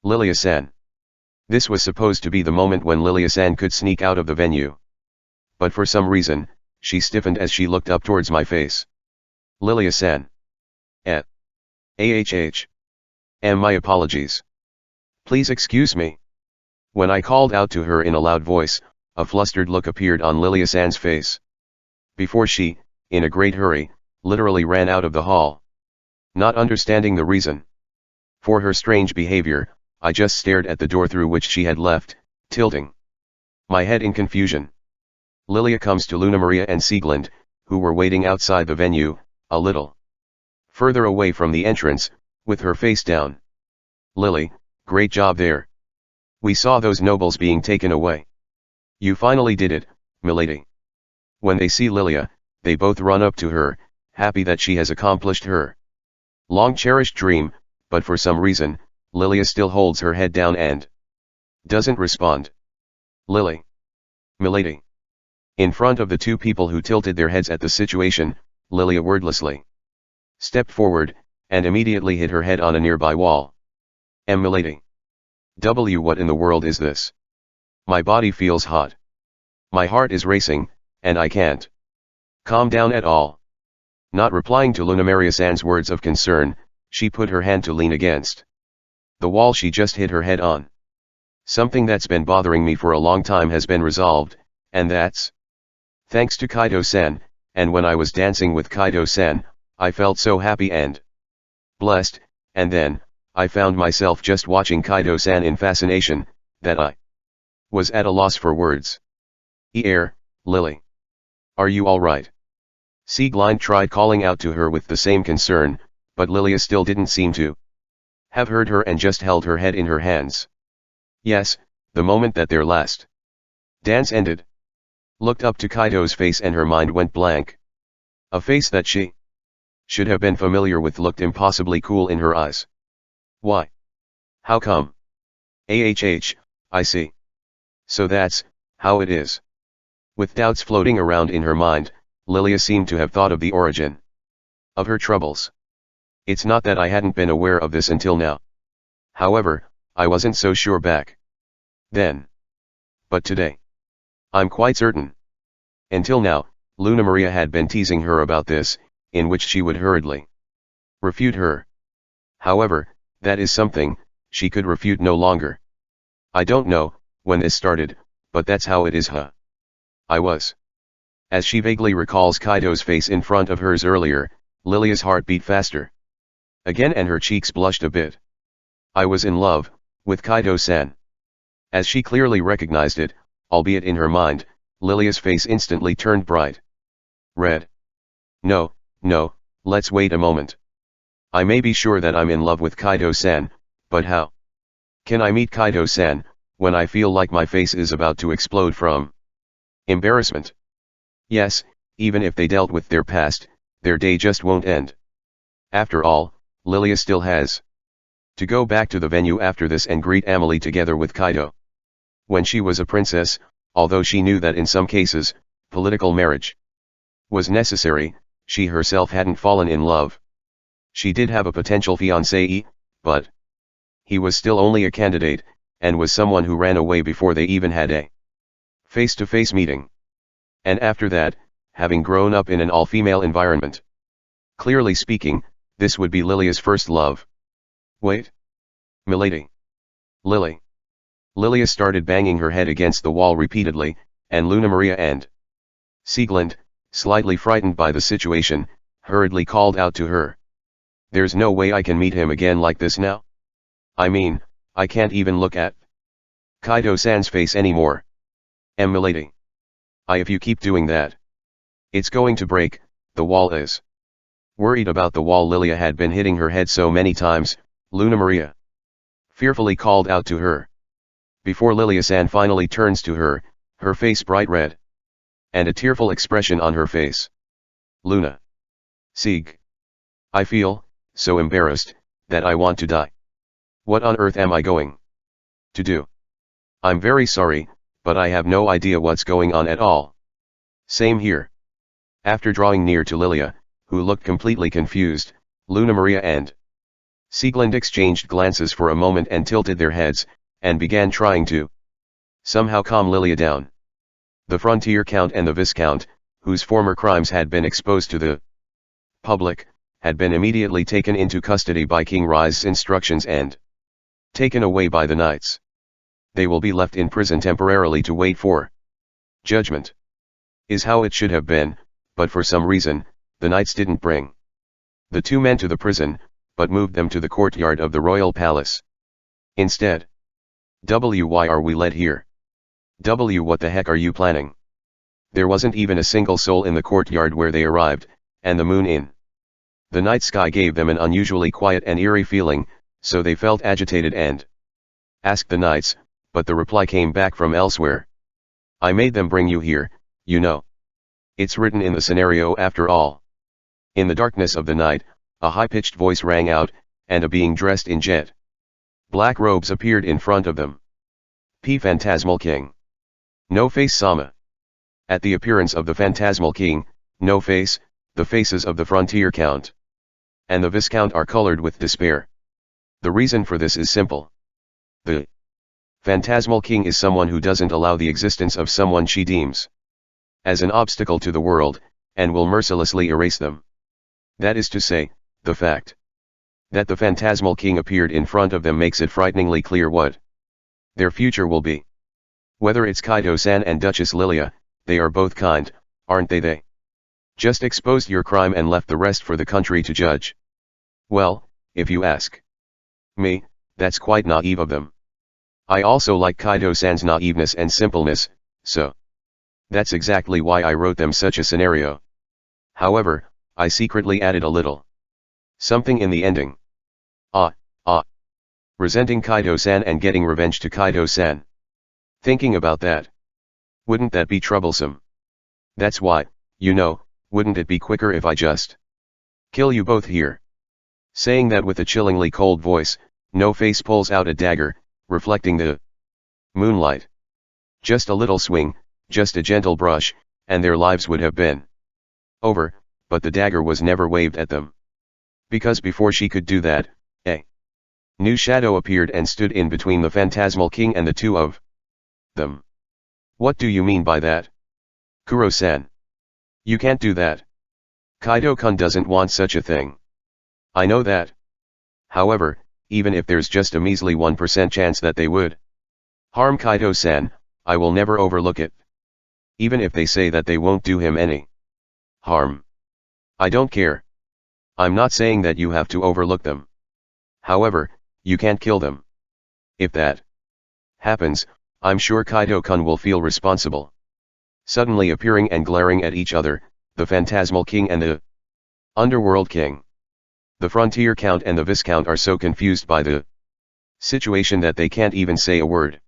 Lilia-san. This was supposed to be the moment when Lilia-san could sneak out of the venue. But for some reason, she stiffened as she looked up towards my face. Lilia-san. My apologies. Please excuse me. When I called out to her in a loud voice, a flustered look appeared on Lilia-san's face. Before she, in a great hurry, literally ran out of the hall. Not understanding the reason for her strange behavior, I just stared at the door through which she had left, tilting my head in confusion. Lilia comes to Luna Maria and Sieglinde, who were waiting outside the venue, a little further away from the entrance, with her face down. Lily, great job there. We saw those nobles being taken away. You finally did it, milady. When they see Lilia, they both run up to her, happy that she has accomplished her long-cherished dream, but for some reason, Lilia still holds her head down and doesn't respond. Lily. Milady. In front of the two people who tilted their heads at the situation, Lilia wordlessly stepped forward, and immediately hit her head on a nearby wall. Milady. What in the world is this? My body feels hot. My heart is racing, and I can't calm down at all. Not replying to Luna Maria-san's words of concern, she put her hand to lean against the wall she just hit her head on. Something that's been bothering me for a long time has been resolved, and that's thanks to Kaido-san, and when I was dancing with Kaido-san, I felt so happy and blessed, and then, I found myself just watching Kaido-san in fascination, that I was at a loss for words. Lily. Are you alright? Sieglinde tried calling out to her with the same concern, but Lilia still didn't seem to have heard her and just held her head in her hands. Yes, the moment that their last dance ended, looked up to Kaido's face and her mind went blank. A face that she should have been familiar with looked impossibly cool in her eyes. Why? How come? I see. So that's how it is. With doubts floating around in her mind, Lilia seemed to have thought of the origin of her troubles. It's not that I hadn't been aware of this until now. However, I wasn't so sure back then. But today, I'm quite certain. Until now, Luna Maria had been teasing her about this, in which she would hurriedly refute her. However, that is something she could refute no longer. I don't know when this started, but that's how it is, huh? I was. As she vaguely recalls Kaido's face in front of hers earlier, Lilia's heart beat faster again and her cheeks blushed a bit. I was in love with Kaido-san. As she clearly recognized it, albeit in her mind, Lilia's face instantly turned bright red. No, let's wait a moment. I may be sure that I'm in love with Kaido-san, but how can I meet Kaido-san when I feel like my face is about to explode from embarrassment? Yes, even if they dealt with their past, their day just won't end. After all, Lilia still has to go back to the venue after this and greet Amelie together with Kaido. When she was a princess, although she knew that in some cases, political marriage was necessary, she herself hadn't fallen in love. She did have a potential fiancé, but he was still only a candidate, and was someone who ran away before they even had a face-to-face meeting. And after that, having grown up in an all-female environment. Clearly speaking, this would be Lilia's first love. Wait. Milady. Lily. Lilia started banging her head against the wall repeatedly, and Luna Maria and Sieglinde, slightly frightened by the situation, hurriedly called out to her. There's no way I can meet him again like this now. I mean, I can't even look at Kaido-san's face anymore. Milady. If you keep doing that, it's going to break, the wall is. Worried about the wall Lilia had been hitting her head so many times, Luna Maria fearfully called out to her. Before Lilia-san finally turns to her, her face bright red. And a tearful expression on her face. Luna. Sieg. I feel so embarrassed that I want to die. What on earth am I going to do? I'm very sorry, but I have no idea what's going on at all. Same here. After drawing near to Lilia, who looked completely confused, Luna Maria and Sieglinde exchanged glances for a moment and tilted their heads, and began trying to somehow calm Lilia down. The Frontier Count and the Viscount, whose former crimes had been exposed to the public, had been immediately taken into custody by King Rise's instructions and taken away by the knights. They will be left in prison temporarily to wait for judgment. Is how it should have been, but for some reason, the knights didn't bring the two men to the prison, but moved them to the courtyard of the royal palace. Instead. Why are we led here? What the heck are you planning? There wasn't even a single soul in the courtyard where they arrived, and the moon in the night sky gave them an unusually quiet and eerie feeling, so they felt agitated and asked the knights, but the reply came back from elsewhere. I made them bring you here, you know. It's written in the scenario after all. In the darkness of the night, a high-pitched voice rang out, and a being dressed in jet black robes appeared in front of them. P. Phantasmal King. No Face Sama. At the appearance of the Phantasmal King, No Face, the faces of the Frontier Count and the Viscount are colored with despair. The reason for this is simple. The Phantasmal King is someone who doesn't allow the existence of someone she deems as an obstacle to the world, and will mercilessly erase them. That is to say, the fact that the Phantasmal King appeared in front of them makes it frighteningly clear what their future will be. Whether it's Kaido-san and Duchess Lilia, they are both kind, aren't they? Just exposed your crime and left the rest for the country to judge. Well, if you ask me, that's quite naive of them. I also like Kaido-san's naiveness and simpleness, so that's exactly why I wrote them such a scenario. However, I secretly added a little something in the ending. Resenting Kaido-san and getting revenge to Kaido-san. Thinking about that. Wouldn't that be troublesome? That's why, wouldn't it be quicker if I just Kill you both here. Saying that with a chillingly cold voice, No Face pulls out a dagger, reflecting the moonlight. Just a little swing, just a gentle brush, and their lives would have been over, but the dagger was never waved at them. Because before she could do that, a new shadow appeared and stood in between the phantasmal king and the two of them. What do you mean by that? Kuro-san. You can't do that. Kaido-kun doesn't want such a thing. I know that. However, even if there's just a measly 1% chance that they would harm Kaido-san, I will never overlook it. Even if they say that they won't do him any harm. I don't care. I'm not saying that you have to overlook them. However, you can't kill them. If that happens, I'm sure Kaido-kun will feel responsible. Suddenly appearing and glaring at each other, the Phantasmal King and the Underworld King. The Frontier Count and the Viscount are so confused by the situation that they can't even say a word.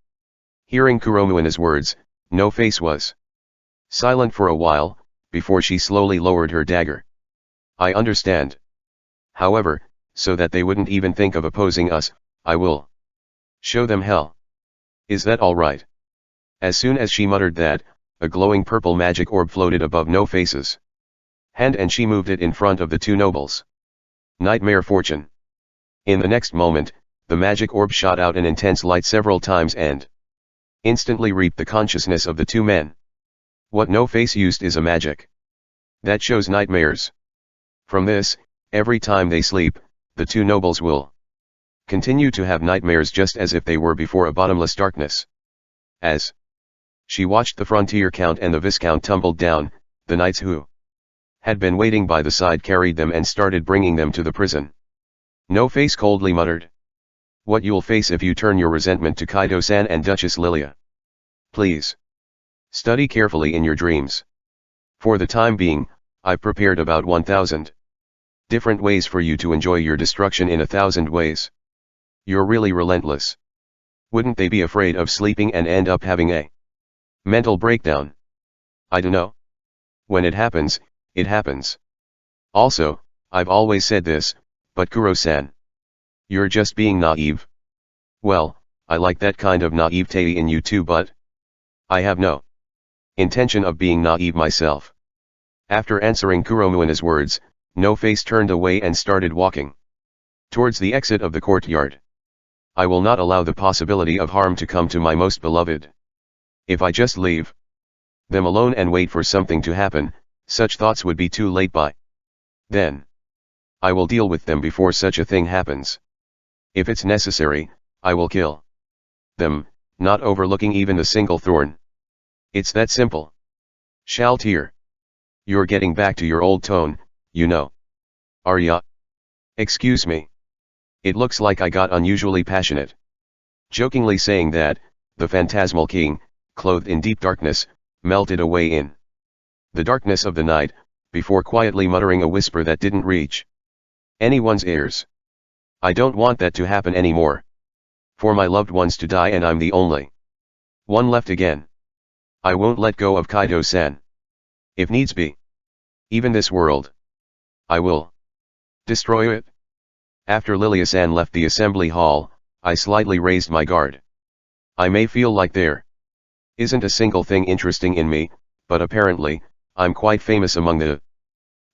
Hearing Kuromuina's words, No Face was silent for a while, before she slowly lowered her dagger. I understand. However, so that they wouldn't even think of opposing us, I will show them hell. Is that all right? As soon as she muttered that, a glowing purple magic orb floated above No Face's hand and she moved it in front of the two nobles. Nightmare Fortune. In the next moment, the magic orb shot out an intense light several times and instantly reaped the consciousness of the two men. What No Face used is a magic that shows nightmares. From this, every time they sleep, the two nobles will continue to have nightmares just as if they were before a bottomless darkness. As she watched the Frontier Count and the Viscount tumbled down, the knights who had been waiting by the side carried them and started bringing them to the prison. No Face coldly muttered. What you'll face if you turn your resentment to Kaido-san and Duchess Lilia. Please study carefully in your dreams. For the time being, I've prepared about 1,000 different ways for you to enjoy your destruction in 1,000 ways. You're really relentless. Wouldn't they be afraid of sleeping and end up having a mental breakdown? I dunno. When it happens, it happens. Also, I've always said this, but Kuro-san, you're just being naive. Well, I like that kind of naivete in you too, but I have no intention of being naive myself. After answering Kuromuina's words, No Face turned away and started walking towards the exit of the courtyard. I will not allow the possibility of harm to come to my most beloved. If I just leave them alone and wait for something to happen, such thoughts would be too late by then. I will deal with them before such a thing happens. If it's necessary, I will kill them, not overlooking even the single thorn. It's that simple. Shout here. You're getting back to your old tone, you know. Are ya? Excuse me. It looks like I got unusually passionate. Jokingly saying that, the Phantasmal King, clothed in deep darkness, melted away in the darkness of the night, before quietly muttering a whisper that didn't reach anyone's ears. I don't want that to happen anymore. For my loved ones to die and I'm the only one left again. I won't let go of Kaido-san. If needs be. Even this world. I will destroy it. After Lilia-san left the assembly hall, I slightly raised my guard. I may feel like there isn't a single thing interesting in me, but apparently, I'm quite famous among the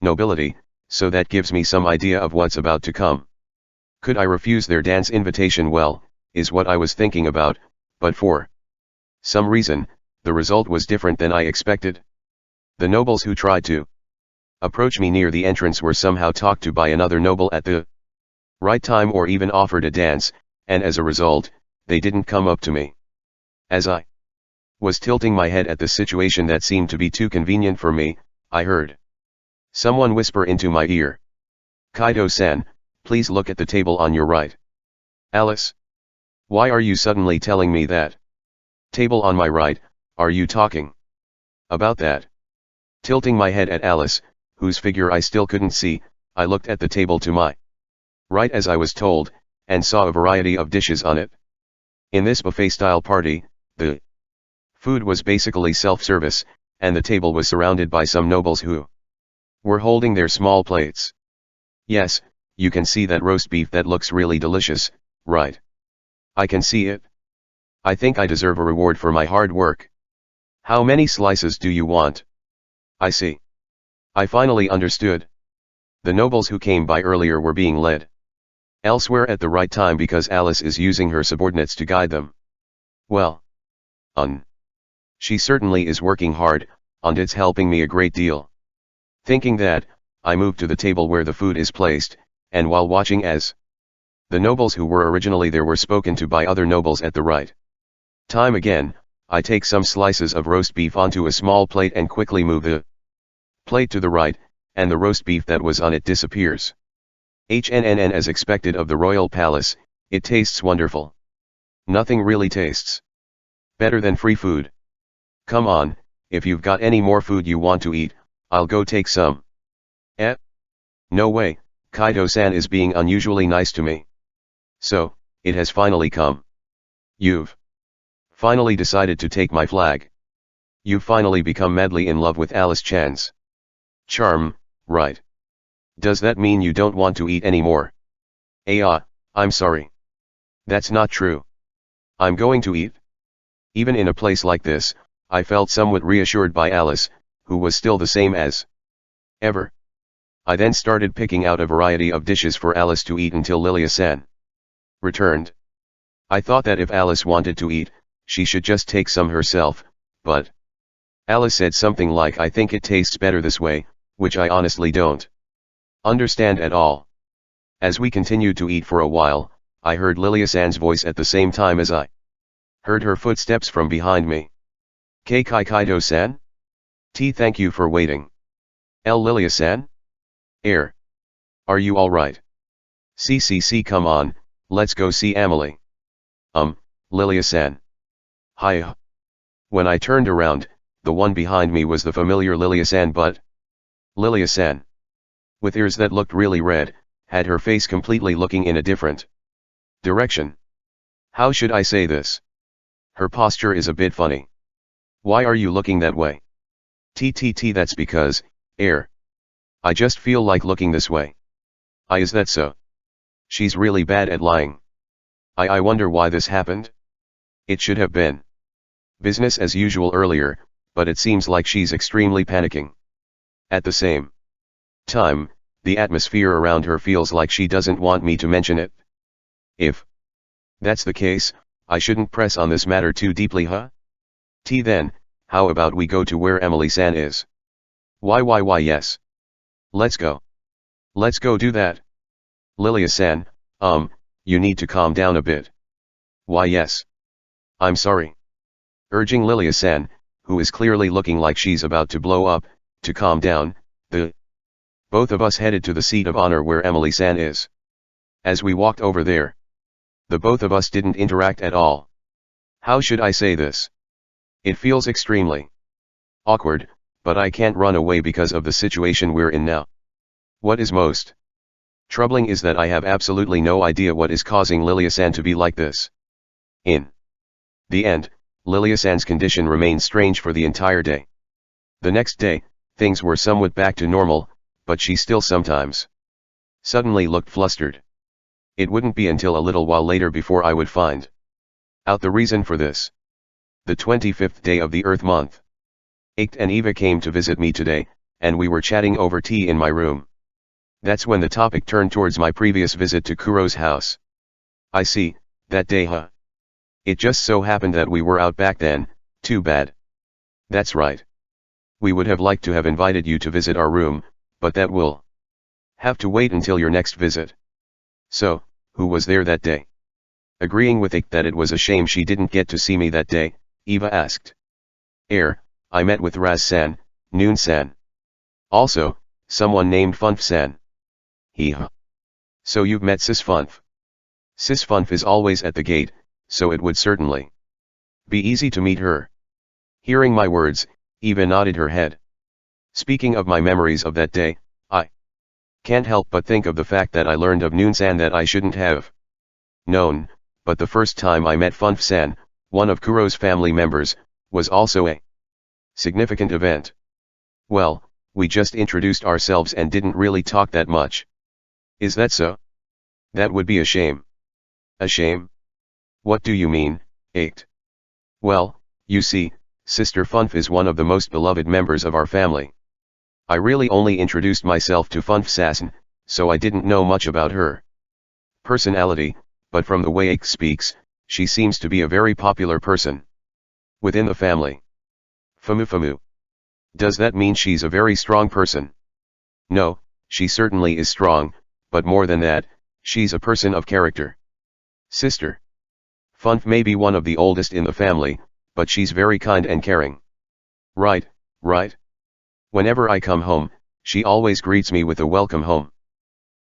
nobility, so that gives me some idea of what's about to come. Could I refuse their dance invitation? Well, is what I was thinking about, but for some reason, the result was different than I expected. The nobles who tried to approach me near the entrance were somehow talked to by another noble at the right time or even offered a dance, and as a result, they didn't come up to me. As I was tilting my head at the situation that seemed to be too convenient for me, I heard someone whisper into my ear. Kaido-san, please look at the table on your right. Alice. Why are you suddenly telling me that? Table on my right, are you talking about that? Tilting my head at Alice, whose figure I still couldn't see, I looked at the table to my right as I was told, and saw a variety of dishes on it. In this buffet-style party, the food was basically self-service, and the table was surrounded by some nobles who were holding their small plates. Yes, you can see that roast beef that looks really delicious, right? I can see it. I think I deserve a reward for my hard work. How many slices do you want? I see. I finally understood. The nobles who came by earlier were being led elsewhere at the right time because Alice is using her subordinates to guide them. Well. She certainly is working hard, and it's helping me a great deal. Thinking that, I moved to the table where the food is placed, and while watching as the nobles who were originally there were spoken to by other nobles at the right time again, I take some slices of roast beef onto a small plate and quickly move the plate to the right, and the roast beef that was on it disappears. As expected of the royal palace, it tastes wonderful. Nothing really tastes better than free food. Come on, if you've got any more food you want to eat, I'll go take some. No way, Kaido-san is being unusually nice to me. So, it has finally come. You've finally decided to take my flag. You've finally become madly in love with Alice Chan's charm, right? Does that mean you don't want to eat anymore? I'm sorry. That's not true. I'm going to eat. Even in a place like this, I felt somewhat reassured by Alice, who was still the same as ever. I then started picking out a variety of dishes for Alice to eat until Lilia-san returned. I thought that if Alice wanted to eat, she should just take some herself, but Alice said something like, I think it tastes better this way, which I honestly don't understand at all. As we continued to eat for a while, I heard Lilia-san's voice at the same time as I heard her footsteps from behind me. Kaido-san? Thank you for waiting. Lilia-san? Are you alright? Come on, let's go see Amelie. Lilia-san. Hi. When I turned around, the one behind me was the familiar Lilia-san, but Lilia-san, with ears that looked really red, had her face completely looking in a different direction. How should I say this? Her posture is a bit funny. Why are you looking that way? That's because, I just feel like looking this way. Is that so? She's really bad at lying. I wonder why this happened? It should have been business as usual earlier, but it seems like she's extremely panicking. At the same time, the atmosphere around her feels like she doesn't want me to mention it. If that's the case, I shouldn't press on this matter too deeply, huh? Then, how about we go to where Emily-san is? Why yes. Let's go. Let's go do that. Lilia-san, you need to calm down a bit. Why yes. I'm sorry. Urging Lilia-san, who is clearly looking like she's about to blow up, to calm down, both of us headed to the seat of honor where Emily-san is. As we walked over there, the both of us didn't interact at all. How should I say this? It feels extremely awkward, but I can't run away because of the situation we're in now. What is most troubling is that I have absolutely no idea what is causing Lilia-san to be like this. In the end, Lilia-san's condition remained strange for the entire day. The next day, things were somewhat back to normal, but she still sometimes suddenly looked flustered. It wouldn't be until a little while later before I would find out the reason for this. The 25th day of the Earth month. Iked and Eva came to visit me today, and we were chatting over tea in my room. That's when the topic turned towards my previous visit to Kuro's house. I see, that day huh? It just so happened that we were out back then, too bad. That's right. We would have liked to have invited you to visit our room, but that will have to wait until your next visit. So, who was there that day? Agreeing with Iked that it was a shame she didn't get to see me that day, Eva asked. I met with Raz-san, Noon-san. Also, someone named Funf-san. So you've met Sis Funf. Sis Funf is always at the gate, so it would certainly be easy to meet her. Hearing my words, Eva nodded her head. Speaking of my memories of that day, I can't help but think of the fact that I learned of Noon-san that I shouldn't have known, but the first time I met Funf-san, one of Kuro's family members, was also a significant event. Well, we just introduced ourselves and didn't really talk that much. Is that so? That would be a shame. A shame? What do you mean, ached? Well, you see, Sister Funf is one of the most beloved members of our family. I really only introduced myself to Funf Sassen, so I didn't know much about her personality, but from the way Ake speaks, she seems to be a very popular person within the family. Famu. Does that mean she's a very strong person? No, she certainly is strong, but more than that, she's a person of character. Sister Funf may be one of the oldest in the family, but she's very kind and caring. Right. Whenever I come home, she always greets me with a welcome home.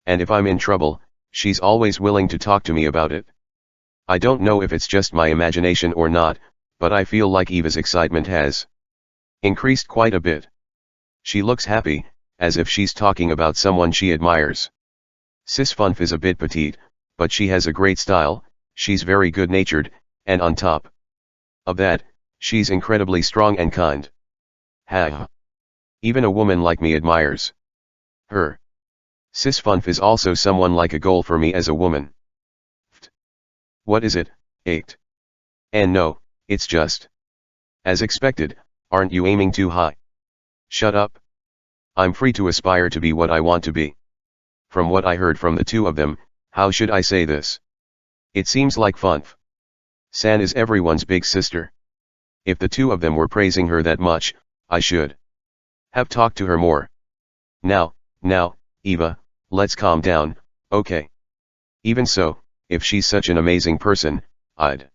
And if I'm in trouble, she's always willing to talk to me about it. I don't know if it's just my imagination or not, but I feel like Eva's excitement has increased quite a bit. She looks happy, as if she's talking about someone she admires. Sis Funf is a bit petite, but she has a great style, she's very good-natured, and on top of that, she's incredibly strong and kind. Ha! Even a woman like me admires her. Sis Funf is also someone like a goal for me as a woman. What is it, ached? And no, it's just as expected, aren't you aiming too high? Shut up. I'm free to aspire to be what I want to be. From what I heard from the two of them, how should I say this? It seems like Funf San is everyone's big sister. If the two of them were praising her that much, I should have talked to her more. Now, Eva, let's calm down, okay? Even so, if she's such an amazing person, I'd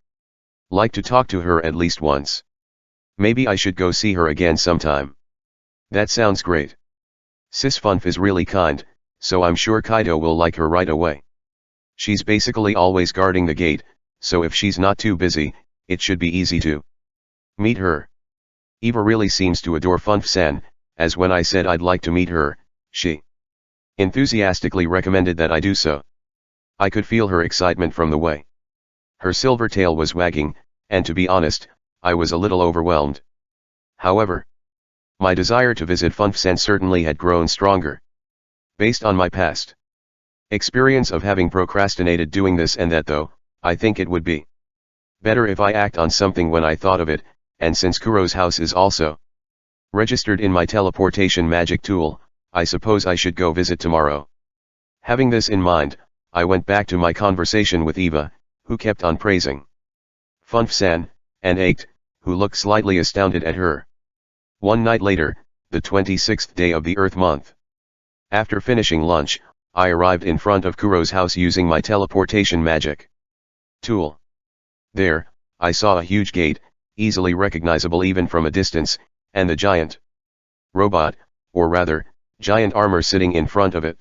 like to talk to her at least once. Maybe I should go see her again sometime. That sounds great. Sis Funf is really kind, so I'm sure Kaido will like her right away. She's basically always guarding the gate, so if she's not too busy, it should be easy to meet her. Eva really seems to adore Funf San, as when I said I'd like to meet her, she enthusiastically recommended that I do so. I could feel her excitement from the way her silver tail was wagging, and to be honest, I was a little overwhelmed. However, my desire to visit Funf San certainly had grown stronger. Based on my past experience of having procrastinated doing this and that though, I think it would be better if I act on something when I thought of it, and since Kuro's house is also registered in my teleportation magic tool, I suppose I should go visit tomorrow. Having this in mind, I went back to my conversation with Eva, who kept on praising Funf San, and ached, who looked slightly astounded at her. One night later, the 26th day of the Earth month. After finishing lunch, I arrived in front of Kuro's house using my teleportation magic tool. There, I saw a huge gate, easily recognizable even from a distance, and the giant robot, or rather, giant armor sitting in front of it.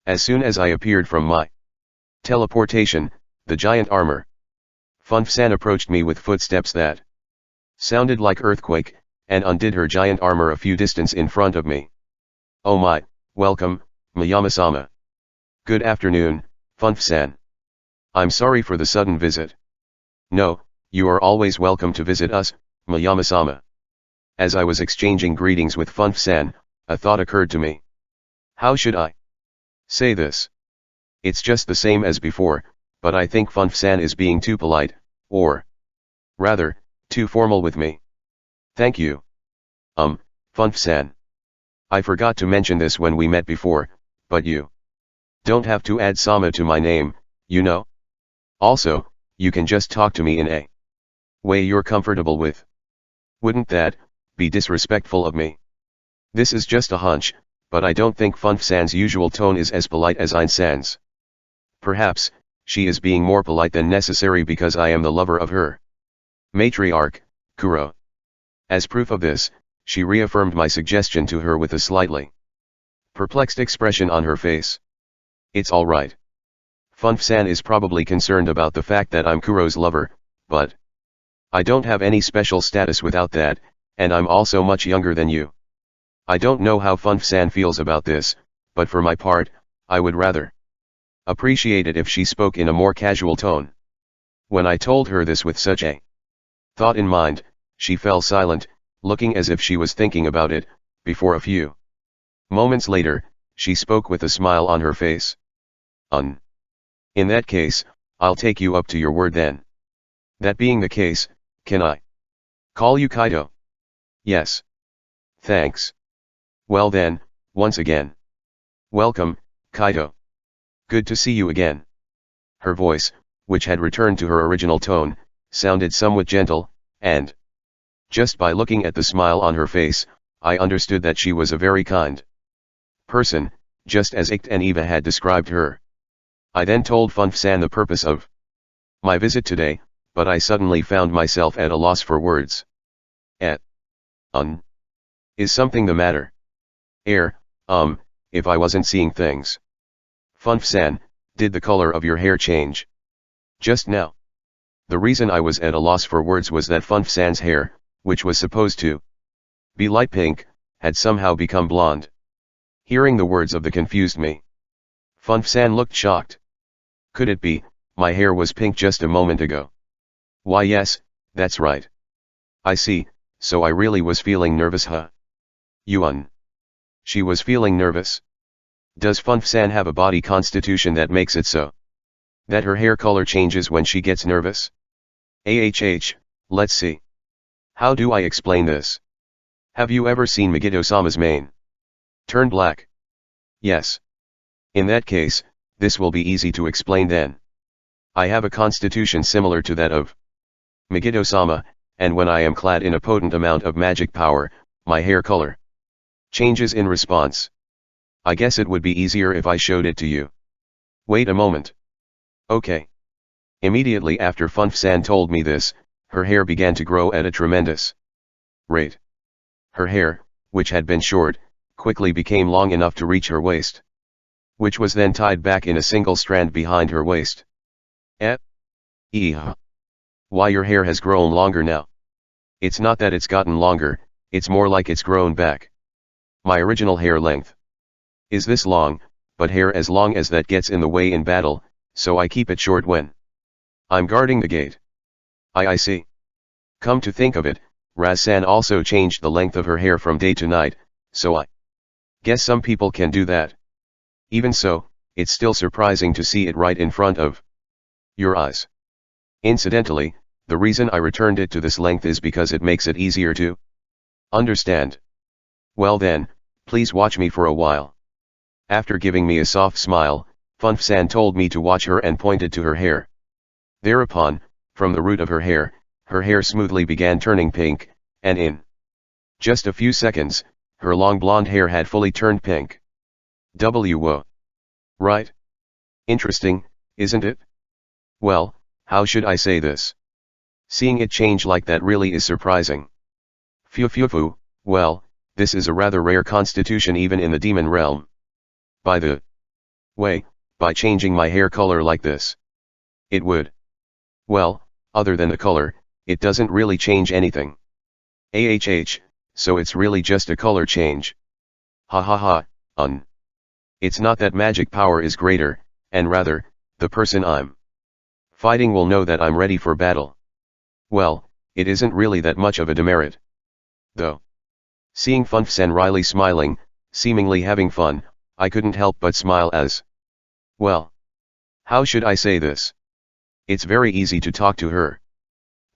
As soon as I appeared from my teleportation, the giant armor Funf San approached me with footsteps that sounded like earthquake, and undid her giant armor a few distance in front of me. Oh my, welcome, Miyama-sama. Good afternoon, Funf San. I'm sorry for the sudden visit. No, you are always welcome to visit us, Miyama-sama. As I was exchanging greetings with Funf San, a thought occurred to me. How should I say this? It's just the same as before, but I think Funf San is being too polite, or rather, too formal with me. Thank you. Funf San. I forgot to mention this when we met before, but you don't have to add Sama to my name, you know? Also, you can just talk to me in a way you're comfortable with. Wouldn't that be disrespectful of me? This is just a hunch, but I don't think Funf San's usual tone is as polite as Ein San's. Perhaps, she is being more polite than necessary because I am the lover of her matriarch, Kuro. As proof of this, she reaffirmed my suggestion to her with a slightly perplexed expression on her face. It's alright. Funf San is probably concerned about the fact that I'm Kuro's lover, but I don't have any special status without that, and I'm also much younger than you. I don't know how Funf San feels about this, but for my part, I would rather appreciate it if she spoke in a more casual tone. When I told her this with such a thought in mind, she fell silent, looking as if she was thinking about it. Before a few moments later, she spoke with a smile on her face. Un. In that case, I'll take you up to your word then. That being the case, can I call you Kaido? Yes. Thanks. Well then, once again. Welcome, Kaido. Good to see you again. Her voice, which had returned to her original tone, sounded somewhat gentle, and just by looking at the smile on her face, I understood that she was a very kind person, just as Icht and Eva had described her. I then told Funf-san the purpose of my visit today, but I suddenly found myself at a loss for words. Is something the matter? If I wasn't seeing things. Funf-san, did the color of your hair change just now? The reason I was at a loss for words was that Funf-san's hair, which was supposed to be light pink, had somehow become blonde. Hearing the words of the confused me, Funf-san looked shocked. Could it be, my hair was pink just a moment ago? Why yes, that's right. I see, so I really was feeling nervous, huh? Yuan. She was feeling nervous? Does Funf-san have a body constitution that makes it so that her hair color changes when she gets nervous? Let's see. How do I explain this? Have you ever seen Megiddo-sama's mane turn black? Yes. In that case, this will be easy to explain then. I have a constitution similar to that of Megiddo-sama, and when I am clad in a potent amount of magic power, my hair color changes in response. I guess it would be easier if I showed it to you. Wait a moment. Okay. Immediately after Funf-san told me this, her hair began to grow at a tremendous rate. Her hair, which had been short, quickly became long enough to reach her waist, which was then tied back in a single strand behind her waist. Why, your hair has grown longer now. It's not that it's gotten longer, it's more like it's grown back. My original hair length is this long, but hair as long as that gets in the way in battle, so I keep it short when I'm guarding the gate. I see. Come to think of it, Raz-san also changed the length of her hair from day to night, so I guess some people can do that. Even so, it's still surprising to see it right in front of your eyes. Incidentally, the reason I returned it to this length is because it makes it easier to understand. Well then, please watch me for a while. After giving me a soft smile, Funf-san told me to watch her and pointed to her hair. Thereupon, from the root of her hair smoothly began turning pink, and in just a few seconds, her long blonde hair had fully turned pink. Whoa. Right? Interesting, isn't it? Well, how should I say this? Seeing it change like that really is surprising. Phew, well, this is a rather rare constitution even in the demon realm. By the way, by changing my hair color like this, it would, well, other than the color, it doesn't really change anything. So it's really just a color change. It's not that magic power is greater, and rather, the person I'm fighting will know that I'm ready for battle. Well, it isn't really that much of a demerit, though. Seeing Funf-san wryly smiling, seemingly having fun, I couldn't help but smile as well. How should I say this? It's very easy to talk to her.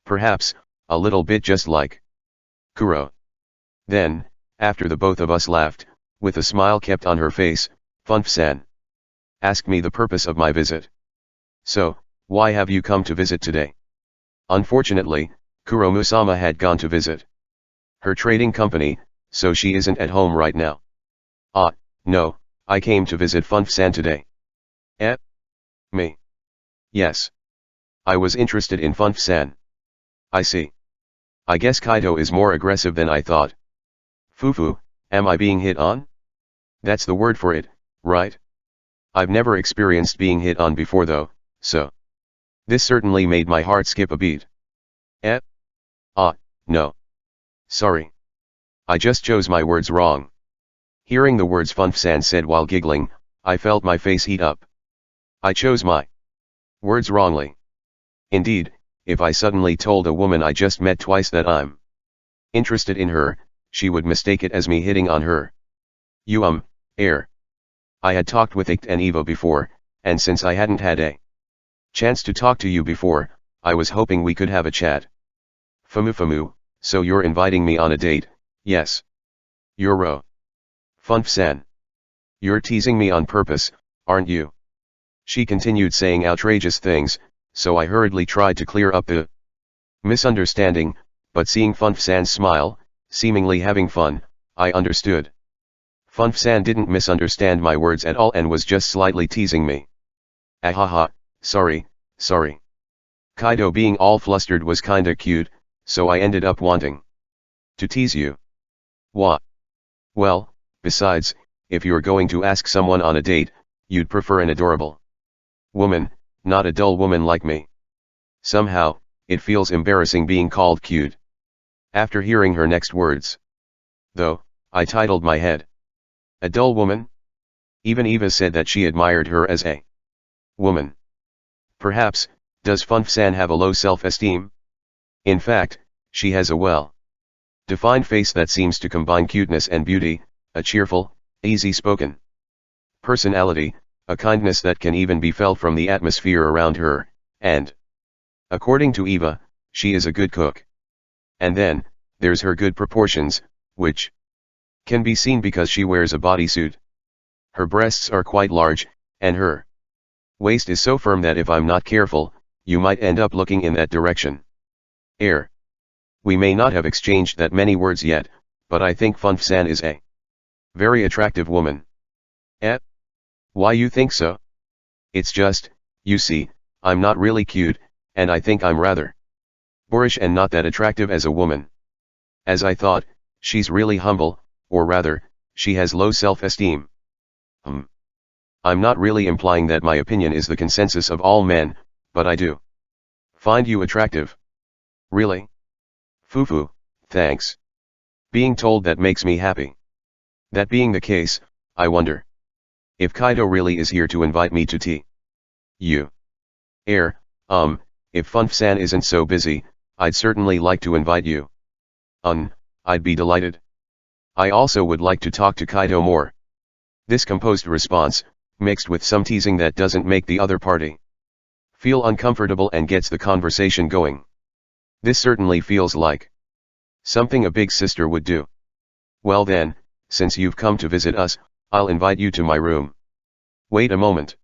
Perhaps, a little bit just like Kuro. Then, after the both of us laughed, with a smile kept on her face, Funf-san asked me the purpose of my visit. So, why have you come to visit today? Unfortunately, Kuro-sama had gone to visit her trading company, so she isn't at home right now. No, I came to visit Funf-san today. Me? Yes. I was interested in Funf-san. I see. I guess Kaido is more aggressive than I thought. Fufu, am I being hit on? That's the word for it, right? I've never experienced being hit on before though, so this certainly made my heart skip a beat. No. Sorry. I just chose my words wrong. Hearing the words Funf-san said while giggling, I felt my face heat up. I chose my words wrongly. Indeed, if I suddenly told a woman I just met twice that I'm interested in her, she would mistake it as me hitting on her. I had talked with Icht and Eva before, and since I hadn't had a chance to talk to you before, I was hoping we could have a chat. Famu, so you're inviting me on a date? Yes. You're Funf-san. You're teasing me on purpose, aren't you? She continued saying outrageous things, so I hurriedly tried to clear up the misunderstanding, but seeing Funf-san smile, seemingly having fun, I understood. Funf-san didn't misunderstand my words at all and was just slightly teasing me. Ahaha, sorry. Kaido being all flustered was kinda cute, so I ended up wanting to tease you. What? Well, besides, if you're going to ask someone on a date, you'd prefer an adorable woman, not a dull woman like me. Somehow, it feels embarrassing being called cute. After hearing her next words, though, I titled my head. A dull woman? Even Eva said that she admired her as a woman. Perhaps, does Funf-san have a low self-esteem? In fact, she has a well-defined face that seems to combine cuteness and beauty, a cheerful, easy-spoken personality, a kindness that can even be felt from the atmosphere around her, and, according to Eva, she is a good cook. And then, there's her good proportions, which can be seen because she wears a bodysuit. Her breasts are quite large, and her waist is so firm that if I'm not careful, you might end up looking in that direction. We may not have exchanged that many words yet, but I think Funf-san is a very attractive woman. Why you think so? It's just, you see, I'm not really cute, and I think I'm rather boorish and not that attractive as a woman. As I thought, she's really humble, or rather, she has low self-esteem. I'm not really implying that my opinion is the consensus of all men, but I do find you attractive. Really? Fufu, thanks. Being told that makes me happy. That being the case, I wonder if Kaido really is here to invite me to tea. If Funf-san isn't so busy, I'd certainly like to invite you. I'd be delighted. I also would like to talk to Kaido more. This composed response, mixed with some teasing that doesn't make the other party feel uncomfortable and gets the conversation going. This certainly feels like something a big sister would do. Well then, since you've come to visit us, I'll invite you to my room. Wait a moment.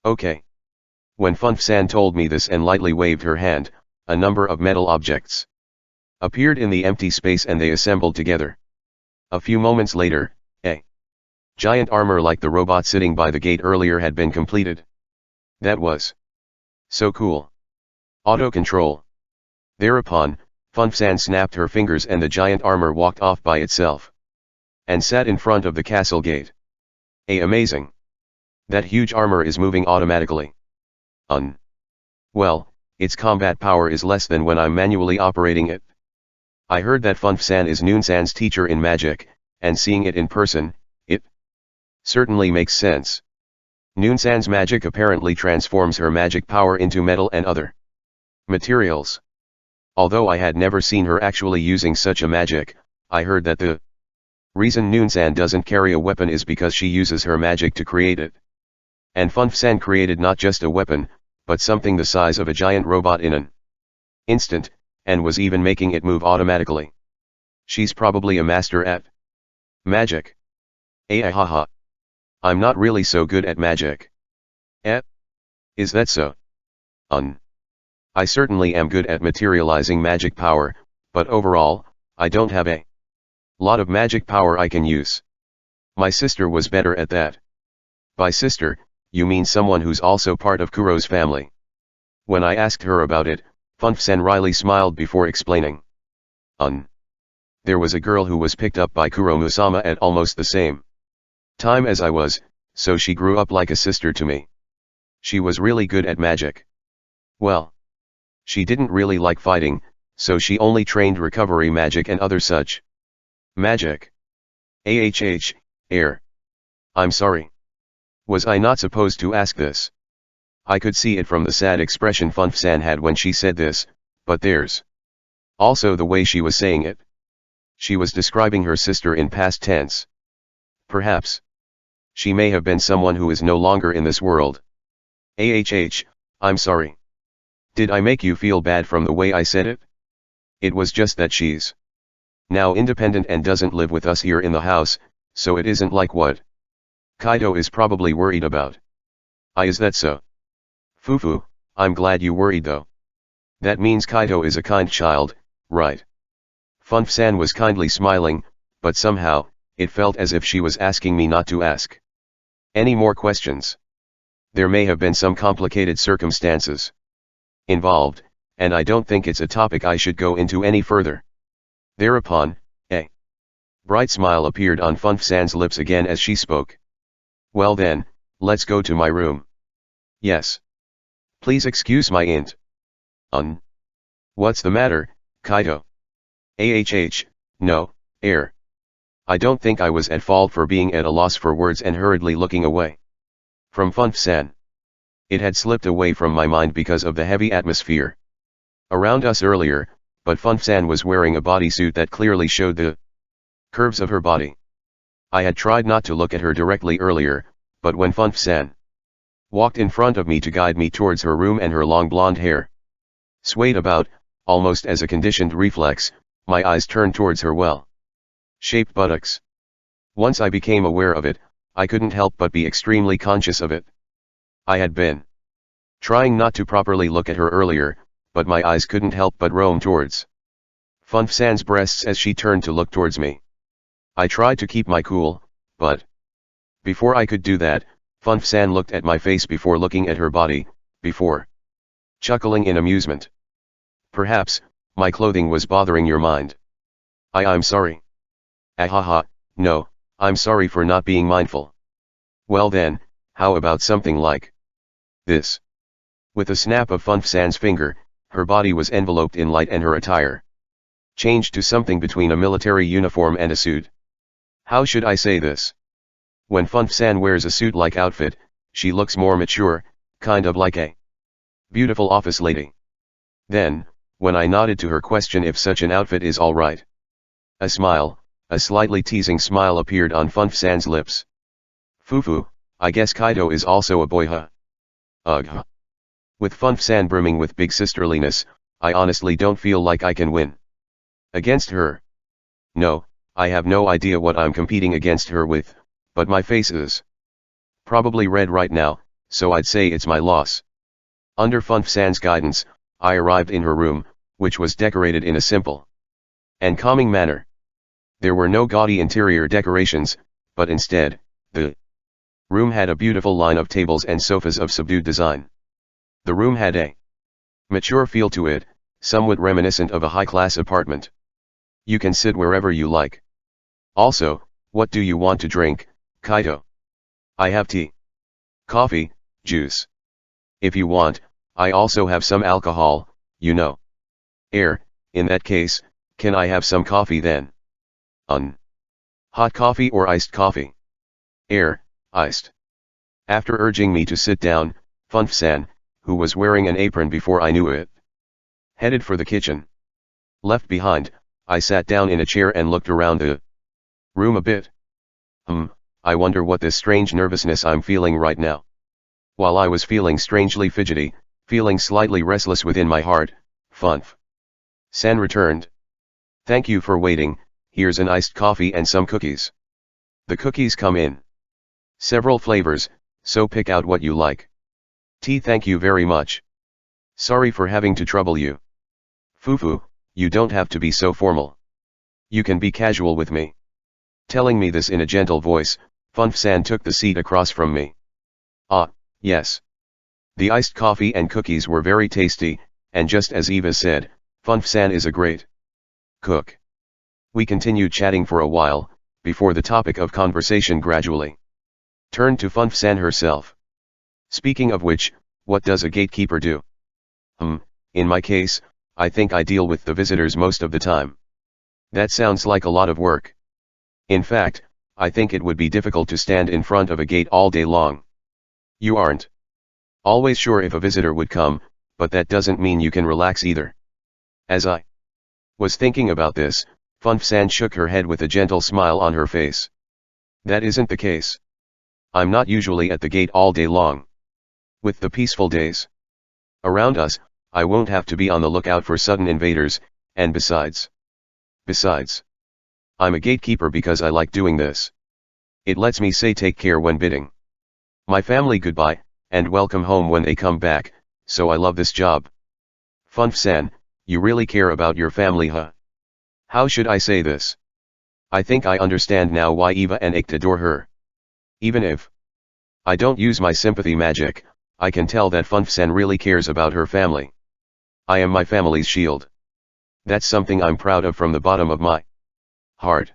Okay. When Funf-san told me this and lightly waved her hand, a number of metal objects appeared in the empty space and they assembled together. A few moments later, a giant armor like the robot sitting by the gate earlier had been completed. That was so cool. Auto control. Thereupon, Funf-san snapped her fingers and the giant armor walked off by itself and sat in front of the castle gate. Amazing. That huge armor is moving automatically. Well, its combat power is less than when I'm manually operating it. I heard that Funf-san is Noon-san's teacher in magic, and seeing it in person, it certainly makes sense. Noon-san's magic apparently transforms her magic power into metal and other materials. Although I had never seen her actually using such a magic, I heard that the reason Noon-san doesn't carry a weapon is because she uses her magic to create it. And Funf-san created not just a weapon, but something the size of a giant robot in an instant, and was even making it move automatically. She's probably a master at magic. Ahaha. I'm not really so good at magic. Is that so? I certainly am good at materializing magic power, but overall, I don't have a lot of magic power I can use. My sister was better at that. By sister, you mean someone who's also part of Kuro's family. When I asked her about it, Funf-san wryly smiled before explaining. There was a girl who was picked up by Kuro Musama at almost the same time as I was, so she grew up like a sister to me. She was really good at magic. Well, she didn't really like fighting, so she only trained recovery magic and other such magic. I'm sorry. Was I not supposed to ask this? I could see it from the sad expression Funf-san had when she said this, but there's also the way she was saying it. She was describing her sister in past tense. Perhaps she may have been someone who is no longer in this world. I'm sorry. Did I make you feel bad from the way I said it? It was just that she's now independent and doesn't live with us here in the house, so it isn't like what Kaido is probably worried about. Is that so? Fufu, I'm glad you worried though. That means Kaido is a kind child, right? Funf-san was kindly smiling, but somehow, it felt as if she was asking me not to ask any more questions. There may have been some complicated circumstances involved, and I don't think it's a topic I should go into any further. Thereupon, a bright smile appeared on Funf-san's lips again as she spoke. Well then, let's go to my room. Yes. Please excuse my int. What's the matter, Kaido? No, air. I don't think I was at fault for being at a loss for words and hurriedly looking away from Funf-san. It had slipped away from my mind because of the heavy atmosphere around us earlier, but Funf-san was wearing a bodysuit that clearly showed the curves of her body. I had tried not to look at her directly earlier, but when Funf-san walked in front of me to guide me towards her room and her long blonde hair swayed about, almost as a conditioned reflex, my eyes turned towards her well-shaped buttocks. Once I became aware of it, I couldn't help but be extremely conscious of it. I had been trying not to properly look at her earlier, but my eyes couldn't help but roam towards Funf-san's breasts as she turned to look towards me. I tried to keep my cool, but before I could do that, Funf-san looked at my face before looking at her body, before chuckling in amusement. Perhaps, my clothing was bothering your mind. I'm sorry. Ahaha, no, I'm sorry for not being mindful. Well then, how about something like this? With a snap of Funf-san's finger, her body was enveloped in light and her attire changed to something between a military uniform and a suit. How should I say this? When Funf-san wears a suit-like outfit, she looks more mature, kind of like a beautiful office lady. Then, when I nodded to her question if such an outfit is alright, a smile, a slightly teasing smile appeared on Funf-san's lips. Fufu, I guess Kaido is also a boy, huh? Ugh. With Funf-san brimming with big sisterliness, I honestly don't feel like I can win against her. No, I have no idea what I'm competing against her with, but my face is probably red right now, so I'd say it's my loss. Under Funf-san's guidance, I arrived in her room, which was decorated in a simple and calming manner. There were no gaudy interior decorations, but instead, the room had a beautiful line of tables and sofas of subdued design. The room had a mature feel to it, somewhat reminiscent of a high-class apartment. You can sit wherever you like. Also, what do you want to drink, Kaido? I have tea, coffee, juice. If you want, I also have some alcohol, you know. In that case, can I have some coffee then? Hot coffee or iced coffee? Iced. After urging me to sit down, Funf-san, who was wearing an apron before I knew it, headed for the kitchen. Left behind, I sat down in a chair and looked around the room a bit. I wonder what this strange nervousness I'm feeling right now. While I was feeling strangely fidgety, feeling slightly restless within my heart, Funf-san returned. Thank you for waiting, here's an iced coffee and some cookies. The cookies come in several flavors, so pick out what you like. Tea, thank you very much. Sorry for having to trouble you. Fufu, you don't have to be so formal. You can be casual with me. Telling me this in a gentle voice, Funf-san took the seat across from me. Yes. The iced coffee and cookies were very tasty, and just as Eva said, Funf-san is a great cook. We continued chatting for a while, before the topic of conversation gradually turned to Funf-san herself. Speaking of which, what does a gatekeeper do? In my case, I think I deal with the visitors most of the time. That sounds like a lot of work. In fact, I think it would be difficult to stand in front of a gate all day long. You aren't always sure if a visitor would come, but that doesn't mean you can relax either. As I was thinking about this, Funf-san shook her head with a gentle smile on her face. That isn't the case. I'm not usually at the gate all day long. With the peaceful days around us, I won't have to be on the lookout for sudden invaders, and besides, I'm a gatekeeper because I like doing this. It lets me say take care when bidding my family goodbye, and welcome home when they come back, so I love this job. Funf-san, you really care about your family, huh? How should I say this? I think I understand now why Eva and Ikta adore her. Even if I don't use my sympathy magic, I can tell that Funf-san really cares about her family. I am my family's shield. That's something I'm proud of from the bottom of my heart.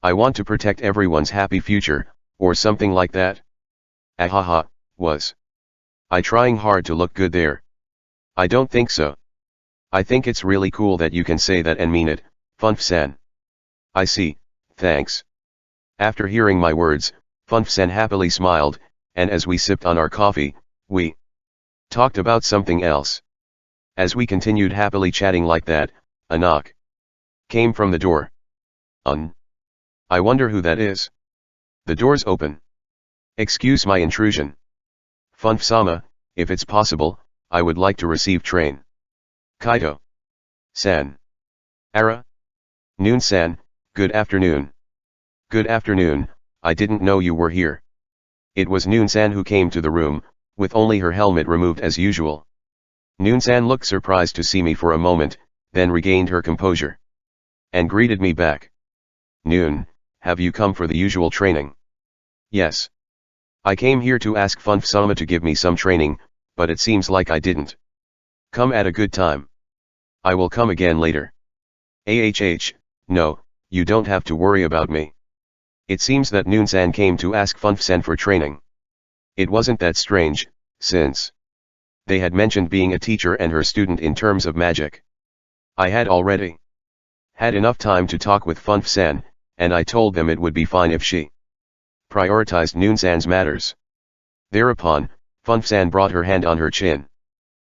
I want to protect everyone's happy future, or something like that. Ahaha, was I trying hard to look good there? I don't think so. I think it's really cool that you can say that and mean it, Funf-san. I see, thanks. After hearing my words, Funf-san happily smiled, and as we sipped on our coffee, we talked about something else. As we continued happily chatting like that, a knock came from the door. I wonder who that is. The door's open. Excuse my intrusion. Funf-sama, if it's possible, I would like to receive train. Kaito-san. Ara? Noon-san, good afternoon. Good afternoon, I didn't know you were here. It was Noon-san who came to the room, with only her helmet removed as usual. Noon-san looked surprised to see me for a moment, then regained her composure and greeted me back. Noon, have you come for the usual training? Yes. I came here to ask Funf-sama to give me some training, but it seems like I didn't come at a good time. I will come again later. No, you don't have to worry about me. It seems that Noon-san came to ask Funf-san for training. It wasn't that strange, since they had mentioned being a teacher and her student in terms of magic. I had already had enough time to talk with Funf-san, and I told them it would be fine if she prioritized Noon-san's matters. Thereupon, Funf-san brought her hand on her chin.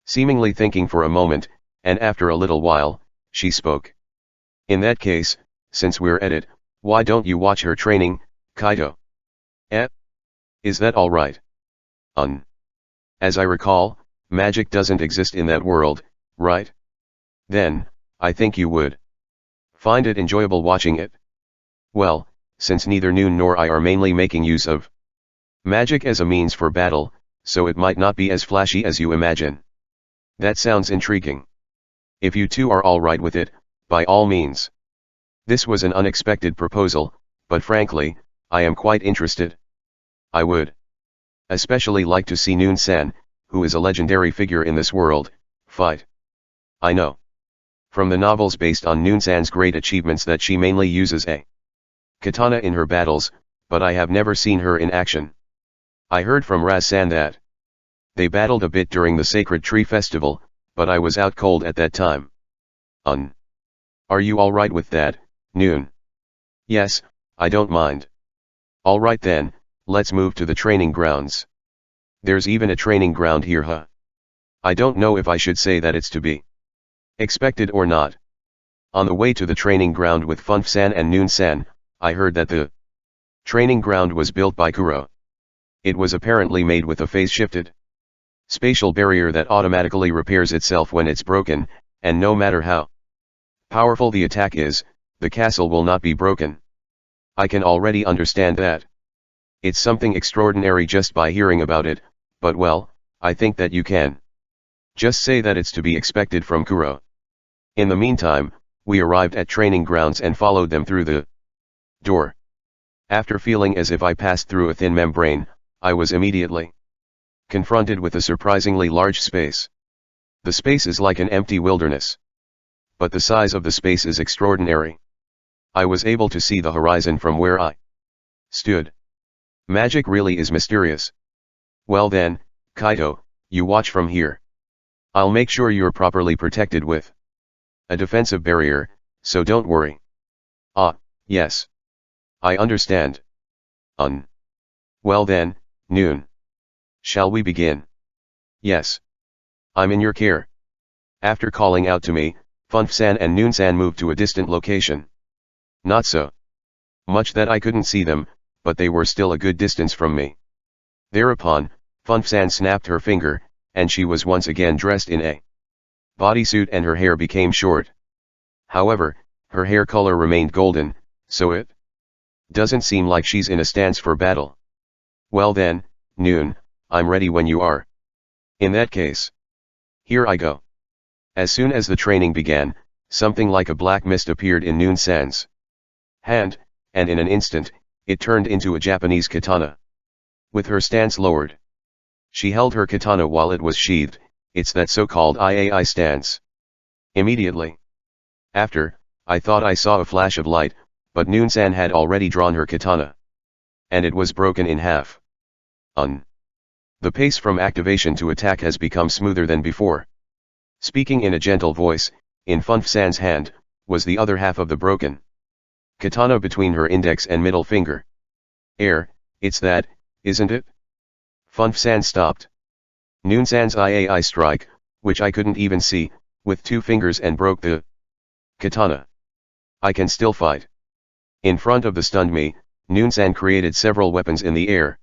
Seemingly thinking for a moment, and after a little while, she spoke. In that case, since we're at it, why don't you watch her training, Kaito? Is that alright? As I recall, magic doesn't exist in that world, right? Then, I think you would find it enjoyable watching it. Well, since neither Noon nor I are mainly making use of magic as a means for battle, so it might not be as flashy as you imagine. That sounds intriguing. If you two are alright with it, by all means. This was an unexpected proposal, but frankly, I am quite interested. I would especially like to see Noon-san, who is a legendary figure in this world, fight. I know from the novels based on Noon-san's great achievements that she mainly uses a katana in her battles, but I have never seen her in action. I heard from Raz-san that they battled a bit during the Sacred Tree Festival, but I was out cold at that time. Are you alright with that, Noon? Yes, I don't mind. Alright then, let's move to the training grounds. There's even a training ground here, huh? I don't know if I should say that it's to be expected or not. On the way to the training ground with Funf-san and Noon-san, I heard that the training ground was built by Kuro. It was apparently made with a phase-shifted spatial barrier that automatically repairs itself when it's broken, and no matter how powerful the attack is, the castle will not be broken. I can already understand that. It's something extraordinary just by hearing about it, but well, I think that you can just say that it's to be expected from Kuro. In the meantime, we arrived at training grounds and followed them through the door. After feeling as if I passed through a thin membrane, I was immediately confronted with a surprisingly large space. The space is like an empty wilderness. But the size of the space is extraordinary. I was able to see the horizon from where I stood. Magic really is mysterious. Well then, Kaito, you watch from here. I'll make sure you're properly protected with a defensive barrier, so don't worry. Yes. I understand. Well then, Noon. Shall we begin? Yes. I'm in your care. After calling out to me, Funf-san and Noon-san moved to a distant location. Not so much that I couldn't see them, but they were still a good distance from me. Thereupon, Funfsan snapped her finger, and she was once again dressed in a bodysuit and her hair became short. However, her hair color remained golden, so it doesn't seem like she's in a stance for battle. Well then, Noon, I'm ready when you are. In that case, here I go. As soon as the training began, something like a black mist appeared in Noon-san's hand, and in an instant, it turned into a Japanese katana. With her stance lowered, she held her katana while it was sheathed. It's that so-called IAI stance. Immediately after, I thought I saw a flash of light, but Noon-san had already drawn her katana, and it was broken in half. The pace from activation to attack has become smoother than before. Speaking in a gentle voice, in Funfsan's hand, was the other half of the broken katana between her index and middle finger. It's that, isn't it? Funfsan stopped Noon-san's IAI strike, which I couldn't even see, with 2 fingers and broke the katana. I can still fight. In front of the stunned me, Noon-san created several weapons in the air.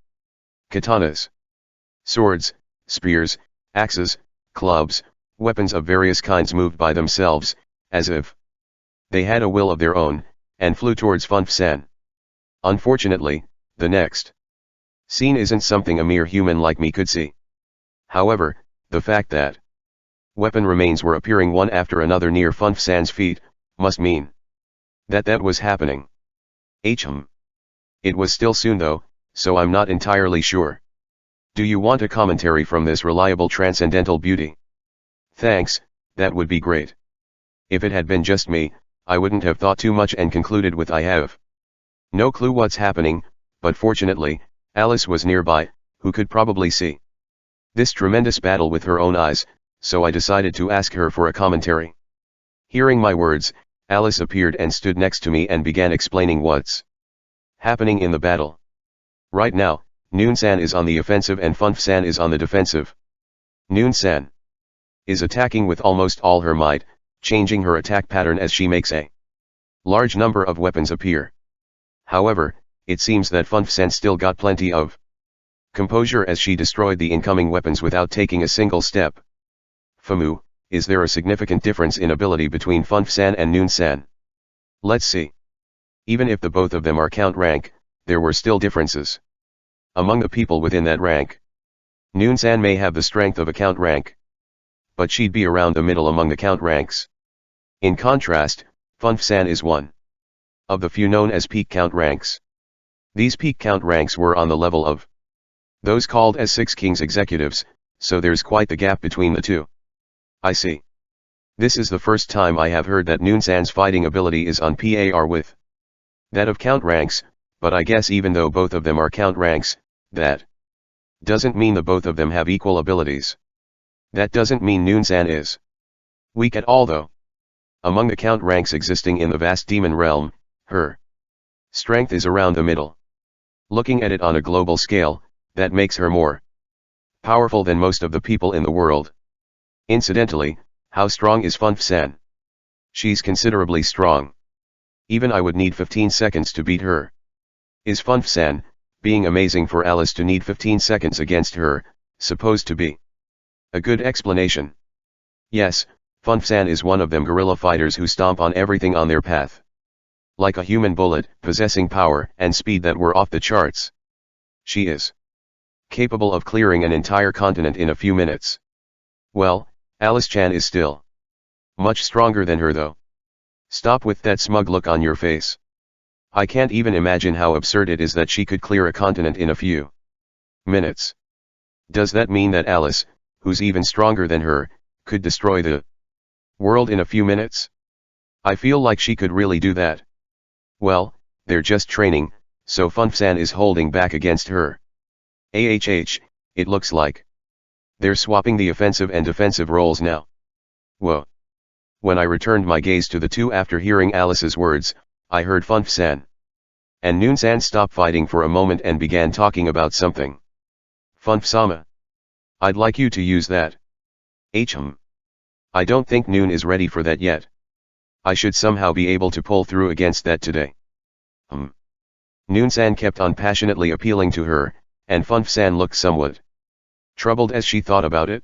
Katanas, swords, spears, axes, clubs, weapons of various kinds moved by themselves, as if they had a will of their own, and flew towards Funfsan. Unfortunately, the next scene isn't something a mere human like me could see. However, the fact that weapon remains were appearing one after another near Funfsan's feet, must mean that was happening. It was still soon though, so I'm not entirely sure. Do you want a commentary from this reliable transcendental beauty? Thanks, that would be great. If it had been just me, I wouldn't have thought too much and concluded with I have no clue what's happening, but fortunately, Alice was nearby, who could probably see this tremendous battle with her own eyes, so I decided to ask her for a commentary. Hearing my words, Alice appeared and stood next to me and began explaining what's happening in the battle. Right now, Noon-san is on the offensive and Funfsan is on the defensive. Noon-san is attacking with almost all her might, changing her attack pattern as she makes a large number of weapons appear. However, it seems that Funfsan still got plenty of composure as she destroyed the incoming weapons without taking a single step. Famu, is there a significant difference in ability between Funfsan and Noon-san? Let's see. Even if the both of them are count rank, there were still differences among the people within that rank. Noon-san may have the strength of a count rank, but she'd be around the middle among the count ranks. In contrast, Funfsan is one of the few known as peak count ranks. These peak count ranks were on the level of those called as Six Kings executives, so there's quite the gap between the two. I see. This is the first time I have heard that Noon-san's fighting ability is on par with that of count ranks, but I guess even though both of them are count ranks, that doesn't mean the both of them have equal abilities. That doesn't mean Noon-san is weak at all though. Among the count ranks existing in the vast demon realm, her strength is around the middle. Looking at it on a global scale, that makes her more powerful than most of the people in the world. Incidentally, how strong is Funfsan? She's considerably strong. Even I would need 15 seconds to beat her. Is Funfsan, being amazing for Alice to need 15 seconds against her, supposed to be a good explanation? Yes, Funfsan is one of them guerrilla fighters who stomp on everything on their path. Like a human bullet, possessing power and speed that were off the charts. She is capable of clearing an entire continent in a few minutes. Well, Alice-chan is still much stronger than her though. Stop with that smug look on your face. I can't even imagine how absurd it is that she could clear a continent in a few minutes. Does that mean that Alice, who's even stronger than her, could destroy the world in a few minutes? I feel like she could really do that. Well, they're just training, so Funfsan is holding back against her. It looks like they're swapping the offensive and defensive roles now. Whoa. When I returned my gaze to the two after hearing Alice's words, I heard Funfsan and Noon-san stop fighting for a moment and began talking about something. Funf-sama, I'd like you to use that. I don't think Noon is ready for that yet. I should somehow be able to pull through against that today. Noon-san kept on passionately appealing to her, and Funfsan looked somewhat Troubled as she thought about it.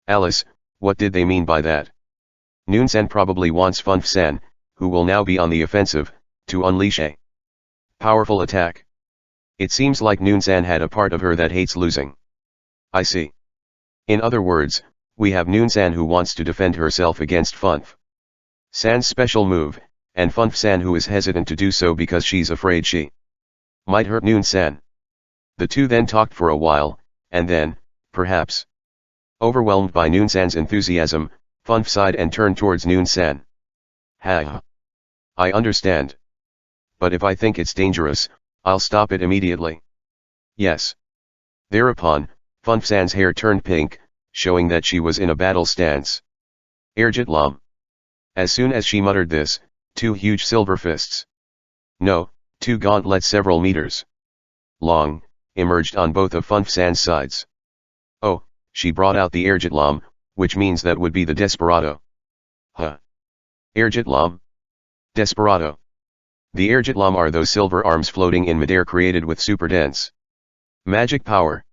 Alice, what did they mean by that? Noonsan probably wants Funf-san, who will now be on the offensive, to unleash a powerful attack. It seems like Noonsan had a part of her that hates losing. I see. In other words, we have Noonsan who wants to defend herself against Funf-san's special move, and Funf-san who is hesitant to do so because she's afraid she might hurt Noonsan. The two then talked for a while, and then, perhaps overwhelmed by Noonsan's enthusiasm, Funf sighed and turned towards Noonsan. Ha! I understand. But if I think it's dangerous, I'll stop it immediately. Yes. Thereupon, Funf-san's hair turned pink, showing that she was in a battle stance. Erjit Lam. As soon as she muttered this, two huge silver fists. No, two gauntlets several meters long, emerged on both of Funf-san's sides. Oh, she brought out the Erjit Lam, which means that would be the Desperado. Huh. Erjit Lam? Desperado. The Erjit Lam are those silver arms floating in midair created with super dense magic power.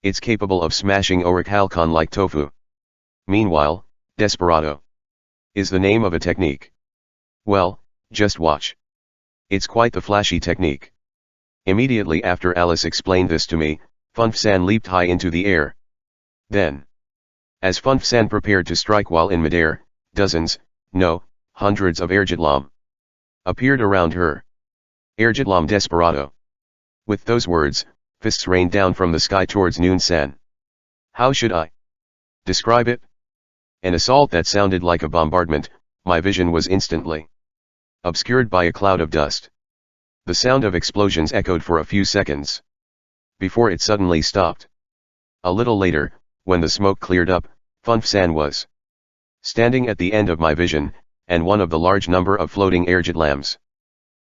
It's capable of smashing Auric Halcon like tofu. Meanwhile, Desperado is the name of a technique. Well, just watch. It's quite the flashy technique. Immediately after Alice explained this to me, Funf-san leaped high into the air. Then, as Funf-san prepared to strike while in midair, dozens, no, hundreds of Erjit Lam appeared around her. Erjit Lam Desperado. With those words, fists rained down from the sky towards Noonsan. How should I describe it? An assault that sounded like a bombardment. My vision was instantly obscured by a cloud of dust. The sound of explosions echoed for a few seconds before it suddenly stopped. A little later, when the smoke cleared up, Funf-san was standing at the end of my vision, and one of the large number of floating Erjit Lams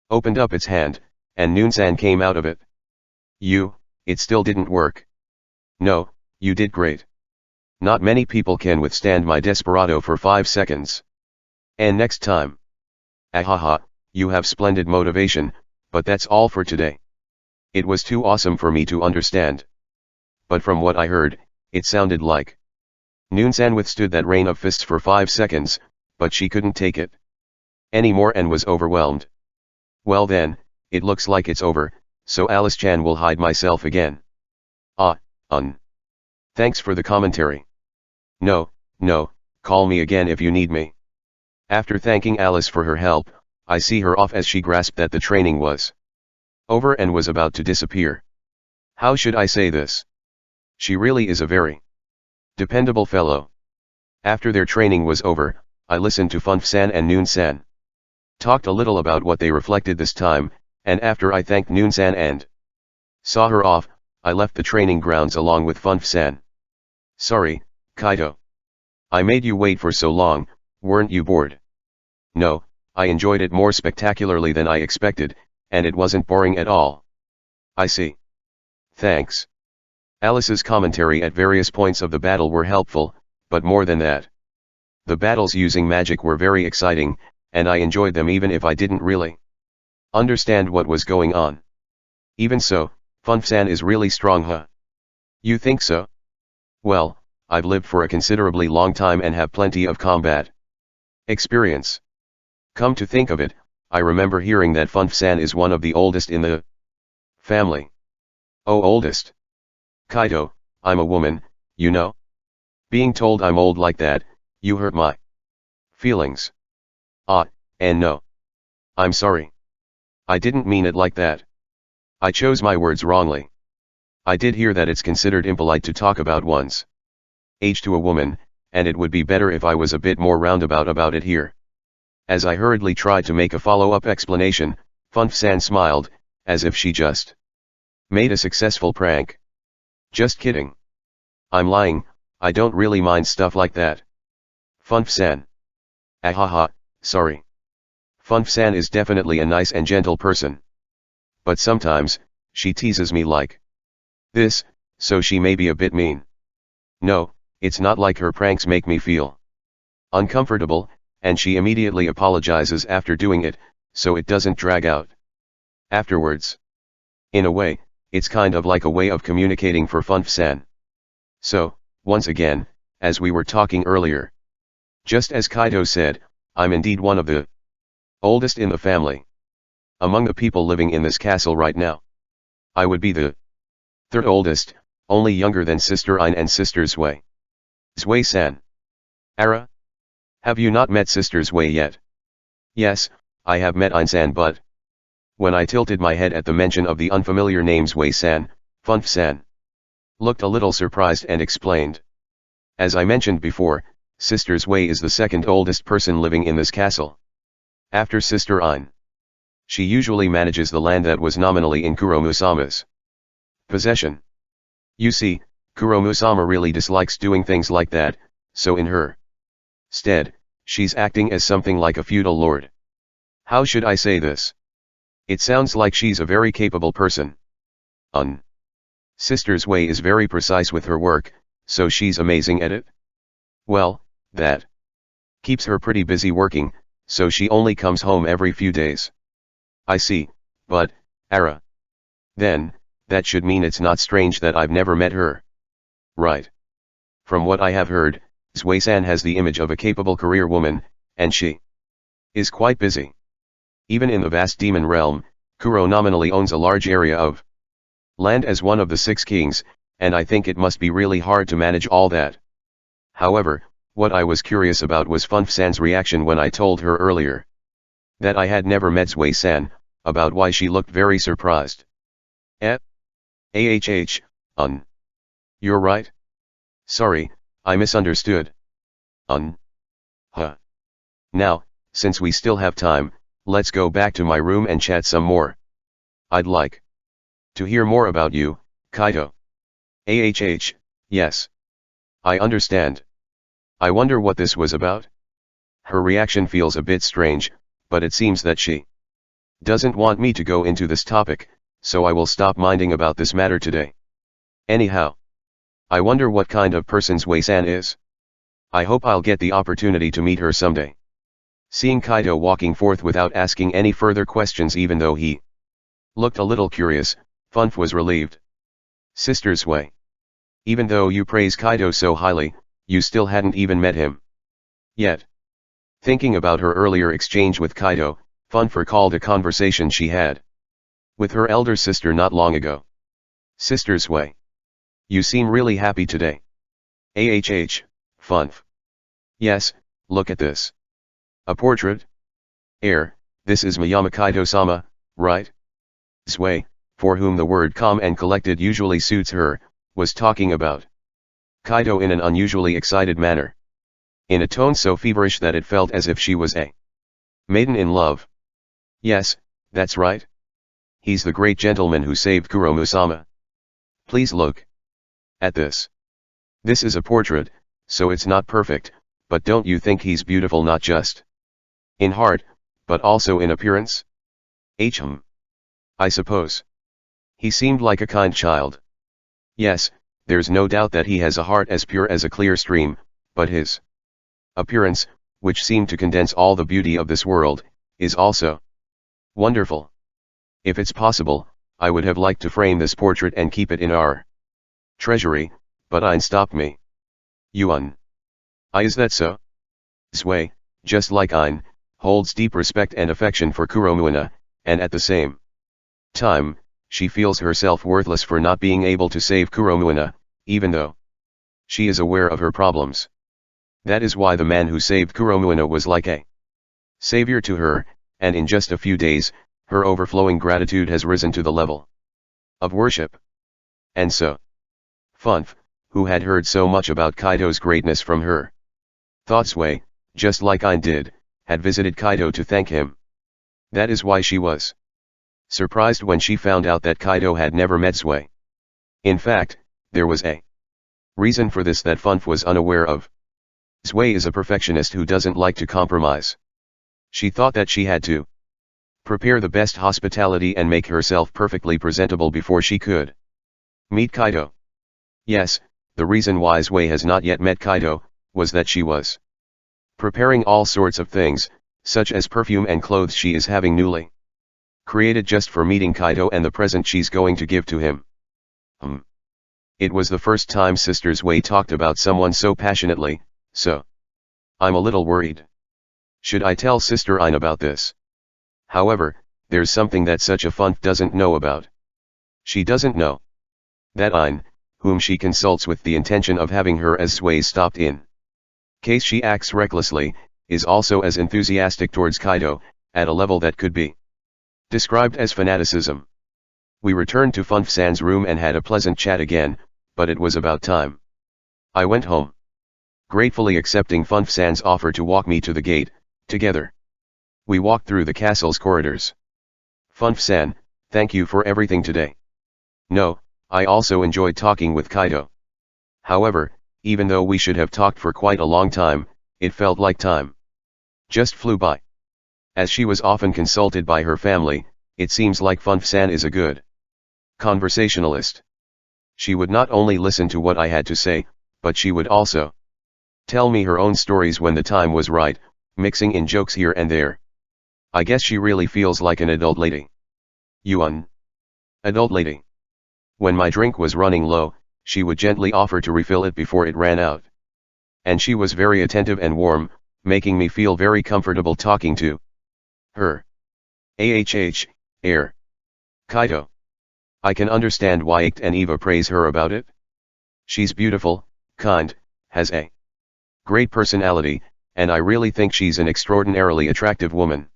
opened up its hand, and Noonsan came out of it. It still didn't work. No, you did great. Not many people can withstand my Desperado for 5 seconds. And next time. Ahaha, you have splendid motivation, but that's all for today. It was too awesome for me to understand. But from what I heard, it sounded like Noonsan withstood that rain of fists for 5 seconds, but she couldn't take it anymore and was overwhelmed. Well then, it looks like it's over, so Alice-chan will hide myself again. Thanks for the commentary. No, call me again if you need me. After thanking Alice for her help, I see her off as she grasped that the training was over and was about to disappear. How should I say this? She really is a very dependable fellow. After their training was over, I listened to Funf-san and Noonsan talked a little about what they reflected this time, and after I thanked Noonsan and saw her off, I left the training grounds along with Funf-san. Sorry, Kaito. I made you wait for so long, weren't you bored? No, I enjoyed it more spectacularly than I expected, and it wasn't boring at all. I see. Thanks. Alice's commentary at various points of the battle were helpful, but more than that. The battles using magic were very exciting, and I enjoyed them even if I didn't really understand what was going on. Even so, Funf-san is really strong, huh? You think so? Well, I've lived for a considerably long time and have plenty of combat experience. Come to think of it, I remember hearing that Funf-san is one of the oldest in the family. Oh, oldest. Kaito, I'm a woman, you know? Being told I'm old like that, you hurt my feelings. And no. I'm sorry. I didn't mean it like that. I chose my words wrongly. I did hear that it's considered impolite to talk about one's age to a woman, and it would be better if I was a bit more roundabout about it here. As I hurriedly tried to make a follow-up explanation, Funf-san smiled, as if she just made a successful prank. Just kidding. I'm lying, I don't really mind stuff like that. Funf-san. Ahaha, sorry. Funf-san is definitely a nice and gentle person. But sometimes, she teases me like this, so she may be a bit mean. No, it's not like her pranks make me feel uncomfortable, and she immediately apologizes after doing it, so it doesn't drag out afterwards. In a way, it's kind of like a way of communicating for Funf-san. So, once again, as we were talking earlier, just as Kaido said, I'm indeed one of the oldest in the family. Among the people living in this castle right now, I would be the third oldest, only younger than Sister Ain and Sister Zwei. Zwei-san. Ara? Have you not met Sister Zwei yet? Yes, I have met Ain-san, but when I tilted my head at the mention of the unfamiliar name Zwei-san, Funf-san looked a little surprised and explained. As I mentioned before, Sister Zwei is the second oldest person living in this castle, after Sister Ain. She usually manages the land that was nominally in Kuromusama's possession. You see, Kuromusama really dislikes doing things like that, so in her stead, she's acting as something like a feudal lord. How should I say this? It sounds like she's a very capable person. Sister Zwei is very precise with her work, so she's amazing at it. Well, that keeps her pretty busy working, so she only comes home every few days. I see, but, Ara. Then, that should mean it's not strange that I've never met her. Right. From what I have heard, Zwei-san has the image of a capable career woman, and she is quite busy. Even in the vast demon realm, Kuro nominally owns a large area of land as one of the 6 kings, and I think it must be really hard to manage all that. However, what I was curious about was Funf-san's reaction when I told her earlier that I had never met Zwei-san, about why she looked very surprised. You're right? Sorry, I misunderstood. Now, since we still have time, let's go back to my room and chat some more. I'd like to hear more about you, Kaido. Yes. I understand. I wonder what this was about? Her reaction feels a bit strange, but it seems that she doesn't want me to go into this topic, so I will stop minding about this matter today. Anyhow, I wonder what kind of person Zwei-san is. I hope I'll get the opportunity to meet her someday. Seeing Kaido walking forth without asking any further questions, even though he looked a little curious, Funf was relieved. Sister Zwei. Even though you praise Kaido so highly, you still hadn't even met him yet. Thinking about her earlier exchange with Kaido, Funf recalled a conversation she had with her elder sister not long ago. Sister Zwei. You seem really happy today. Funf. Yes, look at this. A portrait? This is Miyama Kaido-sama, right? Zwei, for whom the word calm and collected usually suits her, was talking about Kaido in an unusually excited manner. In a tone so feverish that it felt as if she was a maiden in love. Yes, that's right. He's the great gentleman who saved Kuromusama. Please look at this. This is a portrait, so it's not perfect, but don't you think he's beautiful not just in heart, but also in appearance? I suppose. He seemed like a kind child. Yes, there's no doubt that he has a heart as pure as a clear stream, but his appearance, which seemed to condense all the beauty of this world, is also wonderful. If it's possible, I would have liked to frame this portrait and keep it in our treasury, but Ain stopped me. Is that so? Zwei, just like Ain, holds deep respect and affection for Kuromuina, and at the same time, she feels herself worthless for not being able to save Kuromuina, even though she is aware of her problems. That is why the man who saved Kuromuina was like a savior to her, and in just a few days, her overflowing gratitude has risen to the level of worship. And so, Funf, who had heard so much about Kaido's greatness from her, thought Zwei, just like Ain did, had visited Kaido to thank him. That is why she was surprised when she found out that Kaido had never met Zwei. In fact, there was a reason for this that Funf was unaware of. Zwei is a perfectionist who doesn't like to compromise. She thought that she had to prepare the best hospitality and make herself perfectly presentable before she could meet Kaido. Yes, the reason why Zwei has not yet met Kaido, was that she was preparing all sorts of things, such as perfume and clothes she is having newly created just for meeting Kaido and the present she's going to give to him. It was the first time Sisters Wei talked about someone so passionately, so I'm a little worried. Should I tell Sister Ein about this? However, there's something that such a Funf doesn't know about. She doesn't know that Ein, whom she consults with the intention of having her as sways stopped in case she acts recklessly, is also as enthusiastic towards Kaido, at a level that could be described as fanaticism. We returned to Funf-san's room and had a pleasant chat again, but it was about time I went home, gratefully accepting Funf-san's offer to walk me to the gate. Together we walked through the castle's corridors. Funf-san, thank you for everything today. No, I also enjoyed talking with Kaido. However, even though we should have talked for quite a long time, it felt like time just flew by. As she was often consulted by her family, it seems like Funf-san is a good conversationalist. She would not only listen to what I had to say, but she would also tell me her own stories when the time was right, mixing in jokes here and there. I guess she really feels like an adult lady. Yuan. Adult lady. When my drink was running low, she would gently offer to refill it before it ran out. And she was very attentive and warm, making me feel very comfortable talking to her. Air. Kaido. I can understand why Icht and Eva praise her about it. She's beautiful, kind, has a great personality, and I really think she's an extraordinarily attractive woman.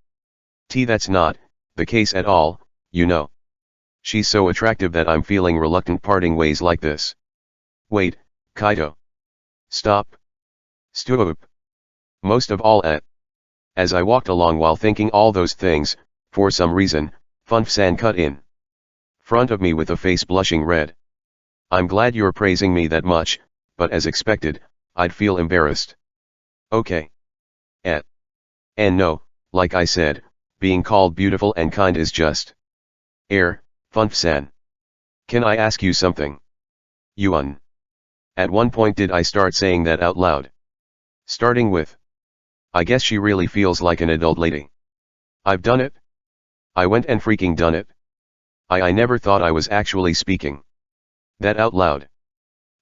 That's not the case at all, you know. She's so attractive that I'm feeling reluctant parting ways like this. Wait, Kaido. Stop. Stop. Most of all as I walked along while thinking all those things, for some reason, Funf-san cut in front of me with a face blushing red. I'm glad you're praising me that much, but as expected, I'd feel embarrassed. Okay. And no, like I said, being called beautiful and kind is just Funf-san. Can I ask you something? Yuan. At one point did I start saying that out loud? Starting with, I guess she really feels like an adult lady. I've done it. I went and freaking done it. I never thought I was actually speaking that out loud.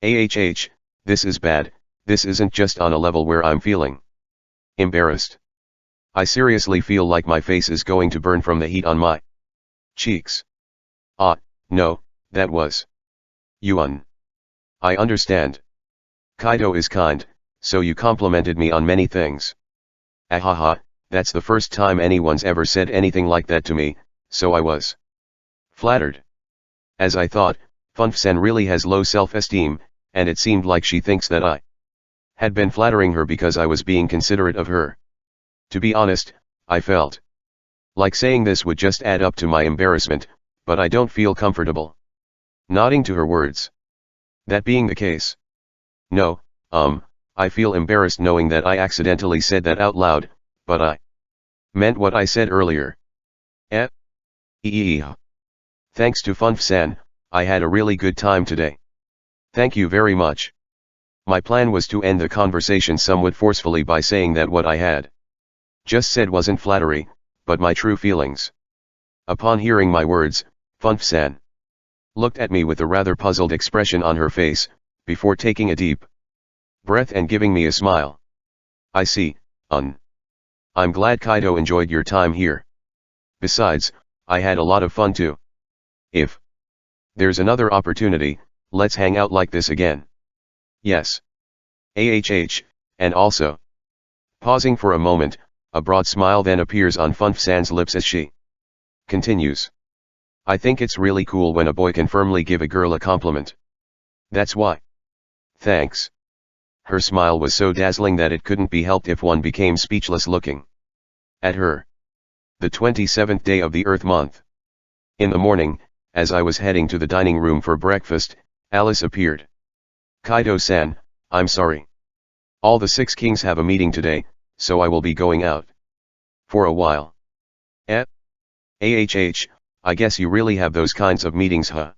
This is bad, this isn't just on a level where I'm feeling embarrassed. I seriously feel like my face is going to burn from the heat on my cheeks. No, that was Yuan. I understand. Kaido is kind, so you complimented me on many things. Ahaha, that's the first time anyone's ever said anything like that to me, so I was flattered. As I thought, Funf-san really has low self-esteem, and it seemed like she thinks that I had been flattering her because I was being considerate of her. To be honest, I felt like saying this would just add up to my embarrassment, but I don't feel comfortable nodding to her words. That being the case. No, I feel embarrassed knowing that I accidentally said that out loud, but I meant what I said earlier. Thanks to Funf-san, I had a really good time today. Thank you very much. My plan was to end the conversation somewhat forcefully by saying that what I had just said wasn't flattery, but my true feelings. Upon hearing my words, Funf-san looked at me with a rather puzzled expression on her face, before taking a deep breath and giving me a smile. I see, I'm glad Kaido enjoyed your time here. Besides, I had a lot of fun too. If there's another opportunity, let's hang out like this again. Yes. And also. Pausing for a moment, a broad smile then appears on Funf-san's lips as she continues. I think it's really cool when a boy can firmly give a girl a compliment. That's why. Thanks. Her smile was so dazzling that it couldn't be helped if one became speechless looking at her. The 27th day of the Earth month. In the morning, as I was heading to the dining room for breakfast, Alice appeared. Kaido-san, I'm sorry. All the 6 kings have a meeting today, so I will be going out for a while. I guess you really have those kinds of meetings, huh?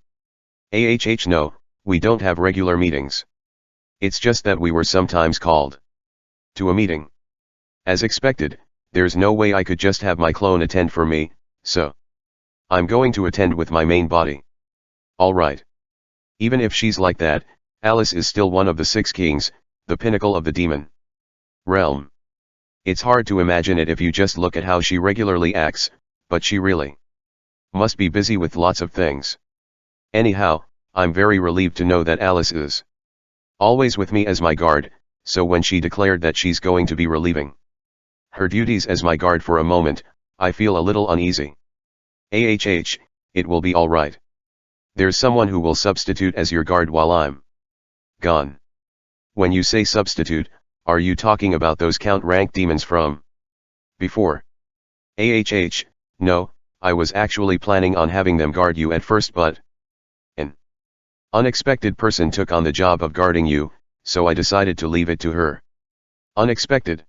No, we don't have regular meetings. It's just that we were sometimes called to a meeting. As expected, there's no way I could just have my clone attend for me, so I'm going to attend with my main body. Alright. Even if she's like that, Alice is still one of the 6 kings, the pinnacle of the demon realm. It's hard to imagine it if you just look at how she regularly acts, but she really must be busy with lots of things. Anyhow, I'm very relieved to know that Alice is always with me as my guard, so when she declared that she's going to be relieving her duties as my guard for a moment, I feel a little uneasy. It will be alright. There's someone who will substitute as your guard while I'm gone. When you say substitute, are you talking about those count rank demons from before? No, I was actually planning on having them guard you at first, but an unexpected person took on the job of guarding you, so I decided to leave it to her. Unexpected?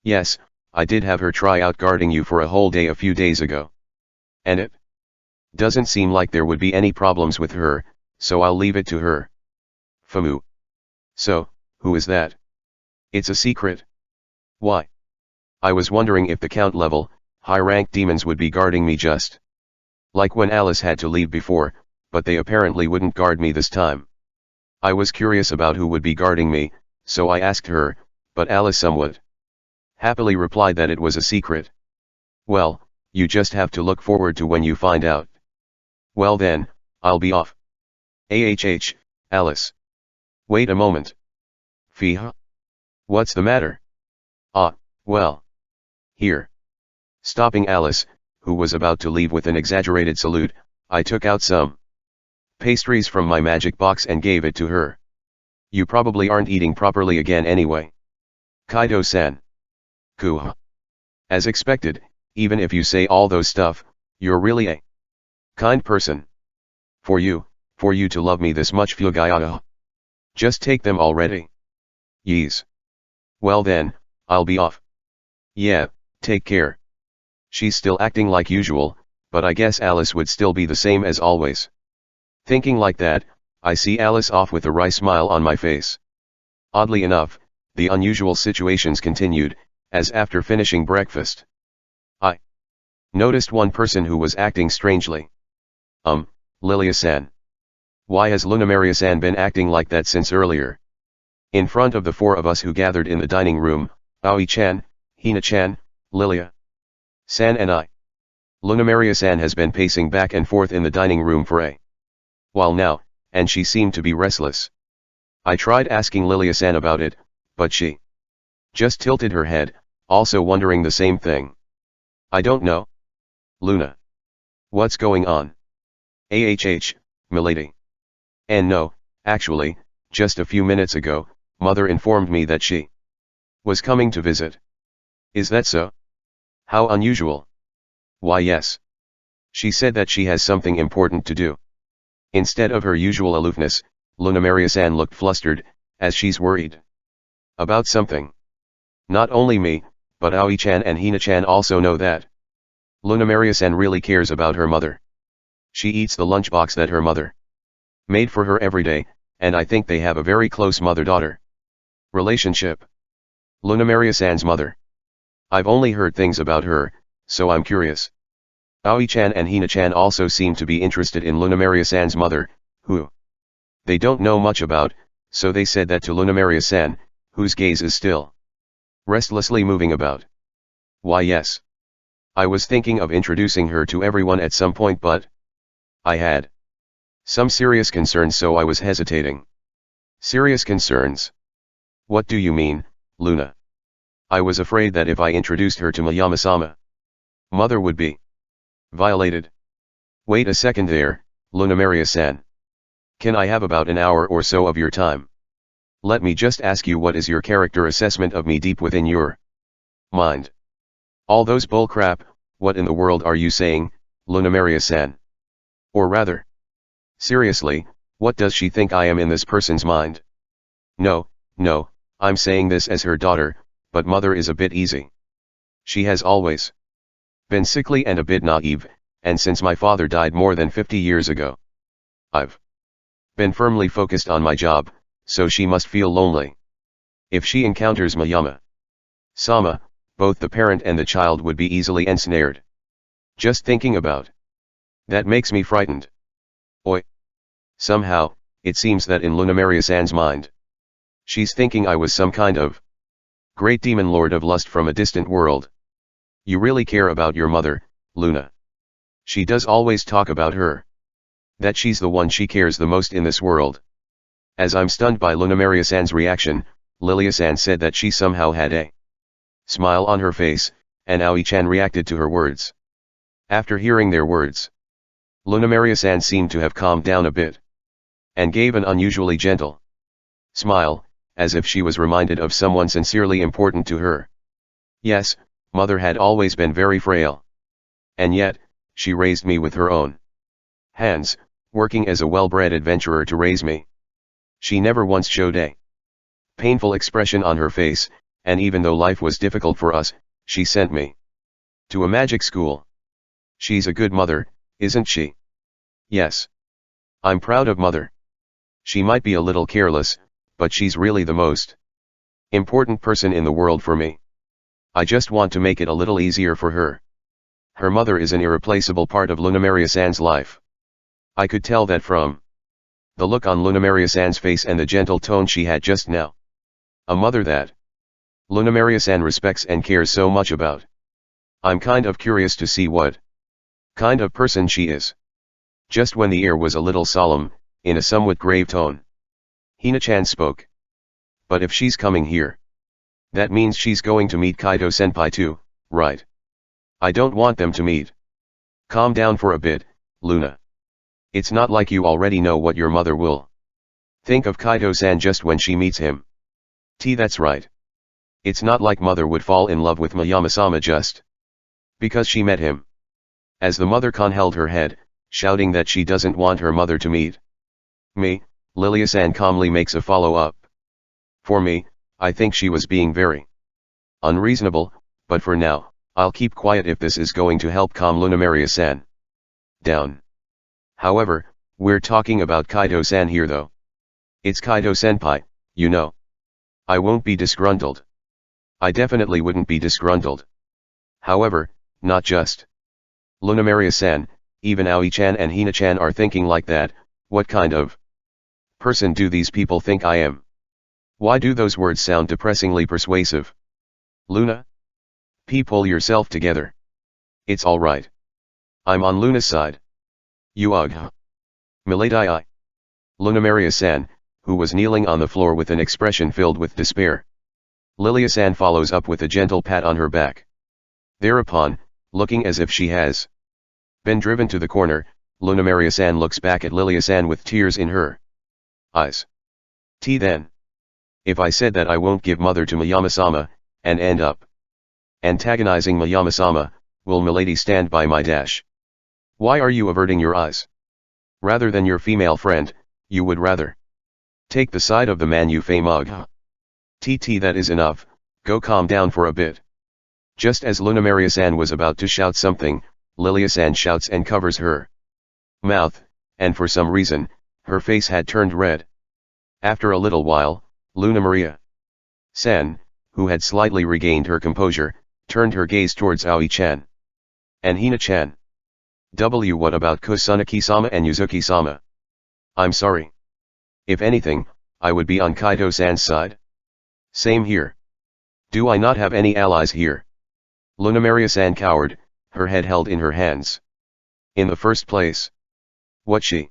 Yes, I did have her try out guarding you for a whole day a few days ago. And it doesn't seem like there would be any problems with her, so I'll leave it to her. Famu. So, who is that? It's a secret. Why? I was wondering if the count level, high-rank demons would be guarding me just like when Alice had to leave before, but they apparently wouldn't guard me this time. I was curious about who would be guarding me, so I asked her, but Alice somewhat happily replied that it was a secret. Well, you just have to look forward to when you find out. Well then, I'll be off. Alice. Wait a moment. Fiha? What's the matter? Well. Here. Stopping Alice, who was about to leave with an exaggerated salute, I took out some pastries from my magic box and gave it to her. You probably aren't eating properly again anyway. Kaido-san. Kuha. As expected, even if you say all those stuff, you're really a kind person. For you to love me this much, Fugayata. Just take them already. Yees. Well then, I'll be off. Yeah, take care. She's still acting like usual, but I guess Alice would still be the same as always. Thinking like that, I see Alice off with a wry smile on my face. Oddly enough, the unusual situations continued, as after finishing breakfast, I noticed one person who was acting strangely. Lilia-san. Why has Lunamaria-san been acting like that since earlier? In front of the 4 of us who gathered in the dining room, Aoi-chan, Hina-chan, Lilia-san and I. Lunamaria-san has been pacing back and forth in the dining room for a while now, and she seemed to be restless. I tried asking Lilia-san about it, but she just tilted her head, also wondering the same thing. I don't know. Luna. What's going on? Milady. And no, actually, just a few minutes ago, Mother informed me that she was coming to visit. Is that so? How unusual. Why yes. She said that she has something important to do. Instead of her usual aloofness, Lunamaria-san looked flustered, as she's worried about something. Not only me, but Aoi-chan and Hina-chan also know that Lunamaria-san really cares about her mother. She eats the lunchbox that her mother made for her every day, and I think they have a very close mother-daughter relationship. Lunamaria-san's mother. I've only heard things about her, so I'm curious. Aoi-chan and Hina-chan also seem to be interested in Lunamaria-san's mother, who they don't know much about, so they said that to Lunamaria-san, whose gaze is still restlessly moving about. Why yes. I was thinking of introducing her to everyone at some point, but I had some serious concerns, so I was hesitating. Serious concerns? What do you mean, Luna? I was afraid that if I introduced her to Mayama-sama, Mother would be violated. Wait a second there, Lunamaria-san. Can I have about an hour or so of your time? Let me just ask you, what is your character assessment of me deep within your mind? All those bullcrap, what in the world are you saying, Lunamaria-san? Or rather, seriously, what does she think I am in this person's mind? No, I'm saying this as her daughter, but Mother is a bit easy. She has always been sickly and a bit naive, and since my father died more than 50 years ago, I've been firmly focused on my job, so she must feel lonely. If she encounters Mayama-sama, both the parent and the child would be easily ensnared. Just thinking about that makes me frightened. Oi. Somehow, it seems that in Lunamaria-san's mind, she's thinking I was some kind of great demon lord of lust from a distant world. You really care about your mother, Luna. She does always talk about her. That she's the one she cares the most in this world. As I'm stunned by Lunamaria-san's reaction, Lilia-san said that she somehow had a smile on her face, and Aoi-chan reacted to her words. After hearing their words, Lunamaria-san seemed to have calmed down a bit, and gave an unusually gentle smile, as if she was reminded of someone sincerely important to her. Yes, mother had always been very frail. And yet, she raised me with her own hands, working as a well-bred adventurer to raise me. She never once showed a painful expression on her face, and even though life was difficult for us, she sent me to a magic school. She's a good mother, isn't she? Yes. I'm proud of mother. She might be a little careless, but she's really the most important person in the world for me. I just want to make it a little easier for her. Her mother is an irreplaceable part of Lunamaria-san's life. I could tell that from the look on Lunamaria-san's face and the gentle tone she had just now. A mother that Lunamaria-san respects and cares so much about. I'm kind of curious to see what kind of person she is. Just when the air was a little solemn, in a somewhat grave tone, Hina-chan spoke. But if she's coming here, that means she's going to meet Kaito-senpai too, right? I don't want them to meet. Calm down for a bit, Luna. It's not like you already know what your mother will think of Kaito-san just when she meets him. That's right. It's not like mother would fall in love with Mayama-sama just because she met him. As the mother-con held her head, shouting that she doesn't want her mother to meet me, Lilia-san calmly makes a follow-up. For me, I think she was being very unreasonable, but for now, I'll keep quiet if this is going to help calm Lunamaria-san down. However, we're talking about Kaito-san here though. It's Kaito-senpai, you know. I won't be disgruntled. I definitely wouldn't be disgruntled. However, not just Lunamaria-san, even Aoi-chan and Hina-chan are thinking like that. What kind of person do these people think I am? Why do those words sound depressingly persuasive? Luna? Pull yourself together. It's alright. I'm on Luna's side. You ugh. Milady I. Lunamaria-san, who was kneeling on the floor with an expression filled with despair. Lilia-san follows up with a gentle pat on her back. Thereupon, looking as if she has been driven to the corner, Lunamaria-san looks back at Lilia-san with tears in her eyes. Then. If I said that I won't give mother to Mayama-sama, and end up antagonizing Mayama-sama, will milady stand by my dash? Why are you averting your eyes? Rather than your female friend, you would rather take the side of the man you mug. That is enough, go calm down for a bit. Just as Lunamaria-san was about to shout something, Lilia-san shouts and covers her mouth, and for some reason, her face had turned red. After a little while, Lunamaria-san, who had slightly regained her composure, turned her gaze towards Aoi-chan and Hina-chan. What about Kusanagi-sama and Yuzuki-sama? I'm sorry. If anything, I would be on Kaito-san's side. Same here. Do I not have any allies here? Lunamaria-san cowered, her head held in her hands. In the first place, what she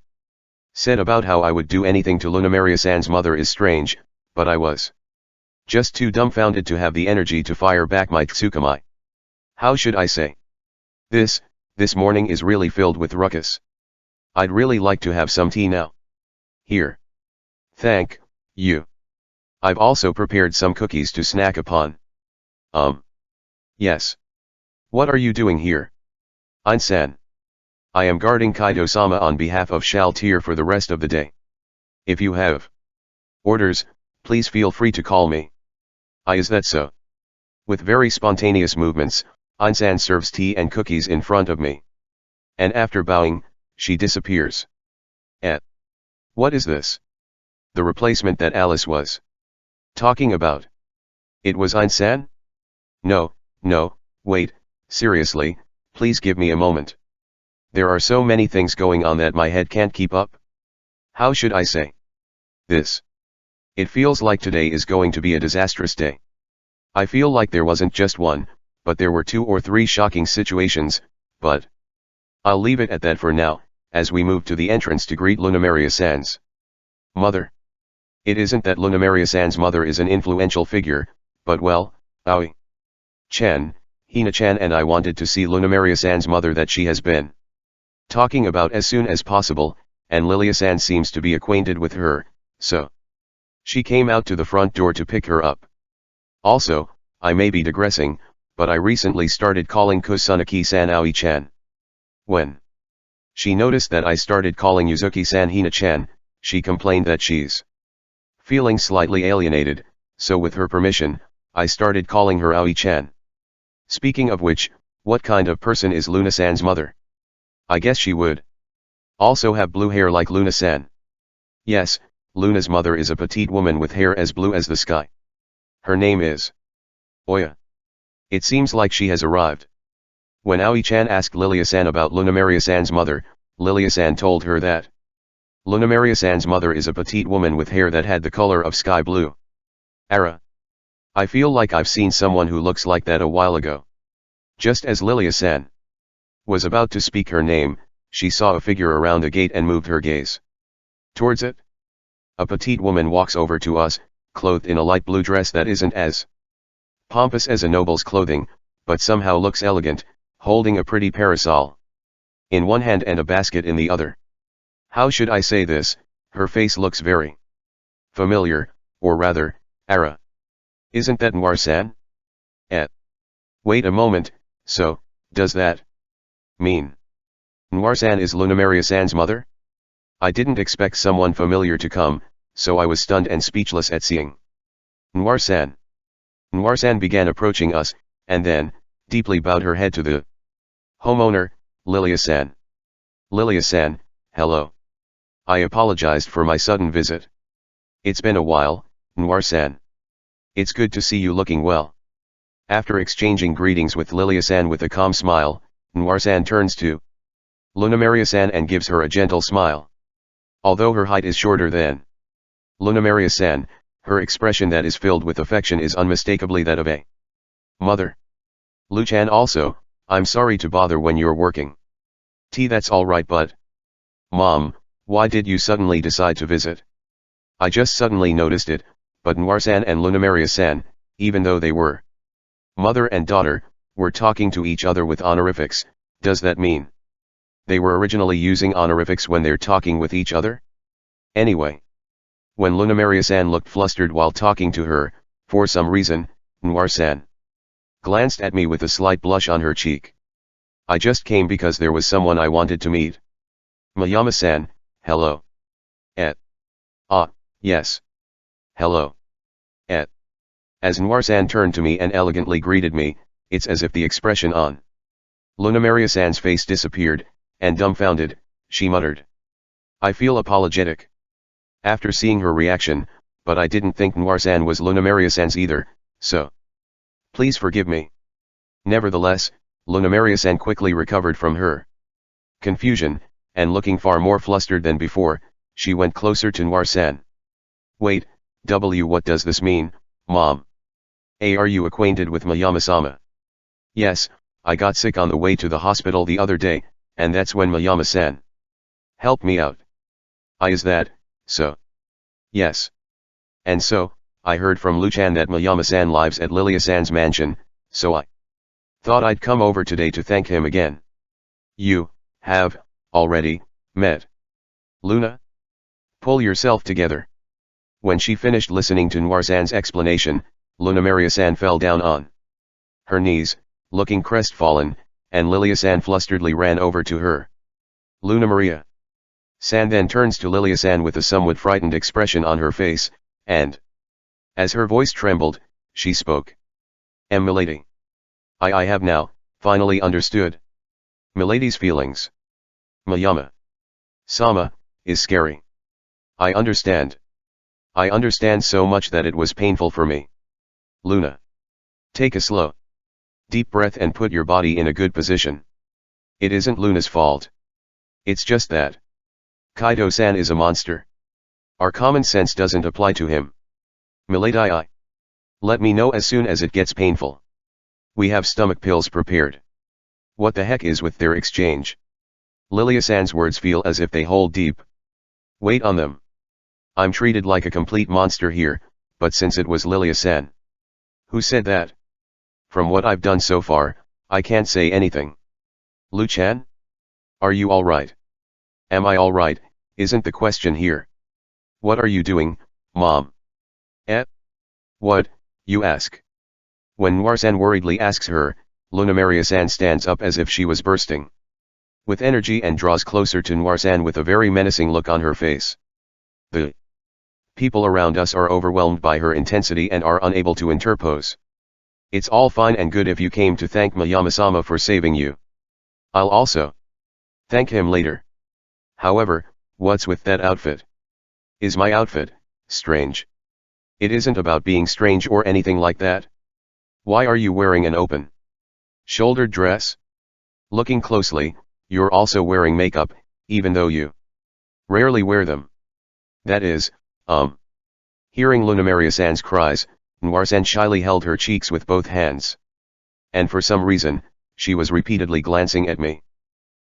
said about how I would do anything to Lunamaria-san's mother is strange, but I was just too dumbfounded to have the energy to fire back my Tsukumai. How should I say? This morning is really filled with ruckus. I'd really like to have some tea now. Here. Thank you. I've also prepared some cookies to snack upon. Yes. What are you doing here? Ein-san. I am guarding Kaito-sama on behalf of Shaltir for the rest of the day. If you have orders, please feel free to call me. Is that so? With very spontaneous movements, Ein-san serves tea and cookies in front of me. And after bowing, she disappears. What is this? The replacement that Alice was talking about. It was Ein-san? No, wait, seriously, please give me a moment. There are so many things going on that my head can't keep up. How should I say? This. It feels like today is going to be a disastrous day. I feel like there wasn't just one, but there were 2 or 3 shocking situations, but I'll leave it at that for now, as we move to the entrance to greet Lunamaria-san's mother. It isn't that Lunamaria-san's mother is an influential figure, but well, Aoi-chan, Hina-chan and I wanted to see Lunamaria-san's mother that she has been talking about as soon as possible, and Lilia-san seems to be acquainted with her, so she came out to the front door to pick her up. Also, I may be digressing, but I recently started calling Kusunagi-san Aoi-chan. When she noticed that I started calling Yuzuki-san Hina-chan, she complained that she's feeling slightly alienated, so with her permission, I started calling her Aoi-chan. Speaking of which, what kind of person is Luna-san's mother? I guess she would also have blue hair like Luna-san. Yes, Luna's mother is a petite woman with hair as blue as the sky. Her name is Oya. It seems like she has arrived. When Aoi-chan asked Lilia-san about Lunamaria-san's mother, Lilia-san told her that Lunamaria-san's mother is a petite woman with hair that had the color of sky blue. Ara. I feel like I've seen someone who looks like that a while ago. Just as Lilia-san was about to speak her name, she saw a figure around a gate and moved her gaze towards it. A petite woman walks over to us, clothed in a light blue dress that isn't as pompous as a noble's clothing, but somehow looks elegant, holding a pretty parasol in one hand and a basket in the other. How should I say this? Her face looks very familiar, or rather, Ara. Isn't that Noir-san? Wait a moment, so, does that mean Noir-san is Lunamaria-san's mother? I didn't expect someone familiar to come, so I was stunned and speechless at seeing Noir-san. Noir-san began approaching us, and then, deeply bowed her head to the homeowner, Lilia-san. Lilia-san, hello. I apologized for my sudden visit. It's been a while, Noir-san. It's good to see you looking well. After exchanging greetings with Lilia-san with a calm smile, Noir-san turns to Lunamaria-san and gives her a gentle smile. Although her height is shorter than Lunamaria-san, her expression that is filled with affection is unmistakably that of a mother. Lu-chan also, I'm sorry to bother when you're working. That's alright, but Mom, why did you suddenly decide to visit? I just suddenly noticed it, but Noir-san and Lunamaria-san, even though they were mother and daughter, were talking to each other with honorifics. Does that mean they were originally using honorifics when they're talking with each other? Anyway, when Lunamaria-san looked flustered while talking to her, for some reason, Noir-san glanced at me with a slight blush on her cheek. I just came because there was someone I wanted to meet. Mayama-san, hello. Yes. Hello. As Noir-san turned to me and elegantly greeted me, it's as if the expression on Lunamaria-san's face disappeared, and dumbfounded, she muttered, I feel apologetic. After seeing her reaction, but I didn't think Noir-san was Lunamaria-san's either, so please forgive me. Nevertheless, Lunamaria-san quickly recovered from her confusion, and looking far more flustered than before, she went closer to Noir-san. Wait, what does this mean, Mom? Are you acquainted with Mayama-sama? Yes, I got sick on the way to the hospital the other day, and that's when Mayama-san helped me out. Is that so? Yes. And so, I heard from Lu-chan that Mayama-san lives at Lilia-san's mansion, so I thought I'd come over today to thank him again. You have already met Luna? Pull yourself together. When she finished listening to Noir-san's explanation, Lunamaria-san fell down on her knees, looking crestfallen, and Lilia-san flusteredly ran over to her. Lunamaria-san then turns to Lilia-san with a somewhat frightened expression on her face, and as her voice trembled, she spoke. Milady. I have now, finally understood Milady's feelings. Mayama-sama is scary. I understand. I understand so much that it was painful for me. Luna. Take a slow, deep breath and put your body in a good position. It isn't Luna's fault. It's just that Kaido-san is a monster. Our common sense doesn't apply to him. Milady. Let me know as soon as it gets painful. We have stomach pills prepared. What the heck is with their exchange? Lilia-san's words feel as if they hold deep weight on them. I'm treated like a complete monster here, but since it was Lilia-san who said that, from what I've done so far, I can't say anything. Lu-chan? Are you alright? Am I alright, isn't the question here. What are you doing, Mom? Eh? What, you ask? When Noir-san worriedly asks her, Lunamaria-san stands up as if she was bursting with energy and draws closer to Noir-san with a very menacing look on her face. The people around us are overwhelmed by her intensity and are unable to interpose. It's all fine and good if you came to thank Mayama-sama for saving you. I'll also thank him later. However, what's with that outfit? Is my outfit strange? It isn't about being strange or anything like that. Why are you wearing an open-shouldered dress? Looking closely, you're also wearing makeup, even though you rarely wear them. That is, Hearing Lunamaria-san's cries, Noir-san shyly held her cheeks with both hands. And for some reason, she was repeatedly glancing at me.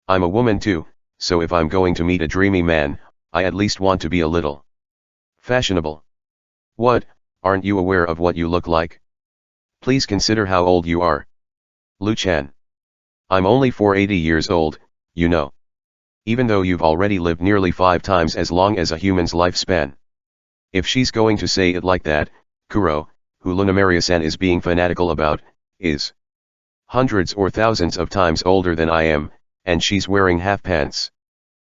I'm a woman too, so if I'm going to meet a dreamy man, I at least want to be a little fashionable. What, aren't you aware of what you look like? Please consider how old you are. Lu-chan. I'm only 480 years old, you know. Even though you've already lived nearly 5 times as long as a human's lifespan. If she's going to say it like that, Kuro, who Lunamaria-san is being fanatical about, is hundreds or thousands of times older than I am, and she's wearing half pants.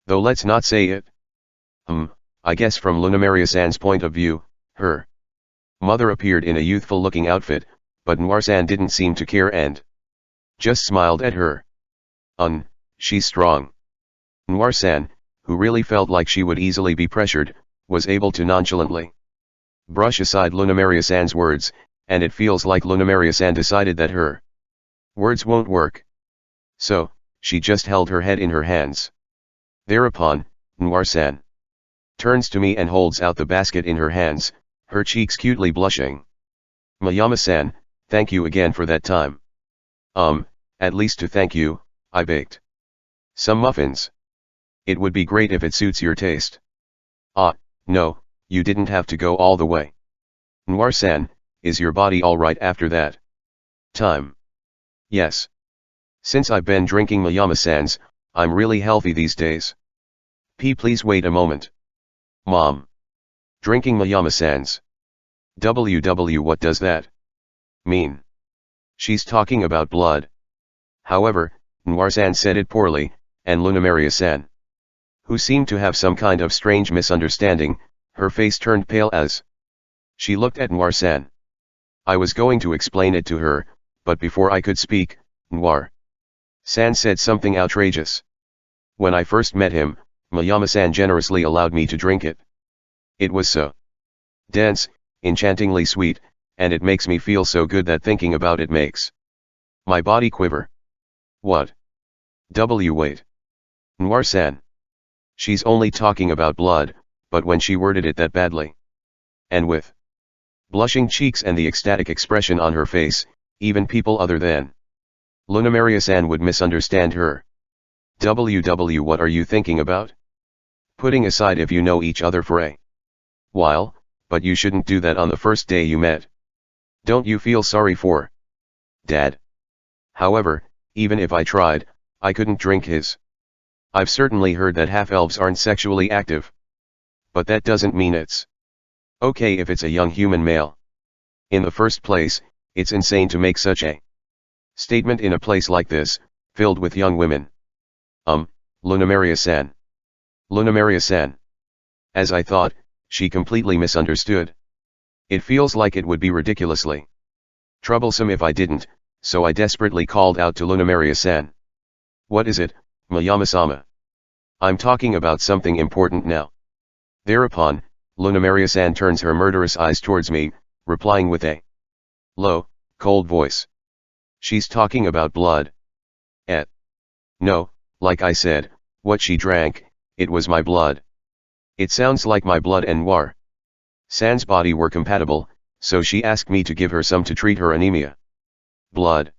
Though let's not say it. I guess from Lunamaria-san's point of view, her mother appeared in a youthful-looking outfit, but Noir-san didn't seem to care and just smiled at her. She's strong. Noir-san, who really felt like she would easily be pressured, was able to nonchalantly brush aside Lunamaria-san's words, and it feels like Lunamaria-san decided that her words won't work. So, she just held her head in her hands. Thereupon, Noir-san turns to me and holds out the basket in her hands, her cheeks cutely blushing. Mayama-san, thank you again for that time. At least to thank you, I baked some muffins. It would be great if it suits your taste. No, you didn't have to go all the way. Noir-san, is your body alright after that time? Yes. Since I've been drinking Mayama-san's, I'm really healthy these days. Please wait a moment. Mom. Drinking Mayama-san's. What does that mean? She's talking about blood. However, Noir-san said it poorly, and Lunamaria-san, who seemed to have some kind of strange misunderstanding, her face turned pale as she looked at Noir-san. I was going to explain it to her, but before I could speak, Noir-san said something outrageous. When I first met him, Mayama-san generously allowed me to drink it. It was so dense, enchantingly sweet, and it makes me feel so good that thinking about it makes my body quiver. What? Wait. Noir-san. She's only talking about blood, but when she worded it that badly, and with blushing cheeks and the ecstatic expression on her face, even people other than Lunamaria-san would misunderstand her. What are you thinking about? Putting aside if you know each other for a while, but you shouldn't do that on the first day you met. Don't you feel sorry for Dad? However, even if I tried, I couldn't drink his. I've certainly heard that half-elves aren't sexually active. But that doesn't mean it's okay if it's a young human male. In the first place, it's insane to make such a statement in a place like this, filled with young women. Lunamaria-san. Lunamaria-san. As I thought, she completely misunderstood. It feels like it would be ridiculously troublesome if I didn't, so I desperately called out to Lunamaria-san. What is it, Mayama-sama? I'm talking about something important now. Thereupon, Lunamaria-san turns her murderous eyes towards me, replying with a low, cold voice. She's talking about blood. No, like I said, what she drank, it was my blood. It sounds like my blood and Noir San's body were compatible, so she asked me to give her some to treat her anemia. Blood?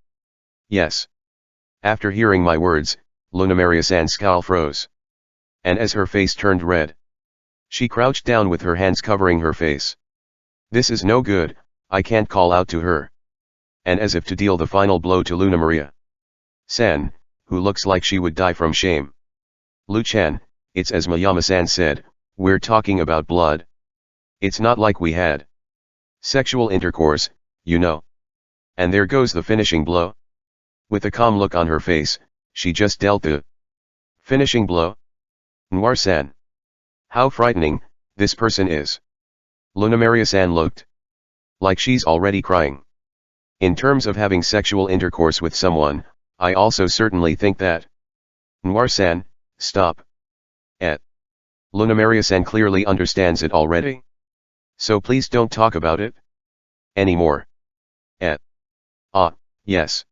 Yes. After hearing my words, Lunamaria San's scowl froze. And as her face turned red, she crouched down with her hands covering her face. This is no good, I can't call out to her. And as if to deal the final blow to Lunamaria San, who looks like she would die from shame. Lu-chan, it's as Mayama-san said, we're talking about blood. It's not like we had sexual intercourse, you know. And there goes the finishing blow. With a calm look on her face, she just dealt the finishing blow. Noir-san. How frightening, this person is. Lunamaria-san looked like she's already crying. In terms of having sexual intercourse with someone, I also certainly think that. Noir-san, stop. Lunamaria-san clearly understands it already. So please don't talk about it anymore. Yes.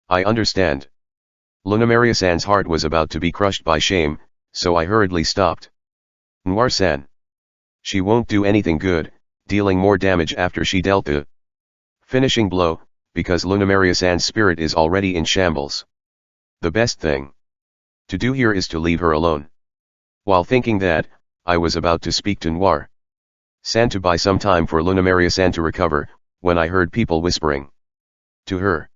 I understand. Lunamaria-san's heart was about to be crushed by shame, so I hurriedly stopped. Noir-san. She won't do anything good, dealing more damage after she dealt the finishing blow, because Lunamaria-san's spirit is already in shambles. The best thing to do here is to leave her alone. While thinking that, I was about to speak to Noir-san to buy some time for Lunamaria-san to recover, when I heard people whispering to her.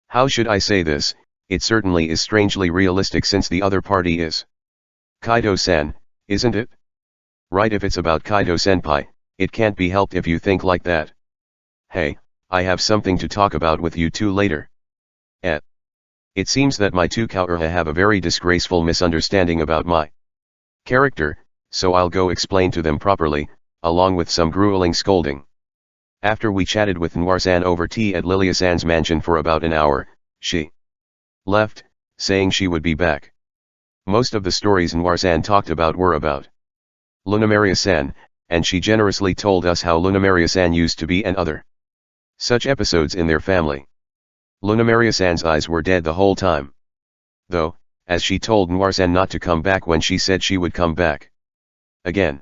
How should I say this? It certainly is strangely realistic since the other party is Kaido-san, isn't it? Right, if it's about Kaido-senpai, it can't be helped if you think like that. Hey, I have something to talk about with you two later. It seems that my two Kaoruha have a very disgraceful misunderstanding about my character, so I'll go explain to them properly, along with some grueling scolding. After we chatted with Noir-san over tea at Lilia-san's mansion for about an hour, she left, saying she would be back. Most of the stories Noir-san talked about were about Lunamaria-san, and she generously told us how Lunamaria-san used to be and other such episodes in their family. Lunamaria-san's eyes were dead the whole time. Though, as she told Noir-san not to come back when she said she would come back again.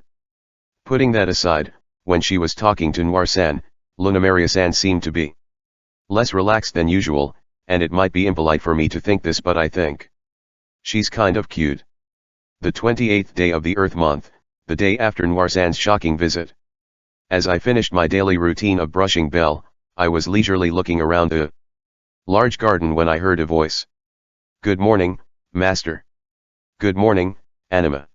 Putting that aside, when she was talking to Noir-san, Lunamaria-san seemed to be less relaxed than usual, and it might be impolite for me to think this, but I think she's kind of cute. The 28th day of the Earth month, the day after Noir-san's shocking visit. As I finished my daily routine of brushing Bell, I was leisurely looking around the large garden when I heard a voice. Good morning, Master. Good morning, Anima.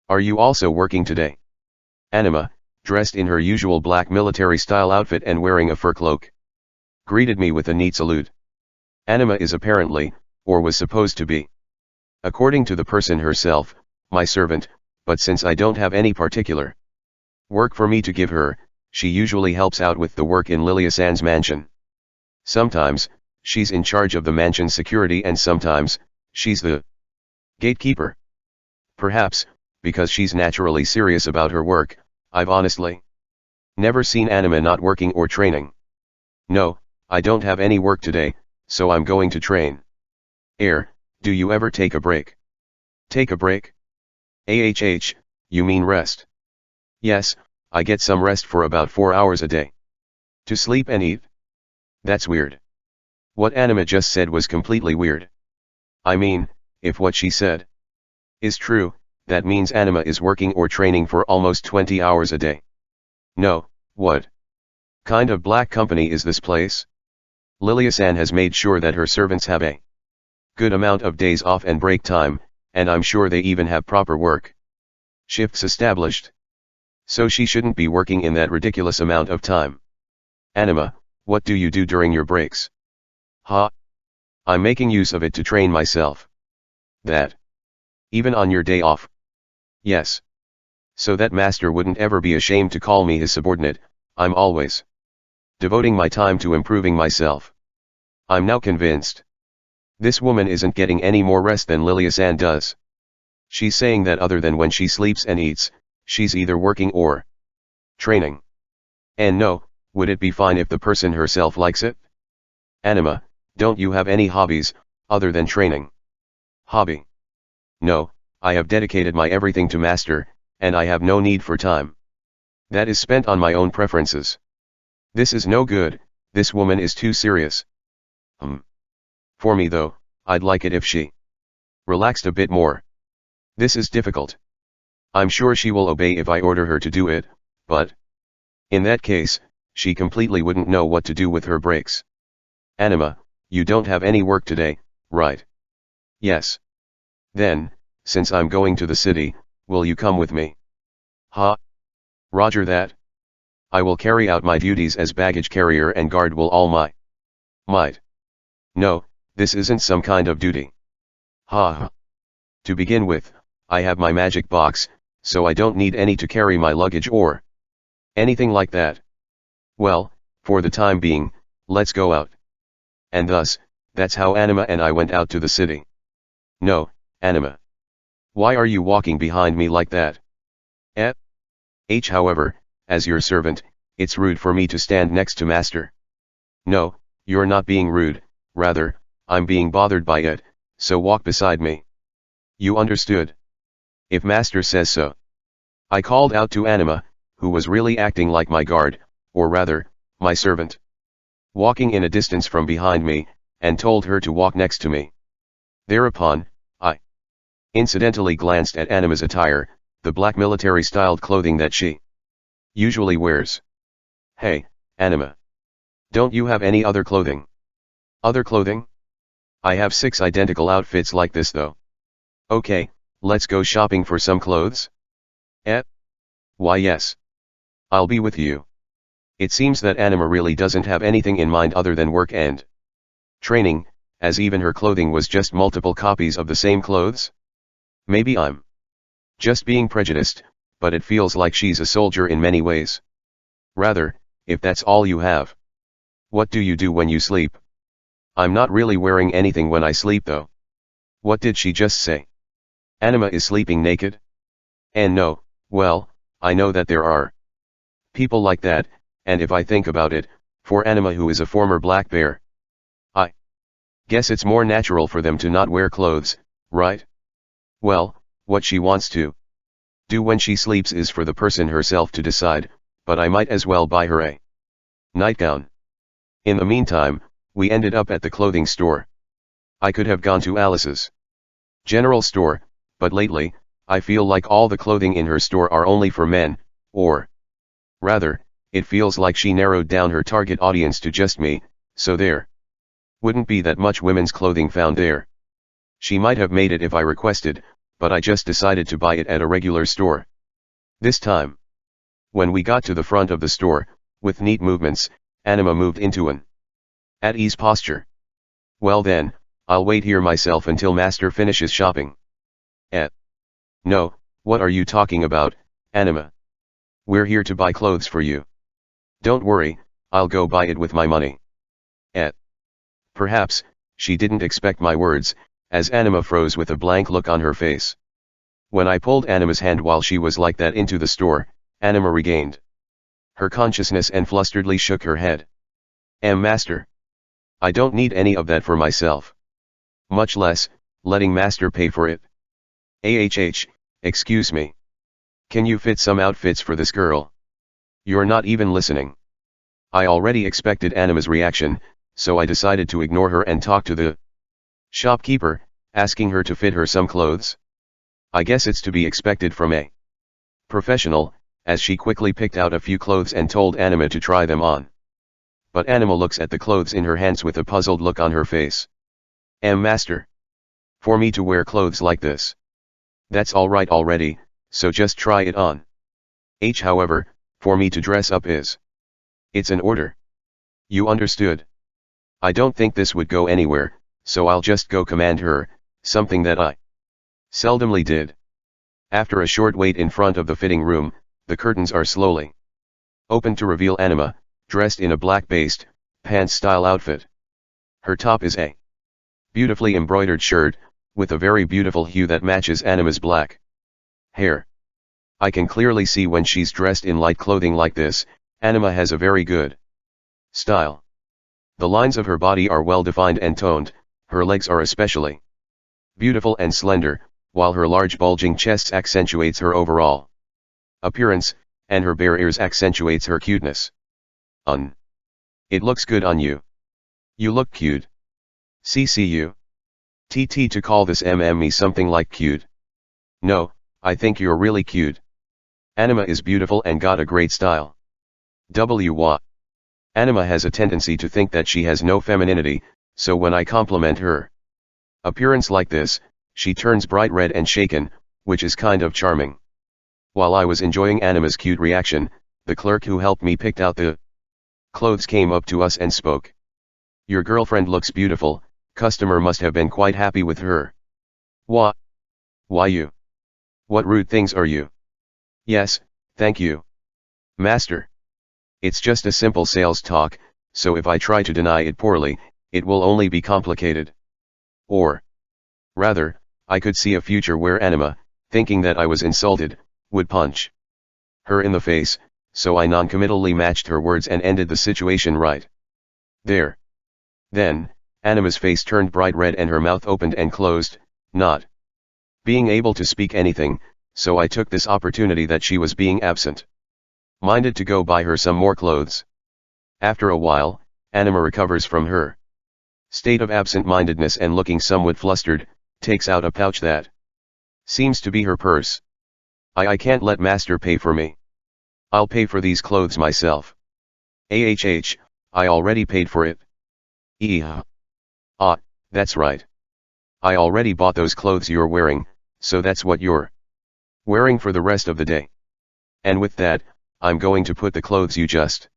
Are you also working today? Anima, dressed in her usual black military-style outfit and wearing a fur cloak, greeted me with a neat salute. Anima is apparently, or was supposed to be, according to the person herself, my servant, but since I don't have any particular work for me to give her, she usually helps out with the work in Lilia-san's mansion. Sometimes, she's in charge of the mansion's security and sometimes, she's the gatekeeper. Perhaps, because she's naturally serious about her work, I've honestly never seen Anima not working or training. No, I don't have any work today, so I'm going to train. Do you ever take a break? Take a break? You mean rest? Yes, I get some rest for about 4 hours a day. To sleep and eat? That's weird. What Anima just said was completely weird. I mean, if what she said is true, that means Anima is working or training for almost 20 hours a day. No, what kind of black company is this place? Lilia-san has made sure that her servants have a good amount of days off and break time, and I'm sure they even have proper work shifts established. So she shouldn't be working in that ridiculous amount of time. Anima, what do you do during your breaks? I'm making use of it to train myself. That? Even on your day off? Yes. So that master wouldn't ever be ashamed to call me his subordinate, I'm always devoting my time to improving myself. I'm now convinced. This woman isn't getting any more rest than Lilia-san does. She's saying that other than when she sleeps and eats, she's either working or training. And no, would it be fine if the person herself likes it? Anima, don't you have any hobbies, other than training? Hobby? No, I have dedicated my everything to master, and I have no need for time. That is spent on my own preferences. This is no good, this woman is too serious. For me though, I'd like it if she relaxed a bit more. This is difficult. I'm sure she will obey if I order her to do it, but in that case, she completely wouldn't know what to do with her breaks. Anima, you don't have any work today, right? Yes. Then, since I'm going to the city, will you come with me? Ha! Roger that. I will carry out my duties as baggage carrier and guard will all my might. No, this isn't some kind of duty. Ha! To begin with, I have my magic box, so I don't need any to carry my luggage or anything like that. Well, for the time being, let's go out. And thus, that's how Anima and I went out to the city. No, Anima. Why are you walking behind me like that? However, as your servant, it's rude for me to stand next to master. No, you're not being rude, rather, I'm being bothered by it, so walk beside me. You understood? If master says so. I called out to Anima, who was really acting like my guard, or rather, my servant. Walking in a distance from behind me, and told her to walk next to me. Thereupon, I incidentally glanced at Anima's attire, the black military-styled clothing that she usually wears. Hey, Anima. Don't you have any other clothing? Other clothing? I have 6 identical outfits like this though. Okay, let's go shopping for some clothes? Why yes. I'll be with you. It seems that Anima really doesn't have anything in mind other than work and training, as even her clothing was just multiple copies of the same clothes? Maybe I'm just being prejudiced, but it feels like she's a soldier in many ways. Rather, if that's all you have. What do you do when you sleep? I'm not really wearing anything when I sleep though. What did she just say? Anima is sleeping naked? And no, well, I know that there are people like that, and if I think about it, for Anima who is a former black bear, I guess it's more natural for them to not wear clothes, right? Well, what she wants to do when she sleeps is for the person herself to decide, but I might as well buy her a nightgown. In the meantime, we ended up at the clothing store. I could have gone to Alice's general store, but lately, I feel like all the clothing in her store are only for men, or rather, it feels like she narrowed down her target audience to just me, so there wouldn't be that much women's clothing found there. She might have made it if I requested, but I just decided to buy it at a regular store. This time, when we got to the front of the store, with neat movements, Anima moved into an at ease posture. Well then, I'll wait here myself until master finishes shopping. No, what are you talking about, Anima? We're here to buy clothes for you. Don't worry, I'll go buy it with my money. Perhaps, she didn't expect my words, as Anima froze with a blank look on her face. When I pulled Anima's hand while she was like that into the store, Anima regained her consciousness and flusteredly shook her head. Master. I don't need any of that for myself. Much less, letting master pay for it. Excuse me. Can you fit some outfits for this girl? You're not even listening. I already expected Anima's reaction, so I decided to ignore her and talk to the shopkeeper, asking her to fit her some clothes. I guess it's to be expected from a professional, as she quickly picked out a few clothes and told Anima to try them on. But Anima looks at the clothes in her hands with a puzzled look on her face. Master. For me to wear clothes like this? That's alright already, so just try it on. However, for me to dress up is. It's an order. You understood? I don't think this would go anywhere, so I'll just go command her, something that I seldomly did. After a short wait in front of the fitting room, the curtains are slowly opened to reveal Anima, dressed in a black based, pants-style outfit. Her top is a beautifully embroidered shirt, with a very beautiful hue that matches Anima's black hair. I can clearly see when she's dressed in light clothing like this, Anima has a very good style. The lines of her body are well defined and toned, her legs are especially beautiful and slender, while her large bulging chest accentuates her overall appearance, and her bare ears accentuates her cuteness. It looks good on you. You look cute. CCU. TT to call this me something like cute. No, I think you're really cute. Anima is beautiful and got a great style. W. Anima has a tendency to think that she has no femininity, so when I compliment her appearance like this, she turns bright red and shaken, which is kind of charming. While I was enjoying Anima's cute reaction, the clerk who helped me pick out the clothes came up to us and spoke. Your girlfriend looks beautiful, customer must have been quite happy with her. Why you? What rude things are you? Yes, thank you, master. It's just a simple sales talk, so if I try to deny it poorly, it will only be complicated. Or rather, I could see a future where Anima, thinking that I was insulted, would punch her in the face, so I noncommittally matched her words and ended the situation right there. Then, Anima's face turned bright red and her mouth opened and closed, not being able to speak anything, so I took this opportunity that she was being absent minded to go buy her some more clothes. After a while, Anima recovers from her state of absent-mindedness and looking somewhat flustered, takes out a pouch that seems to be her purse. I can't let master pay for me. I'll pay for these clothes myself. I already paid for it. That's right. I already bought those clothes you're wearing, so that's what you're wearing for the rest of the day. And with that, I'm going to put the clothes you just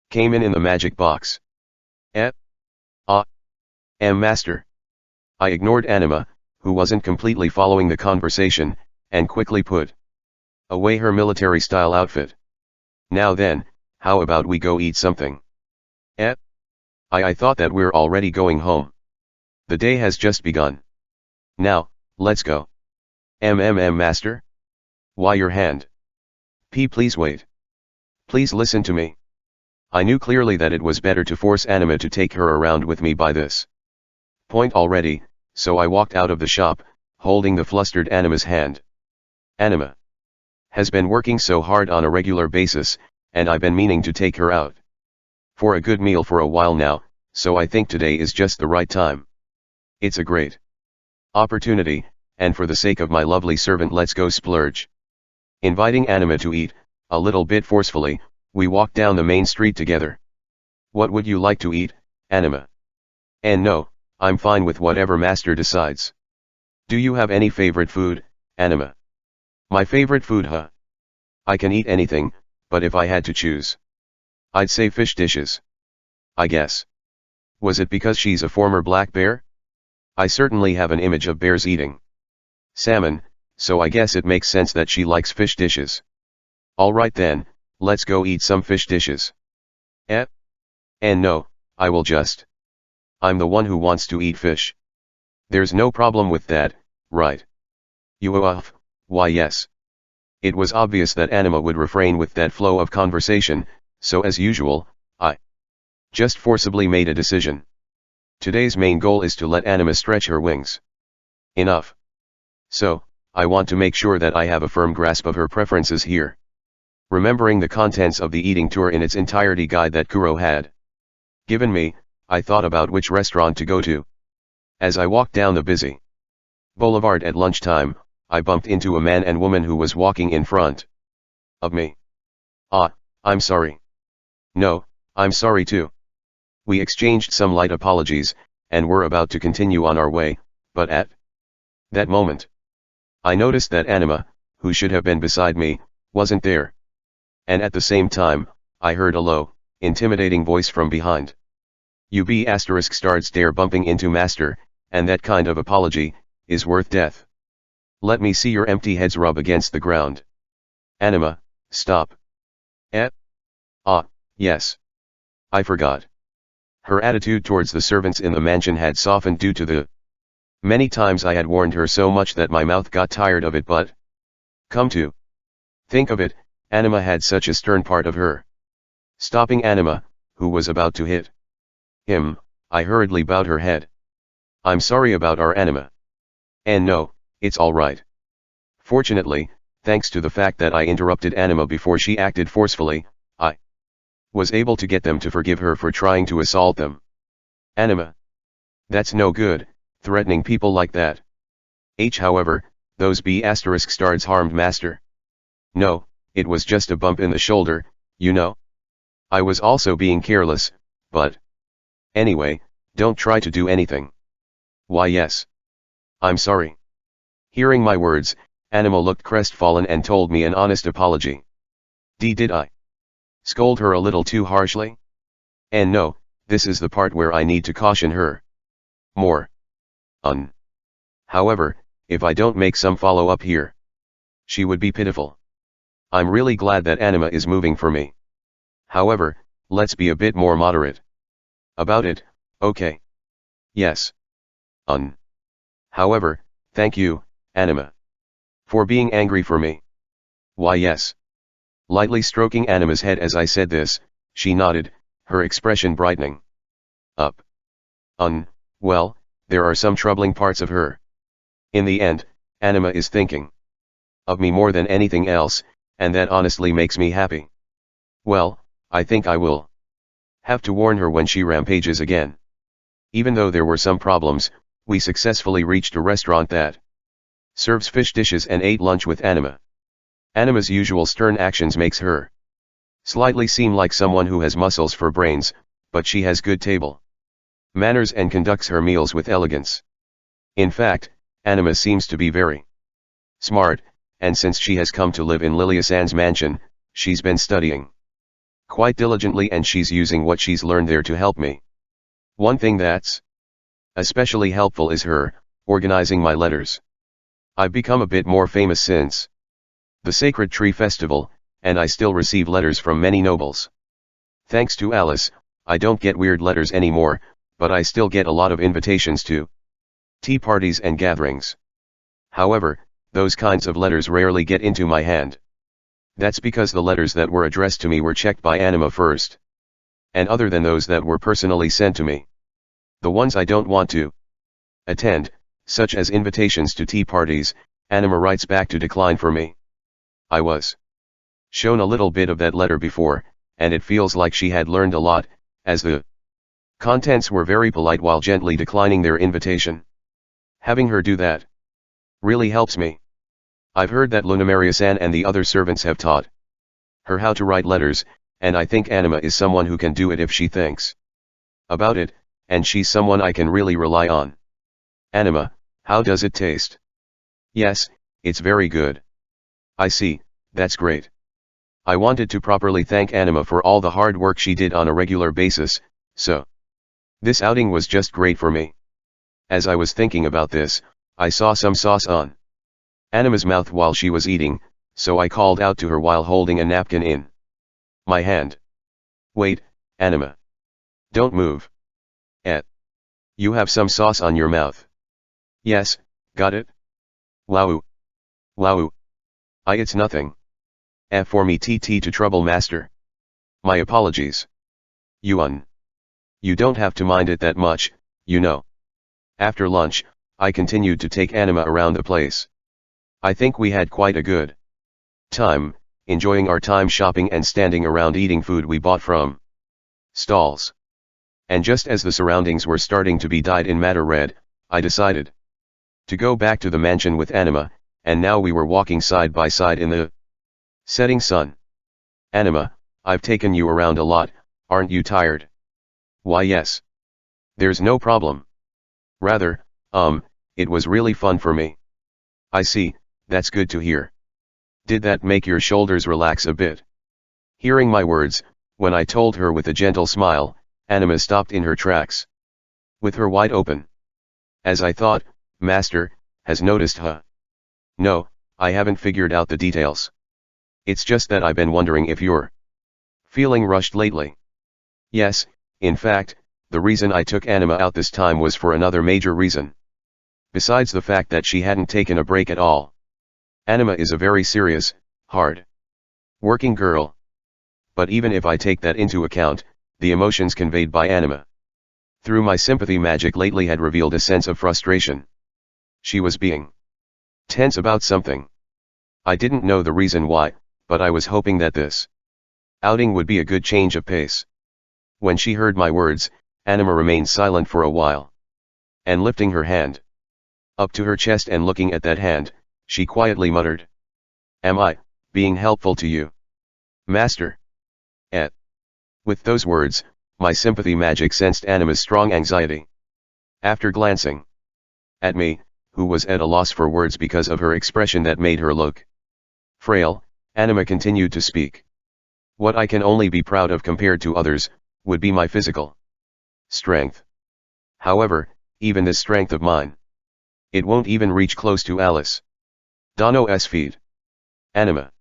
came in the magic box. Master. I ignored Anima, who wasn't completely following the conversation, and quickly put away her military-style outfit. Now then, how about we go eat something? I thought that we're already going home. The day has just begun. Now, let's go. Master? Why your hand? Please wait. Please listen to me. I knew clearly that it was better to force Anima to take her around with me by this point already, so I walked out of the shop, holding the flustered Anima's hand. Anima has been working so hard on a regular basis, and I've been meaning to take her out for a good meal for a while now, so I think today is just the right time. It's a great opportunity, and for the sake of my lovely servant, let's go splurge. Inviting Anima to eat, a little bit forcefully, we walked down the main street together. What would you like to eat, Anima? And no, I'm fine with whatever master decides. Do you have any favorite food, Anima? My favorite food, huh? I can eat anything, but if I had to choose, I'd say fish dishes. I guess. Was it because she's a former black bear? I certainly have an image of bears eating salmon, so I guess it makes sense that she likes fish dishes. Alright then, let's go eat some fish dishes. And no, I will just. I'm the one who wants to eat fish. There's no problem with that, right? Why yes. It was obvious that Anima would refrain with that flow of conversation, so as usual, I just forcibly made a decision. Today's main goal is to let Anima stretch her wings enough. So, I want to make sure that I have a firm grasp of her preferences here. Remembering the contents of the eating tour in its entirety guide that Kuro had given me, I thought about which restaurant to go to. As I walked down the busy boulevard at lunchtime, I bumped into a man and woman who was walking in front of me. I'm sorry. No, I'm sorry too. We exchanged some light apologies, and were about to continue on our way, but at that moment, I noticed that Anima, who should have been beside me, wasn't there. And at the same time, I heard a low, intimidating voice from behind. **** bumping into master, and that kind of apology, is worth death. Let me see your empty heads rub against the ground. Anima, stop. Yes. I forgot. Her attitude towards the servants in the mansion had softened due to the many times I had warned her so much that my mouth got tired of it, but come to think of it, Anima had such a stern part of her. Stopping Anima, who was about to hit him, I hurriedly bowed her head. I'm sorry about our Anima. And no, it's all right. Fortunately, thanks to the fact that I interrupted Anima before she acted forcefully, I was able to get them to forgive her for trying to assault them. Anima. That's no good, threatening people like that. However, those B** stars harmed Master. No, it was just a bump in the shoulder, you know. I was also being careless, but anyway, don't try to do anything. Why yes. I'm sorry. Hearing my words, Anima looked crestfallen and told me an honest apology. Did I scold her a little too harshly? And no, this is the part where I need to caution her more. However, if I don't make some follow-up here, she would be pitiful. I'm really glad that Anima is moving for me. However, let's be a bit more moderate about it, okay? Yes. However, thank you, Anima, for being angry for me. Why yes. Lightly stroking Anima's head as I said this, she nodded, her expression brightening up. Well, there are some troubling parts of her. In the end, Anima is thinking of me more than anything else, and that honestly makes me happy. Well, I think I will have to warn her when she rampages again. Even though there were some problems, we successfully reached a restaurant that serves fish dishes and ate lunch with Anima. Anima's usual stern actions makes her slightly seem like someone who has muscles for brains, but she has good table manners and conducts her meals with elegance. In fact, Anima seems to be very smart, and since she has come to live in Lilia-san's mansion, she's been studying quite diligently and she's using what she's learned there to help me. One thing that's especially helpful is her organizing my letters. I've become a bit more famous since the Sacred Tree Festival, and I still receive letters from many nobles. Thanks to Alice, I don't get weird letters anymore, but I still get a lot of invitations to tea parties and gatherings. However, those kinds of letters rarely get into my hand. That's because the letters that were addressed to me were checked by Anima first. And other than those that were personally sent to me, the ones I don't want to attend, such as invitations to tea parties, Anima writes back to decline for me. I was shown a little bit of that letter before, and it feels like she had learned a lot, as the contents were very polite while gently declining their invitation. Having her do that really helps me. I've heard that Lunamaria-san and the other servants have taught her how to write letters, and I think Anima is someone who can do it if she thinks about it, and she's someone I can really rely on. Anima, how does it taste? Yes, it's very good. I see, that's great. I wanted to properly thank Anima for all the hard work she did on a regular basis, so this outing was just great for me. As I was thinking about this, I saw some sauce on Anima's mouth while she was eating, so I called out to her while holding a napkin in my hand. Wait, Anima. Don't move. You have some sauce on your mouth. Yes, got it? Wow. Wow. It's nothing. For me TT to trouble Master. My apologies. You don't have to mind it that much, you know. After lunch, I continued to take Anima around the place. I think we had quite a good time, enjoying our time shopping and standing around eating food we bought from stalls. And just as the surroundings were starting to be dyed in matter red, I decided to go back to the mansion with Anima, and now we were walking side by side in the setting sun. Anima, I've taken you around a lot, aren't you tired? Why yes. There's no problem. Rather, it was really fun for me. I see, that's good to hear. Did that make your shoulders relax a bit? Hearing my words, when I told her with a gentle smile, Anima stopped in her tracks, with her wide open. As I thought, Master has noticed, huh? No, I haven't figured out the details. It's just that I've been wondering if you're feeling rushed lately. Yes, in fact, the reason I took Anima out this time was for another major reason. Besides the fact that she hadn't taken a break at all. Anima is a very serious, hard working girl. But even if I take that into account, the emotions conveyed by Anima through my sympathy magic lately had revealed a sense of frustration. She was being tense about something. I didn't know the reason why, but I was hoping that this outing would be a good change of pace. When she heard my words, Anima remained silent for a while. And lifting her hand up to her chest and looking at that hand, she quietly muttered, "Am I being helpful to you, Master?" Et. With those words, my sympathy magic sensed Anima's strong anxiety. After glancing at me, who was at a loss for words because of her expression that made her look frail, Anima continued to speak. "What I can only be proud of compared to others, would be my physical strength. However, even this strength of mine, it won't even reach close to Alice Donno's feet. Anima.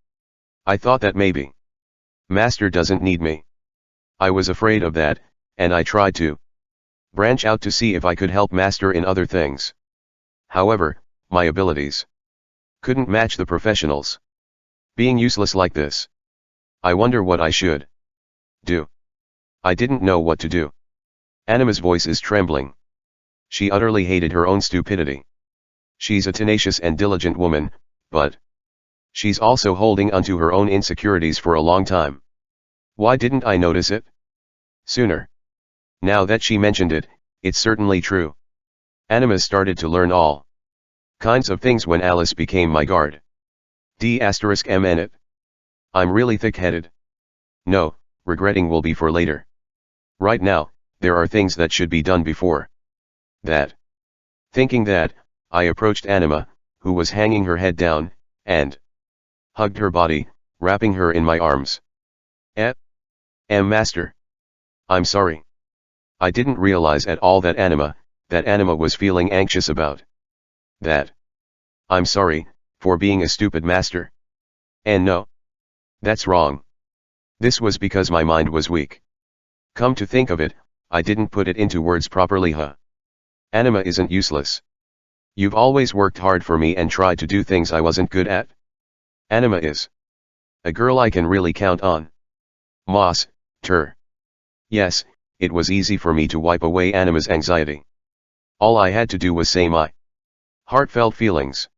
I thought that maybe Master doesn't need me. I was afraid of that, and I tried to branch out to see if I could help Master in other things. However, my abilities couldn't match the professionals. Being useless like this. I wonder what I should do." I didn't know what to do. Anima's voice is trembling. She utterly hated her own stupidity. She's a tenacious and diligent woman, but she's also holding onto her own insecurities for a long time. Why didn't I notice it sooner? Now that she mentioned it, it's certainly true. Anima started to learn all kinds of things when Alice became my guard. D*M*N it. I'm really thick-headed. No, regretting will be for later. Right now, there are things that should be done before that. Thinking that, I approached Anima, who was hanging her head down, and hugged her body, wrapping her in my arms. Master. I'm sorry. I didn't realize at all that Anima was feeling anxious about that. I'm sorry, for being a stupid master. And no. That's wrong. This was because my mind was weak. Come to think of it, I didn't put it into words properly, huh? Anima isn't useless. You've always worked hard for me and tried to do things I wasn't good at. Anima is a girl I can really count on. Moss, Ter. Yes, it was easy for me to wipe away Anima's anxiety. All I had to do was say my heartfelt feelings.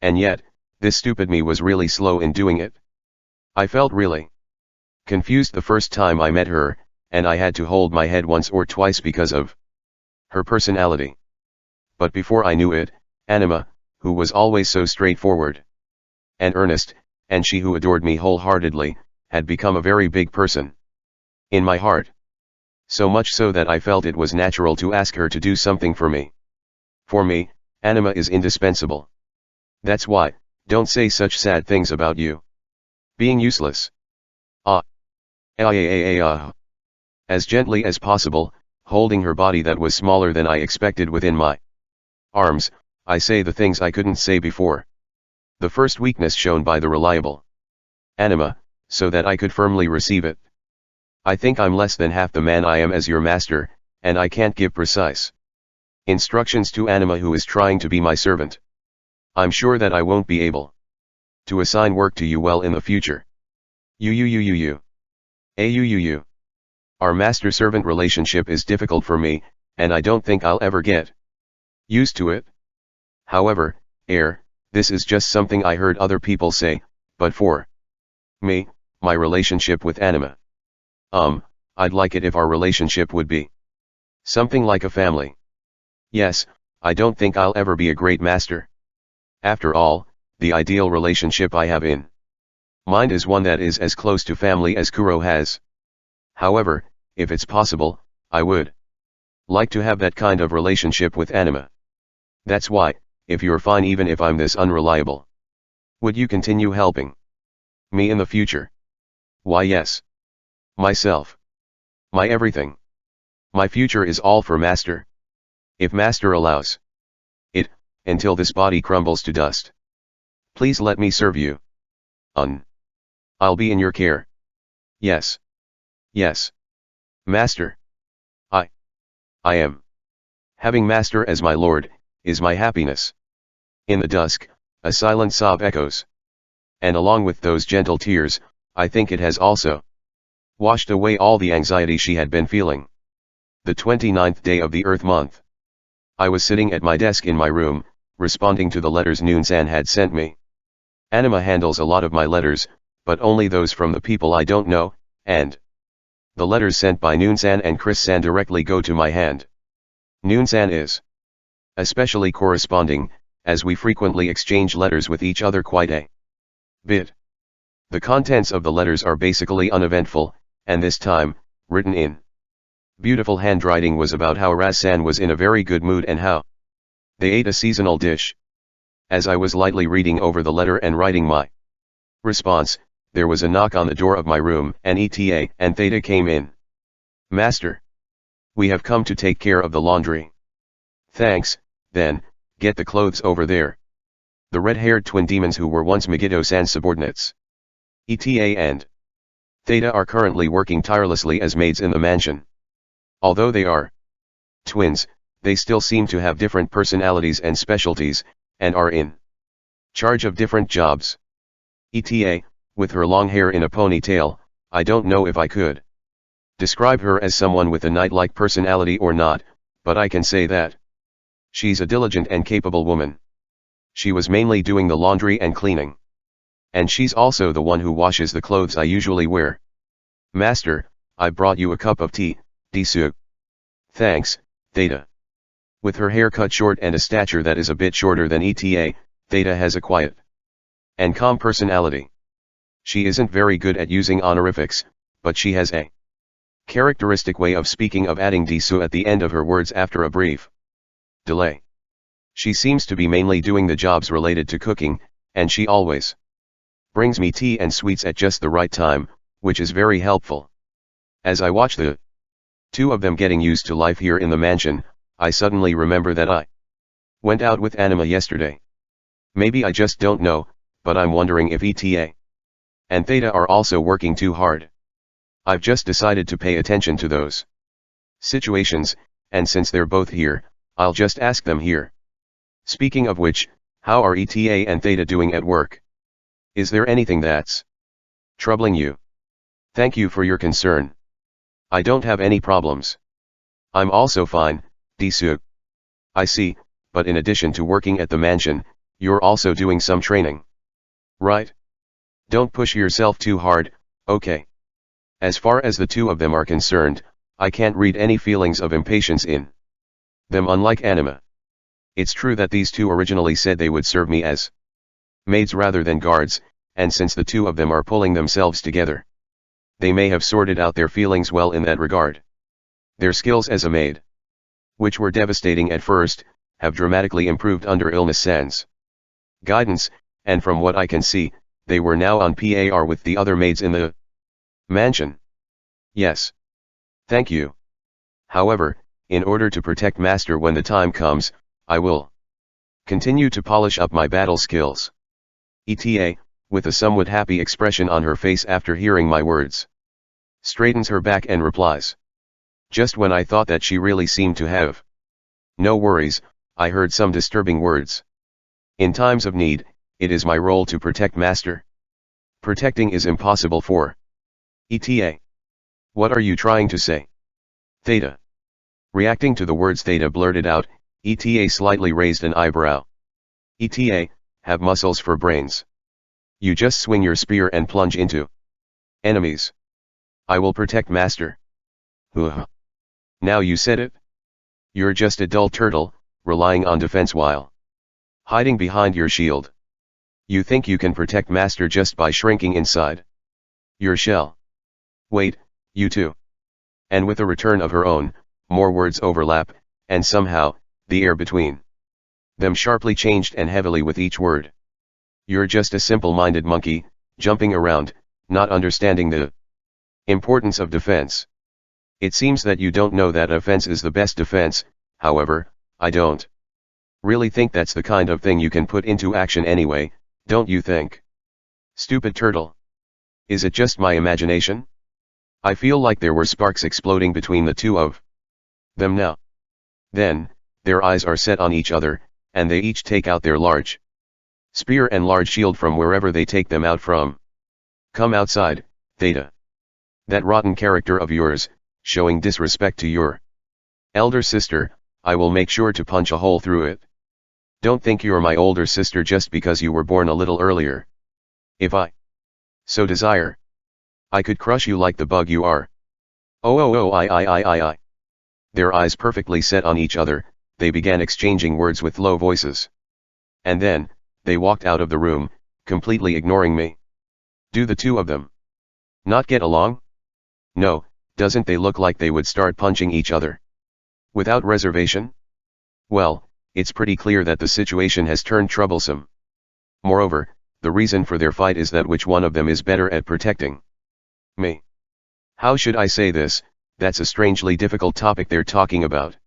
And yet, this stupid me was really slow in doing it. I felt really confused the first time I met her, and I had to hold my head once or twice because of her personality. But before I knew it, Anima, who was always so straightforward and earnest, and she who adored me wholeheartedly, had become a very big person in my heart. So much so that I felt it was natural to ask her to do something for me. For me, Anima is indispensable. That's why, don't say such sad things about you being useless. As gently as possible, holding her body that was smaller than I expected within my arms, I say the things I couldn't say before. The first weakness shown by the reliable Anima, so that I could firmly receive it. I think I'm less than half the man I am as your master, and I can't give precise instructions to Anima who is trying to be my servant. I'm sure that I won't be able to assign work to you well in the future. Our master-servant relationship is difficult for me, and I don't think I'll ever get used to it. However, this is just something I heard other people say, but for me, my relationship with Anima, I'd like it if our relationship would be something like a family. Yes, I don't think I'll ever be a great master. After all, the ideal relationship I have in mind is one that is as close to family as Kuro has. However, if it's possible, I would like to have that kind of relationship with Anima. That's why, if you're fine even if I'm this unreliable, would you continue helping me in the future? Why yes. Myself. My everything. My future is all for Master. If Master allows it, until this body crumbles to dust. Please let me serve you. I'll be in your care. Yes. Yes. Master. I am. Having Master as my lord, is my happiness. In the dusk, a silent sob echoes. And along with those gentle tears, I think it has also washed away all the anxiety she had been feeling. The 29th day of the Earth month. I was sitting at my desk in my room, responding to the letters Noon-san had sent me. Anima handles a lot of my letters, but only those from the people I don't know, and the letters sent by Noon-san and Chris-san directly go to my hand. Noon-san is especially corresponding, as we frequently exchange letters with each other quite a bit. The contents of the letters are basically uneventful, and this time, written in beautiful handwriting, was about how Raz-san was in a very good mood and how they ate a seasonal dish. As I was lightly reading over the letter and writing my response, there was a knock on the door of my room, and ETA and Theta came in. "Master, we have come to take care of the laundry." "Thanks, then, get the clothes over there." The red-haired twin demons who were once Megiddo-san's subordinates, ETA and Theta, are currently working tirelessly as maids in the mansion. Although they are twins, they still seem to have different personalities and specialties, and are in charge of different jobs. ETA, with her long hair in a ponytail, I don't know if I could describe her as someone with a knight-like personality or not, but I can say that she's a diligent and capable woman. She was mainly doing the laundry and cleaning. And she's also the one who washes the clothes I usually wear. "Master, I brought you a cup of tea, Disu." "Thanks, Theta." With her hair cut short and a stature that is a bit shorter than ETA, Theta has a quiet and calm personality. She isn't very good at using honorifics, but she has a characteristic way of speaking, of adding Disu at the end of her words after a brief delay. She seems to be mainly doing the jobs related to cooking, and she always brings me tea and sweets at just the right time, which is very helpful. As I watch the two of them getting used to life here in the mansion, I suddenly remember that I went out with Anima yesterday. Maybe I just don't know, but I'm wondering if ETA and Theta are also working too hard. I've just decided to pay attention to those situations, and since they're both here, I'll just ask them here. Speaking of which, how are ETA and Theta doing at work? Is there anything that's troubling you? Thank you for your concern. I don't have any problems. I'm also fine, Disu. I see, but in addition to working at the mansion, you're also doing some training. Right? Don't push yourself too hard, okay? As far as the two of them are concerned, I can't read any feelings of impatience in them, unlike Anima. It's true that these two originally said they would serve me as maids rather than guards, and since the two of them are pulling themselves together, they may have sorted out their feelings well in that regard. Their skills as a maid, which were devastating at first, have dramatically improved under Illness-san's guidance, and from what I can see, they were now on par with the other maids in the mansion. Yes. Thank you. However, in order to protect Master when the time comes, I will continue to polish up my battle skills. ETA, with a somewhat happy expression on her face after hearing my words, straightens her back and replies. Just when I thought that she really seemed to have no worries, I heard some disturbing words. In times of need, it is my role to protect Master. Protecting is impossible for ETA. What are you trying to say? Theta. Reacting to the words Theta blurted out, ETA slightly raised an eyebrow. ETA, have muscles for brains. You just swing your spear and plunge into enemies. I will protect Master. Ugh. Now you said it. You're just a dull turtle, relying on defense while hiding behind your shield. You think you can protect Master just by shrinking inside your shell. Wait, you too. And with a return of her own, more words overlap, and somehow, the air between them sharply changed and heavily with each word. You're just a simple-minded monkey, jumping around, not understanding the importance of defense. It seems that you don't know that offense is the best defense. However, I don't really think that's the kind of thing you can put into action anyway, don't you think? Stupid turtle. Is it just my imagination? I feel like there were sparks exploding between the two of them now. Then, their eyes are set on each other, and they each take out their large spear and large shield from wherever they take them out from. Come outside, Theta. That rotten character of yours, showing disrespect to your elder sister, I will make sure to punch a hole through it. Don't think you're my older sister just because you were born a little earlier. If I so desire, I could crush you like the bug you are. I. Their eyes perfectly set on each other, they began exchanging words with low voices. And then, they walked out of the room, completely ignoring me. Do the two of them not get along? No, doesn't they look like they would start punching each other? Without reservation? Well, it's pretty clear that the situation has turned troublesome. Moreover, the reason for their fight is that which one of them is better at protecting me. How should I say this? That's a strangely difficult topic they're talking about.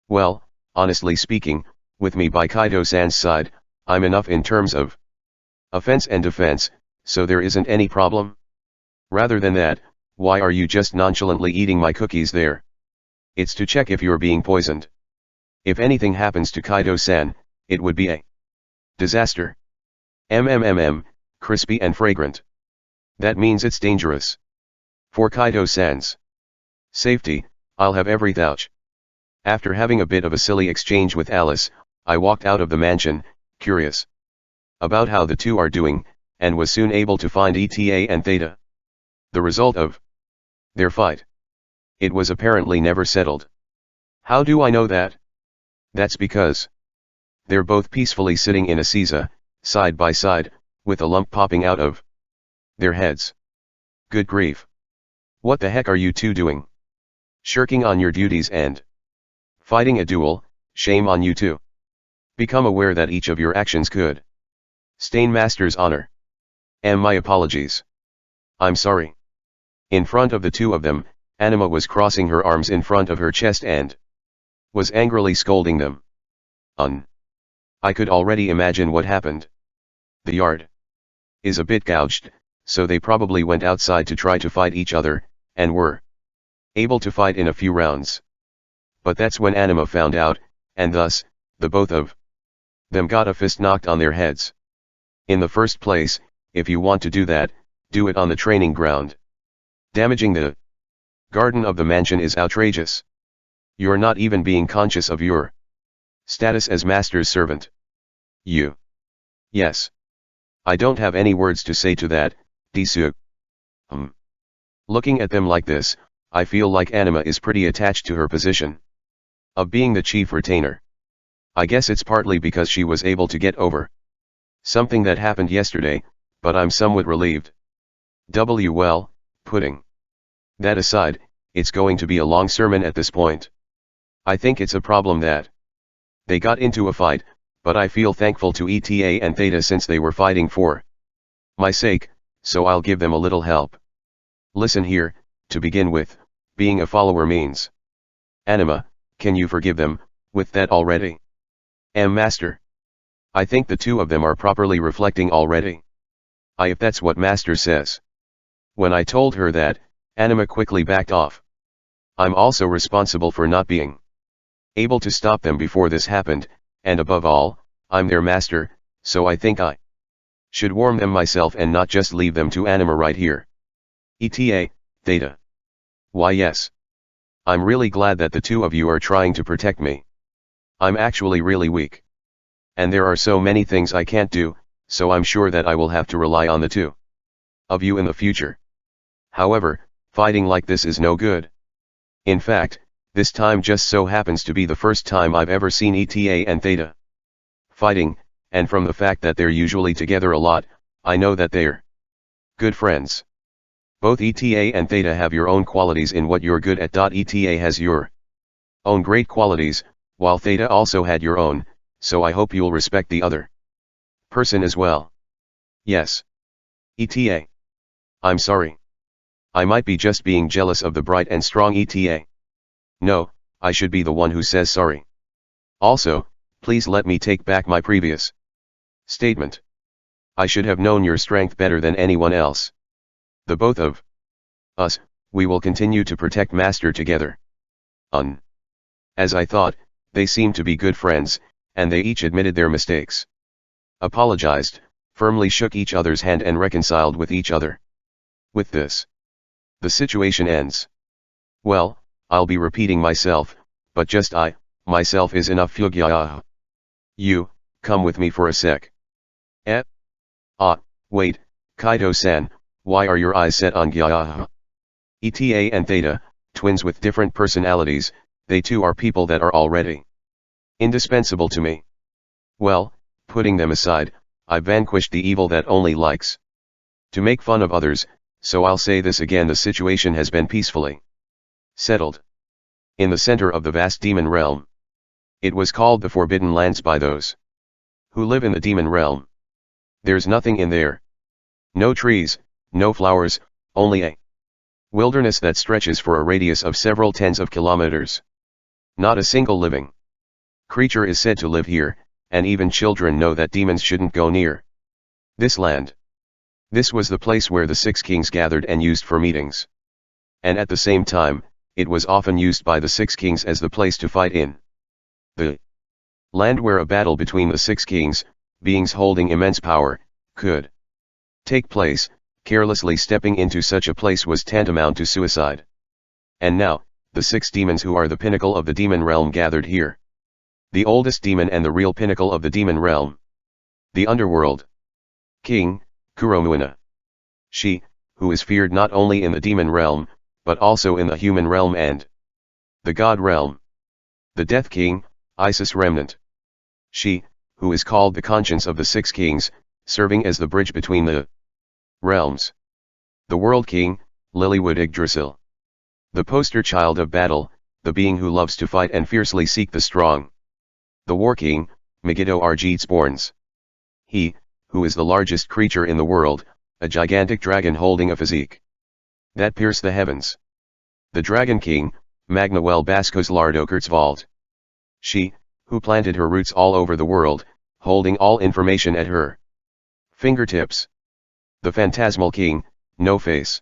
Well, honestly speaking, with me by Kaido-san's side, I'm enough in terms of offense and defense, so there isn't any problem. Rather than that, why are you just nonchalantly eating my cookies there? It's to check if you're being poisoned. If anything happens to Kaido-san, it would be a disaster. Crispy and fragrant. That means it's dangerous. For Kaido-san's safety, I'll have every thouch. After having a bit of a silly exchange with Alice, I walked out of the mansion, curious about how the two are doing, and was soon able to find ETA and Theta. The result of their fight. It was apparently never settled. How do I know that? That's because they're both peacefully sitting in a seiza, side by side, with a lump popping out of their heads. Good grief. What the heck are you two doing? Shirking on your duties and fighting a duel, shame on you two. Become aware that each of your actions could stain Master's honor. My apologies. I'm sorry. In front of the two of them, Anima was crossing her arms in front of her chest and was angrily scolding them. I could already imagine what happened. The yard is a bit gouged, so they probably went outside to try to fight each other, and were able to fight in a few rounds. But that's when Anima found out, and thus, the both of them got a fist knocked on their heads. In the first place, if you want to do that, do it on the training ground. Damaging the garden of the mansion is outrageous. You're not even being conscious of your status as Master's servant. Yes. I don't have any words to say to that, Disu. Looking at them like this, I feel like Anima is pretty attached to her position of being the chief retainer. I guess it's partly because she was able to get over something that happened yesterday, but I'm somewhat relieved. Well, putting that aside, it's going to be a long sermon at this point. I think it's a problem that they got into a fight, but I feel thankful to ETA and Theta since they were fighting for my sake, so I'll give them a little help. Listen here, to begin with, being a follower means. Anima, can you forgive them, with that already? Master. I think the two of them are properly reflecting already. If that's what Master says. When I told her that, Anima quickly backed off. I'm also responsible for not being able to stop them before this happened, and above all, I'm their master, so I think I should warn them myself and not just leave them to Anima right here. ETA, Theta. Why yes. I'm really glad that the two of you are trying to protect me. I'm actually really weak. And there are so many things I can't do, so I'm sure that I will have to rely on the two of you in the future. However, fighting like this is no good. In fact, this time just so happens to be the first time I've ever seen ETA and Theta fighting, and from the fact that they're usually together a lot, I know that they're good friends. Both ETA and Theta have your own qualities in what you're good at. ETA has your own great qualities, while Theta also had your own, so I hope you'll respect the other person as well. Yes. ETA. I'm sorry. I might be just being jealous of the bright and strong ETA. No, I should be the one who says sorry. Also, please let me take back my previous statement. I should have known your strength better than anyone else. The both of us, we will continue to protect Master together. As I thought, they seemed to be good friends, and they each admitted their mistakes. Apologized, firmly shook each other's hand and reconciled with each other. With this, the situation ends. Well, I'll be repeating myself, but just myself is enough. Fugyah. You, come with me for a sec. Wait, Kaido-san, why are your eyes set on Gyaha? Eta and Theta, twins with different personalities, they too are people that are already indispensable to me. Well, putting them aside, I vanquished the evil that only likes to make fun of others, so I'll say this again: the situation has been peacefully settled in the center of the vast demon realm. It was called the Forbidden Lands by those who live in the demon realm. There's nothing in there. No trees, no flowers, only a wilderness that stretches for a radius of several tens of kilometers. Not a single living creature is said to live here, and even children know that demons shouldn't go near this land. This was the place where the six kings gathered and used for meetings. And at the same time, it was often used by the six kings as the place to fight in. The land where a battle between the six kings, beings holding immense power, could take place. Carelessly stepping into such a place was tantamount to suicide. And now, the six demons who are the pinnacle of the demon realm gathered here. The oldest demon and the real pinnacle of the demon realm. The underworld. King, Kuromuina. She, who is feared not only in the demon realm, but also in the human realm and the god realm. The Death King, Isis Remnant. She, who is called the conscience of the six kings, serving as the bridge between the realms. The World King, Lilywood Yggdrasil. The poster child of battle, the being who loves to fight and fiercely seek the strong. The War King, Megiddo Arjeet Sporns. He, who is the largest creature in the world, a gigantic dragon holding a physique that pierce the heavens. The Dragon King, Magnuel Bascos Lardokertsvald. She, who planted her roots all over the world, holding all information at her fingertips. The Phantasmal King, No Face.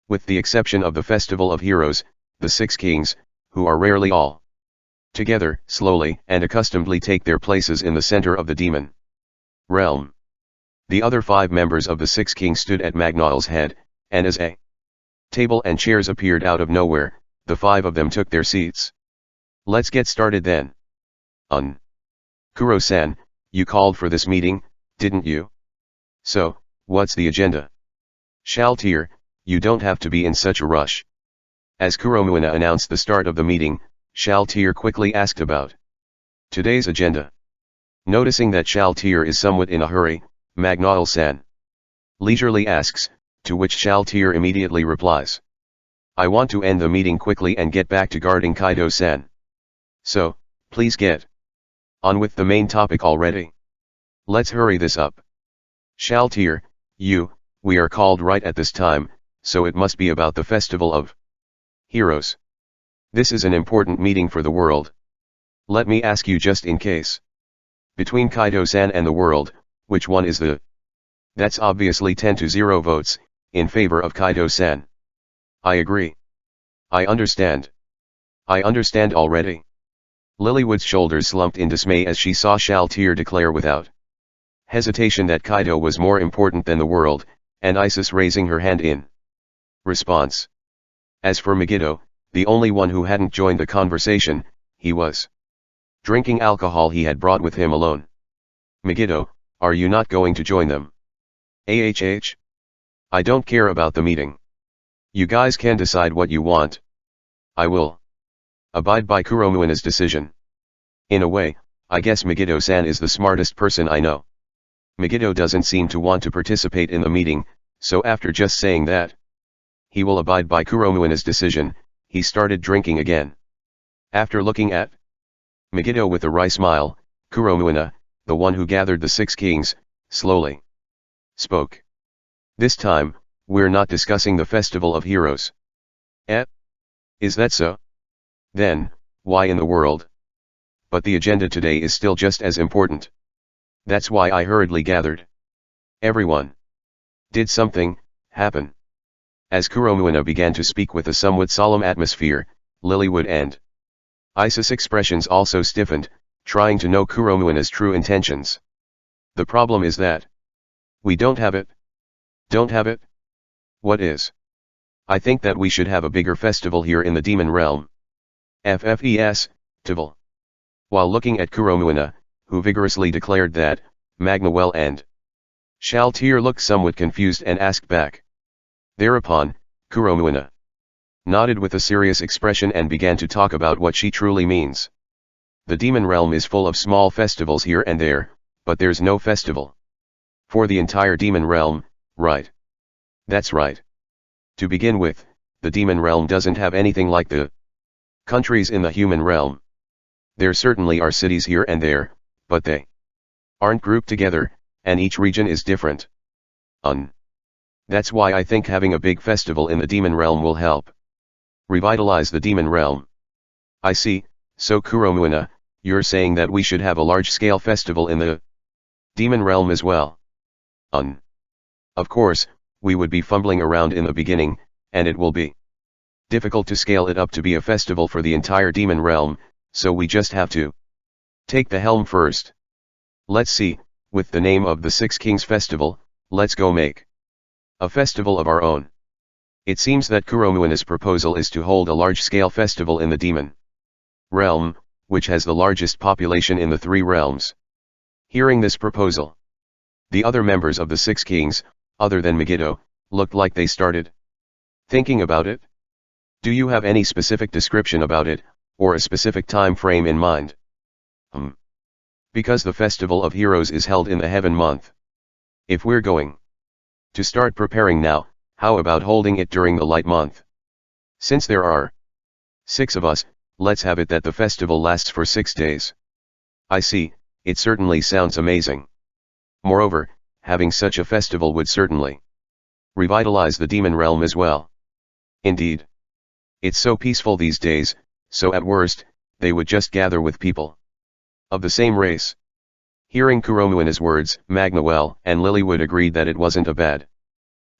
With the exception of the Festival of Heroes, the six kings, who are rarely all together, slowly and accustomedly take their places in the center of the demon realm. The other five members of the six kings stood at Magnuel's head, and as a table and chairs appeared out of nowhere, the five of them took their seats. Let's get started then. Kuro-san, you called for this meeting, didn't you? So, what's the agenda? Shaltir, you don't have to be in such a rush. As Kuromuina announced the start of the meeting, Shaltir quickly asked about today's agenda. Noticing that Shaltir is somewhat in a hurry, Magnuel-san leisurely asks, to which Shaltir immediately replies. I want to end the meeting quickly and get back to guarding Kaido-san. So, please get on with the main topic already. Let's hurry this up. Shaltir, we are called right at this time, so it must be about the Festival of Heroes. This is an important meeting for the world. Let me ask you just in case. Between Kaido-san and the world, which one is the? That's obviously 10-0 votes, in favor of Kaido-san. I agree. I understand. I understand already. Lilywood's shoulders slumped in dismay as she saw Shaltir declare without hesitation that Kaido was more important than the world, and Isis raising her hand in response. As for Megiddo, the only one who hadn't joined the conversation, he was drinking alcohol he had brought with him alone. Megiddo, are you not going to join them? AHH? I don't care about the meeting. You guys can decide what you want. I will abide by Kuromuina's decision. In a way, I guess Megiddo-san is the smartest person I know. Megiddo doesn't seem to want to participate in the meeting, so after just saying that he will abide by Kuromuina's decision, he started drinking again. After looking at Megiddo with a wry smile, Kuromuina, the one who gathered the six kings, slowly spoke. This time, we're not discussing the Festival of Heroes. Eh? Is that so? Then, why in the world? But the agenda today is still just as important. That's why I hurriedly gathered everyone. Did something happen? As Kuromuina began to speak with a somewhat solemn atmosphere, Lilywood and Isis' expressions also stiffened, trying to know Kuromuina's true intentions. The problem is that we don't have it. Don't have it? What is? I think that we should have a bigger festival here in the demon realm. FFES, Tival. While looking at Kuromuina, who vigorously declared that Magnuel and Shaltir looked somewhat confused and asked back. Thereupon, Kuromuina nodded with a serious expression and began to talk about what she truly means. The demon realm is full of small festivals here and there, but there's no festival for the entire demon realm, right? That's right. To begin with, the demon realm doesn't have anything like the countries in the human realm. There certainly are cities here and there, but they aren't grouped together, and each region is different. That's why I think having a big festival in the demon realm will help revitalize the demon realm. I see, so Kuromuina, you're saying that we should have a large-scale festival in the demon realm as well. Of course, we would be fumbling around in the beginning, and it will be difficult to scale it up to be a festival for the entire demon realm, so we just have to take the helm first. Let's see, with the name of the Six Kings Festival, let's go make a festival of our own. It seems that Kuromuina's proposal is to hold a large-scale festival in the demon realm, which has the largest population in the three realms. Hearing this proposal, the other members of the Six Kings, other than Megiddo, looked like they started thinking about it. Do you have any specific description about it, or a specific time frame in mind? Because the Festival of Heroes is held in the Heaven month. If we're going to start preparing now, how about holding it during the Light month? Since there are 6 of us, let's have it that the festival lasts for 6 days. I see, it certainly sounds amazing. Moreover, having such a festival would certainly revitalize the demon realm as well. Indeed. It's so peaceful these days, so at worst, they would just gather with people of the same race. Hearing Kuromuina's words, Magnuel and Lilywood agreed that it wasn't a bad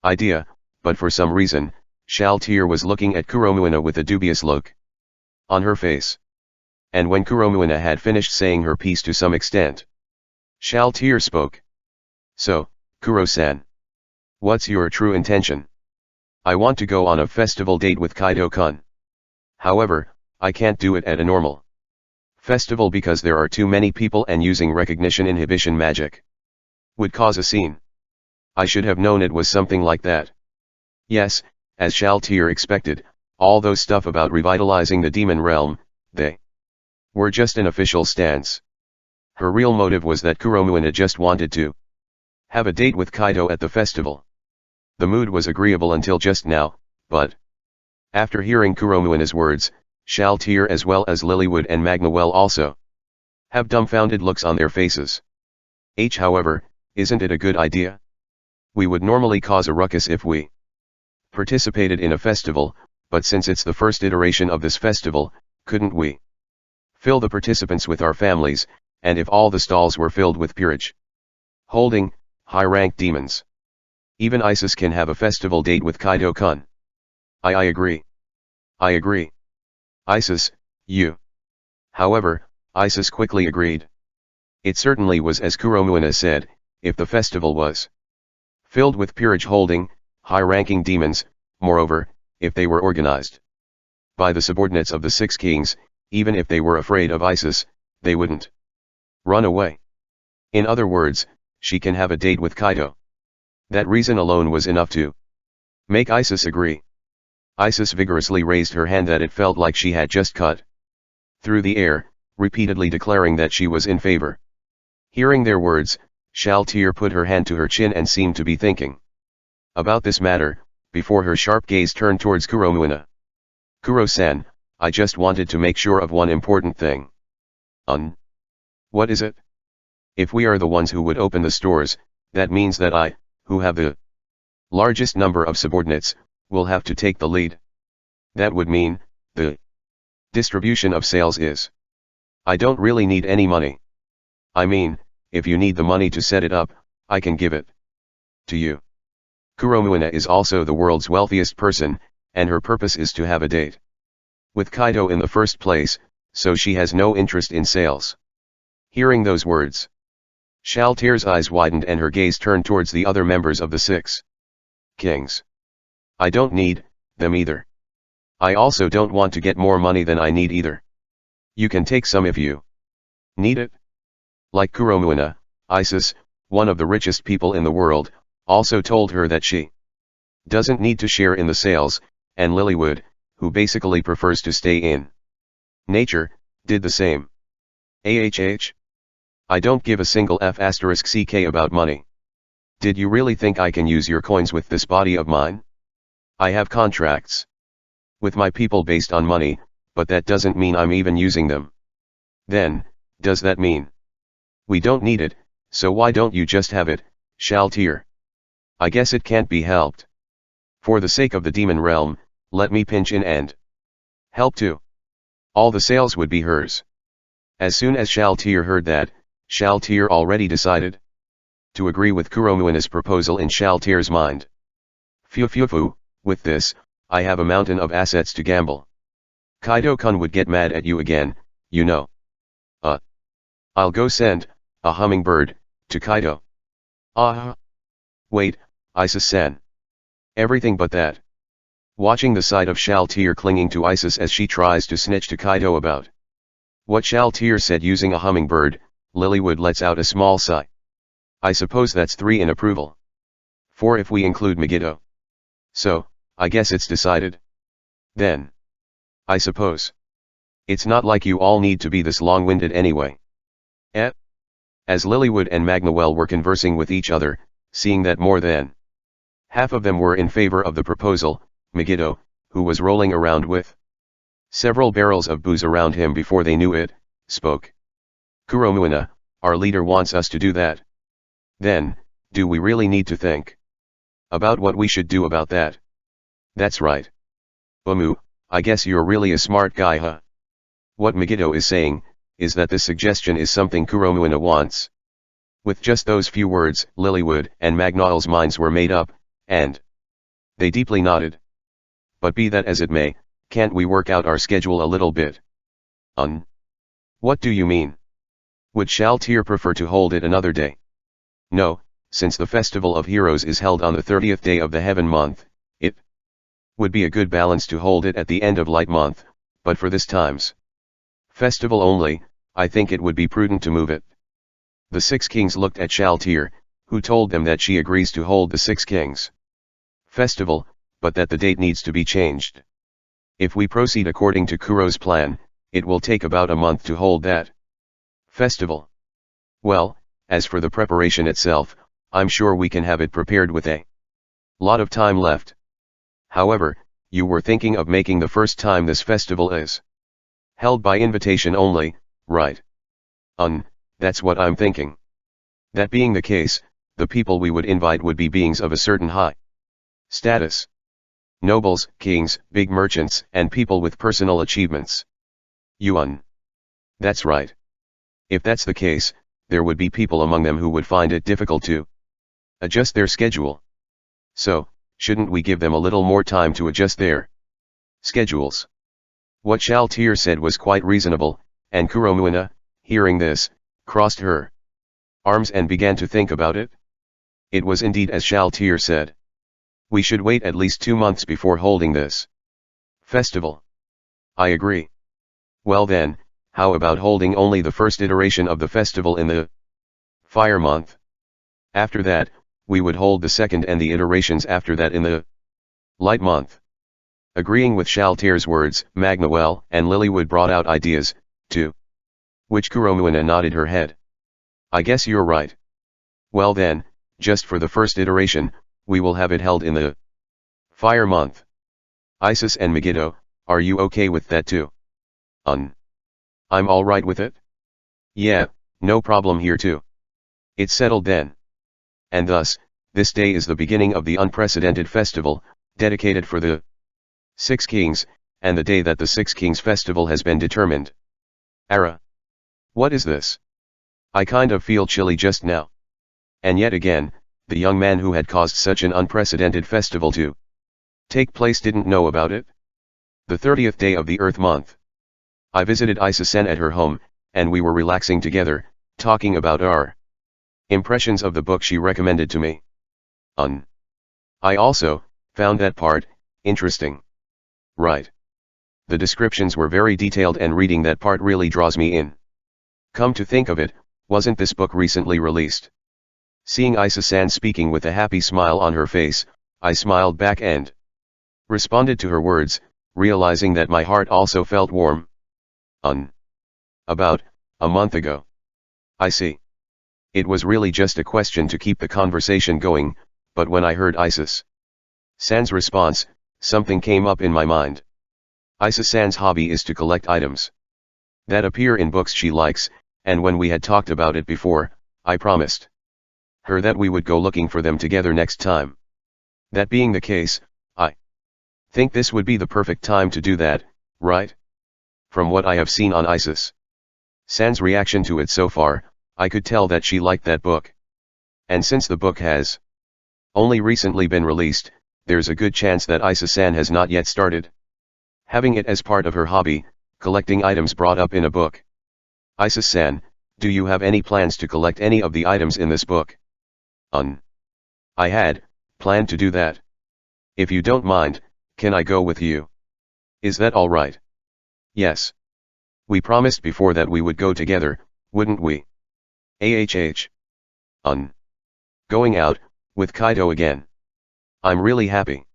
idea, but for some reason, Shaltir was looking at Kuromuina with a dubious look on her face. And when Kuromuina had finished saying her piece to some extent, Shaltir spoke. So, Kuro-san, what's your true intention? I want to go on a festival date with Kaido-kun. However, I can't do it at a normal festival because there are too many people and using recognition inhibition magic would cause a scene. I should have known it was something like that. Yes, as Shaltir expected, all those stuff about revitalizing the demon realm, they were just an official stance. Her real motive was that Kuromuina just wanted to have a date with Kaido at the festival. The mood was agreeable until just now, but after hearing Kuromuina's words, Shaltir as well as Lilywood and Magnuel also have dumbfounded looks on their faces. However, isn't it a good idea? We would normally cause a ruckus if we participated in a festival, but since it's the first iteration of this festival, couldn't we fill the participants with our families, and if all the stalls were filled with peerage holding, high-ranked demons? Even Isis can have a festival date with Kaido-kun. I agree. I agree. Isis, you. However, Isis quickly agreed. It certainly was as Kuromuina said, if the festival was filled with peerage-holding, high-ranking demons, moreover, if they were organized by the subordinates of the Six Kings, even if they were afraid of Isis, they wouldn't run away. In other words, she can have a date with Kaido. That reason alone was enough to make Isis agree. Isis vigorously raised her hand that it felt like she had just cut through the air, repeatedly declaring that she was in favor. Hearing their words, Shaltir put her hand to her chin and seemed to be thinking about this matter, before her sharp gaze turned towards Kuromuina. Kuro-san, I just wanted to make sure of one important thing. What is it? If we are the ones who would open the stores, that means that I, who have the largest number of subordinates, will have to take the lead. That would mean, the distribution of sales is. I don't really need any money. I mean, if you need the money to set it up, I can give it to you. Kuromuina is also the world's wealthiest person, and her purpose is to have a date with Kaido in the first place, so she has no interest in sales. Hearing those words, Shaltir's eyes widened and her gaze turned towards the other members of the Six Kings. I don't need them either. I also don't want to get more money than I need either. You can take some if you need it. Like Kuromuina, Isis, one of the richest people in the world, also told her that she doesn't need to share in the sales, and Lilywood, who basically prefers to stay in nature, did the same. I don't give a single f***ck about money. Did you really think I can use your coins with this body of mine? I have contracts with my people based on money, but that doesn't mean I'm even using them. Then, does that mean we don't need it, so why don't you just have it, Shaltir? I guess it can't be helped. For the sake of the demon realm, let me pinch in and help too. All the sales would be hers. As soon as Shaltir heard that, Shaltir already decided to agree with Kuromuina's proposal in Shaltir's mind. Phew, with this, I have a mountain of assets to gamble. Kaido-kun would get mad at you again, you know. I'll go send a hummingbird to Kaido. Wait, Isis-san. Everything but that. Watching the sight of Shaltir clinging to Isis as she tries to snitch to Kaido about what Shaltir said using a hummingbird, Lilywood lets out a small sigh. I suppose that's 3 in approval. 4 if we include Megiddo. So, I guess it's decided. Then, I suppose it's not like you all need to be this long-winded anyway. As Lilywood and Magnoel were conversing with each other, seeing that more than half of them were in favor of the proposal, Megiddo, who was rolling around with several barrels of booze around him before they knew it, spoke. Kuromuina, our leader wants us to do that. Then, do we really need to think about what we should do about that? That's right. I guess you're really a smart guy, huh? What Megiddo is saying, is that this suggestion is something Kuromuina wants. With just those few words, Lilywood and Magnoel's minds were made up, and they deeply nodded. But be that as it may, can't we work out our schedule a little bit? What do you mean? Would Shaltir prefer to hold it another day? No, since the Festival of Heroes is held on the 30th day of the Heaven month, it would be a good balance to hold it at the end of Light month, but for this time's festival only, I think it would be prudent to move it. The 6 kings looked at Shaltir, who told them that she agrees to hold the 6 kings festival, but that the date needs to be changed. If we proceed according to Kuro's plan, it will take about a month to hold that festival. Well, as for the preparation itself, I'm sure we can have it prepared with a lot of time left. However, you were thinking of making the first time this festival is held by invitation only, right? That's what I'm thinking. That being the case, the people we would invite would be beings of a certain high status. Nobles, kings, big merchants, and people with personal achievements. That's right. If that's the case, there would be people among them who would find it difficult to adjust their schedule. So, shouldn't we give them a little more time to adjust their schedules? What Shaltir said was quite reasonable, and Kuromuina, hearing this, crossed her arms and began to think about it. It was indeed as Shaltir said. We should wait at least 2 months before holding this festival. I agree. Well then, how about holding only the first iteration of the festival in the fire month? After that, we would hold the second and the iterations after that in the light month. Agreeing with Shaltir's words, Magnoel and Lilywood brought out ideas, too. Which Kuromuina nodded her head. I guess you're right. Well then, just for the first iteration, we will have it held in the fire month. Isis and Megiddo, are you okay with that too? I'm alright with it. Yeah, no problem here too. It's settled then. And thus, this day is the beginning of the unprecedented festival, dedicated for the 6 kings, and the day that the 6 kings festival has been determined. Ara. What is this? I kind of feel chilly just now. And yet again, the young man who had caused such an unprecedented festival to take place didn't know about it. The 30th day of the Earth month. I visited Isis-sen at her home, and we were relaxing together, talking about our impressions of the book she recommended to me. I also found that part interesting. Right. The descriptions were very detailed and reading that part really draws me in. Come to think of it, wasn't this book recently released? Seeing Isa-san speaking with a happy smile on her face, I smiled back and responded to her words, realizing that my heart also felt warm. About a month ago. I see. It was really just a question to keep the conversation going, but when I heard Isa-san's response, something came up in my mind. Isa-san's hobby is to collect items that appear in books she likes, and when we had talked about it before, I promised her that we would go looking for them together next time. That being the case, I think this would be the perfect time to do that, right? From what I have seen on Isa-san's reaction to it so far, I could tell that she liked that book. And since the book has only recently been released, there's a good chance that Isa-san has not yet started having it as part of her hobby, collecting items brought up in a book. Isa-san, do you have any plans to collect any of the items in this book? I had planned to do that. If you don't mind, can I go with you? Is that all right? Yes. We promised before that we would go together, wouldn't we? Going out, with Kaito again. I'm really happy.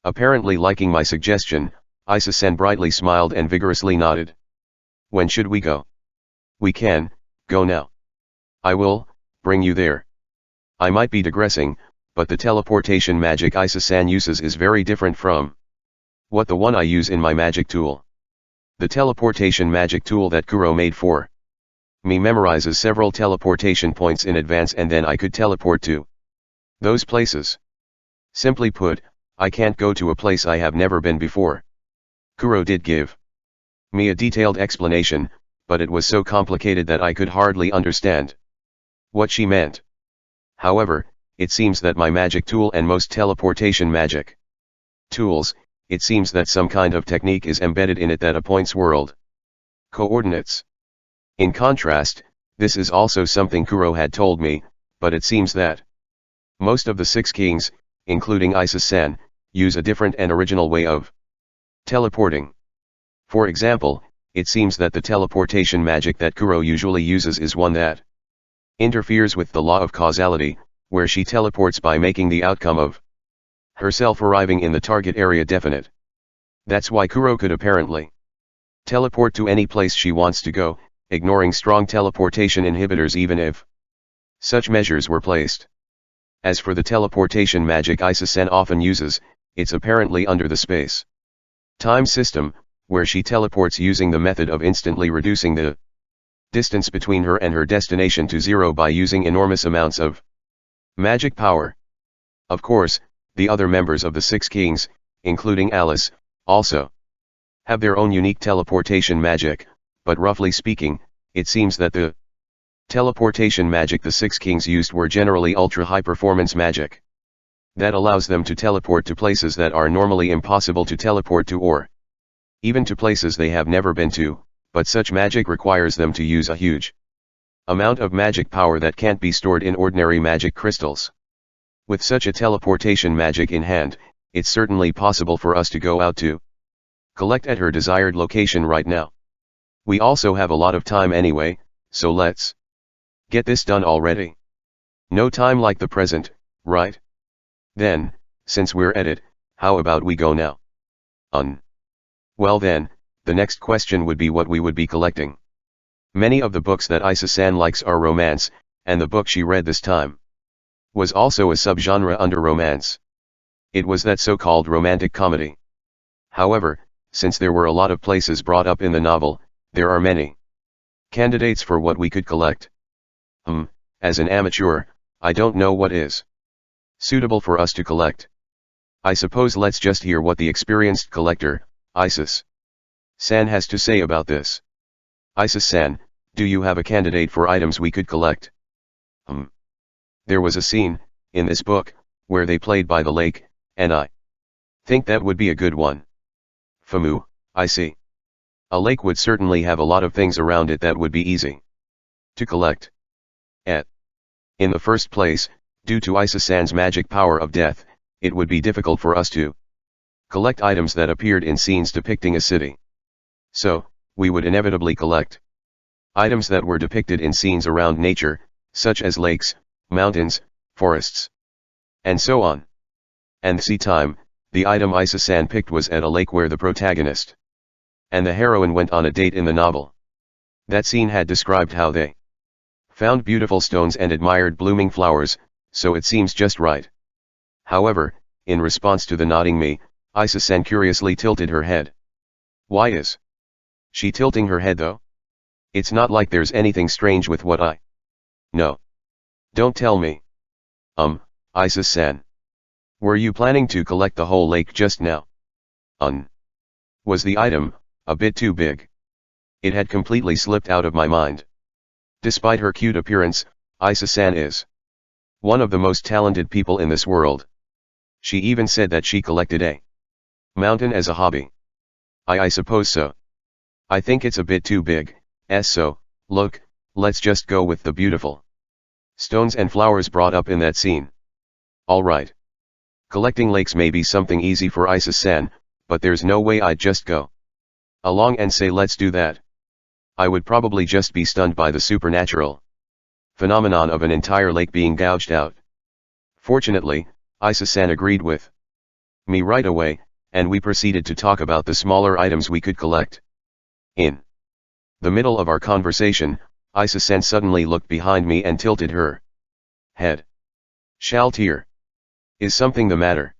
Apparently liking my suggestion, Isa-san brightly smiled and vigorously nodded. When should we go? We can go now. I will bring you there. I might be digressing, but the teleportation magic Isa-san uses is very different from what the one I use in my magic tool. The teleportation magic tool that Kuro made for me memorizes several teleportation points in advance and then I could teleport to those places. Simply put, I can't go to a place I have never been before. Kuro did give me a detailed explanation, but it was so complicated that I could hardly understand what she meant. However, it seems that my magic tool and most teleportation magic tools, it seems that some kind of technique is embedded in it that appoints world coordinates. In contrast, this is also something Kuro had told me, but it seems that most of the Six Kings, including Isa-san, use a different and original way of teleporting. For example, it seems that the teleportation magic that Kuro usually uses is one that interferes with the law of causality, where she teleports by making the outcome of herself arriving in the target area definite. That's why Kuro could apparently teleport to any place she wants to go, ignoring strong teleportation inhibitors even if such measures were placed. As for the teleportation magic Isa-san often uses, it's apparently under the space-time system, where she teleports using the method of instantly reducing the distance between her and her destination to zero by using enormous amounts of magic power. Of course, the other members of the Six Kings, including Alice, also have their own unique teleportation magic, but roughly speaking, it seems that the teleportation magic the Six Kings used were generally ultra-high performance magic that allows them to teleport to places that are normally impossible to teleport to or even to places they have never been to, but such magic requires them to use a huge amount of magic power that can't be stored in ordinary magic crystals. With such a teleportation magic in hand, it's certainly possible for us to go out to collect at her desired location right now. We also have a lot of time anyway, so let's get this done already. No time like the present, right? Then, since we're at it, how about we go now? Well then, the next question would be what we would be collecting. Many of the books that Isa-san likes are romance, and the book she read this time was also a subgenre under romance. It was that so-called romantic comedy. However, since there were a lot of places brought up in the novel, there are many candidates for what we could collect. As an amateur, I don't know what is suitable for us to collect. I suppose let's just hear what the experienced collector, Isa-san, has to say about this. Isa-san, do you have a candidate for items we could collect? There was a scene, in this book, where they played by the lake, and I think that would be a good one. Famu, I see. A lake would certainly have a lot of things around it that would be easy to collect. In the first place, due to Isa-san's magic power of death, it would be difficult for us to collect items that appeared in scenes depicting a city. So, we would inevitably collect items that were depicted in scenes around nature, such as lakes, mountains, forests, and so on. And the time, the item Isa-san picked was at a lake where the protagonist and the heroine went on a date in the novel. That scene had described how they found beautiful stones and admired blooming flowers, so it seems just right. However, in response to the nodding me, Isa-san curiously tilted her head. Why is she tilting her head though? It's not like there's anything strange with what I know. Don't tell me. Isa-san. Were you planning to collect the whole lake just now? Was the item a bit too big? It had completely slipped out of my mind. Despite her cute appearance, Isa-san is one of the most talented people in this world. She even said that she collected a mountain as a hobby. I suppose so. I think it's a bit too big, so, look, let's just go with the beautiful stones and flowers brought up in that scene. Alright. Collecting lakes may be something easy for Isa-san, but there's no way I'd just go along and say let's do that. I would probably just be stunned by the supernatural phenomenon of an entire lake being gouged out. Fortunately, Isa-san agreed with me right away, and we proceeded to talk about the smaller items we could collect. In the middle of our conversation, Isa-san suddenly looked behind me and tilted her head. Shaltir. Is something the matter?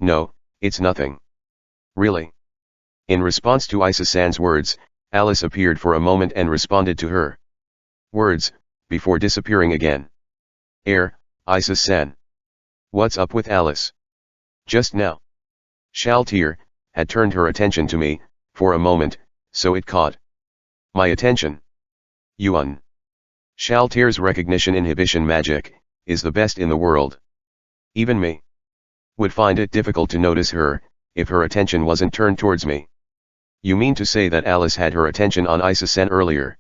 No, it's nothing. Really? In response to Isa-san's words, Alice appeared for a moment and responded to her words, before disappearing again. Isa-san. What's up with Alice? Just now. Shaltir had turned her attention to me, for a moment, so it caught my attention. Yuan. Shaltir's recognition inhibition magic is the best in the world. Even me would find it difficult to notice her, if her attention wasn't turned towards me. You mean to say that Alice had her attention on Isa-san earlier?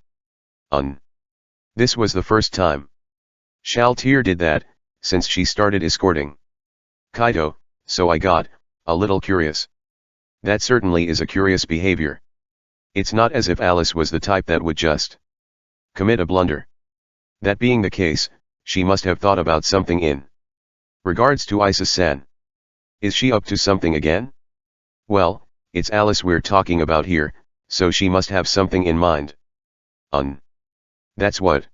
This was the first time Shaltir did that, since she started escorting Kaito, so I got a little curious. That certainly is a curious behavior. It's not as if Alice was the type that would just commit a blunder. That being the case, she must have thought about something in regards to Isa-san. Is she up to something again? Well, it's Alice we're talking about here, so she must have something in mind. That's what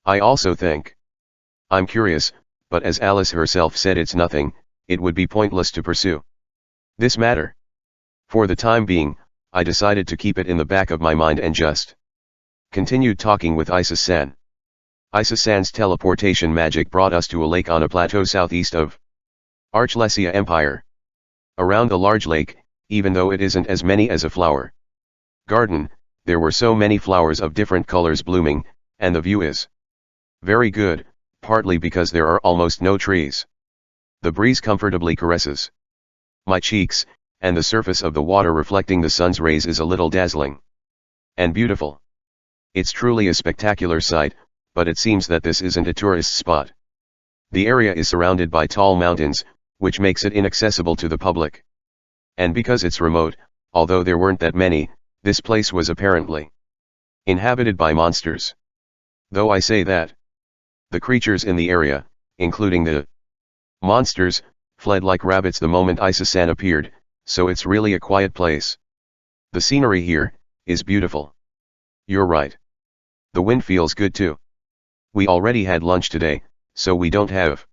I also think. I'm curious, but as Alice herself said it's nothing, it would be pointless to pursue this matter. For the time being, I decided to keep it in the back of my mind and just continued talking with Isa-san. Isa-san's teleportation magic brought us to a lake on a plateau southeast of Archlesia Empire. Around the large lake, even though it isn't as many as a flower garden, there were so many flowers of different colors blooming, and the view is very good, partly because there are almost no trees. The breeze comfortably caresses my cheeks, and the surface of the water reflecting the sun's rays is a little dazzling and beautiful. It's truly a spectacular sight, but it seems that this isn't a tourist spot. The area is surrounded by tall mountains, which makes it inaccessible to the public. And because it's remote, although there weren't that many, this place was apparently inhabited by monsters. Though I say that, the creatures in the area, including the monsters, fled like rabbits the moment Isa-san appeared, so it's really a quiet place. The scenery here is beautiful. You're right. The wind feels good too. We already had lunch today, so we don't have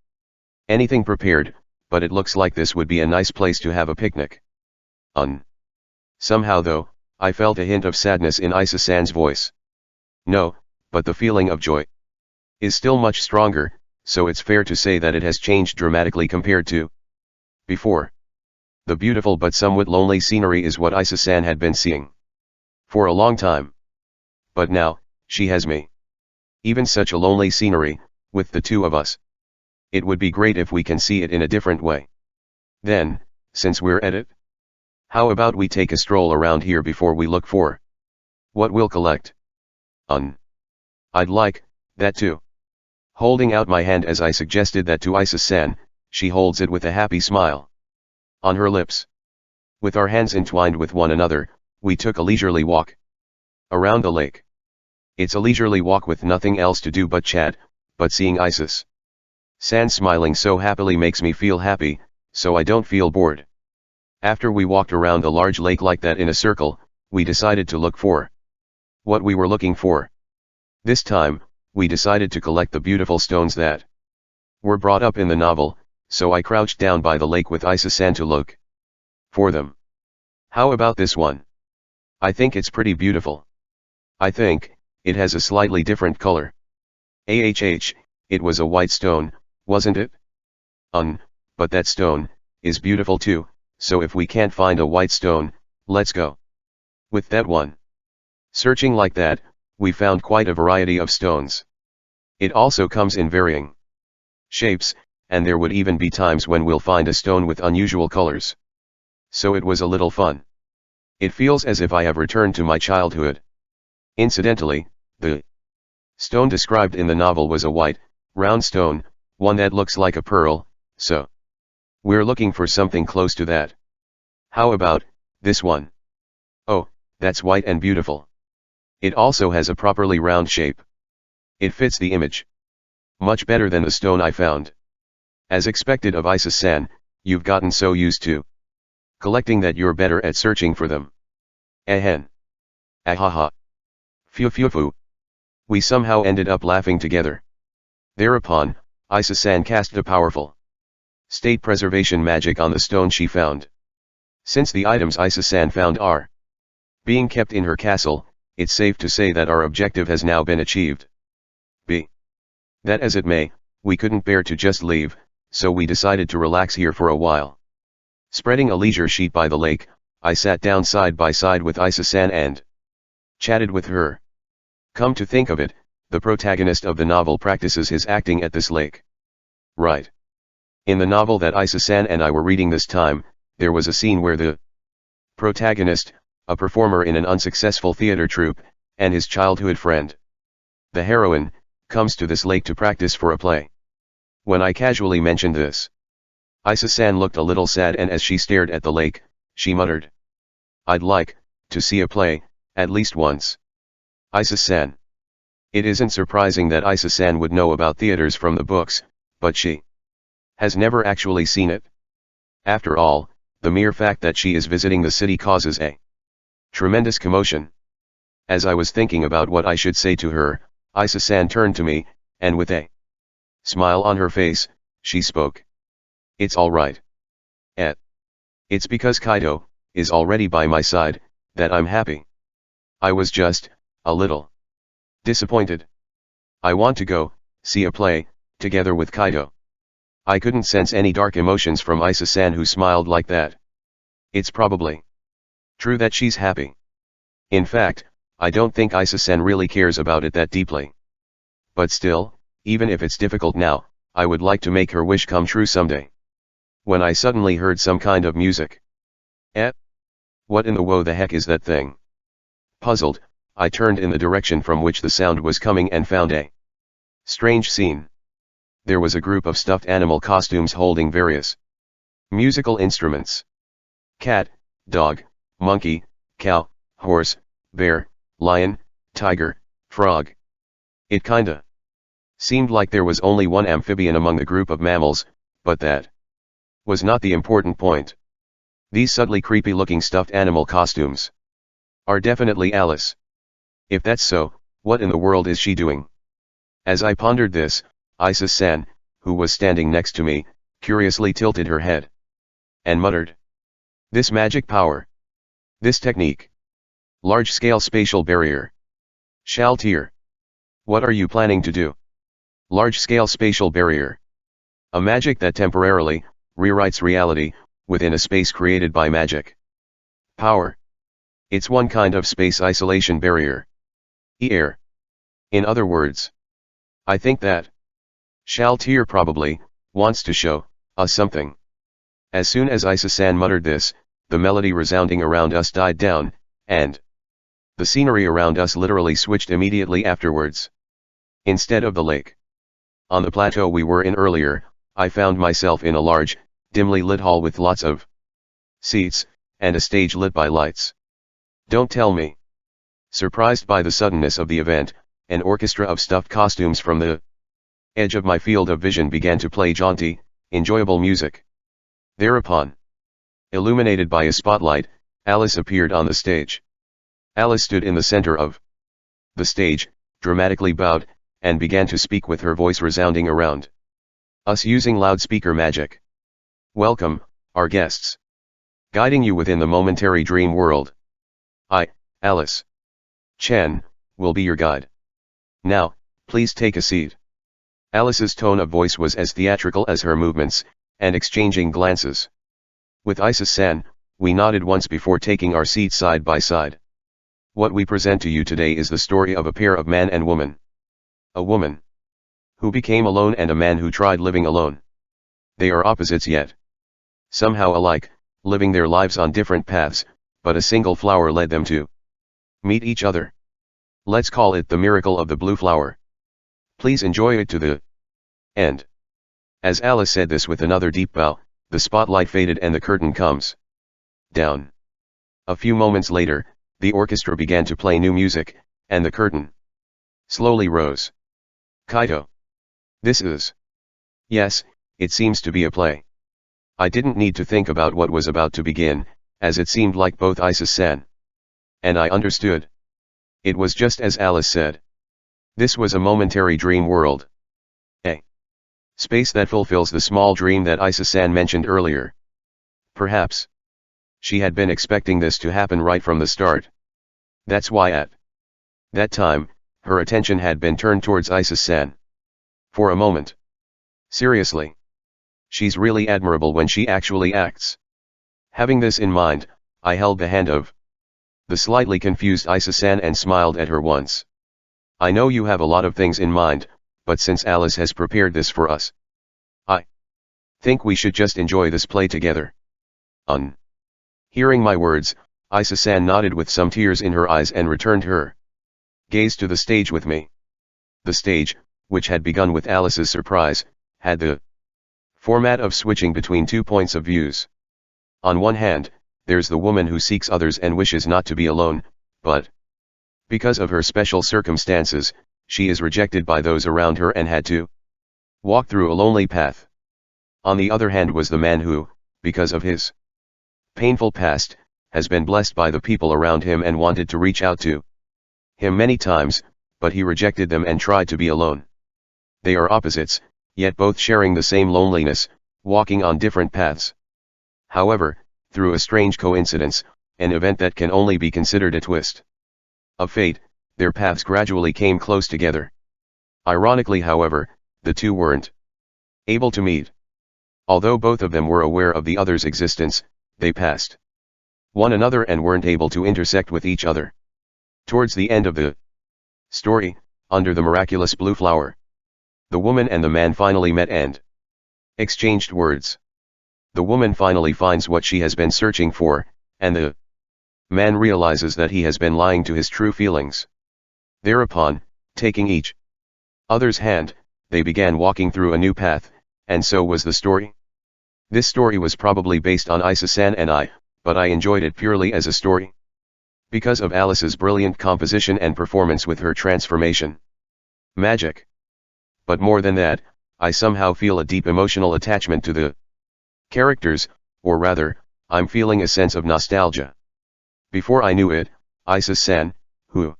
anything prepared, but it looks like this would be a nice place to have a picnic. Somehow though, I felt a hint of sadness in Isa-san's voice. No, but the feeling of joy is still much stronger, so it's fair to say that it has changed dramatically compared to before. The beautiful but somewhat lonely scenery is what Isa-san had been seeing for a long time. But now, she has me. Even such a lonely scenery, with the two of us. It would be great if we can see it in a different way. Then, since we're at it, how about we take a stroll around here before we look for what we'll collect? I'd like that too. Holding out my hand as I suggested that to Isa-san, she holds it with a happy smile on her lips. With our hands entwined with one another, we took a leisurely walk around the lake. It's a leisurely walk with nothing else to do but chat, but seeing Isis San smiling so happily makes me feel happy, so I don't feel bored. After we walked around a large lake like that in a circle, we decided to look for what we were looking for. This time, we decided to collect the beautiful stones that were brought up in the novel, so I crouched down by the lake with Isis San to look for them. How about this one? I think it's pretty beautiful. I think it has a slightly different color. It was a white stone, wasn't it? But that stone is beautiful too, so if we can't find a white stone, let's go with that one. Searching like that, we found quite a variety of stones. It also comes in varying shapes, and there would even be times when we'll find a stone with unusual colors. So it was a little fun. It feels as if I have returned to my childhood. Incidentally, the stone described in the novel was a white, round stone, one that looks like a pearl, so we're looking for something close to that. How about this one? Oh, that's white and beautiful. It also has a properly round shape. It fits the image much better than the stone I found. As expected of Isis San, you've gotten so used to collecting that you're better at searching for them. Ahen. Ahaha. Phew phew phew. We somehow ended up laughing together. Thereupon, Isis San cast a powerful state preservation magic on the stone she found. Since the items Isis San found are being kept in her castle, it's safe to say that our objective has now been achieved. Be that as it may, we couldn't bear to just leave, so we decided to relax here for a while. Spreading a leisure sheet by the lake, I sat down side by side with Isis San and chatted with her. Come to think of it, the protagonist of the novel practices his acting at this lake. Right. In the novel that Isis San and I were reading this time, there was a scene where the protagonist, a performer in an unsuccessful theater troupe, and his childhood friend, the heroine, comes to this lake to practice for a play. When I casually mentioned this, Isis San looked a little sad, and as she stared at the lake, she muttered, "I'd like to see a play, at least once." Isis San. It isn't surprising that Isis San would know about theaters from the books, but she has never actually seen it. After all, the mere fact that she is visiting the city causes a tremendous commotion. As I was thinking about what I should say to her, Isis San turned to me, and with a smile on her face, she spoke. "It's all right. It's because Kaido is already by my side that I'm happy. I was just a little disappointed. I want to go see a play together with Kaido." I couldn't sense any dark emotions from Isis San, who smiled like that. It's probably true that she's happy. In fact, I don't think Isis San really cares about it that deeply. But still, even if it's difficult now, I would like to make her wish come true someday. When I suddenly heard some kind of music. What in the heck is that thing? Puzzled, I turned in the direction from which the sound was coming and found a strange scene. There was a group of stuffed animal costumes holding various musical instruments. Cat, dog, monkey, cow, horse, bear, lion, tiger, frog. It kinda seemed like there was only one amphibian among the group of mammals, but that was not the important point. These subtly creepy looking stuffed animal costumes are definitely Alice. If that's so, what in the world is she doing? As I pondered this, Isis San, who was standing next to me, curiously tilted her head and muttered, "This magic power. This technique. Large-scale spatial barrier. Shaltir. What are you planning to do?" Large-scale spatial barrier. A magic that temporarily rewrites reality within a space created by magic power. It's one kind of space isolation barrier. Air. In other words, I think that Shaltir probably wants to show us something. As soon as Isis San muttered this, the melody resounding around us died down, and the scenery around us literally switched immediately afterwards. Instead of the lake on the plateau we were in earlier, I found myself in a large, dimly lit hall with lots of seats, and a stage lit by lights. Don't tell me. Surprised by the suddenness of the event, an orchestra of stuffed costumes from the edge of my field of vision began to play jaunty, enjoyable music. Thereupon, illuminated by a spotlight, Alice appeared on the stage. Alice stood in the center of the stage, dramatically bowed, and began to speak with her voice resounding around us using loudspeaker magic. Welcome, our guests. Guiding you within the momentary dream world. I, Alice Chen, will be your guide. Now, please take a seat. Alice's tone of voice was as theatrical as her movements, and exchanging glances with Isis-san, we nodded once before taking our seats side by side. What we present to you today is the story of a pair of man and woman. A woman who became alone and a man who tried living alone. They are opposites yet somehow alike, living their lives on different paths, but a single flower led them to meet each other. Let's call it the miracle of the blue flower. Please enjoy it to the end. As Alice said this with another deep bow, the spotlight faded and the curtain comes down. A few moments later, the orchestra began to play new music, and the curtain slowly rose. Kaito. This is. Yes, it seems to be a play. I didn't need to think about what was about to begin, as it seemed like both Isis-san and I understood. It was just as Alice said. This was a momentary dream world. A space that fulfills the small dream that Isis-san mentioned earlier. Perhaps she had been expecting this to happen right from the start. That's why at that time, her attention had been turned towards Isis-san. For a moment. Seriously. She's really admirable when she actually acts. Having this in mind, I held the hand of the slightly confused Isis-san and smiled at her once. I know you have a lot of things in mind, but since Alice has prepared this for us, I think we should just enjoy this play together. Hearing my words, Isis-san nodded with some tears in her eyes and returned her gaze to the stage with me. The stage, which had begun with Alice's surprise, had the format of switching between 2 points of views. On one hand, there's the woman who seeks others and wishes not to be alone, but because of her special circumstances, she is rejected by those around her and had to walk through a lonely path. On the other hand was the man who, because of his painful past, has been blessed by the people around him and wanted to reach out to him many times, but he rejected them and tried to be alone. They are opposites, yet both sharing the same loneliness, walking on different paths. However, through a strange coincidence, an event that can only be considered a twist of fate, their paths gradually came close together. Ironically, however, the two weren't able to meet. Although both of them were aware of the other's existence, they passed one another and weren't able to intersect with each other. Towards the end of the story, under the miraculous blue flower, the woman and the man finally met and exchanged words. The woman finally finds what she has been searching for, and the man realizes that he has been lying to his true feelings. Thereupon, taking each other's hand, they began walking through a new path, and so was the story. This story was probably based on Isis-san and I, but I enjoyed it purely as a story because of Alice's brilliant composition and performance with her transformation magic. But more than that, I somehow feel a deep emotional attachment to the characters, or rather, I'm feeling a sense of nostalgia. Before I knew it, Isis-san, who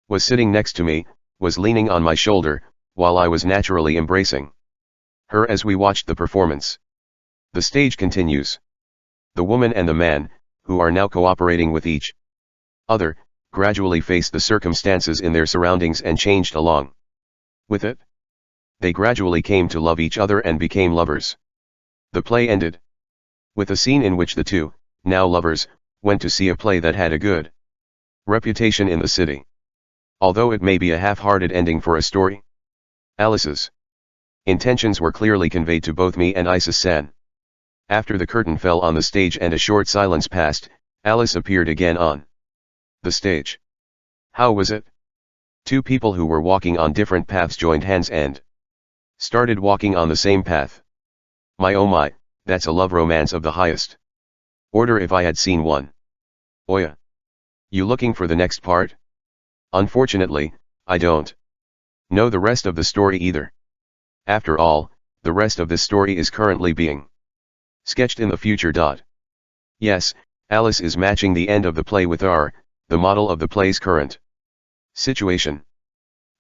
was sitting next to me, was leaning on my shoulder, while I was naturally embracing her as we watched the performance. The stage continues. The woman and the man, who are now cooperating with each other, gradually faced the circumstances in their surroundings and changed along with it. They gradually came to love each other and became lovers. The play ended with a scene in which the two, now lovers, went to see a play that had a good reputation in the city. Although it may be a half-hearted ending for a story, Alice's intentions were clearly conveyed to both me and Isis-san. After the curtain fell on the stage and a short silence passed, Alice appeared again on the stage. How was it? Two people who were walking on different paths joined hands and started walking on the same path. My oh my, that's a love romance of the highest order if I had seen one. Oya. You looking for the next part? Unfortunately, I don't know the rest of the story either. After all, the rest of this story is currently being sketched in the future. Yes, Alice is matching the end of the play with the model of the play's current situation.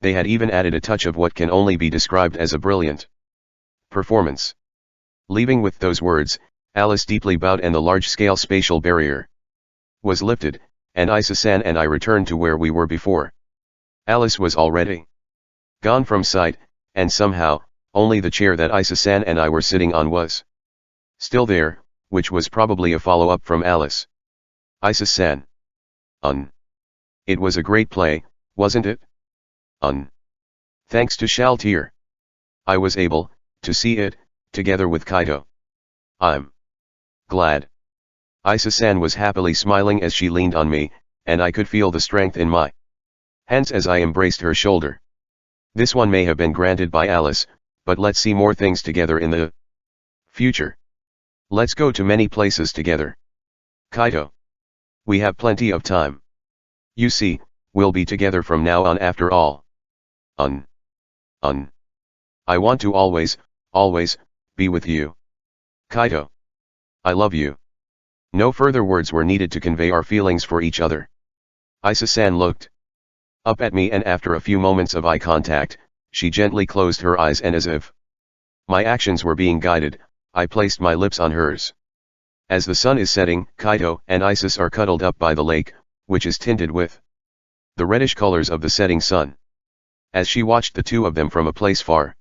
They had even added a touch of what can only be described as a brilliant performance. Leaving with those words, Alice deeply bowed and the large-scale spatial barrier was lifted, and Isa-san and I returned to where we were before. Alice was already gone from sight, and somehow, only the chair that Isa-san and I were sitting on was still there, which was probably a follow-up from Alice. Isa-san. It was a great play, wasn't it? Thanks to Shaltir. I was able to see it together with Kaito. I'm glad. Isa-san was happily smiling as she leaned on me, and I could feel the strength in my hands as I embraced her shoulder. This one may have been granted by Alice, but let's see more things together in the future. Let's go to many places together. Kaito. We have plenty of time. You see, we'll be together from now on after all. I want to always be with you. Kaito. I love you. No further words were needed to convey our feelings for each other. Isa-san looked up at me, and after a few moments of eye contact, she gently closed her eyes, and as if my actions were being guided, I placed my lips on hers. As the sun is setting, Kaito and Isis are cuddled up by the lake, which is tinted with the reddish colors of the setting sun. As she watched the two of them from a place far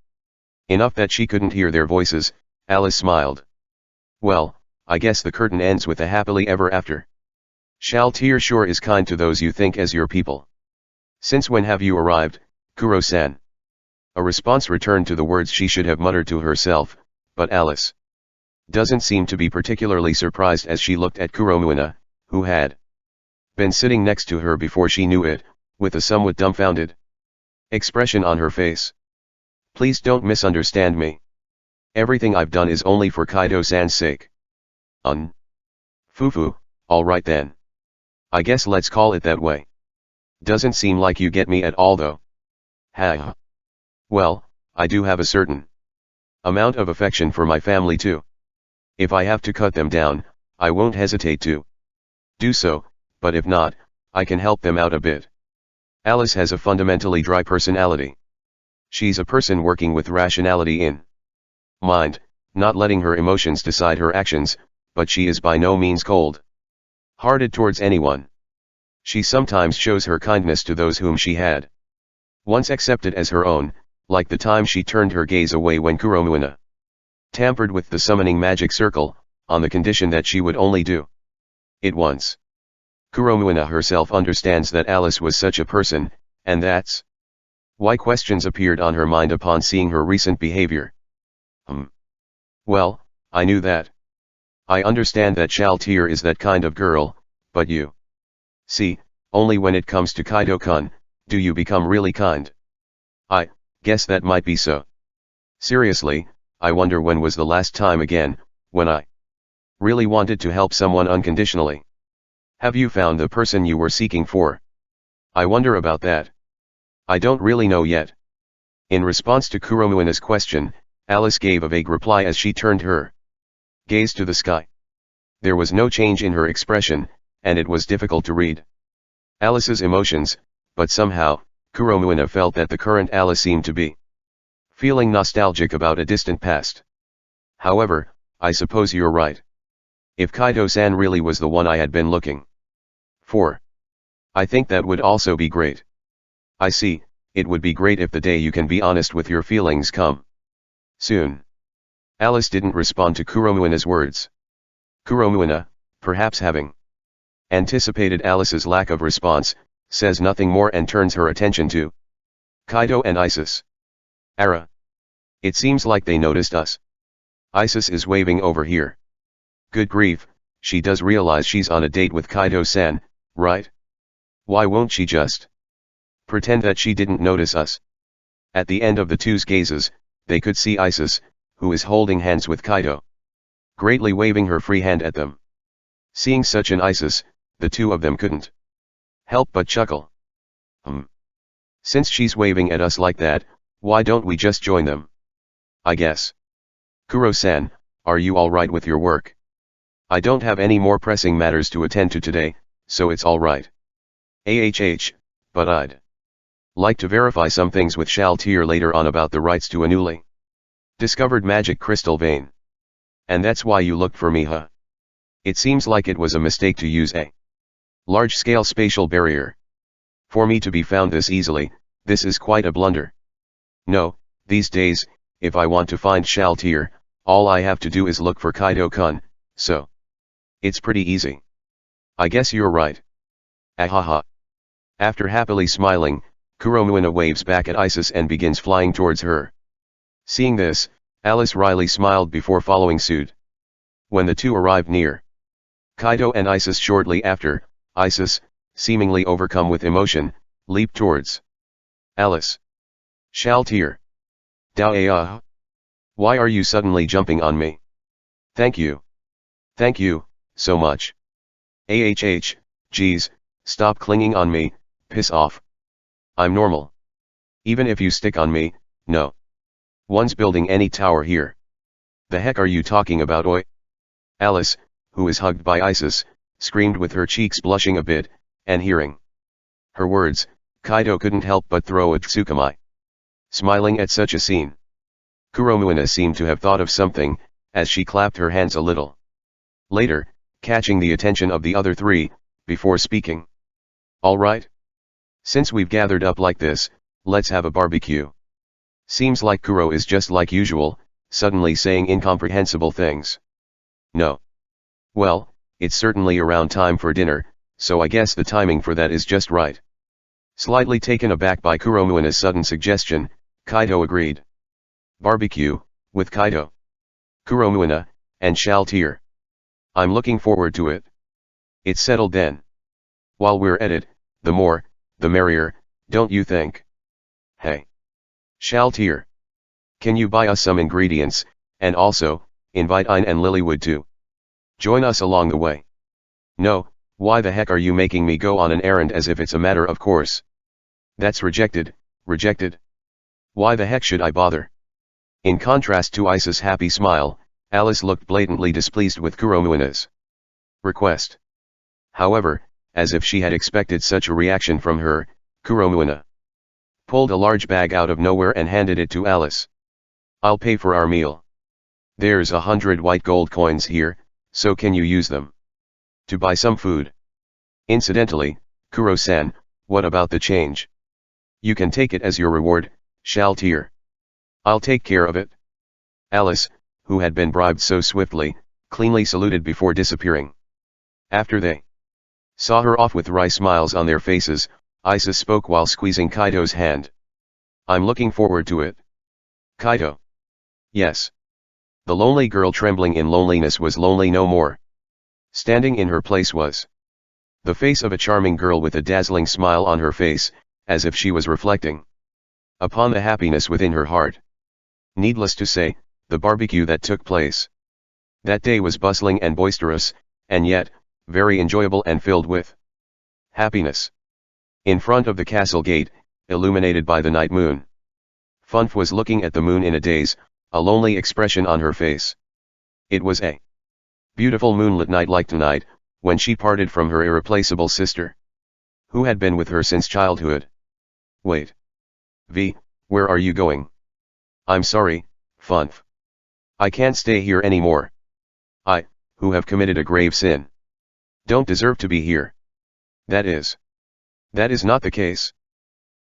enough that she couldn't hear their voices, Alice smiled. Well, I guess the curtain ends with a happily ever after. Shaltir sure is kind to those you think as your people. Since when have you arrived, Kuro-san? A response returned to the words she should have muttered to herself, but Alice doesn't seem to be particularly surprised as she looked at Kuromuina, who had been sitting next to her before she knew it, with a somewhat dumbfounded expression on her face. Please don't misunderstand me. Everything I've done is only for Kaito-san's sake. Fufu, alright then. I guess let's call it that way. Doesn't seem like you get me at all though. Ha. Well, I do have a certain amount of affection for my family too. If I have to cut them down, I won't hesitate to do so, but if not, I can help them out a bit. Alice has a fundamentally dry personality. She's a person working with rationality in mind, not letting her emotions decide her actions, but she is by no means cold-hearted towards anyone. She sometimes shows her kindness to those whom she had once accepted as her own, like the time she turned her gaze away when Kuromuina tampered with the summoning magic circle, on the condition that she would only do it once. Kuromuina herself understands that Alice was such a person, and that's why questions appeared on her mind upon seeing her recent behavior. Well, I knew that. I understand that Shaltir is that kind of girl, but you see, only when it comes to Kaito-kun, do you become really kind. I guess that might be so. Seriously, I wonder when was the last time again, when I really wanted to help someone unconditionally. Have you found the person you were seeking for? I wonder about that. I don't really know yet. In response to Kuromuina's question, Alice gave a vague reply as she turned her gaze to the sky. There was no change in her expression, and it was difficult to read Alice's emotions, but somehow, Kuromuina felt that the current Alice seemed to be feeling nostalgic about a distant past. However, I suppose you're right. If Kaito-san really was the one I had been looking for, I think that would also be great. I see, it would be great if the day you can be honest with your feelings come soon. Alice didn't respond to Kuromuina's words. Kuromuina, perhaps having anticipated Alice's lack of response, says nothing more and turns her attention to Kaito and Isis. Ara. It seems like they noticed us. Isis is waving over here. Good grief, she does realize she's on a date with Kaito-san, right? Why won't she just pretend that she didn't notice us? At the end of the two's gazes, they could see Isis, who is holding hands with Kaito, greatly waving her free hand at them. Seeing such an Isis, the two of them couldn't help but chuckle. Since she's waving at us like that, why don't we just join them? I guess. Kuro-san, are you alright with your work? I don't have any more pressing matters to attend to today, so it's alright. But I'd like to verify some things with Shaltir later on about the rights to a newly discovered magic crystal vein. And that's why you looked for me, huh? It seems like it was a mistake to use a large-scale spatial barrier for me to be found this easily. This is quite a blunder. No, these days, if I want to find Shaltir, all I have to do is look for Kaido-kun, so it's pretty easy. I guess you're right. Ahaha. After happily smiling, Kuromuina waves back at Isis and begins flying towards her. Seeing this, Alice Riley smiled before following suit. When the two arrived near Kaido and Isis shortly after, Isis, seemingly overcome with emotion, leaped towards Alice. Shaltir. Dao. Why are you suddenly jumping on me? Thank you. Thank you, so much. Geez, stop clinging on me, piss off. I'm normal. Even if you stick on me, no one's building any tower here. The heck are you talking about, oi? Alice, who is hugged by Isis, screamed with her cheeks blushing a bit, and hearing her words, Kaido couldn't help but throw a tsukamai. Smiling at such a scene, Kuromuina seemed to have thought of something, as she clapped her hands a little later, catching the attention of the other three, before speaking. All right? Since we've gathered up like this, let's have a barbecue. Seems like Kuro is just like usual, suddenly saying incomprehensible things. No. Well, it's certainly around time for dinner, so I guess the timing for that is just right. Slightly taken aback by Kuromuina's sudden suggestion, Kaido agreed. Barbecue, with Kaido, Kuromuina, and Shaltir. I'm looking forward to it. It's settled then. While we're at it, the more, the merrier, don't you think? Hey. Shaltir. Can you buy us some ingredients, and also, invite Ein and Lilywood to join us along the way? No, why the heck are you making me go on an errand as if it's a matter of course? That's rejected. Why the heck should I bother? In contrast to Isis' happy smile, Alice looked blatantly displeased with Kuromuina's request. However, as if she had expected such a reaction from her, Kuromuina pulled a large bag out of nowhere and handed it to Alice. I'll pay for our meal. There's 100 white gold coins here, so can you use them to buy some food? Incidentally, Kuro-san, what about the change? You can take it as your reward, Shaltir. I'll take care of it. Alice, who had been bribed so swiftly, cleanly saluted before disappearing. After they saw her off with wry smiles on their faces, Isis spoke while squeezing Kaido's hand. I'm looking forward to it. Kaido. Yes. The lonely girl trembling in loneliness was lonely no more. Standing in her place was the face of a charming girl with a dazzling smile on her face, as if she was reflecting upon the happiness within her heart. Needless to say, the barbecue that took place that day was bustling and boisterous, and yet, very enjoyable and filled with happiness. In front of the castle gate, illuminated by the night moon, Funf was looking at the moon in a daze, a lonely expression on her face. It was a beautiful moonlit night like tonight, when she parted from her irreplaceable sister, who had been with her since childhood. Wait. V, where are you going? I'm sorry, Funf. I can't stay here anymore. I, who have committed a grave sin, don't deserve to be here. That is not the case.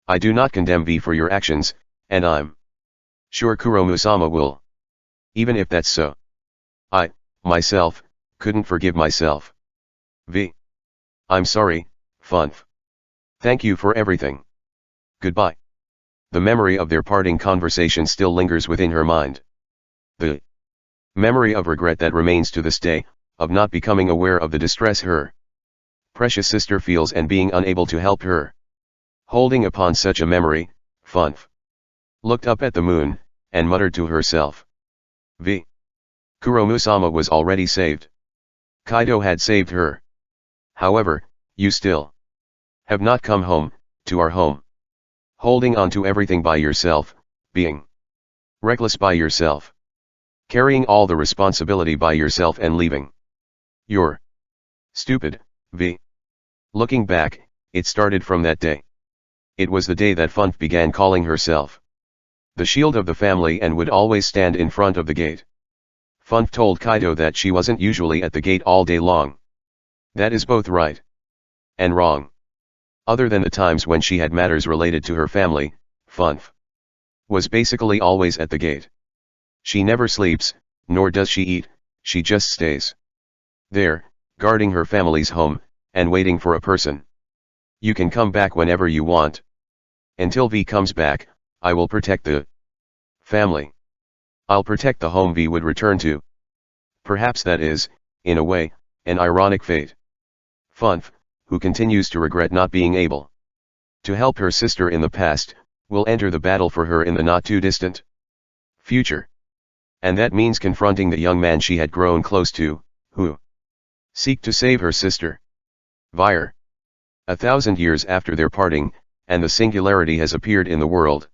I do not condemn V for your actions, and I'm sure Kuromu-sama will. Even if that's so, I, myself, couldn't forgive myself. V. I'm sorry, Funf. Thank you for everything. Goodbye. The memory of their parting conversation still lingers within her mind. The memory of regret that remains to this day, of not becoming aware of the distress her precious sister feels and being unable to help her. Holding upon such a memory, Funf looked up at the moon, and muttered to herself. V. Kuromu-sama was already saved. Kaido had saved her. However, you still have not come home, to our home. Holding on to everything by yourself, being Reckless by yourself. Carrying all the responsibility by yourself and leaving. You're stupid, V. Looking back, it started from that day. It was the day that Funf began calling herself the shield of the family and would always stand in front of the gate. Funf told Kaido that she wasn't usually at the gate all day long. That is both right and wrong. Other than the times when she had matters related to her family, Funf was basically always at the gate. She never sleeps, nor does she eat, she just stays there, guarding her family's home, and waiting for a person. You can come back whenever you want. Until V comes back, I will protect the family. I'll protect the home V would return to. Perhaps that is, in a way, an ironic fate. Funf, who continues to regret not being able to help her sister in the past, will enter the battle for her in the not-too-distant future. And that means confronting the young man she had grown close to, who seek to save her sister. Vire. 1,000 years after their parting, and the singularity has appeared in the world.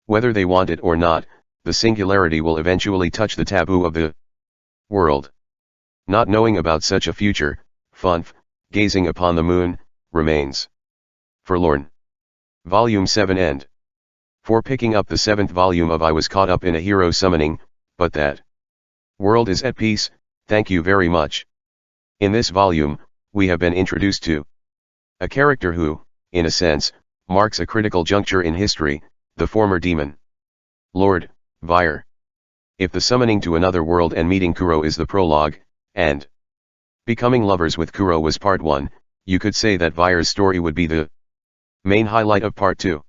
Whether they want it or not, the singularity will eventually touch the taboo of the world. Not knowing about such a future, Funf, gazing upon the moon, remains forlorn. Volume 7 End. For picking up the 7th volume of I Was Caught Up in a Hero Summoning, but that world is at peace, thank you very much. In this volume, we have been introduced to a character who, in a sense, marks a critical juncture in history, the former demon Lord, Vire. If the summoning to another world and meeting Kuro is the prologue, and becoming lovers with Kuro was part 1, you could say that Vire's story would be the main highlight of part 2.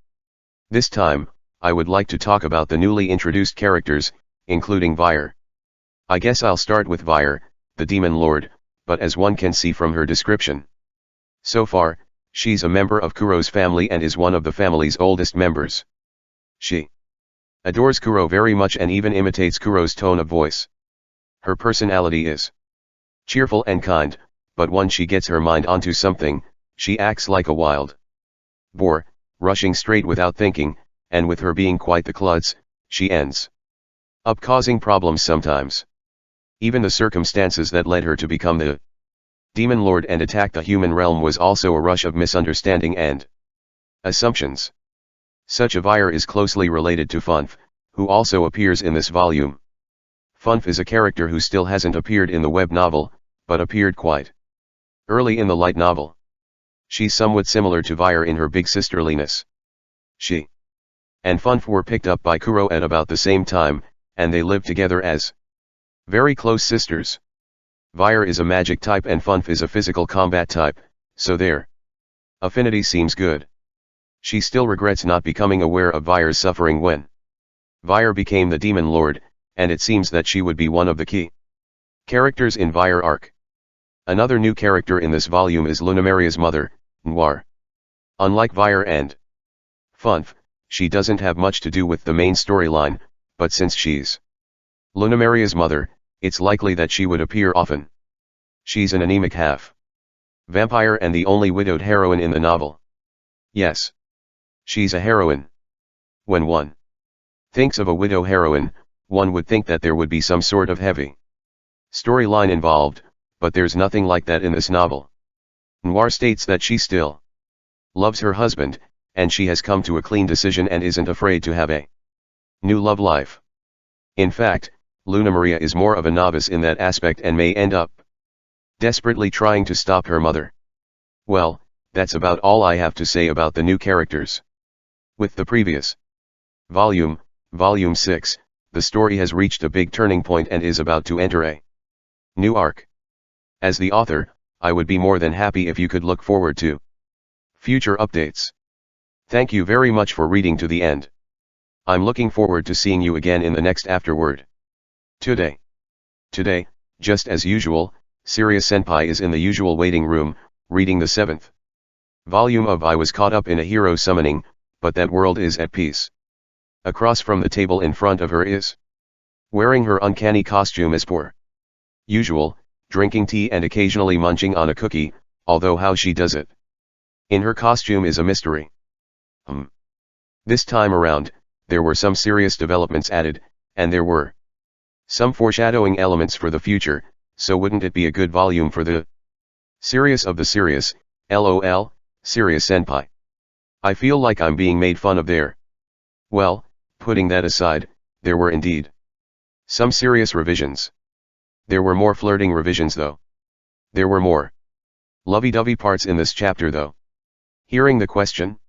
This time, I would like to talk about the newly introduced characters, including Vire. I guess I'll start with Vire, the Demon Lord, but as one can see from her description so far, she's a member of Kuro's family and is one of the family's oldest members. She adores Kuro very much and even imitates Kuro's tone of voice. Her personality is cheerful and kind, but once she gets her mind onto something, she acts like a wild boar, rushing straight without thinking, and with her being quite the klutz, she ends up causing problems sometimes. Even the circumstances that led her to become the Demon Lord and attack the human realm was also a rush of misunderstanding and assumptions. Such a Vire is closely related to Funf, who also appears in this volume. Funf is a character who still hasn't appeared in the web novel, but appeared quite early in the light novel. She's somewhat similar to Vire in her big sisterliness. She and Funf were picked up by Kuro at about the same time, and they lived together as very close sisters. Vire is a magic type and Funf is a physical combat type, so their affinity seems good. She still regrets not becoming aware of Vire's suffering when Vire became the Demon Lord, and it seems that she would be one of the key characters in Vire arc. Another new character in this volume is Lunamaria's mother, Noir. Unlike Vire and Funf, she doesn't have much to do with the main storyline, but since she's Lunamaria's mother, it's likely that she would appear often. She's an anemic half vampire and the only widowed heroine in the novel. Yes. She's a heroine. When one thinks of a widow heroine, one would think that there would be some sort of heavy storyline involved, but there's nothing like that in this novel. Noir states that she still loves her husband, and she has come to a clean decision and isn't afraid to have a new love life. In fact, Lunamaria is more of a novice in that aspect and may end up desperately trying to stop her mother. Well, that's about all I have to say about the new characters. With the previous volume, Volume 6, the story has reached a big turning point and is about to enter a new arc. As the author, I would be more than happy if you could look forward to future updates. Thank you very much for reading to the end. I'm looking forward to seeing you again in the next afterword. Today, just as usual, Sirius Senpai is in the usual waiting room, reading the 7th volume of I Was Caught Up in a Hero Summoning, but that world is at peace. Across from the table in front of her is wearing her uncanny costume as per usual, drinking tea and occasionally munching on a cookie, although how she does it in her costume is a mystery. This time around, there were some serious developments added, and there were some foreshadowing elements for the future, so wouldn't it be a good volume for the serious of the serious, lol, serious senpai. I feel like I'm being made fun of there. Well, putting that aside, there were indeed some serious revisions. There were more flirting revisions though. There were more lovey-dovey parts in this chapter though. Hearing the question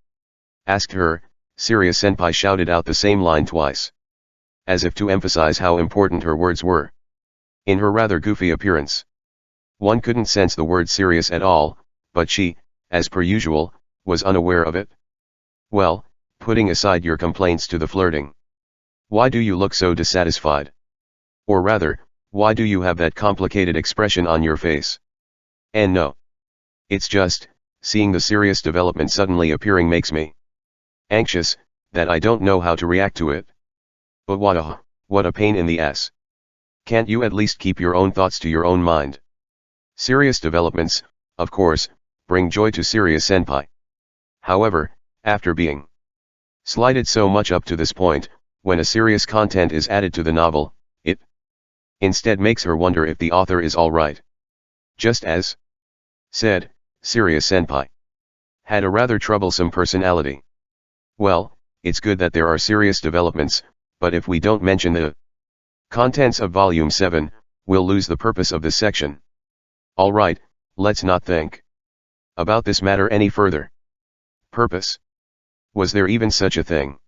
asked her, serious senpai shouted out the same line twice, as if to emphasize how important her words were. In her rather goofy appearance, one couldn't sense the word serious at all, but she, as per usual, was unaware of it. Well, putting aside your complaints to the flirting, why do you look so dissatisfied? Or rather, why do you have that complicated expression on your face? And no, it's just, seeing the serious development suddenly appearing makes me anxious, that I don't know how to react to it. But what a pain in the ass. Can't you at least keep your own thoughts to your own mind? Serious developments, of course, bring joy to serious senpai. However, after being slighted so much up to this point, when a serious content is added to the novel, it instead makes her wonder if the author is alright. Just as said, serious senpai had a rather troublesome personality. Well, it's good that there are serious developments, but if we don't mention the contents of volume 7, we'll lose the purpose of this section. Alright, let's not think about this matter any further. Purpose? Was there even such a thing?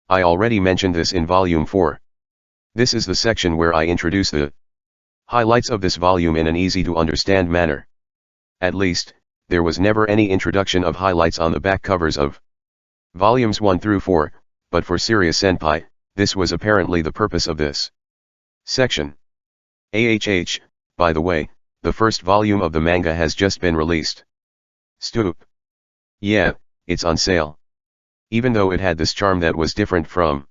I already mentioned this in volume 4. This is the section where I introduce the highlights of this volume in an easy to understand manner. At least, there was never any introduction of highlights on the back covers of volumes 1 through 4, but for serious senpai, this was apparently the purpose of this section. By the way, the first volume of the manga has just been released. Stoop. Yeah, it's on sale. Even though it had this charm that was different from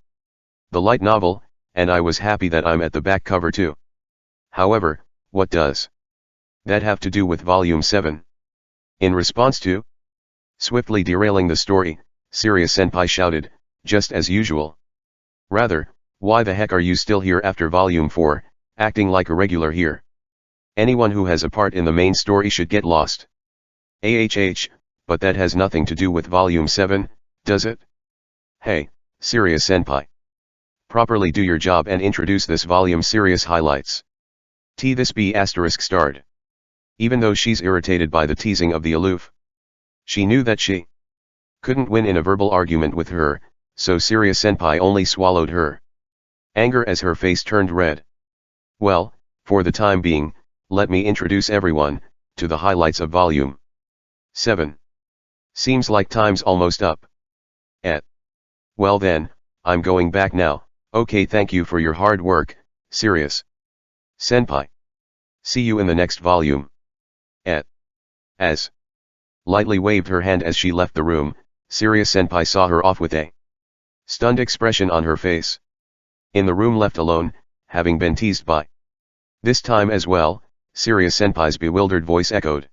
the light novel, and I was happy that I'm at the back cover too. However, what does that have to do with volume 7? In response to swiftly derailing the story, serious senpai shouted, just as usual. Rather, why the heck are you still here after volume 4, acting like a regular here? Anyone who has a part in the main story should get lost. But that has nothing to do with volume 7, does it? Hey, serious senpai. Properly do your job and introduce this volume's serious highlights. This B** starred. Even though she's irritated by the teasing of the aloof, she knew that she couldn't win in a verbal argument with her, so serious senpai only swallowed her anger as her face turned red. Well, for the time being, let me introduce everyone to the highlights of volume 7. Seems like time's almost up. Well then, I'm going back now. Okay, thank you for your hard work, serious senpai. See you in the next volume. As lightly waved her hand as she left the room, serious senpai saw her off with a stunned expression on her face. In the room left alone, having been teased by this time as well, serious senpai's bewildered voice echoed.